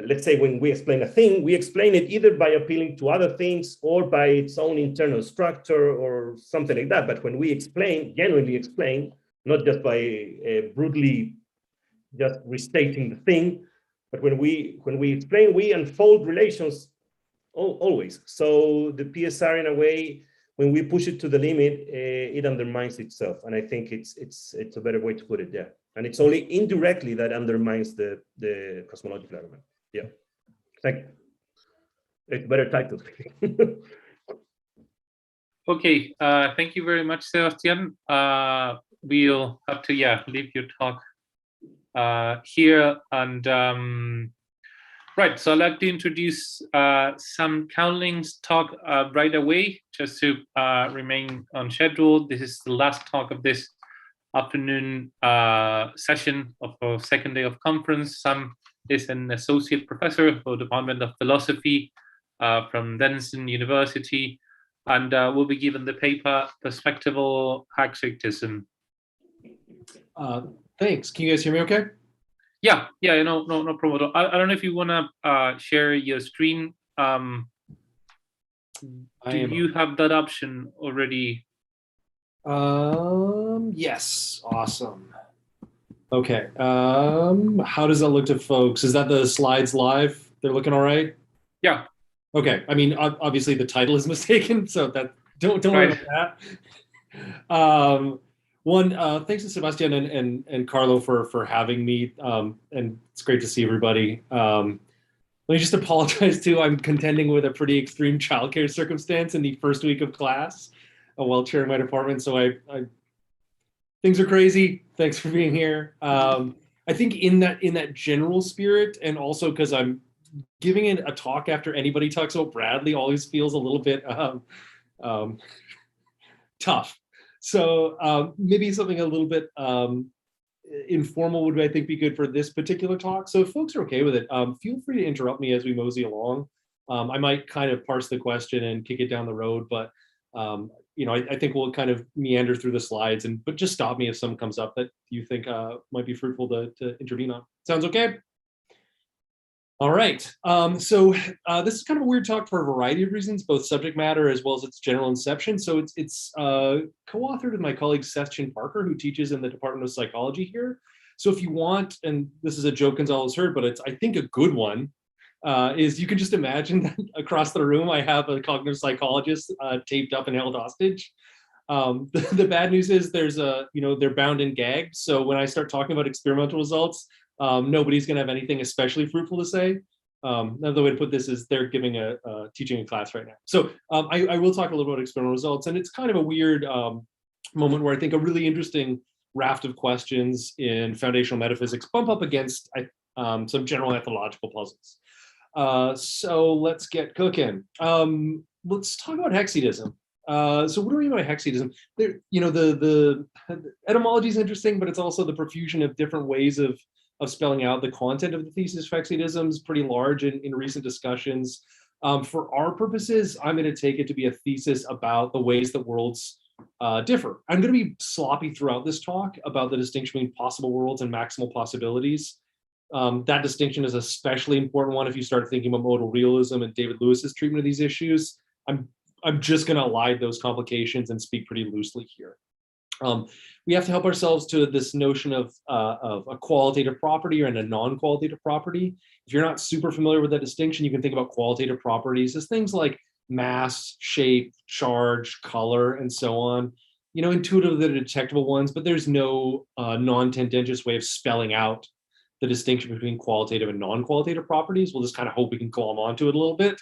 let's say when we explain a thing, we explain it either by appealing to other things or by its own internal structure or something like that. But when we explain, genuinely explain, not just by brutally just restating the thing, but when we explain, we unfold relations always. So the PSR, in a way, when we push it to the limit, it undermines itself. And I think it's a better way to put it there. And it's only indirectly that undermines the cosmological argument. Yeah, thank you. It's better title. Okay, thank you very much, Sebastian. We'll have to, leave your talk here. And right, so I'd like to introduce Sam Cowling's talk right away, just to remain on schedule. This is the last talk of this afternoon session of our second day of conference. Sam is an associate professor for the Department of Philosophy from Denison University, and will be given the paper Perspectival Haxictism. Thanks. Can you guys hear me okay? Yeah, no problem at all. I don't know if you want to share your screen. Do you have that option already? Yes, awesome. Okay, how does that look to folks? Is that the slides live? They're looking all right? Yeah. Okay, I mean, obviously the title is mistaken, so that don't worry about that. Thanks to Sebastian and Carlo for having me, and it's great to see everybody. Let me just apologize too. I'm contending with a pretty extreme childcare circumstance in the first week of class while chairing my department, so I things are crazy. Thanks for being here. I think in that general spirit, and also because I'm giving it a talk after anybody talks about Bradley always feels a little bit tough. So maybe something a little bit informal would, I think, be good for this particular talk. So if folks are okay with it, feel free to interrupt me as we mosey along. I might kind of parse the question and kick it down the road, but I think we'll kind of meander through the slides, but just stop me if something comes up that you think might be fruitful to intervene on. Sounds okay? All right. So this is kind of a weird talk for a variety of reasons, both subject matter as well as its general inception. So it's co-authored with my colleague Seth Chin Parker, who teaches in the Department of Psychology here. So if you want, and this is a joke Gonzalo's heard, but it's, I think, a good one, is you can just imagine that across the room I have a cognitive psychologist taped up and held hostage. The bad news is they're bound and gagged. So when I start talking about experimental results, nobody's going to have anything especially fruitful to say. Another way to put this is they're giving teaching a class right now. So I will talk a little about experimental results, and it's kind of a weird moment where I think a really interesting raft of questions in foundational metaphysics bump up against some general ethological puzzles. So let's get cooking. Let's talk about hexedism. So what do we mean by hexedism? The etymology is interesting, but it's also the profusion of different ways of spelling out the content of the thesis of hexedism is pretty large in recent discussions. For our purposes, I'm going to take it to be a thesis about the ways that worlds differ. I'm going to be sloppy throughout this talk about the distinction between possible worlds and maximal possibilities. That distinction is especially important one if you start thinking about modal realism and David Lewis's treatment of these issues. I'm just going to elide those complications and speak pretty loosely here. We have to help ourselves to this notion of a qualitative property and a non-qualitative property. If you're not super familiar with that distinction, you can think about qualitative properties as things like mass, shape, charge, color, and so on. Intuitively they're detectable ones, but there's no non-tendentious way of spelling out the distinction between qualitative and non-qualitative properties. We'll just kind of hope we can glom onto it a little bit.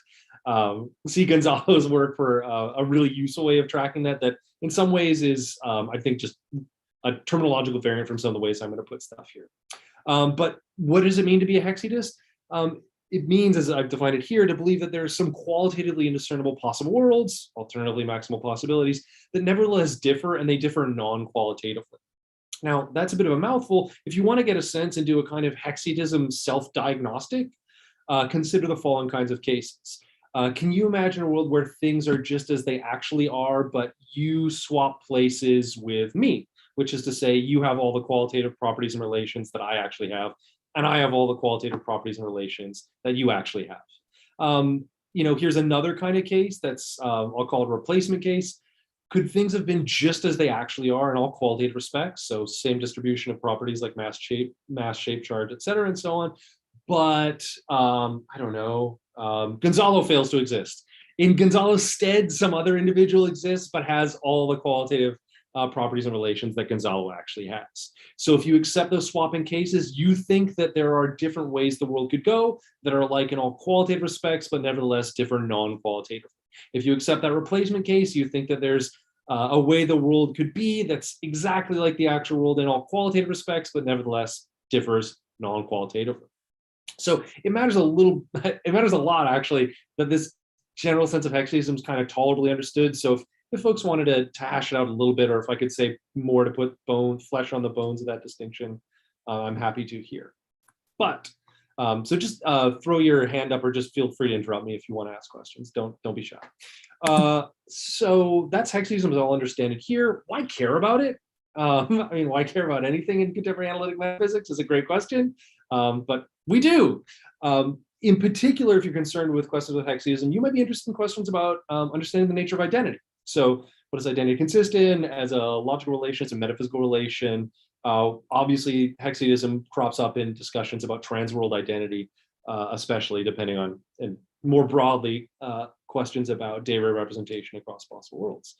See Gonzalo's work for a really useful way of tracking that in some ways is, I think, just a terminological variant from some of the ways I'm going to put stuff here. But what does it mean to be a hexedist? It means, as I've defined it here, to believe that there are some qualitatively indiscernible possible worlds, alternatively maximal possibilities, that nevertheless differ, and they differ non-qualitatively. Now, that's a bit of a mouthful. If you want to get a sense and do a kind of hexedism self-diagnostic, consider the following kinds of cases. Can you imagine a world where things are just as they actually are, but you swap places with me, which is to say you have all the qualitative properties and relations that I actually have, and I have all the qualitative properties and relations that you actually have. Here's another kind of case that's, I'll call it a replacement case. Could things have been just as they actually are in all qualitative respects? So same distribution of properties like mass, shape, charge, et cetera, and so on. But I don't know, Gonzalo fails to exist. In Gonzalo's stead, some other individual exists, but has all the qualitative properties and relations that Gonzalo actually has. So if you accept those swapping cases, you think that there are different ways the world could go that are alike in all qualitative respects, but nevertheless differ non-qualitatively. If you accept that replacement case, you think that there's a way the world could be that's exactly like the actual world in all qualitative respects, but nevertheless differs non-qualitatively. So it matters a lot actually that this general sense of hexatheism is kind of tolerably understood. So if folks wanted to hash it out a little bit, or if I could say more to put flesh on the bones of that distinction, I'm happy to hear. But so just throw your hand up, or just feel free to interrupt me if you want to ask questions. Don't be shy. So that's hexatheism as I'll understand it here. Why care about it? Why care about anything in contemporary analytic metaphysics is a great question, but we do. In particular, if you're concerned with questions of hexatheism, you might be interested in questions about understanding the nature of identity. So what does identity consist in as a logical relation, as a metaphysical relation? Obviously, hexatheism crops up in discussions about transworld identity, especially depending on, and more broadly, questions about de re representation across possible worlds.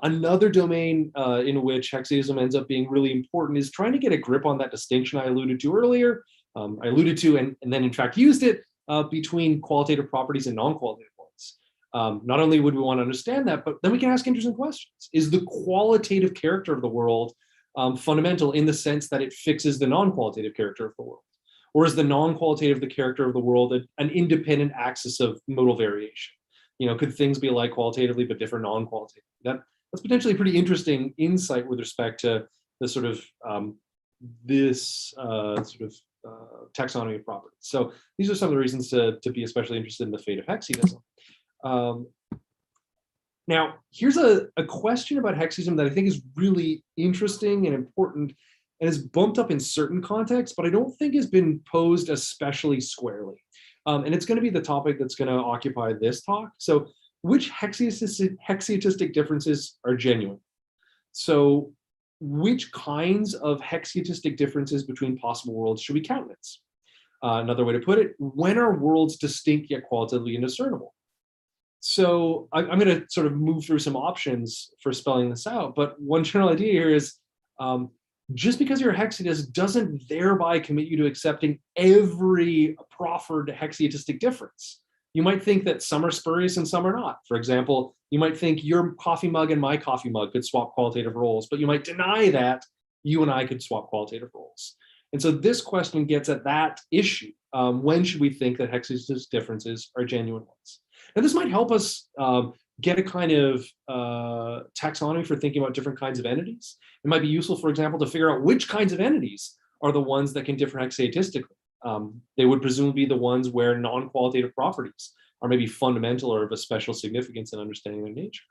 Another domain in which hexatheism ends up being really important is trying to get a grip on that distinction I alluded to earlier. I alluded to and then in fact used it between qualitative properties and non-qualitative ones. Not only would we want to understand that, but then we can ask interesting questions. Is the qualitative character of the world fundamental in the sense that it fixes the non-qualitative character of the world? Or is the non-qualitative the character of the world an independent axis of modal variation? Could things be alike qualitatively but differ non-qualitatively? That's potentially a pretty interesting insight with respect to the sort of taxonomy of properties. So these are some of the reasons to be especially interested in the fate of hexatheism. Now, here's a question about hexatheism that I think is really interesting and important and is bumped up in certain contexts, but I don't think has been posed especially squarely. And it's going to be the topic that's going to occupy this talk. So which hexatheistic differences are genuine? So which kinds of hexatheistic differences between possible worlds should we countenance? Another way to put it, when are worlds distinct yet qualitatively indiscernible? So I'm going to sort of move through some options for spelling this out, but one general idea here is just because you're a hexatheist doesn't thereby commit you to accepting every proffered hexatheistic difference. You might think that some are spurious and some are not. For example, you might think your coffee mug and my coffee mug could swap qualitative roles, but you might deny that you and I could swap qualitative roles. And so this question gets at that issue. When should we think that hexatheistic differences are genuine ones? Now, this might help us get a kind of taxonomy for thinking about different kinds of entities. It might be useful, for example, to figure out which kinds of entities are the ones that can differ hexatheistically. They would presumably be the ones where non-qualitative properties are maybe fundamental or of a special significance in understanding their nature.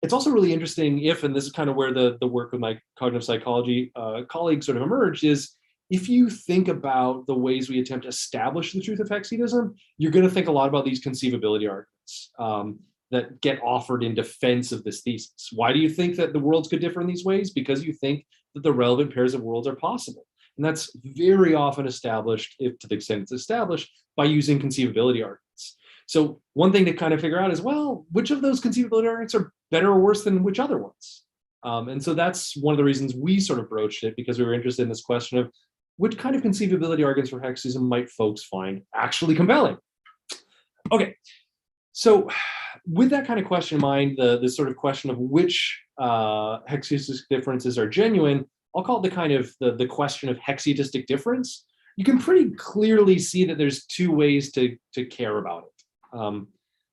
It's also really interesting if, and this is kind of where the work with my cognitive psychology colleagues sort of emerged, is if you think about the ways we attempt to establish the truth of hexatheism, you're going to think a lot about these conceivability arguments that get offered in defense of this thesis. Why do you think that the worlds could differ in these ways? Because you think that the relevant pairs of worlds are possible. And that's very often established, if to the extent it's established, by using conceivability arguments. So one thing to kind of figure out is, well, which of those conceivability arguments are better or worse than which other ones? And so that's one of the reasons we sort of broached it, because we were interested in this question of which kind of conceivability arguments for hexatheism might folks find actually compelling? Okay, so with that kind of question in mind, the sort of question of which hexatheistic differences are genuine, I'll call it the kind of the question of hexatheistic difference. You can pretty clearly see that there's two ways to care about it.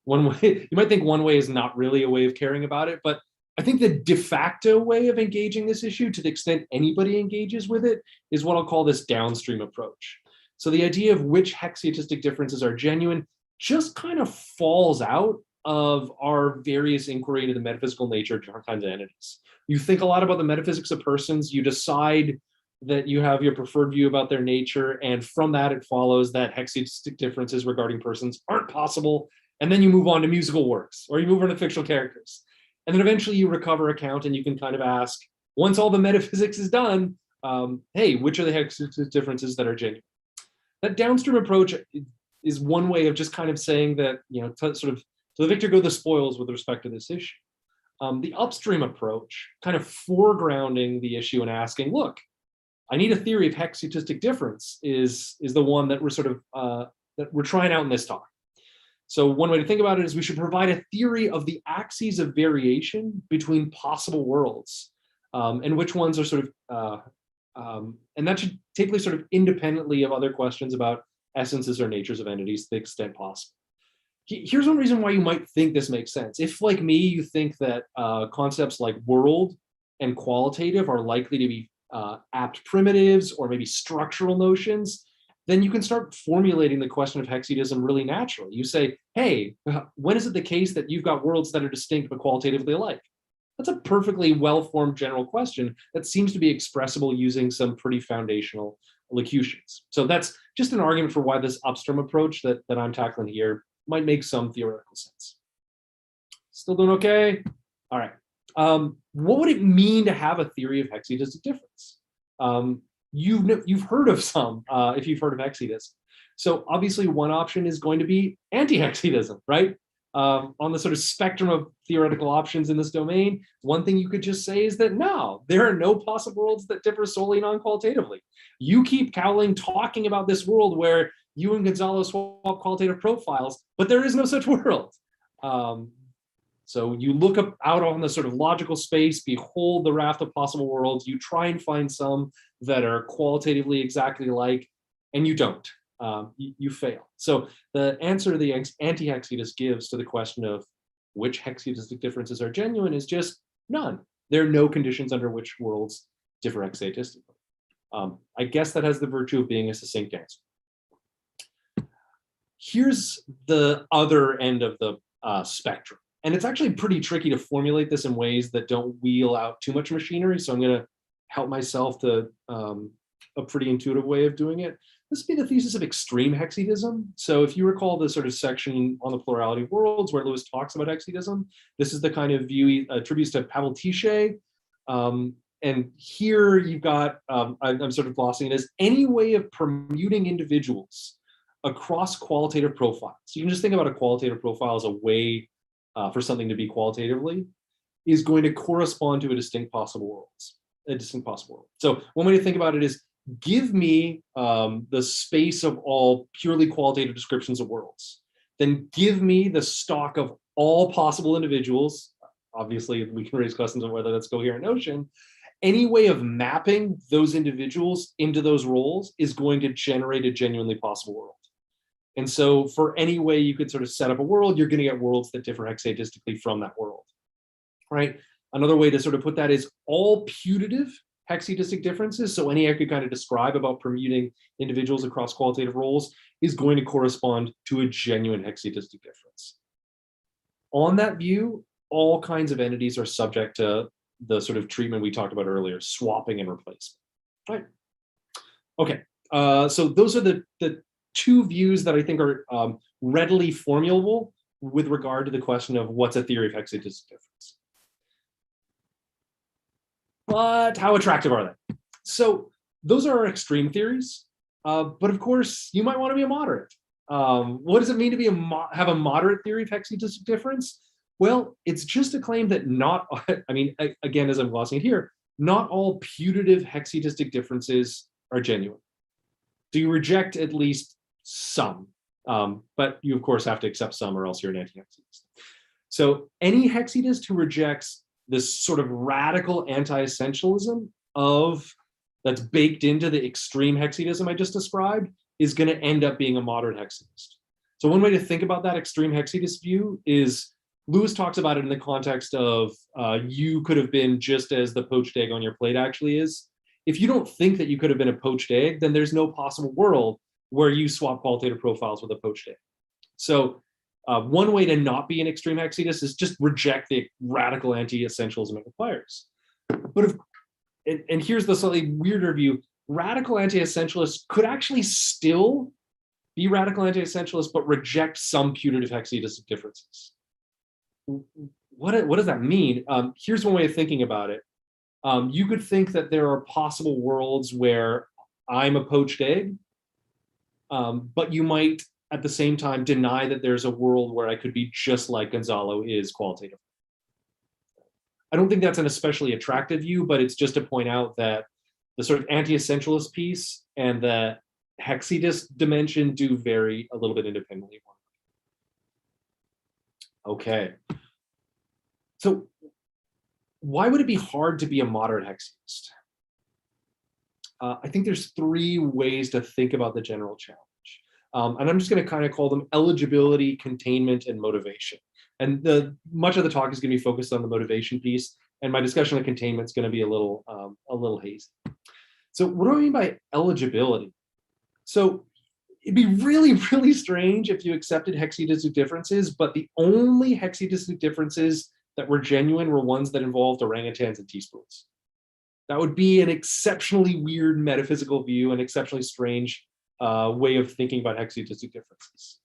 One way, you might think one way is not really a way of caring about it, but I think the de facto way of engaging this issue, to the extent anybody engages with it, is what I'll call this downstream approach. So the idea of which hexatheistic differences are genuine just kind of falls out of our various inquiry into the metaphysical nature of different kinds of entities. You think a lot about the metaphysics of persons, you decide that you have your preferred view about their nature, and from that it follows that hexadistic differences regarding persons aren't possible, and then you move on to musical works, or you move on to fictional characters. And then eventually you recover account and you can kind of ask, once all the metaphysics is done, hey, which are the hexadistic differences that are genuine? That downstream approach is one way of just kind of saying that, you know, sort of, so the victor go the spoils with respect to this issue. The upstream approach, kind of foregrounding the issue and asking, look, I need a theory of hexadistic difference is the one that we're sort of, that we're trying out in this talk. So one way to think about it is we should provide a theory of the axes of variation between possible worlds, and which ones are sort of, and that should take place sort of independently of other questions about essences or natures of entities to the extent possible. Here's one reason why you might think this makes sense. If, like me, you think that concepts like world and qualitative are likely to be apt primitives or maybe structural notions, then you can start formulating the question of hexadism really naturally. You say, hey, when is it the case that you've got worlds that are distinct but qualitatively alike? That's a perfectly well-formed general question that seems to be expressible using some pretty foundational locutions. So that's just an argument for why this upstream approach that I'm tackling here might make some theoretical sense. Still doing okay? All right. What would it mean to have a theory of hexadistic difference? You've heard of some, if you've heard of hexadism. So obviously one option is going to be anti-hexadism, right? On the sort of spectrum of theoretical options in this domain, one thing you could just say is that no, there are no possible worlds that differ solely non-qualitatively. You keep Cowling talking about this world where you and Gonzalo swap qualitative profiles, but there is no such world. So you look up out on the sort of logical space, behold the raft of possible worlds, you try and find some that are qualitatively exactly alike, and you don't. You fail. So the answer the anti-hexadist gives to the question of which hexadistic differences are genuine is just none. There are no conditions under which worlds differ hexadistically. I guess that has the virtue of being a succinct answer. Here's the other end of the spectrum. And it's actually pretty tricky to formulate this in ways that don't wheel out too much machinery. So I'm going to help myself to a pretty intuitive way of doing it. This would be the thesis of extreme hexadism. So if you recall the sort of section on the plurality of worlds where Lewis talks about hexadism, this is the kind of view he attributes to Pavel Tichy. And here you've got, I'm sort of glossing it as any way of permuting individuals across qualitative profiles. So you can just think about a qualitative profile as a way for something to be qualitatively, is going to correspond to a distinct possible world. So one way to think about it is, give me the space of all purely qualitative descriptions of worlds. Then give me the stock of all possible individuals. Obviously, we can raise questions on whether that's a coherent notion. Any way of mapping those individuals into those roles is going to generate a genuinely possible world. And so for any way you could sort of set up a world, you're going to get worlds that differ hexadistically from that world, right? Another way to sort of put that is all putative hexadistic differences, so any I could kind of describe about permuting individuals across qualitative roles, is going to correspond to a genuine hexadistic difference. On that view, all kinds of entities are subject to the sort of treatment we talked about earlier, swapping and replacement, right? Okay, so those are the two views that I think are readily formulable with regard to the question of what's a theory of hexadistic difference. But how attractive are they? So those are our extreme theories, but of course you might want to be a moderate. What does it mean to have a moderate theory of hexadistic difference? Well, it's just a claim that not, I mean, again, as I'm glossing it here, not all putative hexadistic differences are genuine. So you reject at least some, but you of course have to accept some or else you're an anti-hexadist. So any hexadist who rejects this sort of radical anti-essentialism that's baked into the extreme hexadism I just described is going to end up being a moderate hexadist. So one way to think about that extreme hexadist view is Lewis talks about it in the context of you could have been just as the poached egg on your plate actually is. If you don't think that you could have been a poached egg, then there's no possible world where you swap qualitative profiles with a poached egg. So one way to not be an extreme hexidus is just reject the radical anti-essentialism it requires. But and here's the slightly weirder view, radical anti-essentialists could actually still be radical anti-essentialists, but reject some putative hexidistic differences. What does that mean? Here's one way of thinking about it. You could think that there are possible worlds where I'm a poached egg, but you might at the same time deny that there's a world where I could be just like Gonzalo is qualitatively. I don't think that's an especially attractive view, but it's just to point out that the sort of anti-essentialist piece and the hexidus dimension do vary a little bit independently. Okay. So why would it be hard to be a moderate hexidist? I think there's 3 ways to think about the general challenge. And I'm just going to kind of call them eligibility, containment, and motivation. And much of the talk is going to be focused on the motivation piece, and my discussion of containment is going to be a little hazy. So what do I mean by eligibility? So it'd be really, really strange if you accepted hexidistic differences, but the only hexidistic differences that were genuine were ones that involved orangutans and teaspoons. That would be an exceptionally weird metaphysical view, an exceptionally strange way of thinking about hexidistic differences.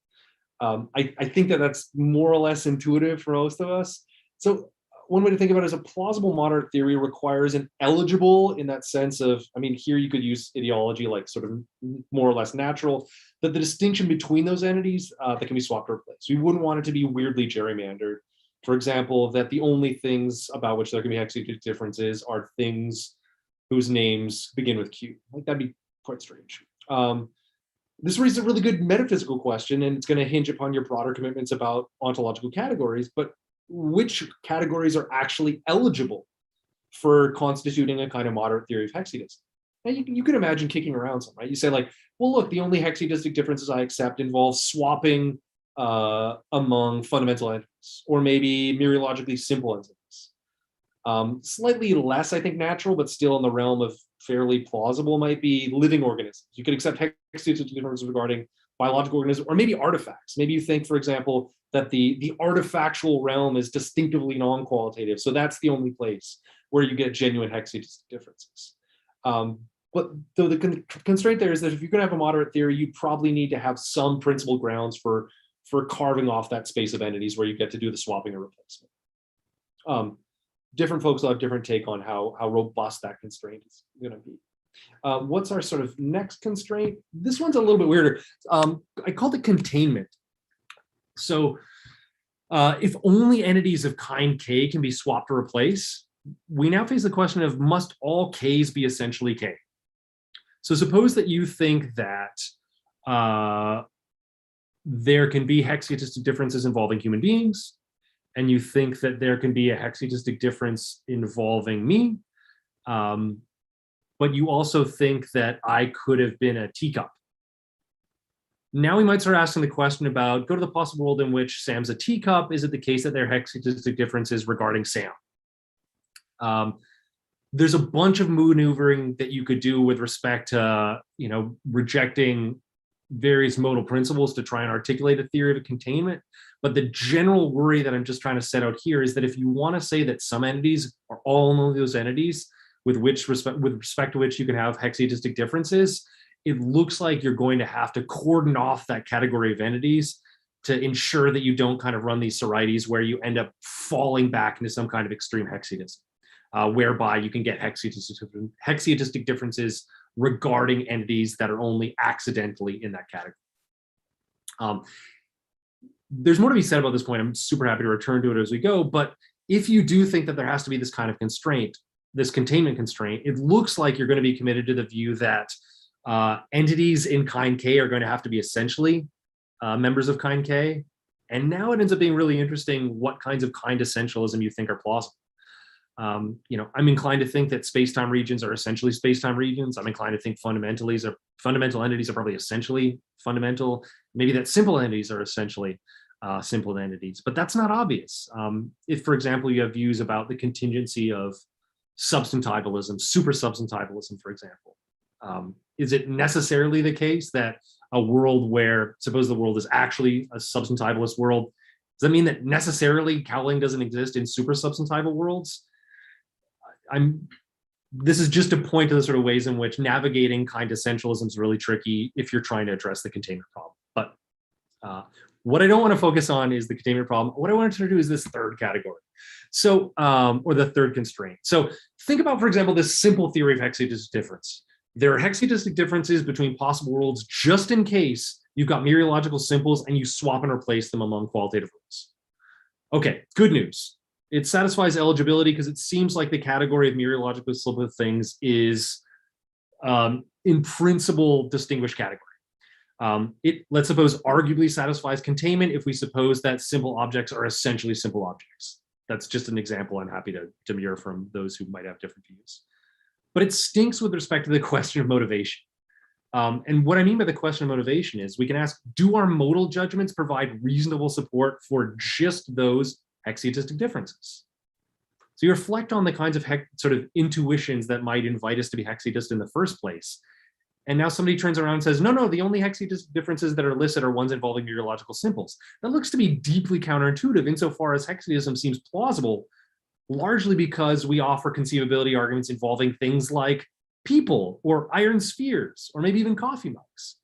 I think that that's more or less intuitive for most of us. So one way to think about it is a plausible moderate theory requires an eligible, in that sense of, I mean, here you could use ideology like sort of more or less natural, that the distinction between those entities that can be swapped or replaced. We wouldn't want it to be weirdly gerrymandered. For example, that the only things about which there can be hexidistic differences are things whose names begin with Q. Like, that'd be quite strange. This raises a really good metaphysical question, and it's going to hinge upon your broader commitments about ontological categories, but which categories are actually eligible for constituting a kind of moderate theory of hexidism? Now, you can imagine kicking around some, right? You say like, well, look, the only hexidistic differences I accept involve swapping among fundamental entities, or maybe mereologically simple entities. Slightly less, I think, natural, but still in the realm of fairly plausible might be living organisms. You could accept hexidistic differences regarding biological organisms, or maybe artifacts. Maybe you think, for example, that the artifactual realm is distinctively non-qualitative. So that's the only place where you get genuine hexidistic differences. But the constraint there is that if you're going to have a moderate theory, you probably need to have some principal grounds for carving off that space of entities where you get to do the swapping or replacement. Different folks will have different take on how robust that constraint is going to be. What's our sort of next constraint? This one's a little bit weirder. I called it containment. So if only entities of kind K can be swapped or replaced, we now face the question of, must all Ks be essentially K? So suppose that you think that there can be hexidistic differences involving human beings, and you think that there can be a hexidistic difference involving me, but you also think that I could have been a teacup. Now we might start asking the question about, go to the possible world in which Sam's a teacup. Is it the case that there are hexidistic differences regarding Sam? There's a bunch of maneuvering that you could do with respect to, rejecting various modal principles to try and articulate a theory of containment. But the general worry that I'm just trying to set out here is that if you want to say that some entities are all of those entities with respect to which you can have hexidistic differences, it looks like you're going to have to cordon off that category of entities to ensure that you don't kind of run these sorites where you end up falling back into some kind of extreme hexidism, whereby you can get hexidistic differences regarding entities that are only accidentally in that category. There's more to be said about this point. I'm super happy to return to it as we go, but if you do think that there has to be this kind of constraint, this containment constraint, it looks like you're going to be committed to the view that entities in kind K are going to have to be essentially members of kind K. And now it ends up being really interesting what kinds of kind essentialism you think are plausible. I'm inclined to think that space-time regions are essentially space-time regions. I'm inclined to think fundamental entities are probably essentially fundamental. Maybe that simple entities are essentially simple entities, but that's not obvious. If, for example, you have views about the contingency of substantivalism, super substantivalism, for example, is it necessarily the case that a world where, suppose the world is actually a substantivalist world, does that mean that necessarily cowling doesn't exist in super substantival worlds? This is just to point to the sort of ways in which navigating kind essentialism is really tricky if you're trying to address the containment problem. But what I don't want to focus on is the containment problem. What I wanted to do is this third category. So, or the third constraint. So think about, for example, this simple theory of hexadecimal difference. There are hexadecimal differences between possible worlds just in case you've got mereological simples and you swap and replace them among qualitative rules. Okay, good news. It satisfies eligibility because it seems like the category of mereological simple things is in principle distinguished category. Let's suppose arguably satisfies containment if we suppose that simple objects are essentially simple objects. That's just an example I'm happy to mirror from those who might have different views. But it stinks with respect to the question of motivation. And what I mean by the question of motivation is we can ask, do our modal judgments provide reasonable support for just those hexadecimal differences? So you reflect on the kinds of sort of intuitions that might invite us to be hexadecimal in the first place. And now somebody turns around and says, no, the only hexadecimal differences that are listed are ones involving mereological simples. That looks to be deeply counterintuitive insofar as hexadecimal seems plausible, largely because we offer conceivability arguments involving things like people or iron spheres, or maybe even coffee mugs.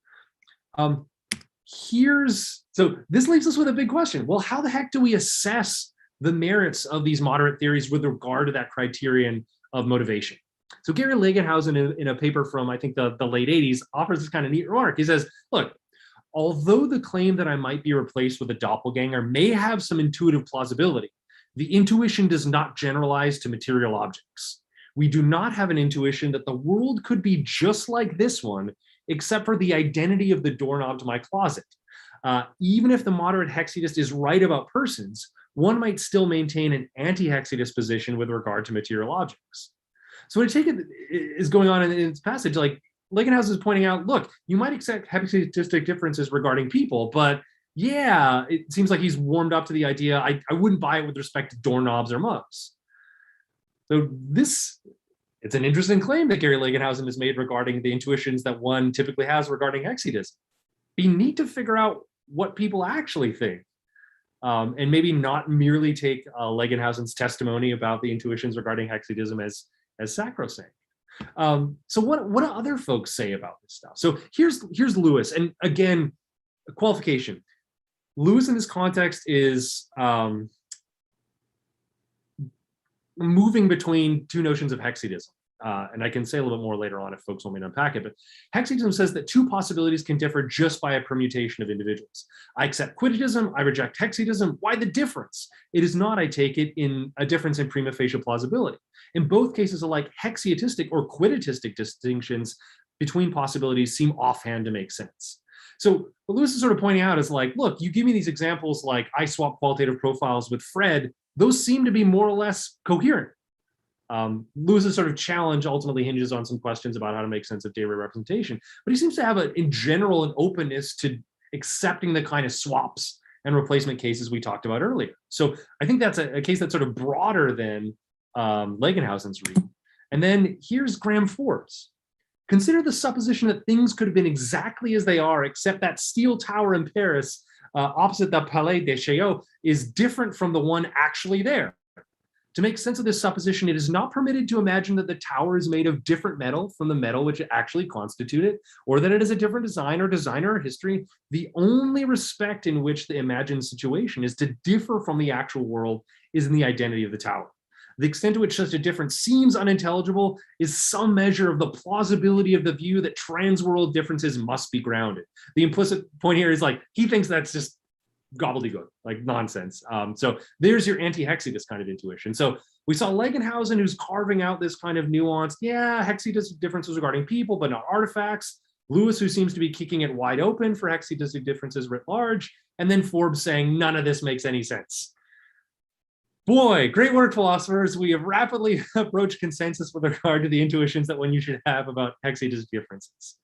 So this leaves us with a big question. Well, how the heck do we assess the merits of these moderate theories with regard to that criterion of motivation? So Gary Legenhausen, in a paper from, I think, the late 80s, offers this kind of neat remark. He says, look, although the claim that I might be replaced with a doppelganger may have some intuitive plausibility, the intuition does not generalize to material objects. We do not have an intuition that the world could be just like this one, except for the identity of the doorknob to my closet. Even if the moderate hexadecimal is right about persons, one might still maintain an anti-hexadecimal position with regard to material objects. So what I take it is going on in this passage, like Legenhausen is pointing out, look, you might accept hexadecimal differences regarding people, but yeah, it seems like he's warmed up to the idea. I wouldn't buy it with respect to doorknobs or mugs. So it's an interesting claim that Gary Legenhausen has made regarding the intuitions that one typically has regarding hexadecimal. Be neat to figure out what people actually think, and maybe not merely take Legenhausen's testimony about the intuitions regarding hexadecimal as sacrosanct. So what do other folks say about this stuff? So here's Lewis, and again, a qualification. Lewis in this context is moving between two notions of hexadecimal. And I can say a little bit more later on if folks want me to unpack it, but hexadecimal says that two possibilities can differ just by a permutation of individuals. I accept quiddatism, I reject hexadecimal. Why the difference? It is not, I take it, in a difference in prima facie plausibility. In both cases alike, hexatistic or quiddatistic distinctions between possibilities seem offhand to make sense. So what Lewis is sort of pointing out is like, look, you give me these examples like I swap qualitative profiles with Fred, those seem to be more or less coherent. Lewis's sort of challenge ultimately hinges on some questions about how to make sense of data representation, but he seems to have in general an openness to accepting the kind of swaps and replacement cases we talked about earlier. So I think that's a case that's sort of broader than Legenhausen's read. And then here's Graham Forbes. Consider the supposition that things could have been exactly as they are, except that steel tower in Paris opposite the Palais des Chaillot is different from the one actually there. To make sense of this supposition, it is not permitted to imagine that the tower is made of different metal from the metal which it actually constituted, or that it is a different design or designer or history. The only respect in which the imagined situation is to differ from the actual world is in the identity of the tower. The extent to which such a difference seems unintelligible is some measure of the plausibility of the view that transworld differences must be grounded. The implicit point here is like, he thinks that's just gobbledygook, like nonsense. So there's your anti-hexadecimal kind of intuition. So we saw Legenhausen who's carving out this kind of nuanced, hexadecimal differences regarding people, but not artifacts. Lewis, who seems to be kicking it wide open for hexadecimal differences writ large. And then Forbes saying none of this makes any sense. Boy, great work, philosophers. We have rapidly approached consensus with regard to the intuitions that one you should have about hexadecimal differences.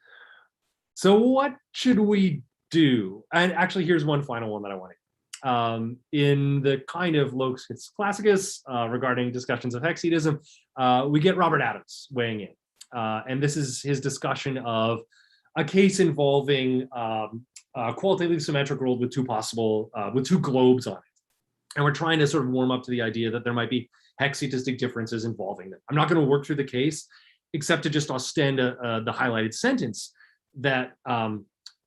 So what should we do? And actually, here's one final one that I want to in the kind of locus classicus regarding discussions of hexadecimal, we get Robert Adams weighing in. And this is his discussion of a case involving a qualitatively symmetric world with two globes on it. And we're trying to sort of warm up to the idea that there might be hexatistic differences involving them. I'm not going to work through the case, except to just ostend the highlighted sentence that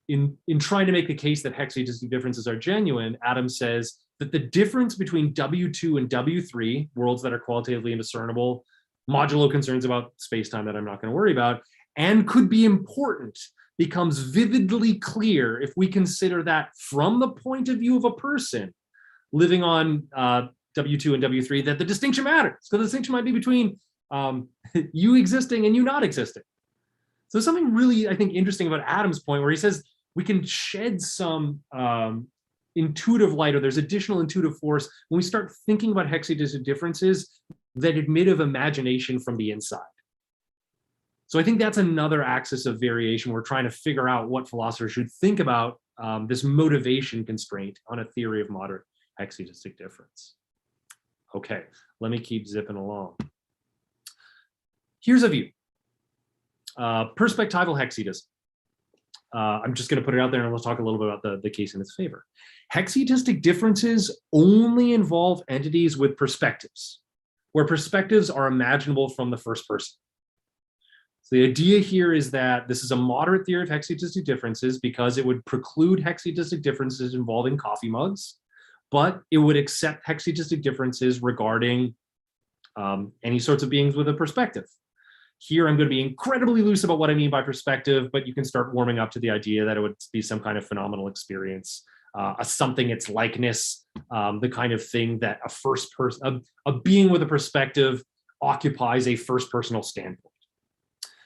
in trying to make the case that hexatistic differences are genuine, Adams says that the difference between W2 and W3, worlds that are qualitatively indiscernible, modulo concerns about space-time that I'm not going to worry about, and could be important, becomes vividly clear if we consider that from the point of view of a person living on W2 and W3, that the distinction matters. So the distinction might be between you existing and you not existing. So there's something really, I think, interesting about Adams' point where he says we can shed some intuitive light, or there's additional intuitive force when we start thinking about hexadecimal differences that admit of imagination from the inside. So I think that's another axis of variation. We're trying to figure out what philosophers should think about this motivation constraint on a theory of moderate hexadecimal difference. Okay, let me keep zipping along. Here's a view. Perspectival hexadism. I'm just going to put it out there and we'll talk a little bit about the case in its favor. Hexadistic differences only involve entities with perspectives, where perspectives are imaginable from the first person. So the idea here is that this is a moderate theory of hexadistic differences because it would preclude hexadistic differences involving coffee mugs, but it would accept hexadistic differences regarding any sorts of beings with a perspective. Here, I'm going to be incredibly loose about what I mean by perspective, but you can start warming up to the idea that it would be some kind of phenomenal experience, a something, its likeness, the kind of thing that a first person, a being with a perspective occupies a first personal standpoint.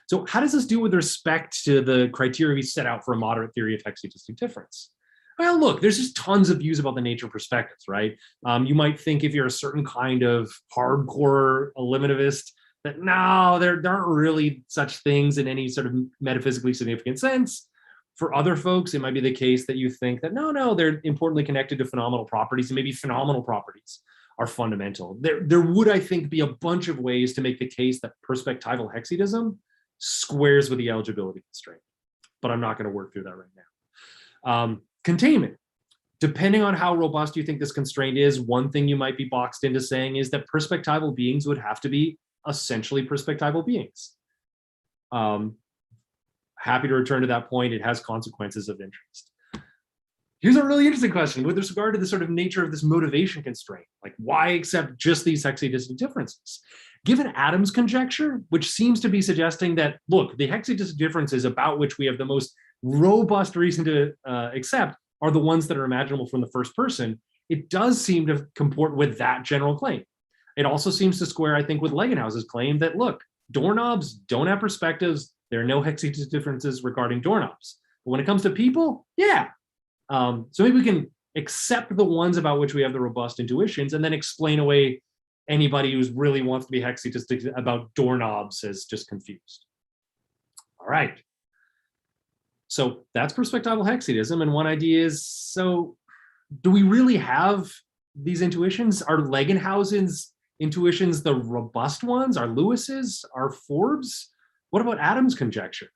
So how does this do with respect to the criteria we set out for a moderate theory of hexadistic difference? Well, look, there's just tons of views about the nature of perspectives, right? You might think if you're a certain kind of hardcore eliminativist, that no, there aren't really such things in any sort of metaphysically significant sense. For other folks, it might be the case that you think that no, they're importantly connected to phenomenal properties, and maybe phenomenal properties are fundamental. There would, I think, be a bunch of ways to make the case that perspectival hexadism squares with the eligibility constraint, but I'm not going to work through that right now. Containment. Depending on how robust you think this constraint is, one thing you might be boxed into saying is that perspectival beings would have to be essentially perspectival beings. Happy to return to that point. It has consequences of interest. Here's a really interesting question with regard to the sort of nature of this motivation constraint. Like, why accept just these hexadistant differences? Given Adams' conjecture, which seems to be suggesting that, look, the hexadistant differences about which we have the most robust reason to accept are the ones that are imaginable from the first person, it does seem to comport with that general claim. It also seems to square, I think, with Legenhaus's claim that, look, doorknobs don't have perspectives. There are no hexadistant differences regarding doorknobs. But when it comes to people, yeah. So maybe we can accept the ones about which we have the robust intuitions and then explain away anybody who really wants to be hexadistic about doorknobs as just confused. All right. So that's perspectival hexadism. And one idea is, so do we really have these intuitions? Are Legenhausen's intuitions the robust ones? Are Lewis's? Are Forbes? What about Adams' conjecture?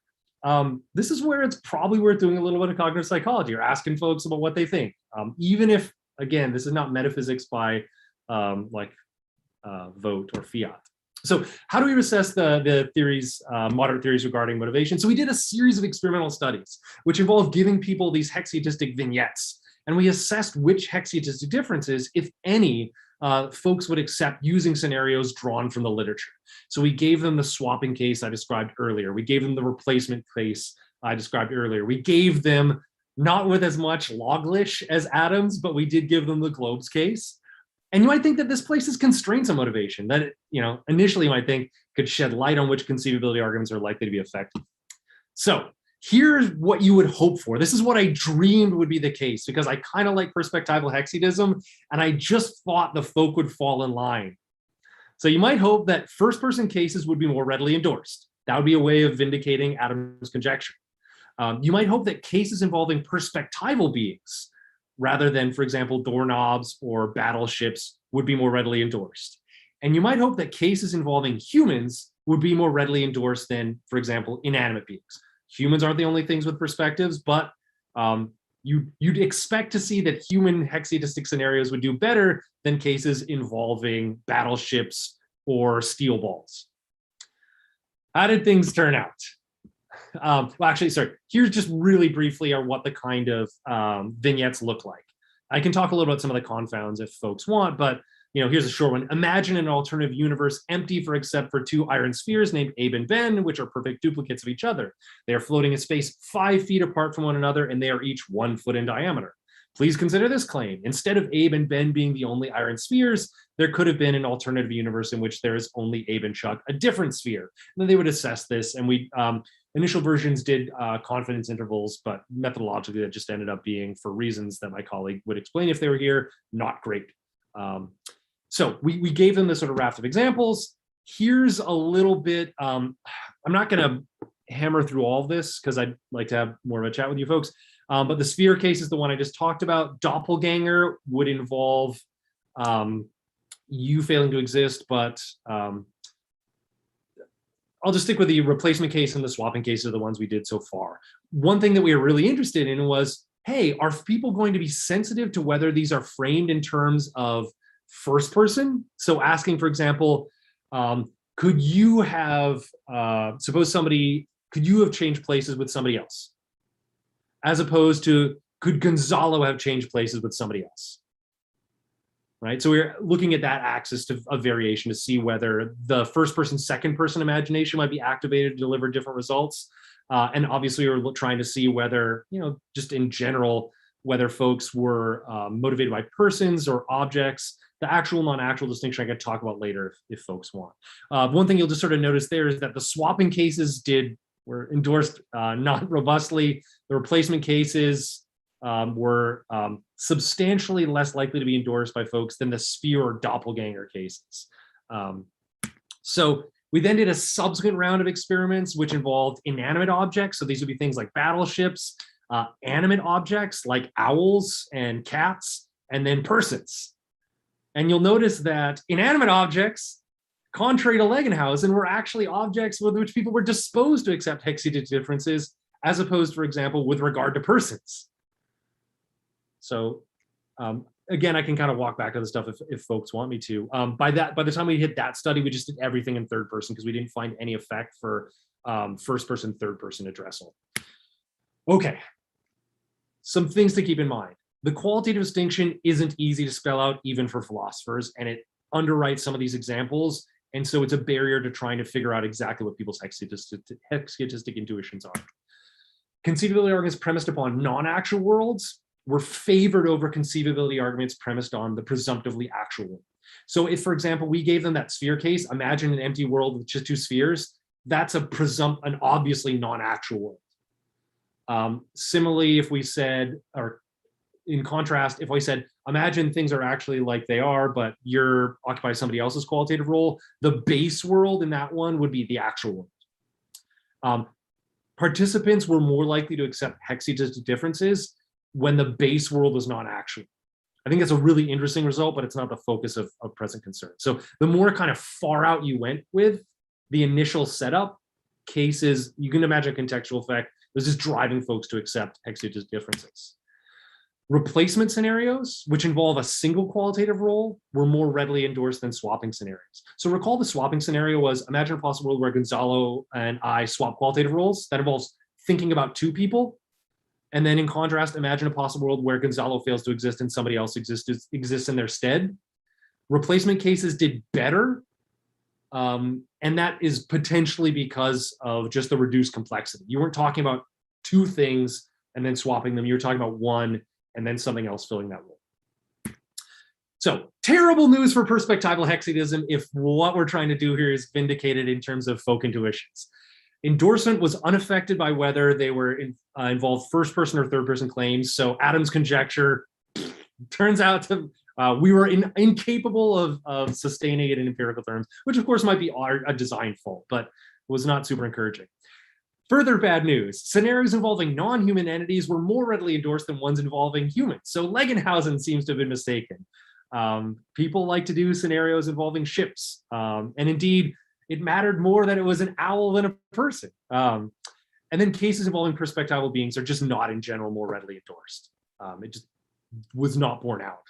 This is where it's probably worth doing a little bit of cognitive psychology or asking folks about what they think. Even if, again, this is not metaphysics by vote or fiat. So how do we assess the theories, moderate theories regarding motivation? So we did a series of experimental studies, which involved giving people these hexadistic vignettes. And we assessed which hexadistic differences, if any, folks would accept using scenarios drawn from the literature. So we gave them the swapping case I described earlier. We gave them the replacement case I described earlier. We gave them, not with as much Loglish as Adams, but we did give them the globes case. And you might think that this places constraints on motivation that, initially you might think could shed light on which conceivability arguments are likely to be effective. So here's what you would hope for. This is what I dreamed would be the case because I kind of like perspectival hexadism and I just thought the folk would fall in line. So you might hope that first person cases would be more readily endorsed. That would be a way of vindicating Adams' conjecture. You might hope that cases involving perspectival beings rather than, for example, doorknobs or battleships would be more readily endorsed. And you might hope that cases involving humans would be more readily endorsed than, for example, inanimate beings. Humans aren't the only things with perspectives, but you'd expect to see that human hexiodistic scenarios would do better than cases involving battleships or steel balls. How did things turn out? Well, actually, sorry, here's just really briefly are what the kind of vignettes look like. I can talk a little about some of the confounds if folks want, but here's a short one. Imagine an alternative universe empty except for two iron spheres named Abe and Ben, which are perfect duplicates of each other. They are floating in space 5 feet apart from one another, and they are each 1 foot in diameter. Please consider this claim. Instead of Abe and Ben being the only iron spheres, there could have been an alternative universe in which there is only Abe and Chuck, a different sphere. And then they would assess this, and initial versions did confidence intervals, but methodologically that just ended up being, for reasons that my colleague would explain if they were here, not great. So we gave them this sort of raft of examples. Here's a little bit, I'm not gonna hammer through all of this because I'd like to have more of a chat with you folks, but the sphere case is the one I just talked about. Doppelganger would involve you failing to exist, but I'll just stick with the replacement case and the swapping case are the ones we did so far. One thing that we were really interested in was, hey, are people going to be sensitive to whether these are framed in terms of first person? So asking, for example, could you have, could you have changed places with somebody else? As opposed to, could Gonzalo have changed places with somebody else? Right, so we're looking at that axis of variation to see whether the first person, second person imagination might be activated to deliver different results. And obviously we're trying to see whether, just in general, whether folks were motivated by persons or objects. The actual non-actual distinction I could talk about later if folks want. One thing you'll just sort of notice there is that the swapping cases were endorsed not robustly. The replacement cases were substantially less likely to be endorsed by folks than the sphere or doppelganger cases. So we then did a subsequent round of experiments which involved inanimate objects. So these would be things like battleships, animate objects like owls and cats, and then persons. And you'll notice that inanimate objects, contrary to Legenhausen, were actually objects with which people were disposed to accept hexiodistic differences, as opposed, for example, with regard to persons. So again, I can kind of walk back to the stuff if folks want me to. By the time we hit that study, we just did everything in third person because we didn't find any effect for first person, third person addressal. Okay, some things to keep in mind. The qualitative distinction isn't easy to spell out even for philosophers, and it underwrites some of these examples. And so it's a barrier to trying to figure out exactly what people's hexiodistic intuitions are. Conceivability arguments premised upon non-actual worlds were favored over conceivability arguments premised on the presumptively actual world. So if, for example, we gave them that sphere case, imagine an empty world with just 2 spheres, that's an obviously non-actual world. Similarly, if we said, or in contrast, if I said, imagine things are actually like they are, but you're occupying somebody else's qualitative role, the base world in that one would be the actual world. Participants were more likely to accept hexiodistic differences when the base world was non-actual. I think that's a really interesting result, but it's not the focus of present concern. So the more kind of far out you went with the initial setup cases, you can imagine a contextual effect. This is driving folks to accept hexiodistic differences. Replacement scenarios, which involve a single qualitative role, were more readily endorsed than swapping scenarios. So recall the swapping scenario was, imagine a possible world where Gonzalo and I swap qualitative roles. That involves thinking about 2 people. And then in contrast, imagine a possible world where Gonzalo fails to exist and somebody else exists in their stead. Replacement cases did better. And that is potentially because of just the reduced complexity. You weren't talking about 2 things and then swapping them. You were talking about 1 and then something else filling that role. So terrible news for perspectival hexidism if what we're trying to do here is vindicated in terms of folk intuitions. Endorsement was unaffected by whether they were involved first person or third person claims. So Adam's conjecture turns out to we were incapable of sustaining it in empirical terms, which of course might be a design fault, but was not super encouraging. Further bad news, scenarios involving non-human entities were more readily endorsed than ones involving humans. So Legenhausen seems to have been mistaken. People like to do scenarios involving ships. And indeed, it mattered more that it was an owl than a person. And then cases involving perspectival beings are just not in general more readily endorsed. It just was not borne out.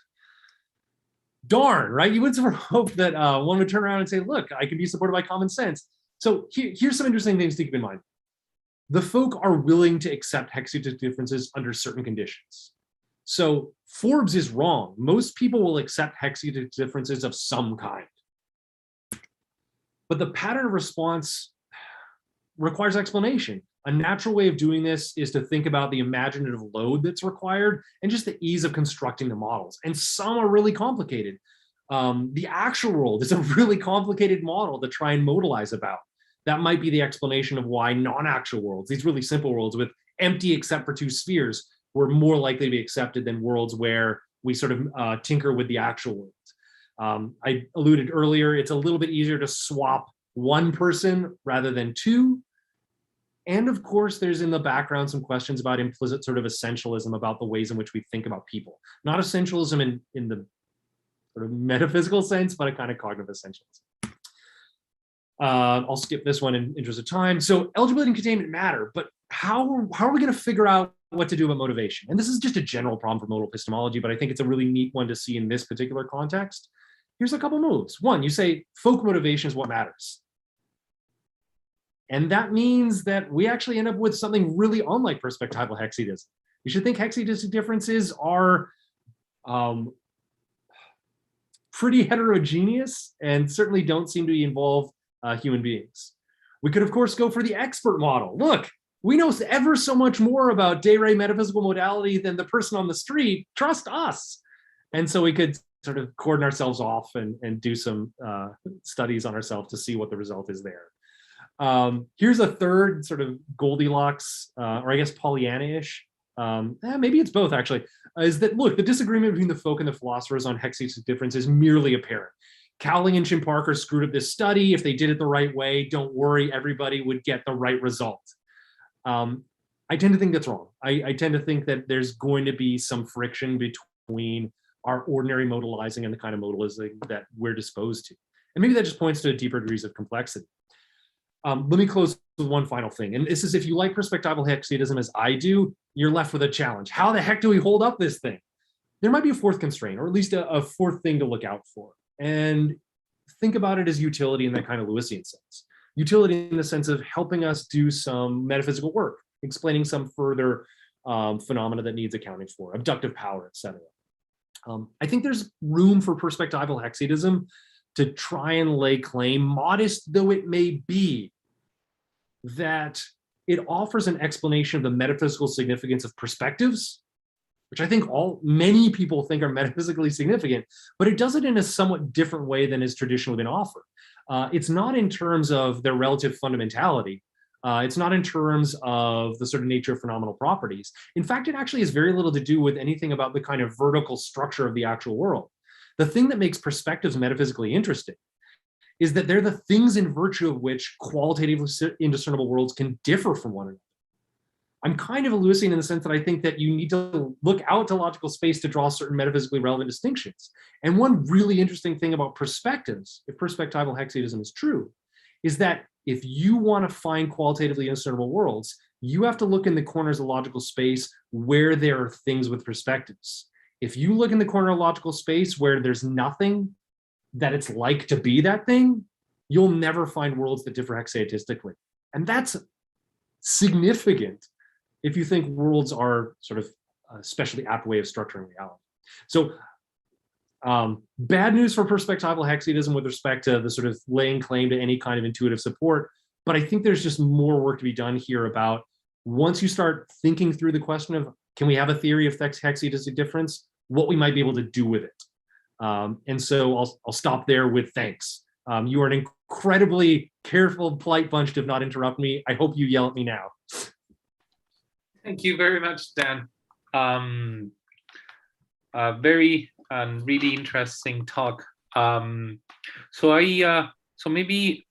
Darn, right? You would sort of hope that one would turn around and say, look, I can be supported by common sense. So here's some interesting things to keep in mind. The folk are willing to accept hexadecic differences under certain conditions. So Forbes is wrong. Most people will accept hexadecic differences of some kind. But the pattern of response requires explanation. A natural way of doing this is to think about the imaginative load that's required and just the ease of constructing the models. And some are really complicated. The actual world is a really complicated model to try and modalize about. That might be the explanation of why non-actual worlds, these really simple worlds with empty except for two spheres, were more likely to be accepted than worlds where we sort of tinker with the actual world. I alluded earlier, it's a little bit easier to swap one person rather than two. And of course, there's in the background some questions about implicit sort of essentialism about the ways in which we think about people. Not essentialism in the sort of metaphysical sense, but a kind of cognitive essentialism. I'll skip this one in interest of time. So eligibility and containment matter, but how are we going to figure out what to do about motivation? And this is just a general problem for modal epistemology, but I think it's a really neat one to see in this particular context. Here's a couple moves. One, you say folk motivation is what matters. And that means that we actually end up with something really unlike perspectival hexadism. You should think hexadistic differences are pretty heterogeneous and certainly don't seem to involve human beings. We could, of course, go for the expert model. Look, we know ever so much more about de re metaphysical modality than the person on the street. Trust us. And so we could sort of cordon ourselves off and do some studies on ourselves to see what the result is there. Here's a third sort of Goldilocks, or I guess Pollyanna-ish, maybe it's both actually, is that, look, the disagreement between the folk and the philosophers on hexadecic difference is merely apparent. Cowling and Chimparker screwed up this study. If they did it the right way, don't worry, everybody would get the right result. I tend to think that's wrong. I tend to think that there's going to be some friction between our ordinary modalizing and the kind of modalizing that we're disposed to. And maybe that just points to deeper degrees of complexity. Let me close with one final thing. And this is, if you like perspectival hexadism as I do, you're left with a challenge. How the heck do we hold up this thing? There might be a fourth constraint, or at least a fourth thing to look out for. And think about it as utility in that kind of Lewisian sense. Utility in the sense of helping us do some metaphysical work, explaining some further phenomena that needs accounting for, abductive power, etc. I think there's room for perspectival hexadism to try and lay claim, modest though it may be, that it offers an explanation of the metaphysical significance of perspectives, which I think many people think are metaphysically significant, but it does it in a somewhat different way than is traditionally been offered. It's not in terms of their relative fundamentality. It's not in terms of the sort of nature of phenomenal properties. In fact, it actually has very little to do with anything about the kind of vertical structure of the actual world. The thing that makes perspectives metaphysically interesting is that they're the things in virtue of which qualitatively indiscernible worlds can differ from one another. I'm kind of a Lewisian in the sense that I think that you need to look out to logical space to draw certain metaphysically relevant distinctions. And one really interesting thing about perspectives, if perspectival hexadism is true, is that if you want to find qualitatively indiscernible worlds, you have to look in the corners of logical space where there are things with perspectives. If you look in the corner of logical space where there's nothing that it's like to be that thing, you'll never find worlds that differ hexatistically. And that's significant if you think worlds are sort of a especially apt way of structuring reality. So bad news for perspectival hexadism with respect to the sort of laying claim to any kind of intuitive support, but I think there's just more work to be done here about once you start thinking through the question of, can we have a theory of hexadecic difference, what we might be able to do with it. And so I'll stop there with thanks. You are an incredibly careful, polite bunch to not interrupt me. I hope you yell at me now. Thank you very much, Dan. Very really interesting talk. So maybe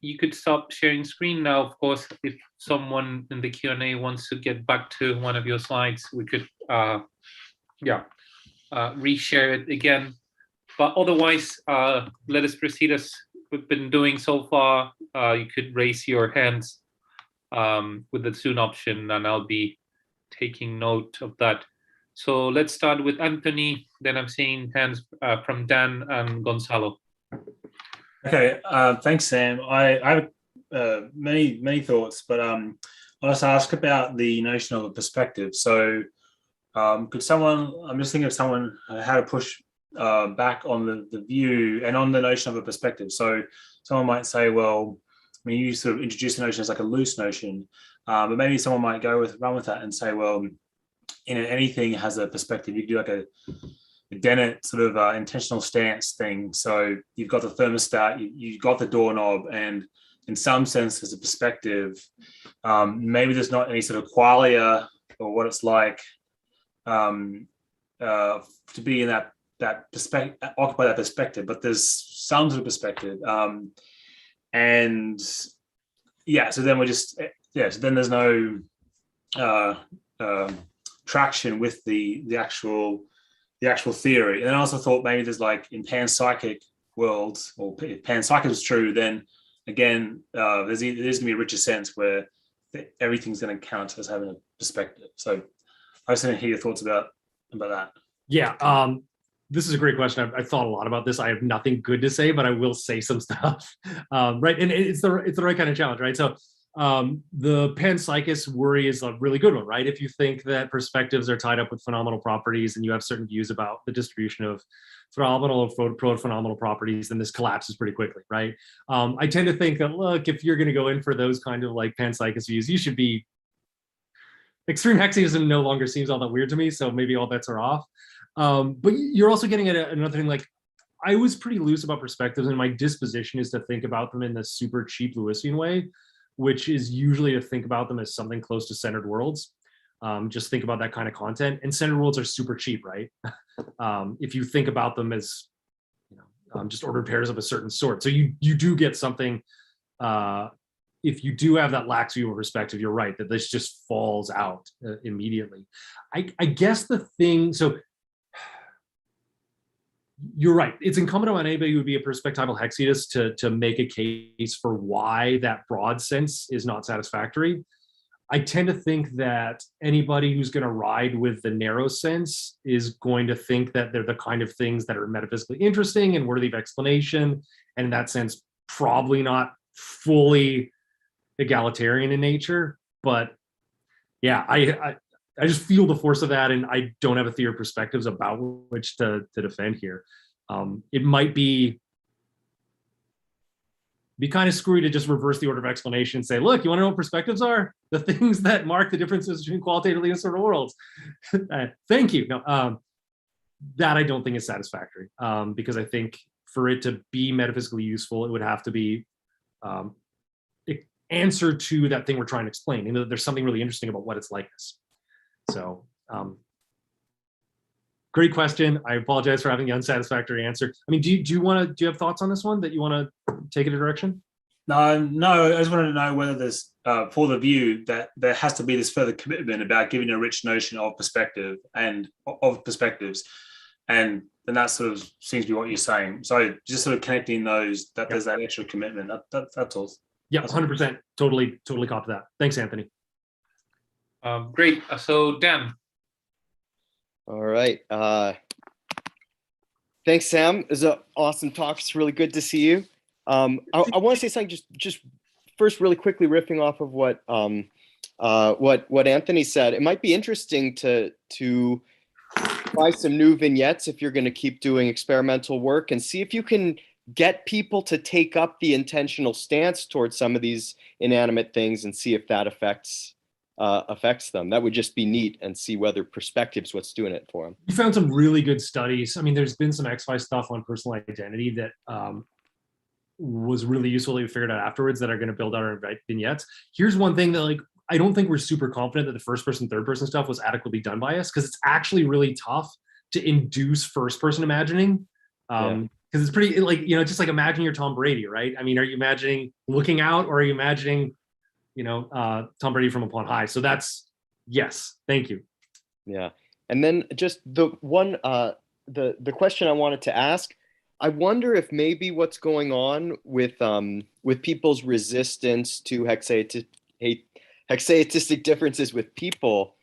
you could stop sharing screen now. Of course, if someone in the Q&A wants to get back to one of your slides, we could reshare it again. But otherwise, let us proceed as we've been doing so far. You could raise your hands with the soon option, and I'll be taking note of that. So let's start with Anthony. Then I'm seeing hands from Dan and Gonzalo. Okay, thanks, Sam. I have many thoughts, but I'll just ask about the notion of a perspective. So could someone, I'm just thinking of someone, how to push back on the view and on the notion of a perspective. So someone might say, well, I mean, you sort of introduce the notion as like a loose notion, but maybe someone might run with that and say, well, anything has a perspective. You could do like a Dennett sort of intentional stance thing. So you've got the thermostat, you've got the doorknob, and in some sense, there's a perspective. Maybe there's not any sort of qualia or what it's like to be in that perspective, occupy that perspective, but there's some sort of perspective. And yeah, so then so then there's no traction with the actual theory. And then I also thought maybe there's like in panpsychic worlds, or if panpsychism is true, then again there's going to be a richer sense where everything's going to count as having a perspective. So I just want to hear your thoughts about that. Yeah, this is a great question. I've thought a lot about this. I have nothing good to say, but I will say some stuff. Right, and it's the right kind of challenge, right? So the panpsychist worry is a really good one, right? If you think that perspectives are tied up with phenomenal properties and you have certain views about the distribution of phenomenal or proto-phenomenal properties, then this collapses pretty quickly, right? I tend to think that, look, if you're going to go in for those kind of like panpsychist views, you should be. Extreme hexianism no longer seems all that weird to me, so maybe all bets are off. But you're also getting at another thing, like I was pretty loose about perspectives, and my disposition is to think about them in the super cheap Lewisian way, which is usually to think about them as something close to centered worlds. Just think about that kind of content, and centered worlds are super cheap, right? If you think about them as, just ordered pairs of a certain sort. So you do get something, if you do have that lax view of perspective, you're right, that this just falls out immediately. I guess the thing, so you're right. It's incumbent on anybody who would be a perspectival hexiatist to make a case for why that broad sense is not satisfactory. I tend to think that anybody who's going to ride with the narrow sense is going to think that they're the kind of things that are metaphysically interesting and worthy of explanation, and in that sense, probably not fully egalitarian in nature. But yeah, I just feel the force of that, and I don't have a theory of perspectives about which to defend here. It might be kind of screwy to just reverse the order of explanation and say, look, you want to know what perspectives are? The things that mark the differences between qualitatively and sort of worlds. Thank you. No, that I don't think is satisfactory, because I think for it to be metaphysically useful, it would have to be answer to that thing we're trying to explain. There's something really interesting about what it's like this. So great question. I apologize for having the unsatisfactory answer. I mean, do you have thoughts on this one that you want to take in a direction? No, I just wanted to know whether there's for the view that there has to be this further commitment about giving a rich notion of perspective and of perspectives, and that sort of seems to be what you're saying. So just sort of connecting those, that there's that extra commitment. That's all. Yeah, 100%. Totally caught that. Thanks, Anthony. Great. So Dan. All right. Thanks, Sam. It was an awesome talk. It's really good to see you. I want to say something just first really quickly, riffing off of what Anthony said. It might be interesting to try some new vignettes if you're going to keep doing experimental work, and see if you can get people to take up the intentional stance towards some of these inanimate things and see if that affects them. That would just be neat, and see whether perspective's what's doing it for them. We found some really good studies. I mean, there's been some XY stuff on personal identity that was really useful that we figured out afterwards that are going to build our vignettes. Here's one thing that I don't think we're super confident that the first person, third person stuff was adequately done by us, because it's actually really tough to induce first person imagining. Because it's pretty just like imagine you're Tom Brady, right? I mean, are you imagining looking out, or are you imagining, Tom Brady from upon high? So that's yes, thank you. Yeah, and then just the one, the question I wanted to ask, I wonder if maybe what's going on with people's resistance to hexaetistic differences with people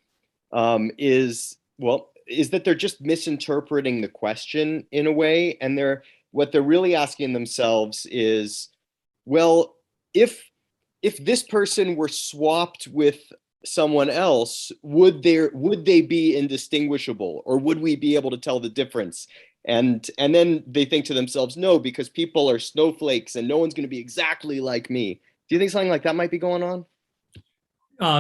is that they're just misinterpreting the question in a way, and what they're really asking themselves is, well, if this person were swapped with someone else, would they be indistinguishable, or would we be able to tell the difference? And then they think to themselves, no, because people are snowflakes and no one's going to be exactly like me. Do you think something like that might be going on?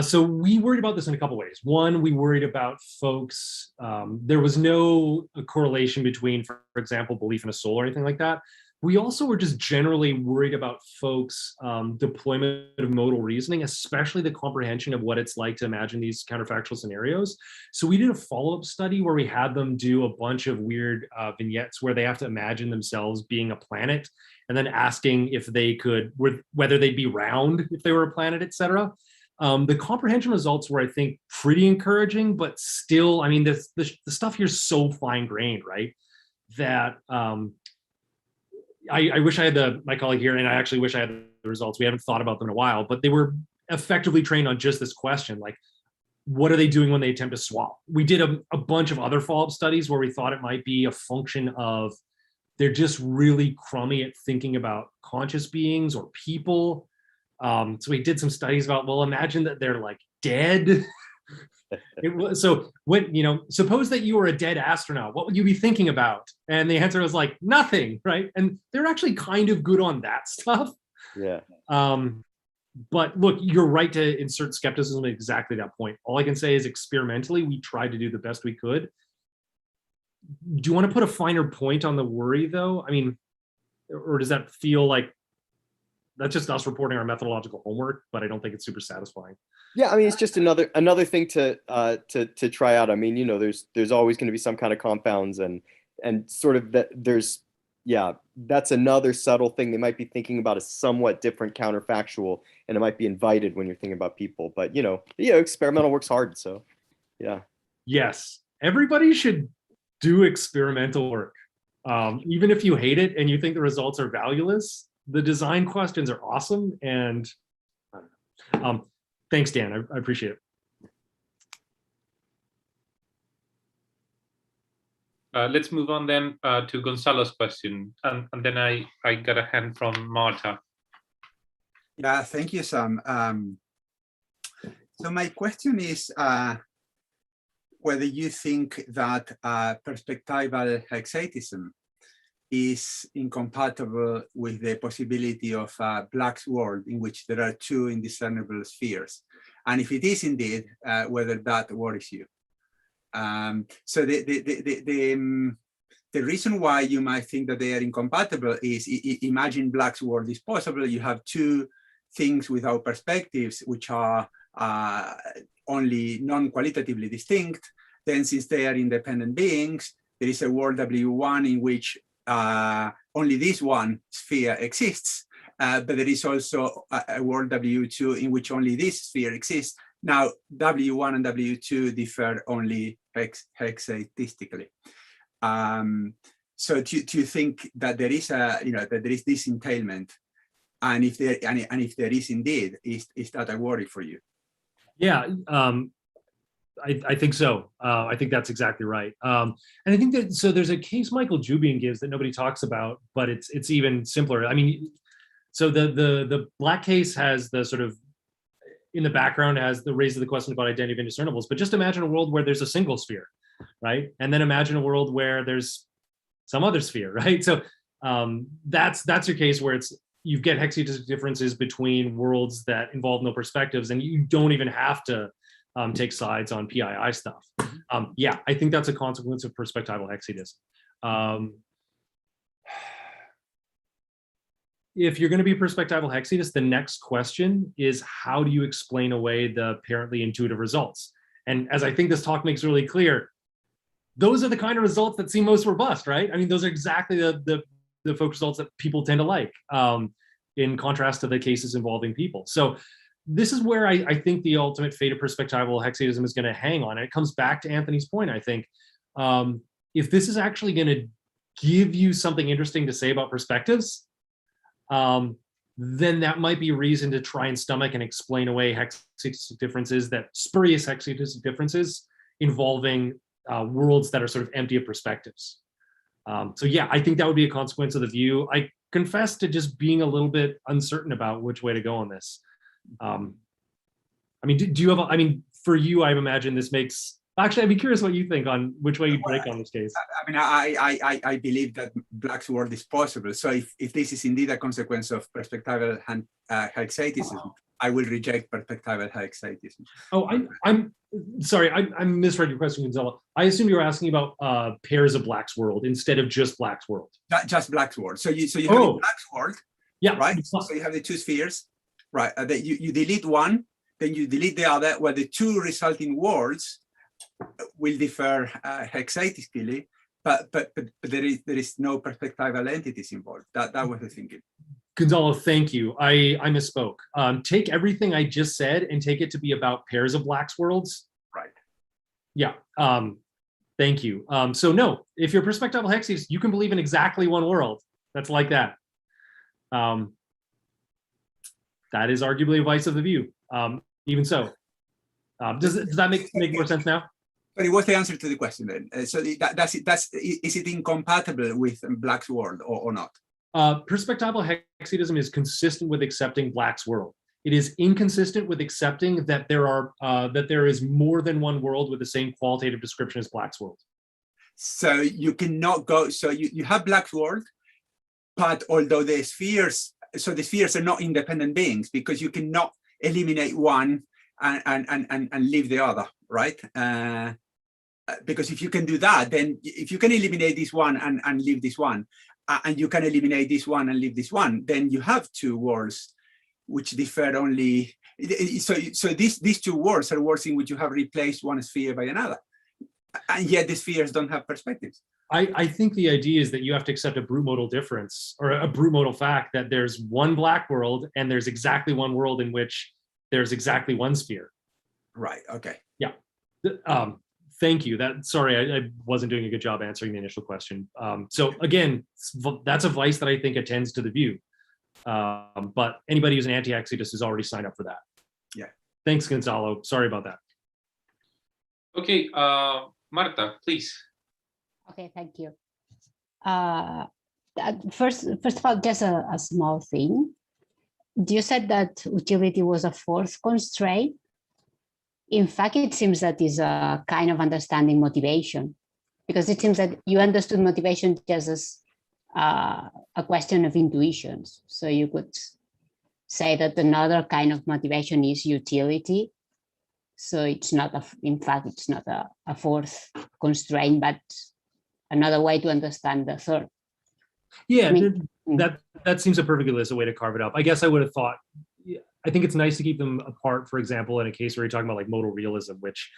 So we worried about this in a couple ways. One, we worried about folks, there was no correlation between, for example, belief in a soul or anything like that. We also were just generally worried about folks' deployment of modal reasoning, especially the comprehension of what it's like to imagine these counterfactual scenarios. So we did a follow-up study where we had them do a bunch of weird vignettes where they have to imagine themselves being a planet, and then asking if they could, whether they'd be round if they were a planet, etc. The comprehension results were, I think, pretty encouraging, but still, I mean, the stuff here is so fine-grained, right? That I wish I had my colleague here, and I actually wish I had the results. We haven't thought about them in a while, but they were effectively trained on just this question, like, what are they doing when they attempt to swap? We did a bunch of other follow-up studies where we thought it might be a function of they're just really crummy at thinking about conscious beings or people. So we did some studies about, well, imagine that they're like dead. So when, suppose that you were a dead astronaut, what would you be thinking about? And the answer was like, nothing, right? And they're actually kind of good on that stuff. Yeah. But look, you're right to insert skepticism at exactly that point. All I can say is experimentally, we tried to do the best we could. Do you want to put a finer point on the worry though? I mean, or does that feel like that's just us reporting our methodological homework, but I don't think it's super satisfying. Yeah, I mean, it's just another thing to try out. I mean, there's always going to be some kind of compounds and sort of that that's another subtle thing they might be thinking about, a somewhat different counterfactual, and it might be invited when you're thinking about people. But experimental work's hard, so yeah. Yes, everybody should do experimental work, even if you hate it and you think the results are valueless. The design questions are awesome, and thanks, Dan. I appreciate it. Let's move on then to Gonzalo's question, and then I got a hand from Marta. Yeah, thank you, Sam. So my question is whether you think that perspectival hexatism is incompatible with the possibility of a black world in which there are two indiscernible spheres. And if it is indeed, whether that worries you. So the reason why you might think that they are incompatible is, imagine black world is possible. You have two things without perspectives, which are only non-qualitatively distinct. Then, since they are independent beings, there is a world W1 in which only this one sphere exists, but there is also a world W2 in which only this sphere exists. Now, W1 and W2 differ only hexaetistically. So do you think that there is that there is this entailment, and if there is indeed, is that a worry for you? Yeah. I think so. I think that's exactly right. And I think that, so there's a case Michael Jubian gives that nobody talks about, but it's even simpler. I mean, so the black case has the sort of, in the background has the raises the question about identity of indiscernibles, but just imagine a world where there's a single sphere, right? And then imagine a world where there's some other sphere, right? So that's your case where you get hexaetistic differences between worlds that involve no perspectives, and you don't even have to take sides on PII stuff. Yeah, I think that's a consequence of perspectival hexaetism. If you're going to be perspectival hexaetus, the next question is, how do you explain away the apparently intuitive results? And as I think this talk makes really clear, those are the kind of results that seem most robust, right? I mean, those are exactly the folk results that people tend to like, in contrast to the cases involving people. So this is where I think the ultimate fate of perspectival hexaetism is going to hang on. And it comes back to Anthony's point, I think. If this is actually going to give you something interesting to say about perspectives, then that might be reason to try and stomach and explain away hexadecic differences, that spurious hexadecic differences involving worlds that are sort of empty of perspectives. So yeah, I think that would be a consequence of the view. I confess to just being a little bit uncertain about which way to go on this. I mean, do you have, I mean, for you, I imagine this makes, actually, I'd be curious what you think on which way you break on this case. I mean, I believe that Black's world is possible. So if this is indeed a consequence of perspectival hexatism, I will reject perspectival hexatism. Oh, I'm sorry, I misread your question, Gonzalo. I assume you were asking about pairs of Black's world instead of just Black's world. Just Black's world. So you have Black's world, yeah, right? So you have the two spheres, right? That you delete one, then you delete the other, where the two resulting worlds will differ hexatically, but there is no perspectival entities involved. That was the thinking. Gonzalo, thank you. I misspoke. Take everything I just said and take it to be about pairs of Black's worlds. Right. Yeah. Thank you. So no, if you're perspectival hexes, you can believe in exactly one world that's like that. That is arguably a vice of the view. Even so, does that make more sense now? But what's the answer to the question then? So is it incompatible with Black's world or not? Perspectival hexadism is consistent with accepting Black's world. It is inconsistent with accepting that there is more than one world with the same qualitative description as Black's world. So you cannot go. So you have Black's world, but although the spheres are not independent beings, because you cannot eliminate one and leave the other, right? Because if you can do that, then if you can eliminate this one and leave this one, and you can eliminate this one and leave this one, then you have two worlds which differ only. So these two worlds are worlds in which you have replaced one sphere by another, and yet the spheres don't have perspectives. I think the idea is that you have to accept a brute modal difference, or a brute modal fact, that there's one Black world and there's exactly one world in which there's exactly one sphere. Right. Okay. Yeah. Thank you. Sorry, I wasn't doing a good job answering the initial question. So again, that's a vice that I think attends to the view. But anybody who's an anti-hexadist has already signed up for that. Yeah. Thanks, Gonzalo. Sorry about that. Okay, Marta, please. Okay, thank you. First of all, just a small thing. You said that utility was a fourth constraint. In fact, it seems that is a kind of understanding motivation, because it seems that you understood motivation just as a question of intuitions. So you could say that another kind of motivation is utility. So it's not, in fact, it's not a fourth constraint, but another way to understand the third. Yeah, I mean, that seems a perfectly legit way to carve it up. I guess I would have thought, I think it's nice to keep them apart, for example, in a case where you're talking about like modal realism, which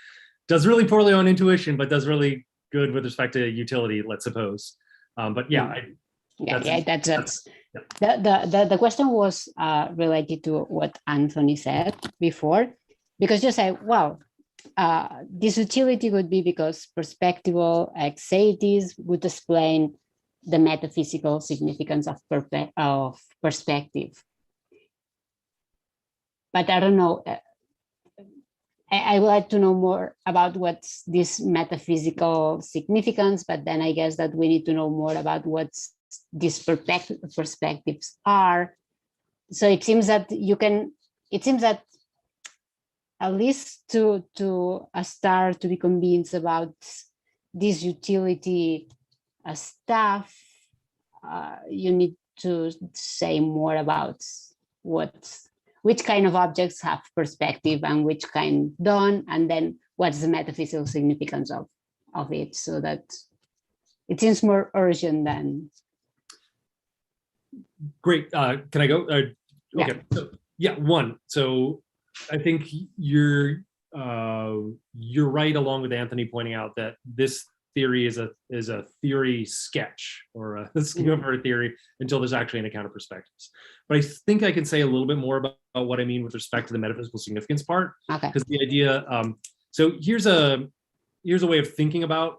does really poorly on intuition, but does really good with respect to utility, let's suppose. But yeah. The question was related to what Anthony said before, because you say, well, this utility would be because perspectival hexates would explain the metaphysical significance of perspective. But I don't know. I would like to know more about what's this metaphysical significance, but then I guess that we need to know more about what these perspectives are. So it seems that at least to start to be convinced about this utility stuff, you need to say more about which kind of objects have perspective and which kind don't, and then what's the metaphysical significance of it, so that it seems more urgent than. Great. Can I go? Okay. Yeah. So, yeah. One. So I think you're right, along with Anthony pointing out that this theory is a theory sketch, or a scheme of a theory, until there's actually an account of perspectives. But I think I can say a little bit more about what I mean with respect to the metaphysical significance part. Okay. Because the idea, so here's a way of thinking about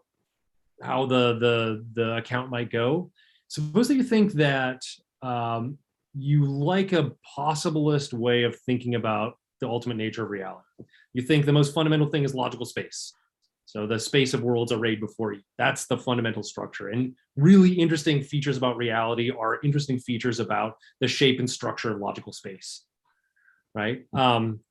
how the account might go. Suppose that you think that you like a possibilist way of thinking about the ultimate nature of reality. You think the most fundamental thing is logical space. So the space of worlds arrayed before you. That's the fundamental structure. And really interesting features about reality are interesting features about the shape and structure of logical space, right?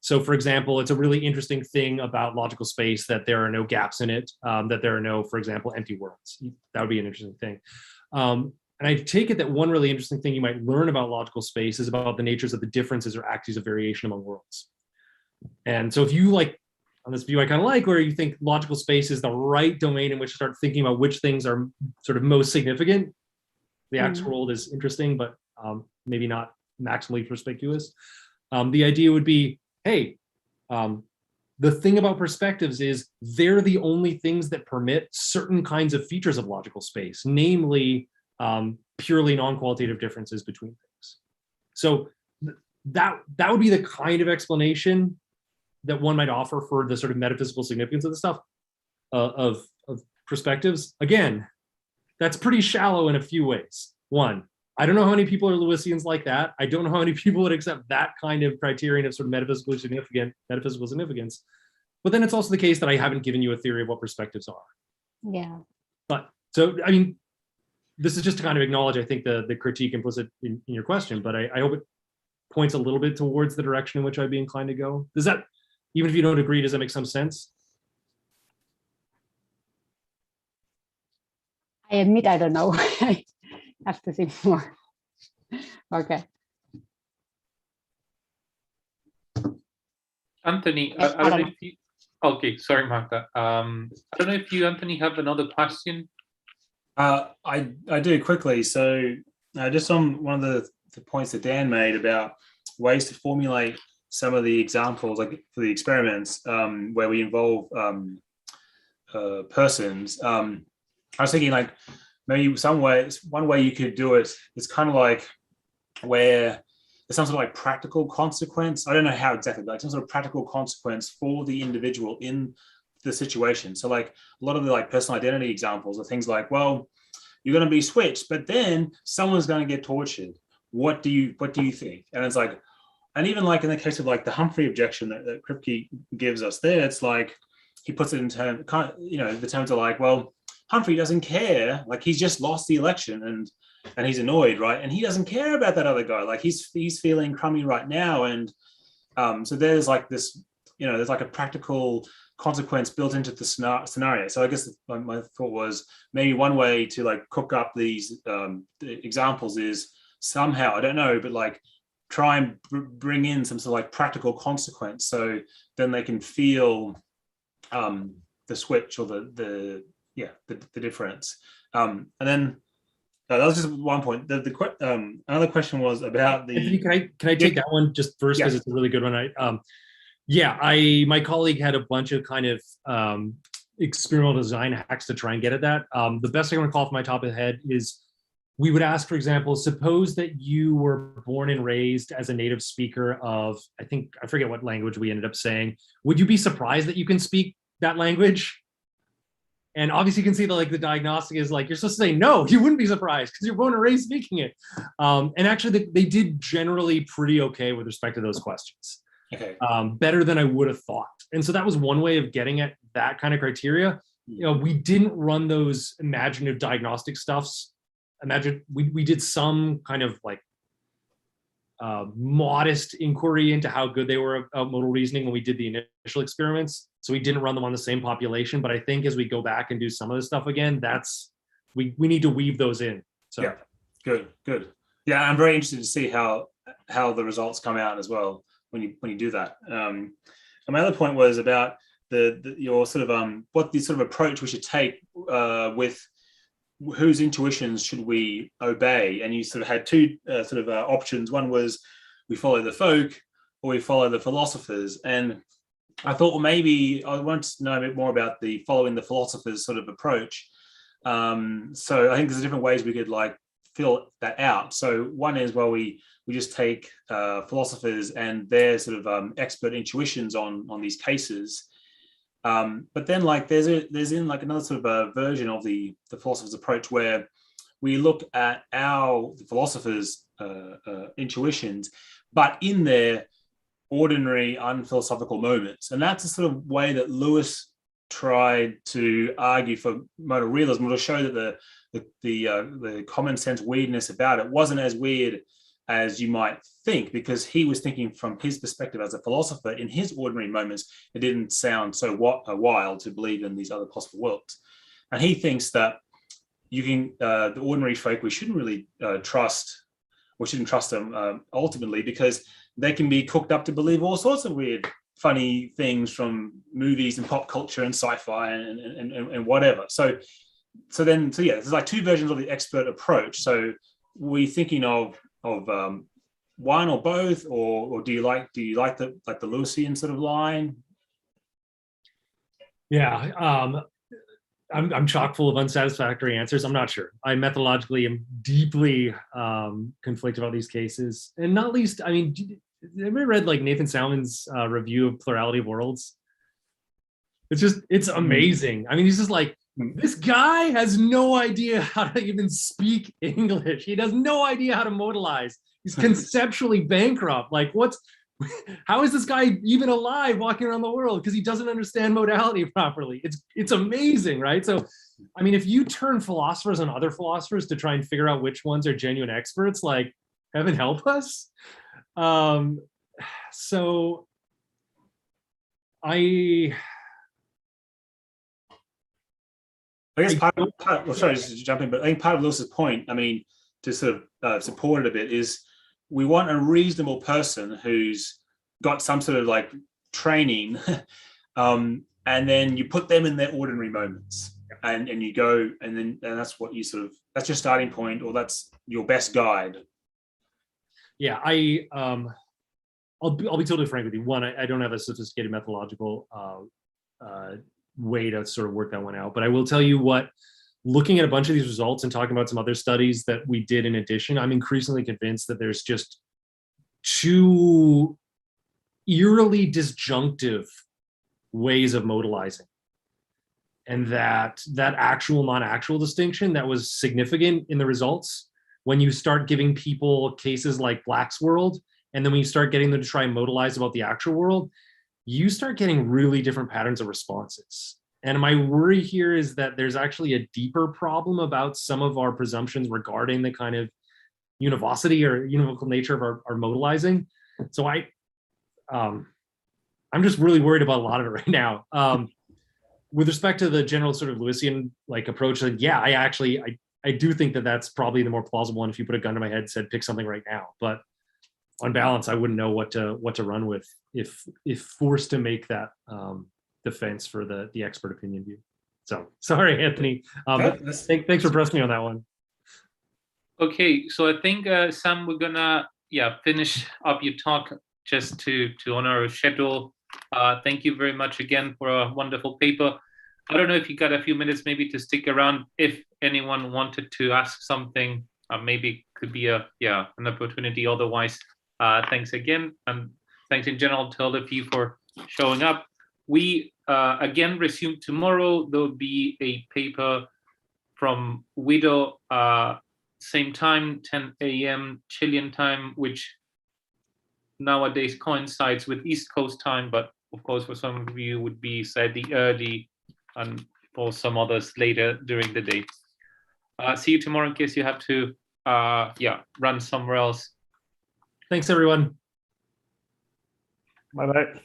So for example, it's a really interesting thing about logical space that there are no gaps in it, that there are no, for example, empty worlds. That would be an interesting thing. And I take it that one really interesting thing you might learn about logical space is about the natures of the differences or axes of variation among worlds. And so if you like, on this view I kind of like, where you think logical space is the right domain in which to start thinking about which things are sort of most significant. The Axe world is interesting, but maybe not maximally perspicuous. The idea would be, hey, the thing about perspectives is they're the only things that permit certain kinds of features of logical space, namely purely non-qualitative differences between things. So that would be the kind of explanation that one might offer for the sort of metaphysical significance of the stuff, of perspectives. Again, that's pretty shallow in a few ways. One, I don't know how many people are Lewisians like that. I don't know how many people would accept that kind of criterion of sort of metaphysical significance. But then it's also the case that I haven't given you a theory of what perspectives are. Yeah. But so, I mean, this is just to kind of acknowledge, I think, the critique implicit in your question, but I hope it points a little bit towards the direction in which I'd be inclined to go. Does that, even if you don't agree, does that make some sense? I admit I don't know. I have to think more. Okay. Anthony, I don't know if you, okay, sorry, Martha. I don't know if you, Anthony, have another question. I do quickly. So just on one of the points that Dan made about ways to formulate some of the examples, like for the experiments where we involve persons, I was thinking like maybe one way you could do it is kind of like where there's some sort of like practical consequence. I don't know how exactly, but like some sort of practical consequence for the individual in the situation. So like a lot of the like personal identity examples are things like, well, you're going to be switched, but then someone's going to get tortured. What do you think? And it's like, and even like in the case of like the Humphrey objection that Kripke gives us there, it's like he puts it in terms, the terms are like, well, Humphrey doesn't care, like he's just lost the election and he's annoyed, right? And he doesn't care about that other guy, like he's feeling crummy right now, and so there's like this, there's like a practical consequence built into the scenario. So I guess my thought was maybe one way to like cook up these the examples is somehow, I don't know, but like try and bring in some sort of like practical consequence, so then they can feel the switch or the difference. And then that was just one point. Another question was about the. Anthony, can I take that one just first, because it's a really good one. My colleague had a bunch of kind of experimental design hacks to try and get at that. The best I can recall off my top of the head is we would ask, for example, suppose that you were born and raised as a native speaker of, I forget what language we ended up saying. Would you be surprised that you can speak that language? And obviously you can see that like the diagnostic is like, you're supposed to say, no, you wouldn't be surprised because you're born and raised speaking it. And actually they did generally pretty okay with respect to those questions. Okay. Better than I would have thought. And so that was one way of getting at that kind of criteria. We didn't run those imaginative diagnostic stuffs. We did some kind of like modest inquiry into how good they were at modal reasoning when we did the initial experiments. So we didn't run them on the same population, but I think as we go back and do some of this stuff again, we need to weave those in. So yeah, good. Yeah, I'm very interested to see how the results come out as well when you do that. And my other point was about your sort of what the sort of approach we should take with whose intuitions should we obey, and you sort of had two options. One was we follow the folk or we follow the philosophers, and I thought, well, maybe I wanted to know a bit more about the following the philosophers sort of approach. So I think there's different ways we could like fill that out. So one is, well, we just take philosophers and their sort of expert intuitions on these cases. But then like there's in like another sort of a version of the philosopher's approach where we look at the philosophers intuitions, but in their ordinary unphilosophical moments. And that's the sort of way that Lewis tried to argue for modal realism, to show that the common sense weirdness about it wasn't as weird as you might think, because he was thinking from his perspective as a philosopher. In his ordinary moments, it didn't sound so wild to believe in these other possible worlds. And he thinks that you can, the ordinary folk, we shouldn't really trust, or shouldn't trust them ultimately, because they can be cooked up to believe all sorts of weird, funny things from movies and pop culture and sci-fi and whatever. So yeah, there's like two versions of the expert approach. So we're thinking of one or both, or do you like the Lewisian sort of line? Yeah, I'm chock full of unsatisfactory answers. I'm not sure. I methodologically am deeply conflicted about these cases, and not least, I mean, have you ever read like Nathan Salmon's review of Plurality of Worlds? It's amazing. I mean, he's just like, this guy has no idea how to even speak English. He has no idea how to modalize. He's conceptually bankrupt. Like, how is this guy even alive walking around the world? Because he doesn't understand modality properly. It's amazing, right? So, I mean, if you turn philosophers on other philosophers to try and figure out which ones are genuine experts, like, heaven help us. So I guess sorry, just to jump in, but I think part of Lewis's point, I mean, to sort of support it a bit, is we want a reasonable person who's got some sort of like training, and then you put them in their ordinary moments, and you go, and that's what you sort of, that's your starting point, or that's your best guide. Yeah, I'll be totally frank with you. One, I don't have a sophisticated methodological way to sort of work that one out. But I will tell you what, looking at a bunch of these results and talking about some other studies that we did in addition, I'm increasingly convinced that there's just two eerily disjunctive ways of modalizing. And that actual non-actual distinction that was significant in the results, when you start giving people cases like Black's world, and then when you start getting them to try and modalize about the actual world, you start getting really different patterns of responses. And my worry here is that there's actually a deeper problem about some of our presumptions regarding the kind of univocity or univocal nature of our modalizing. So I'm just really worried about a lot of it right now. With respect to the general sort of Lewisian like approach, like, yeah, I do think that that's probably the more plausible one. If you put a gun to my head and said, pick something right now, but on balance, I wouldn't know what to run with if forced to make that defense for the expert opinion view. So sorry, Anthony. Thanks for pressing me on that one. Okay, so I think Sam, we're gonna finish up your talk just to honor our schedule. Thank you very much again for a wonderful paper. I don't know if you got a few minutes maybe to stick around if anyone wanted to ask something. Maybe could be an opportunity. Otherwise, thanks again, and thanks in general to all of you for showing up. We again resume tomorrow. There'll be a paper from Widow, same time, 10 a.m. Chilean time, which nowadays coincides with East Coast time, but of course for some of you would be slightly early, and for some others later during the day. See you tomorrow in case you have to run somewhere else. Thanks, everyone. Bye-bye.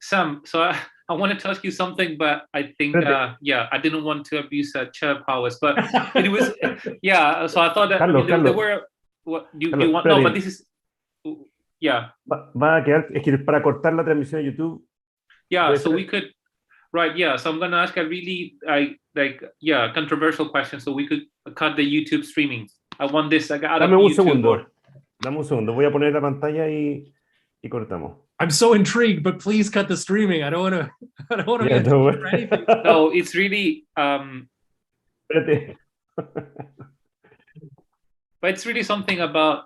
Sam, so I wanted to ask you something, but I think, I didn't want to abuse chair powers, but it was, so I thought that Carlos, there were, what, you want, no, but this is, Va a quedar, es que para cortar la transmisión de YouTube. Yeah, so we could, right, so I'm going to ask a really, controversial question, so we could cut the YouTube streaming. I want this, out of YouTube. Dame un segundo, voy a poner la pantalla y cortamos. I'm so intrigued, but please cut the streaming. I don't want to be anything. No, it's really but it's really something about